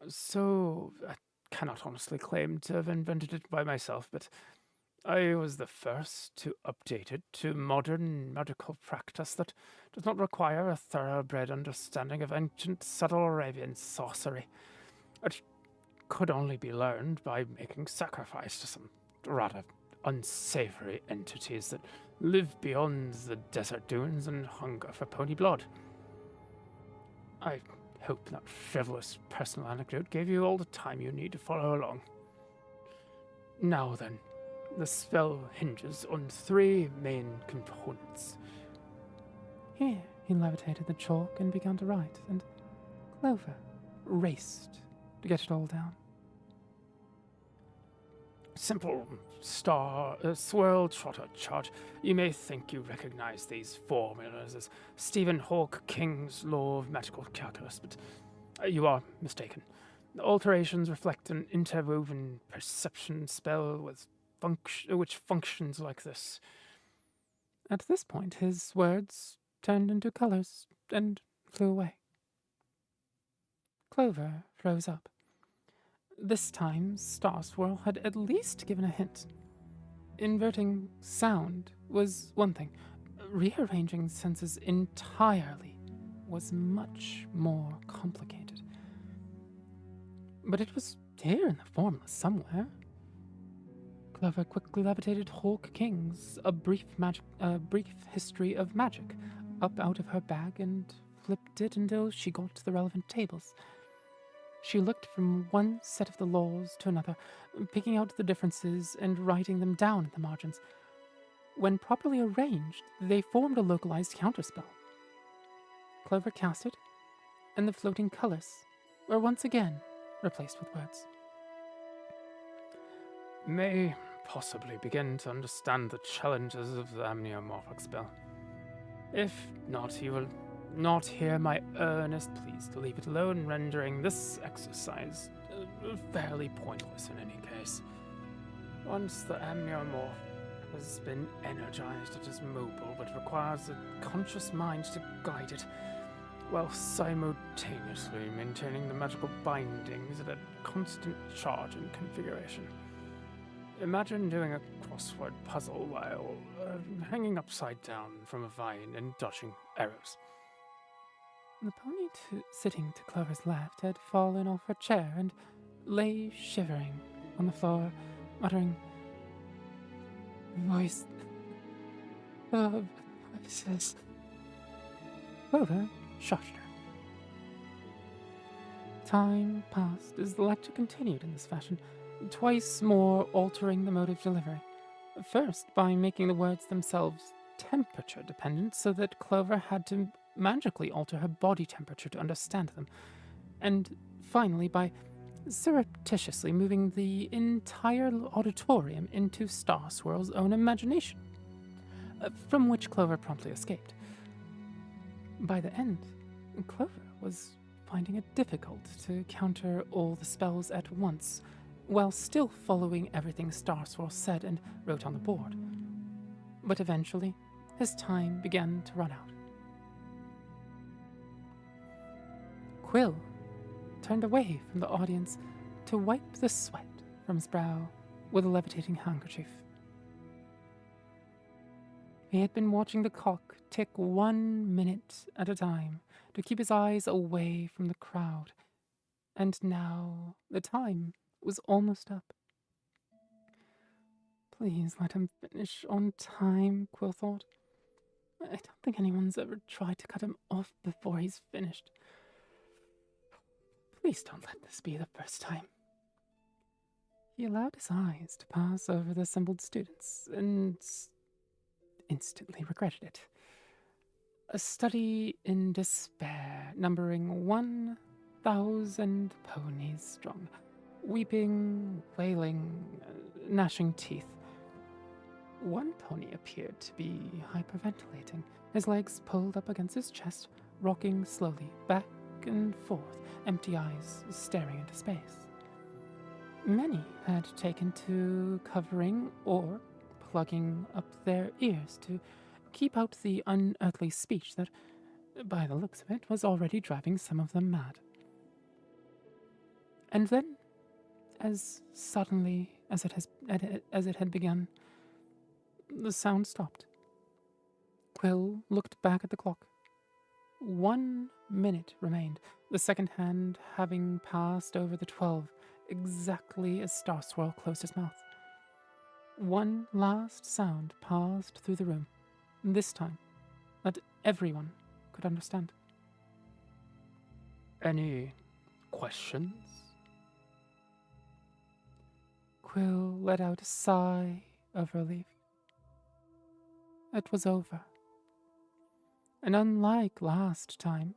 so I cannot honestly claim to have invented it by myself, but I was the first to update it to modern medical practice that does not require a thoroughbred understanding of ancient Saddle Arabian sorcery. It could only be learned by making sacrifice to some rather unsavory entities that live beyond the desert dunes and hunger for pony blood. I hope that frivolous personal anecdote gave you all the time you need to follow along. Now then, the spell hinges on 3 main components. Here, he levitated the chalk and began to write, and Clover raced to get it all down. Simple swirl trotter charge. You may think you recognize these formulas as Stephen Hawke King's law of magical calculus, but you are mistaken. The alterations reflect an interwoven perception spell which functions like this. At this point, his words turned into colors and flew away. Clover froze up. This time, Star Swirl had at least given a hint. Inverting sound was one thing. Rearranging senses entirely was much more complicated. But it was here in the formula somewhere. Clover quickly levitated Hawk King's A Brief History of Magic up out of her bag and flipped it until she got to the relevant tables. She looked from one set of the laws to another, picking out the differences and writing them down in the margins. When properly arranged, they formed a localized counterspell. Clover cast it, and the floating colors were once again replaced with words. May possibly begin to understand the challenges of the amniomorphic spell. If not, you will not hear my earnest pleas to leave it alone, rendering this exercise fairly pointless in any case. Once the amniomorph has been energized, it is mobile, but requires a conscious mind to guide it, while simultaneously maintaining the magical bindings at a constant charge and configuration. Imagine doing a crossword puzzle while hanging upside down from a vine and dodging arrows. The pony sitting to Clover's left had fallen off her chair and lay shivering on the floor, muttering, "Voice of voices." Clover shushed her. Time passed as the lecture continued in this fashion, twice more altering the mode of delivery. First, by making the words themselves temperature dependent, so that Clover had to magically alter her body temperature to understand them, and finally by surreptitiously moving the entire auditorium into Star Swirl's own imagination, from which Clover promptly escaped. By the end, Clover was finding it difficult to counter all the spells at once, while still following everything Starswirl said and wrote on the board. But eventually, his time began to run out. Quill turned away from the audience to wipe the sweat from his brow with a levitating handkerchief. He had been watching the clock tick 1 minute at a time to keep his eyes away from the crowd, and now the time was almost up. Please let him finish on time, Quill thought. I don't think anyone's ever tried to cut him off before he's finished. Please don't let this be the first time. He allowed his eyes to pass over the assembled students and instantly regretted it. A study in despair, numbering 1,000 ponies strong, weeping, wailing, gnashing teeth. One pony appeared to be hyperventilating, his legs pulled up against his chest, rocking slowly back and forth, empty eyes staring into space. Many had taken to covering or plugging up their ears to keep out the unearthly speech that, by the looks of it, was already driving some of them mad. And then, as suddenly as it had begun, the sound stopped. Quill looked back at the clock. 1 minute remained, the second hand having passed over the 12, exactly as Starswirl closed his mouth. One last sound passed through the room, this time that everyone could understand. Any questions? Quill let out a sigh of relief. It was over. And unlike last time,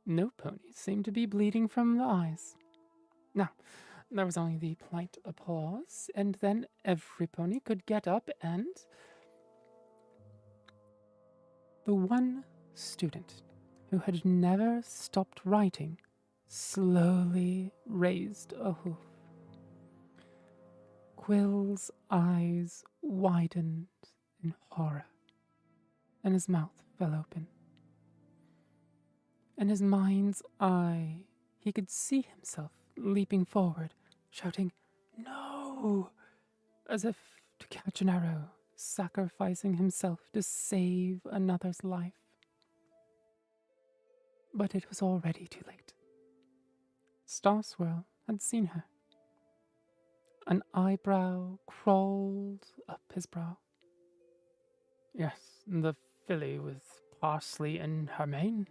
no ponies seemed to be bleeding from the eyes. Now, there was only the polite applause, and then every pony could get up and... The one student who had never stopped writing slowly raised a hoof. Quill's eyes widened in horror, and his mouth fell open. In his mind's eye, he could see himself leaping forward, shouting, "No!" as if to catch an arrow, sacrificing himself to save another's life. But it was already too late. Starswirl had seen her. An eyebrow crawled up his brow. Yes, the filly with parsley in her mane.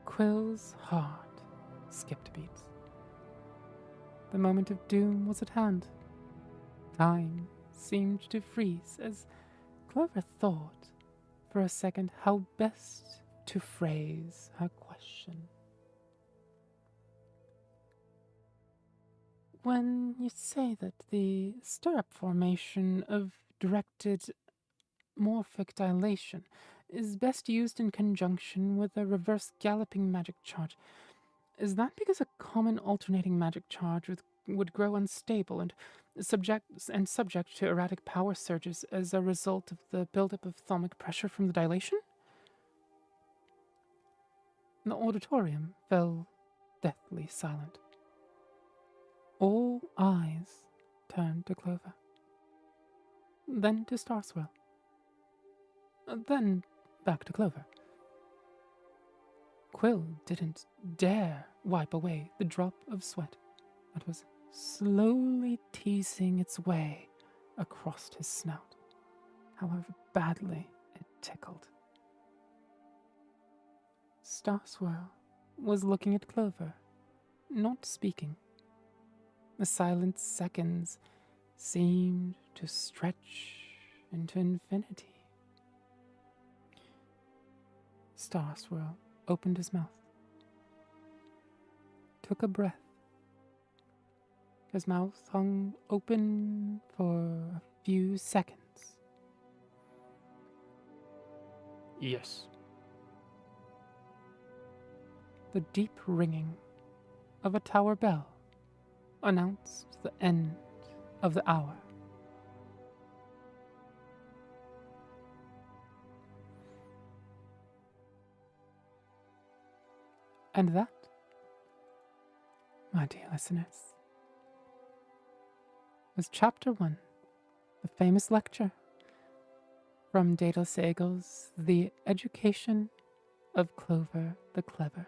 Quill's heart skipped a beat. The moment of doom was at hand. Time seemed to freeze as Clover thought for a second how best to phrase her question. When you say that the stirrup formation of directed morphic dilation is best used in conjunction with a reverse galloping magic charge, is that because a common alternating magic charge would grow unstable and subject to erratic power surges as a result of the buildup of thermic pressure from the dilation? The auditorium fell deathly silent. All eyes turned to Clover, then to Starswirl, then back to Clover. Quill didn't dare wipe away the drop of sweat that was slowly teasing its way across his snout, however badly it tickled. Starswirl was looking at Clover, not speaking. The silent seconds seemed to stretch into infinity. Starswirl opened his mouth, took a breath. His mouth hung open for a few seconds. Yes. The deep ringing of a tower bell announced the end of the hour. And that, my dear listeners, was Chapter 1, the famous lecture from Daedalus Eagle's The Education of Clover the Clever.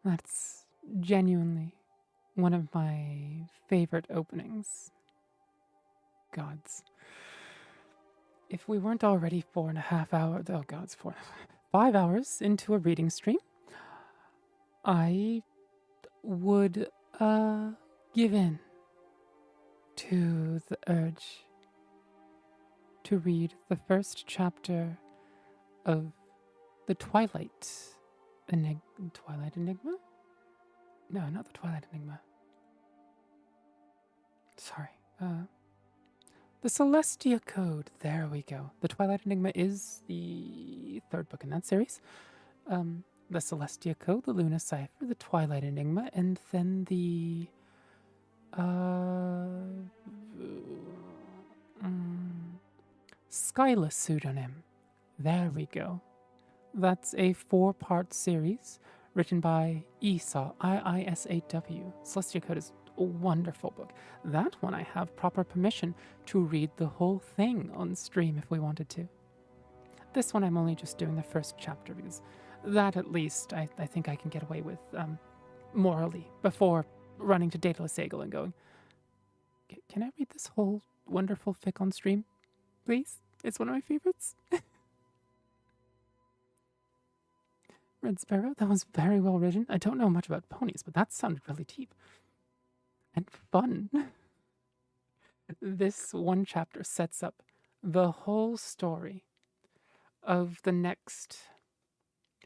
That's genuinely one of my favorite openings. Gods. If we weren't already 4.5 hours, oh gods, 5 hours into a reading stream, I would, give in to the urge to read the first chapter of the Twilight Enigma? No, not the Twilight Enigma. Sorry. The Celestia Code. There we go. The Twilight Enigma is the third book in that series. The Celestia Code, the Luna Cipher, the Twilight Enigma, and then the Skyla pseudonym. There we go. That's a 4-part series written by Esau, Iisaw. Celestia Code is a wonderful book. That one I have proper permission to read the whole thing on stream if we wanted to. This one I'm only just doing the first chapter because that at least I think I can get away with morally before running to Daedalus Eagle and going, can I read this whole wonderful fic on stream, please? It's one of my favorites. Red Sparrow, that was very well written. I don't know much about ponies, but that sounded really deep. And fun. This one chapter sets up the whole story of the next...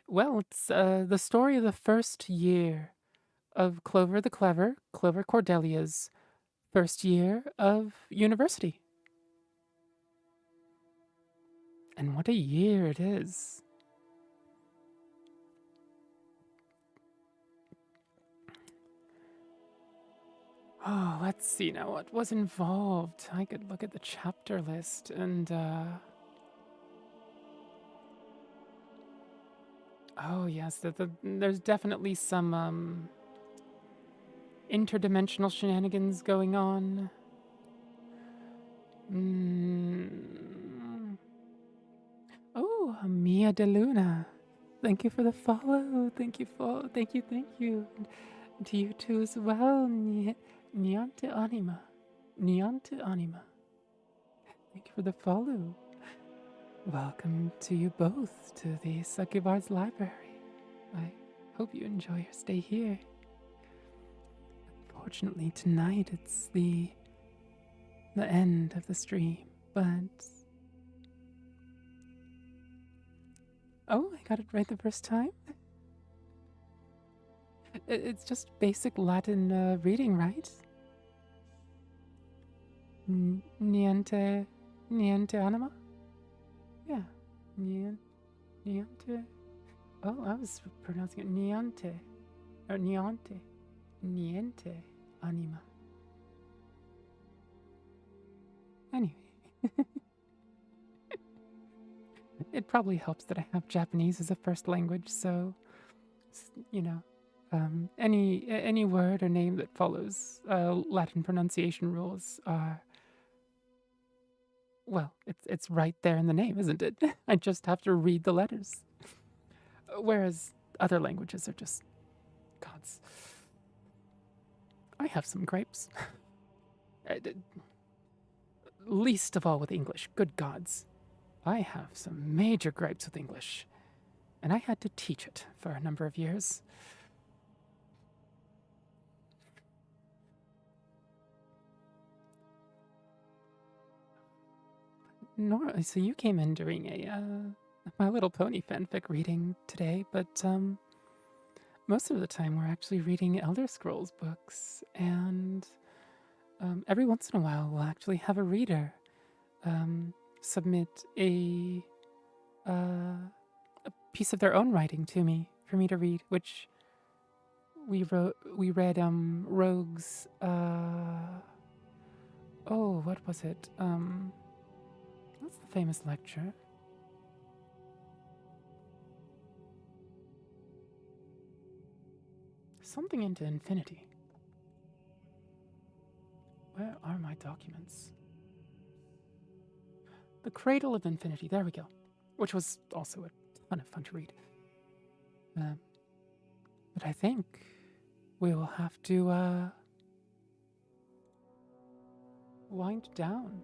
Well, it's the story of the first year of Clover the Clever, Clover Cordelia's first year of university. And what a year it is. Oh, let's see now what was involved. I could look at the chapter list and, oh, yes, there's definitely some, interdimensional shenanigans going on. Oh, Mia de Luna. Thank you for the follow. Thank you. And to you too as well, Niante Anima. Thank you for the follow. Welcome to you both to the Succubard's library. I hope you enjoy your stay here. Unfortunately, tonight it's the end of the stream, but... Oh, I got it right the first time? It's just basic Latin reading, right? Niente anima? Yeah, niente. Oh, I was pronouncing it niente. Or niente anima. Anyway. It probably helps that I have Japanese as a first language, so, you know, any word or name that follows Latin pronunciation rules are, well, it's right there in the name, isn't it? I just have to read the letters. Whereas other languages are just gods. I have some gripes. Least of all with English, good gods. I have some major gripes with English, and I had to teach it for a number of years. Nora, so you came in during a My Little Pony fanfic reading today, but most of the time we're actually reading Elder Scrolls books, and every once in a while we'll actually have a reader submit a piece of their own writing to me for me to read, which we read Rogue's oh, what was it? What's the famous lecture? Something into infinity. Where are my documents? The Cradle of Infinity, there we go. Which was also a ton of fun to read. But I think we will have to wind down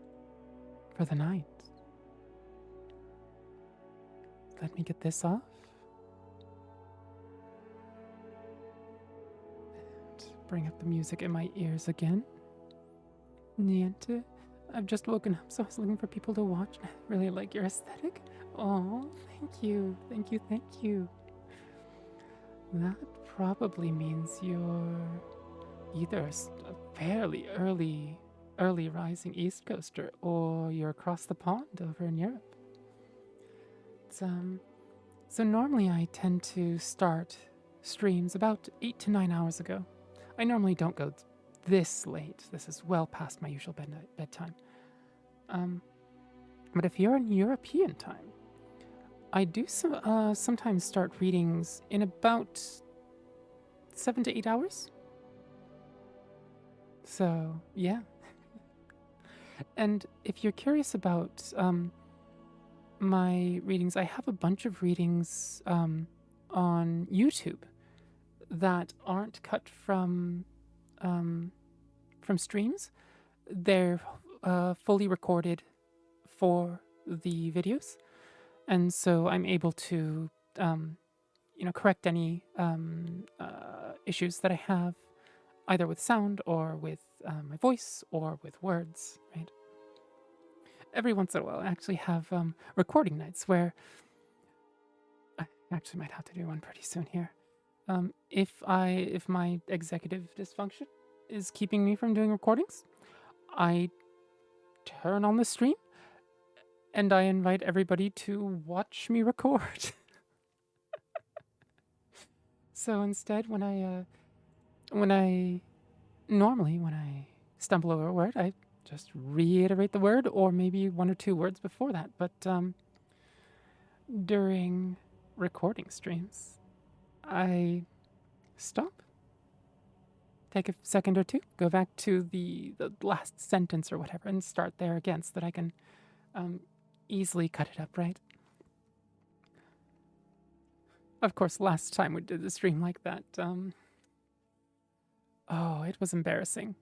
for the night. Let me get this off. And bring up the music in my ears again. Niente. I've just woken up, so I was looking for people to watch. I really like your aesthetic. Oh, thank you. Thank you, thank you. That probably means you're either a fairly early rising East Coaster, or you're across the pond over in Europe. So normally I tend to start streams about 8 to 9 hours ago. I normally don't go this late. This is well past my usual bedtime. But if you're in European time, I do sometimes start readings in about 7 to 8 hours. So, yeah. And if you're curious about my readings, I have a bunch of readings on YouTube that aren't cut from streams. They're fully recorded for the videos, and so I'm able to correct any issues that I have, either with sound or with my voice or with words, right? Every once in a while I actually have recording nights where I actually might have to do one pretty soon here. If my executive dysfunction is keeping me from doing recordings, I turn on the stream and I invite everybody to watch me record. So instead, when I stumble over a word, I just reiterate the word, or maybe one or two words before that. But during recording streams, I stop, take a second or two, go back to the last sentence or whatever, and start there again, so that I can easily cut it up, right? Of course, last time we did the stream like that, oh, it was embarrassing.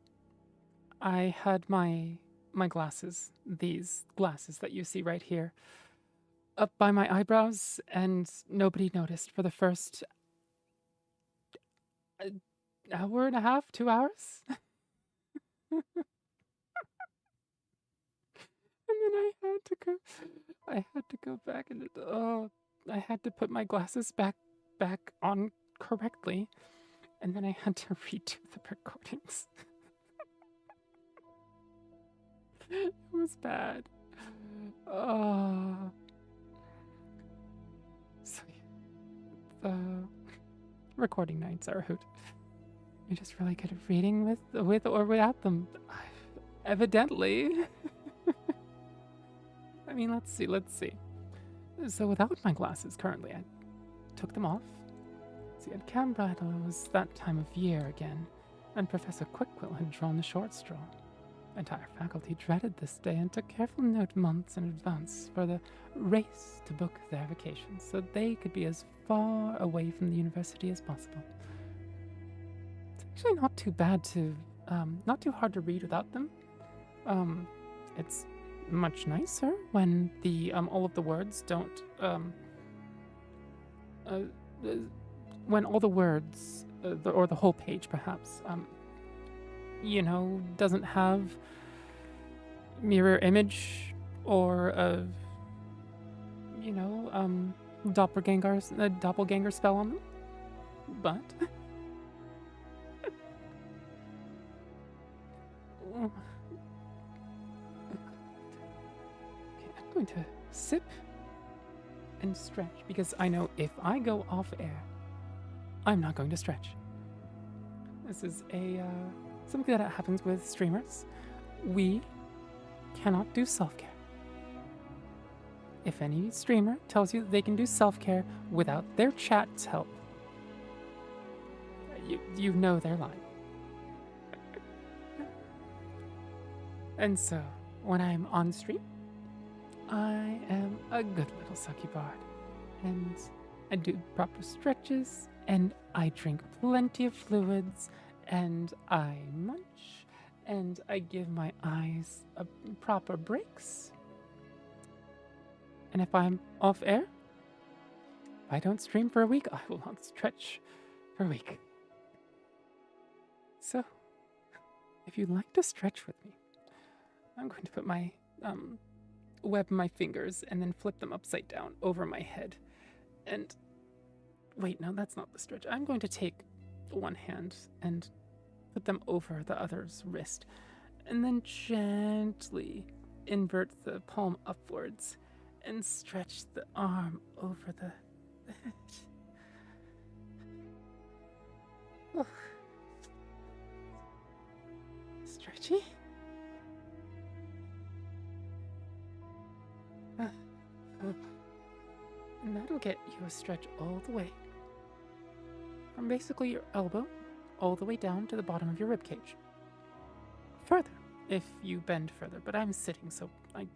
I had my glasses, these glasses that you see right here, up by my eyebrows, and nobody noticed for the first hour and a half, 2 hours. And then I had to go back, and I had to put my glasses back on correctly, and then I had to redo the recordings. It was bad. Oh. So the recording nights are a hoot. You're just really good at reading with or without them. Evidently. I mean, let's see. So without my glasses currently, I took them off. See, at Camp Bridal, it was that time of year again, and Professor Quickquill had drawn the short straw. The entire faculty dreaded this day and took careful note months in advance for the race to book their vacations, so they could be as far away from the university as possible. It's actually not too bad to, not too hard to read without them. It's much nicer when the all of the words don't when all the words or the whole page perhaps doesn't have mirror image or a doppelganger spell on them. but okay, I'm going to sip and stretch because I know if I go off air, I'm not going to stretch. This is something that happens with streamers. We cannot do self-care. If any streamer tells you that they can do self-care without their chat's help, you know they're lying. And so, when I'm on stream, I am a good little succubard. And I do proper stretches, and I drink plenty of fluids, and I munch, and I give my eyes proper breaks. And if I'm off air, if I don't stream for a week, I will not stretch for a week. So, if you'd like to stretch with me, I'm going to put my, web my fingers and then flip them upside down over my head. And, wait, no, that's not the stretch. I'm going to take one hand and put them over the other's wrist, and then gently invert the palm upwards and stretch the arm over the head. Oh. Stretchy. And that'll get you a stretch all the way from basically your elbow all the way down to the bottom of your rib cage. Further, if you bend further, but I'm sitting, so I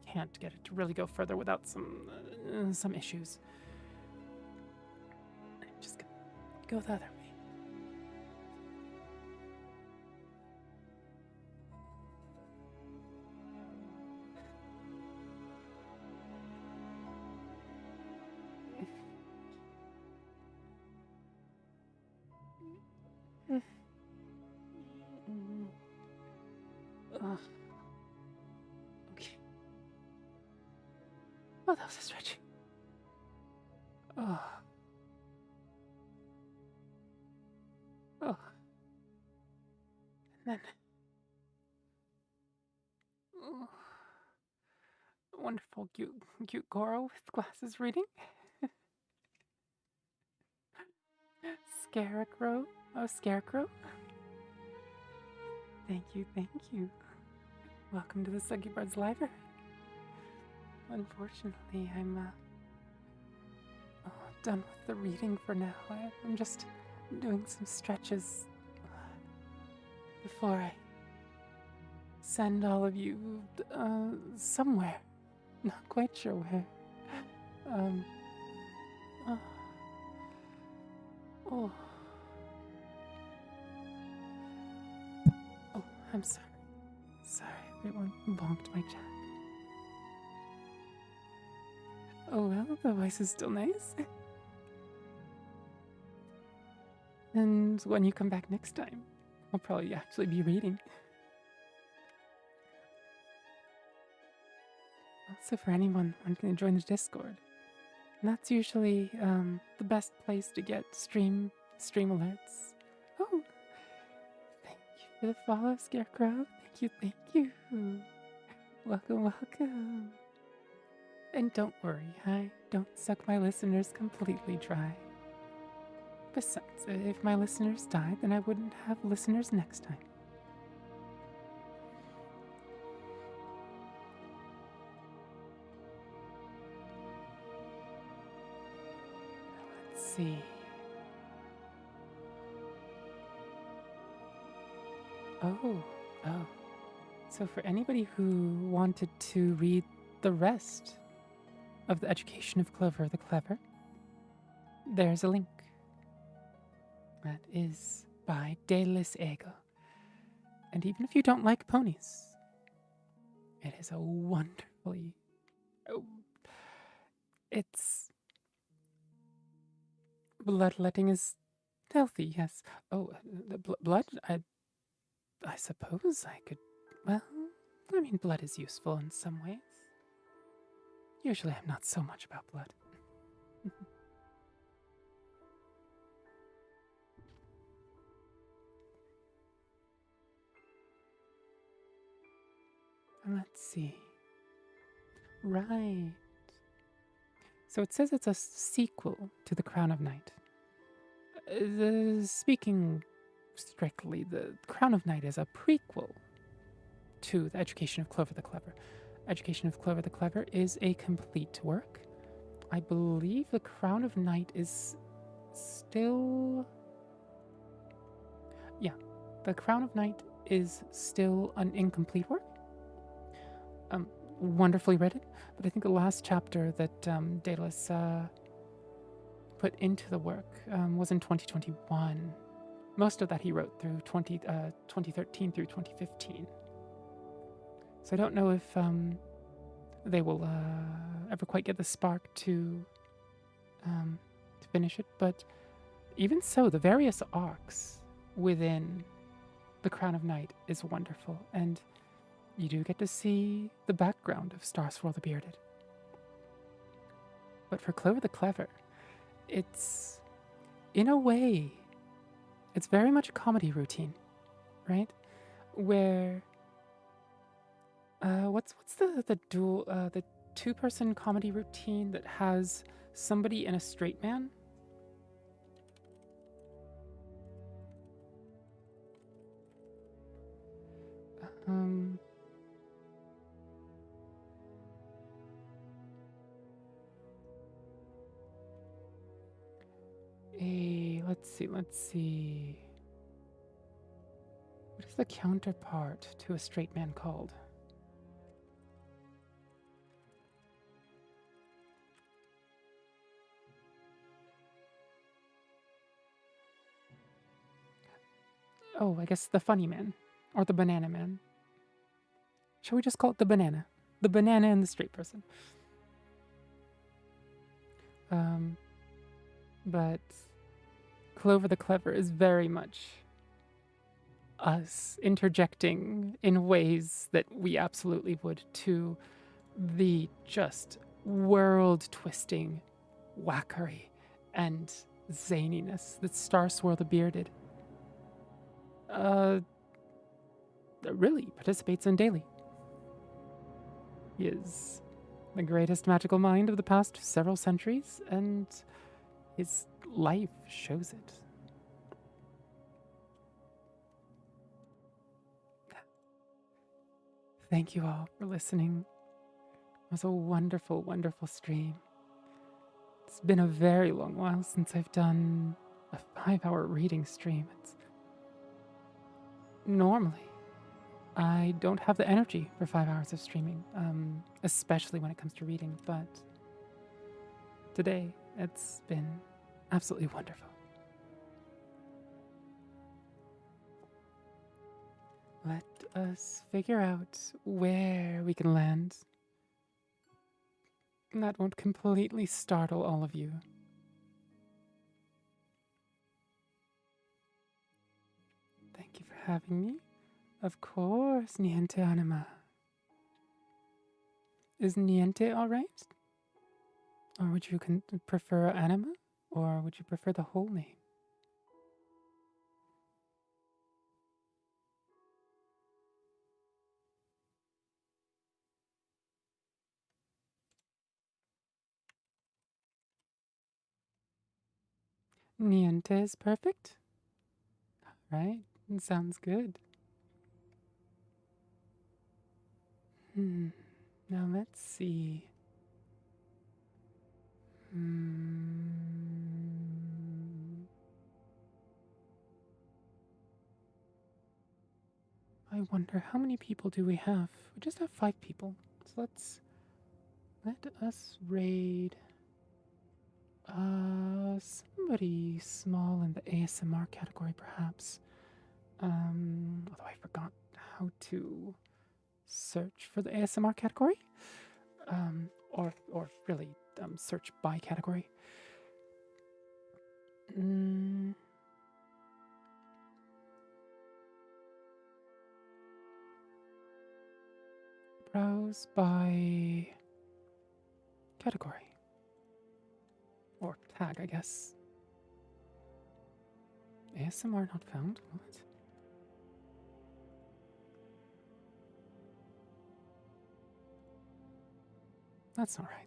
can't get it to really go further without some issues. I'm just gonna go the other way. Okay. Oh, that was a stretch. Oh. Oh. And then. Oh. Wonderful, cute girl with glasses reading. Scarecrow. Oh, Scarecrow. Thank you. Welcome to the Succubard's library. Unfortunately, I'm done with the reading for now. I'm just doing some stretches before I send all of you somewhere. Not quite sure where. Oh, I'm sorry. Sorry, everyone bonked my chat. Oh well, the voice is still nice. And when you come back next time, I'll probably actually be reading. Also, for anyone wanting to join the Discord, that's usually the best place to get stream alerts. Oh, thank you for the follow, Scarecrow. Thank you. Welcome. And don't worry, I don't suck my listeners completely dry. Besides, if my listeners died, then I wouldn't have listeners next time. Let's see. Oh. So for anybody who wanted to read the rest of The Education of Clover the Clever, there's a link. That is by LemonStxDesign. And even if you don't like ponies, it is a wonderfully... it's... Bloodletting is healthy, yes. Oh, the blood? I suppose I could... Well, I mean, blood is useful in some ways. Usually I'm not so much about blood. Let's see. Right. So it says it's a sequel to The Crown of Night. Speaking strictly, The Crown of Night is a prequel to The Education of Clover the Clever. Education of Clover the Clever is a complete work. I believe The Crown of Night is still... Yeah, The Crown of Night is still an incomplete work. Wonderfully written, but I think the last chapter that Daedalus put into the work was in 2021. Most of that he wrote through 2013 through 2015. So I don't know if they will ever quite get the spark to finish it, but even so, the various arcs within The Crown of Night is wonderful, and you do get to see the background of Star Swirl the Bearded. But for Clover the Clever, it's, in a way, it's very much a comedy routine, right? Where, what's the dual, the two-person comedy routine that has somebody and a straight man? Let's see. What is the counterpart to a straight man called? Oh, I guess the funny man. Or the banana man. Shall we just call it the banana? The banana and the straight person. But Clover the Clever is very much us interjecting in ways that we absolutely would to the just world-twisting wackery and zaniness that Star Swirl the Bearded really participates in daily. He is the greatest magical mind of the past several centuries, and his life shows it. Thank you all for listening. It was a wonderful, wonderful stream. It's been a very long while since I've done a 5-hour reading stream. Normally, I don't have the energy for 5 hours of streaming, especially when it comes to reading, but today it's been absolutely wonderful. Let us figure out where we can land. That won't completely startle all of you. Thank you for having me. Of course, Niente Anima. Is Niente alright? Or would you prefer Anima? Or would you prefer the whole name? Niente is perfect. Right? Sounds good. Now let's see. I wonder how many people do we have? We just have 5 people. So let us raid somebody small in the ASMR category, perhaps. Although I forgot how to search for the ASMR category. Or really search by category. Browse by category. Or tag, I guess. ASMR not found? What? That's not right.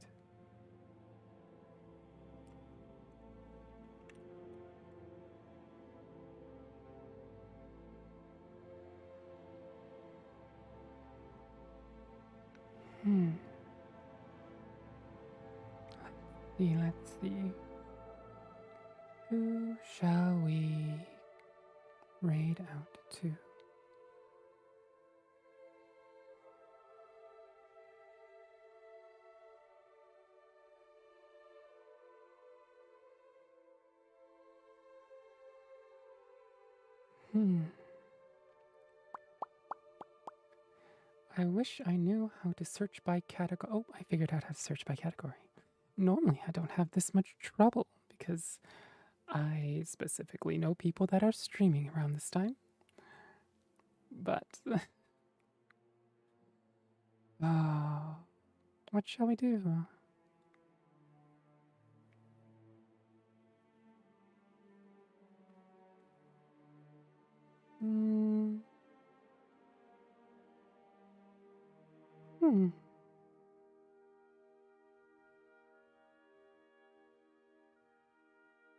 Let's see. Who shall we raid out to? I wish I knew how to search by category. Oh, I figured out how to search by category. Normally, I don't have this much trouble because I specifically know people that are streaming around this time. But, what shall we do?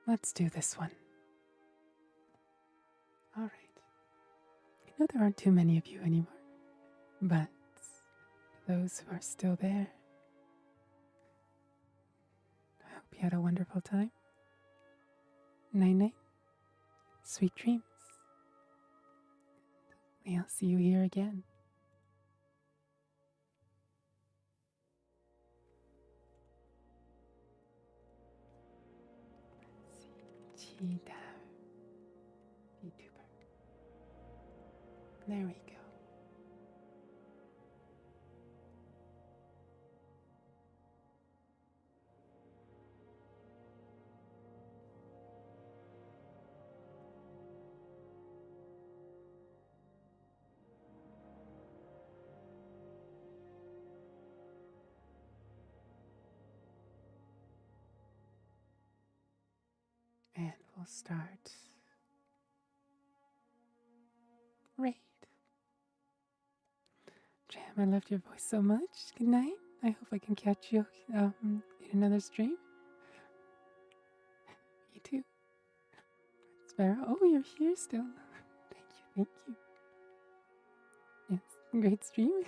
Let's do this one. All right. I know there aren't too many of you anymore, but those who are still there, I hope you had a wonderful time. Night-night. Sweet dreams. I'll see you here again. Let's see. Cheetah. VTuber. There we go. And we'll start raid. Jam, I loved your voice so much. Good night. I hope I can catch you in another stream. You too. Sparrow. Oh, you're here still. Thank you. Yes, great stream.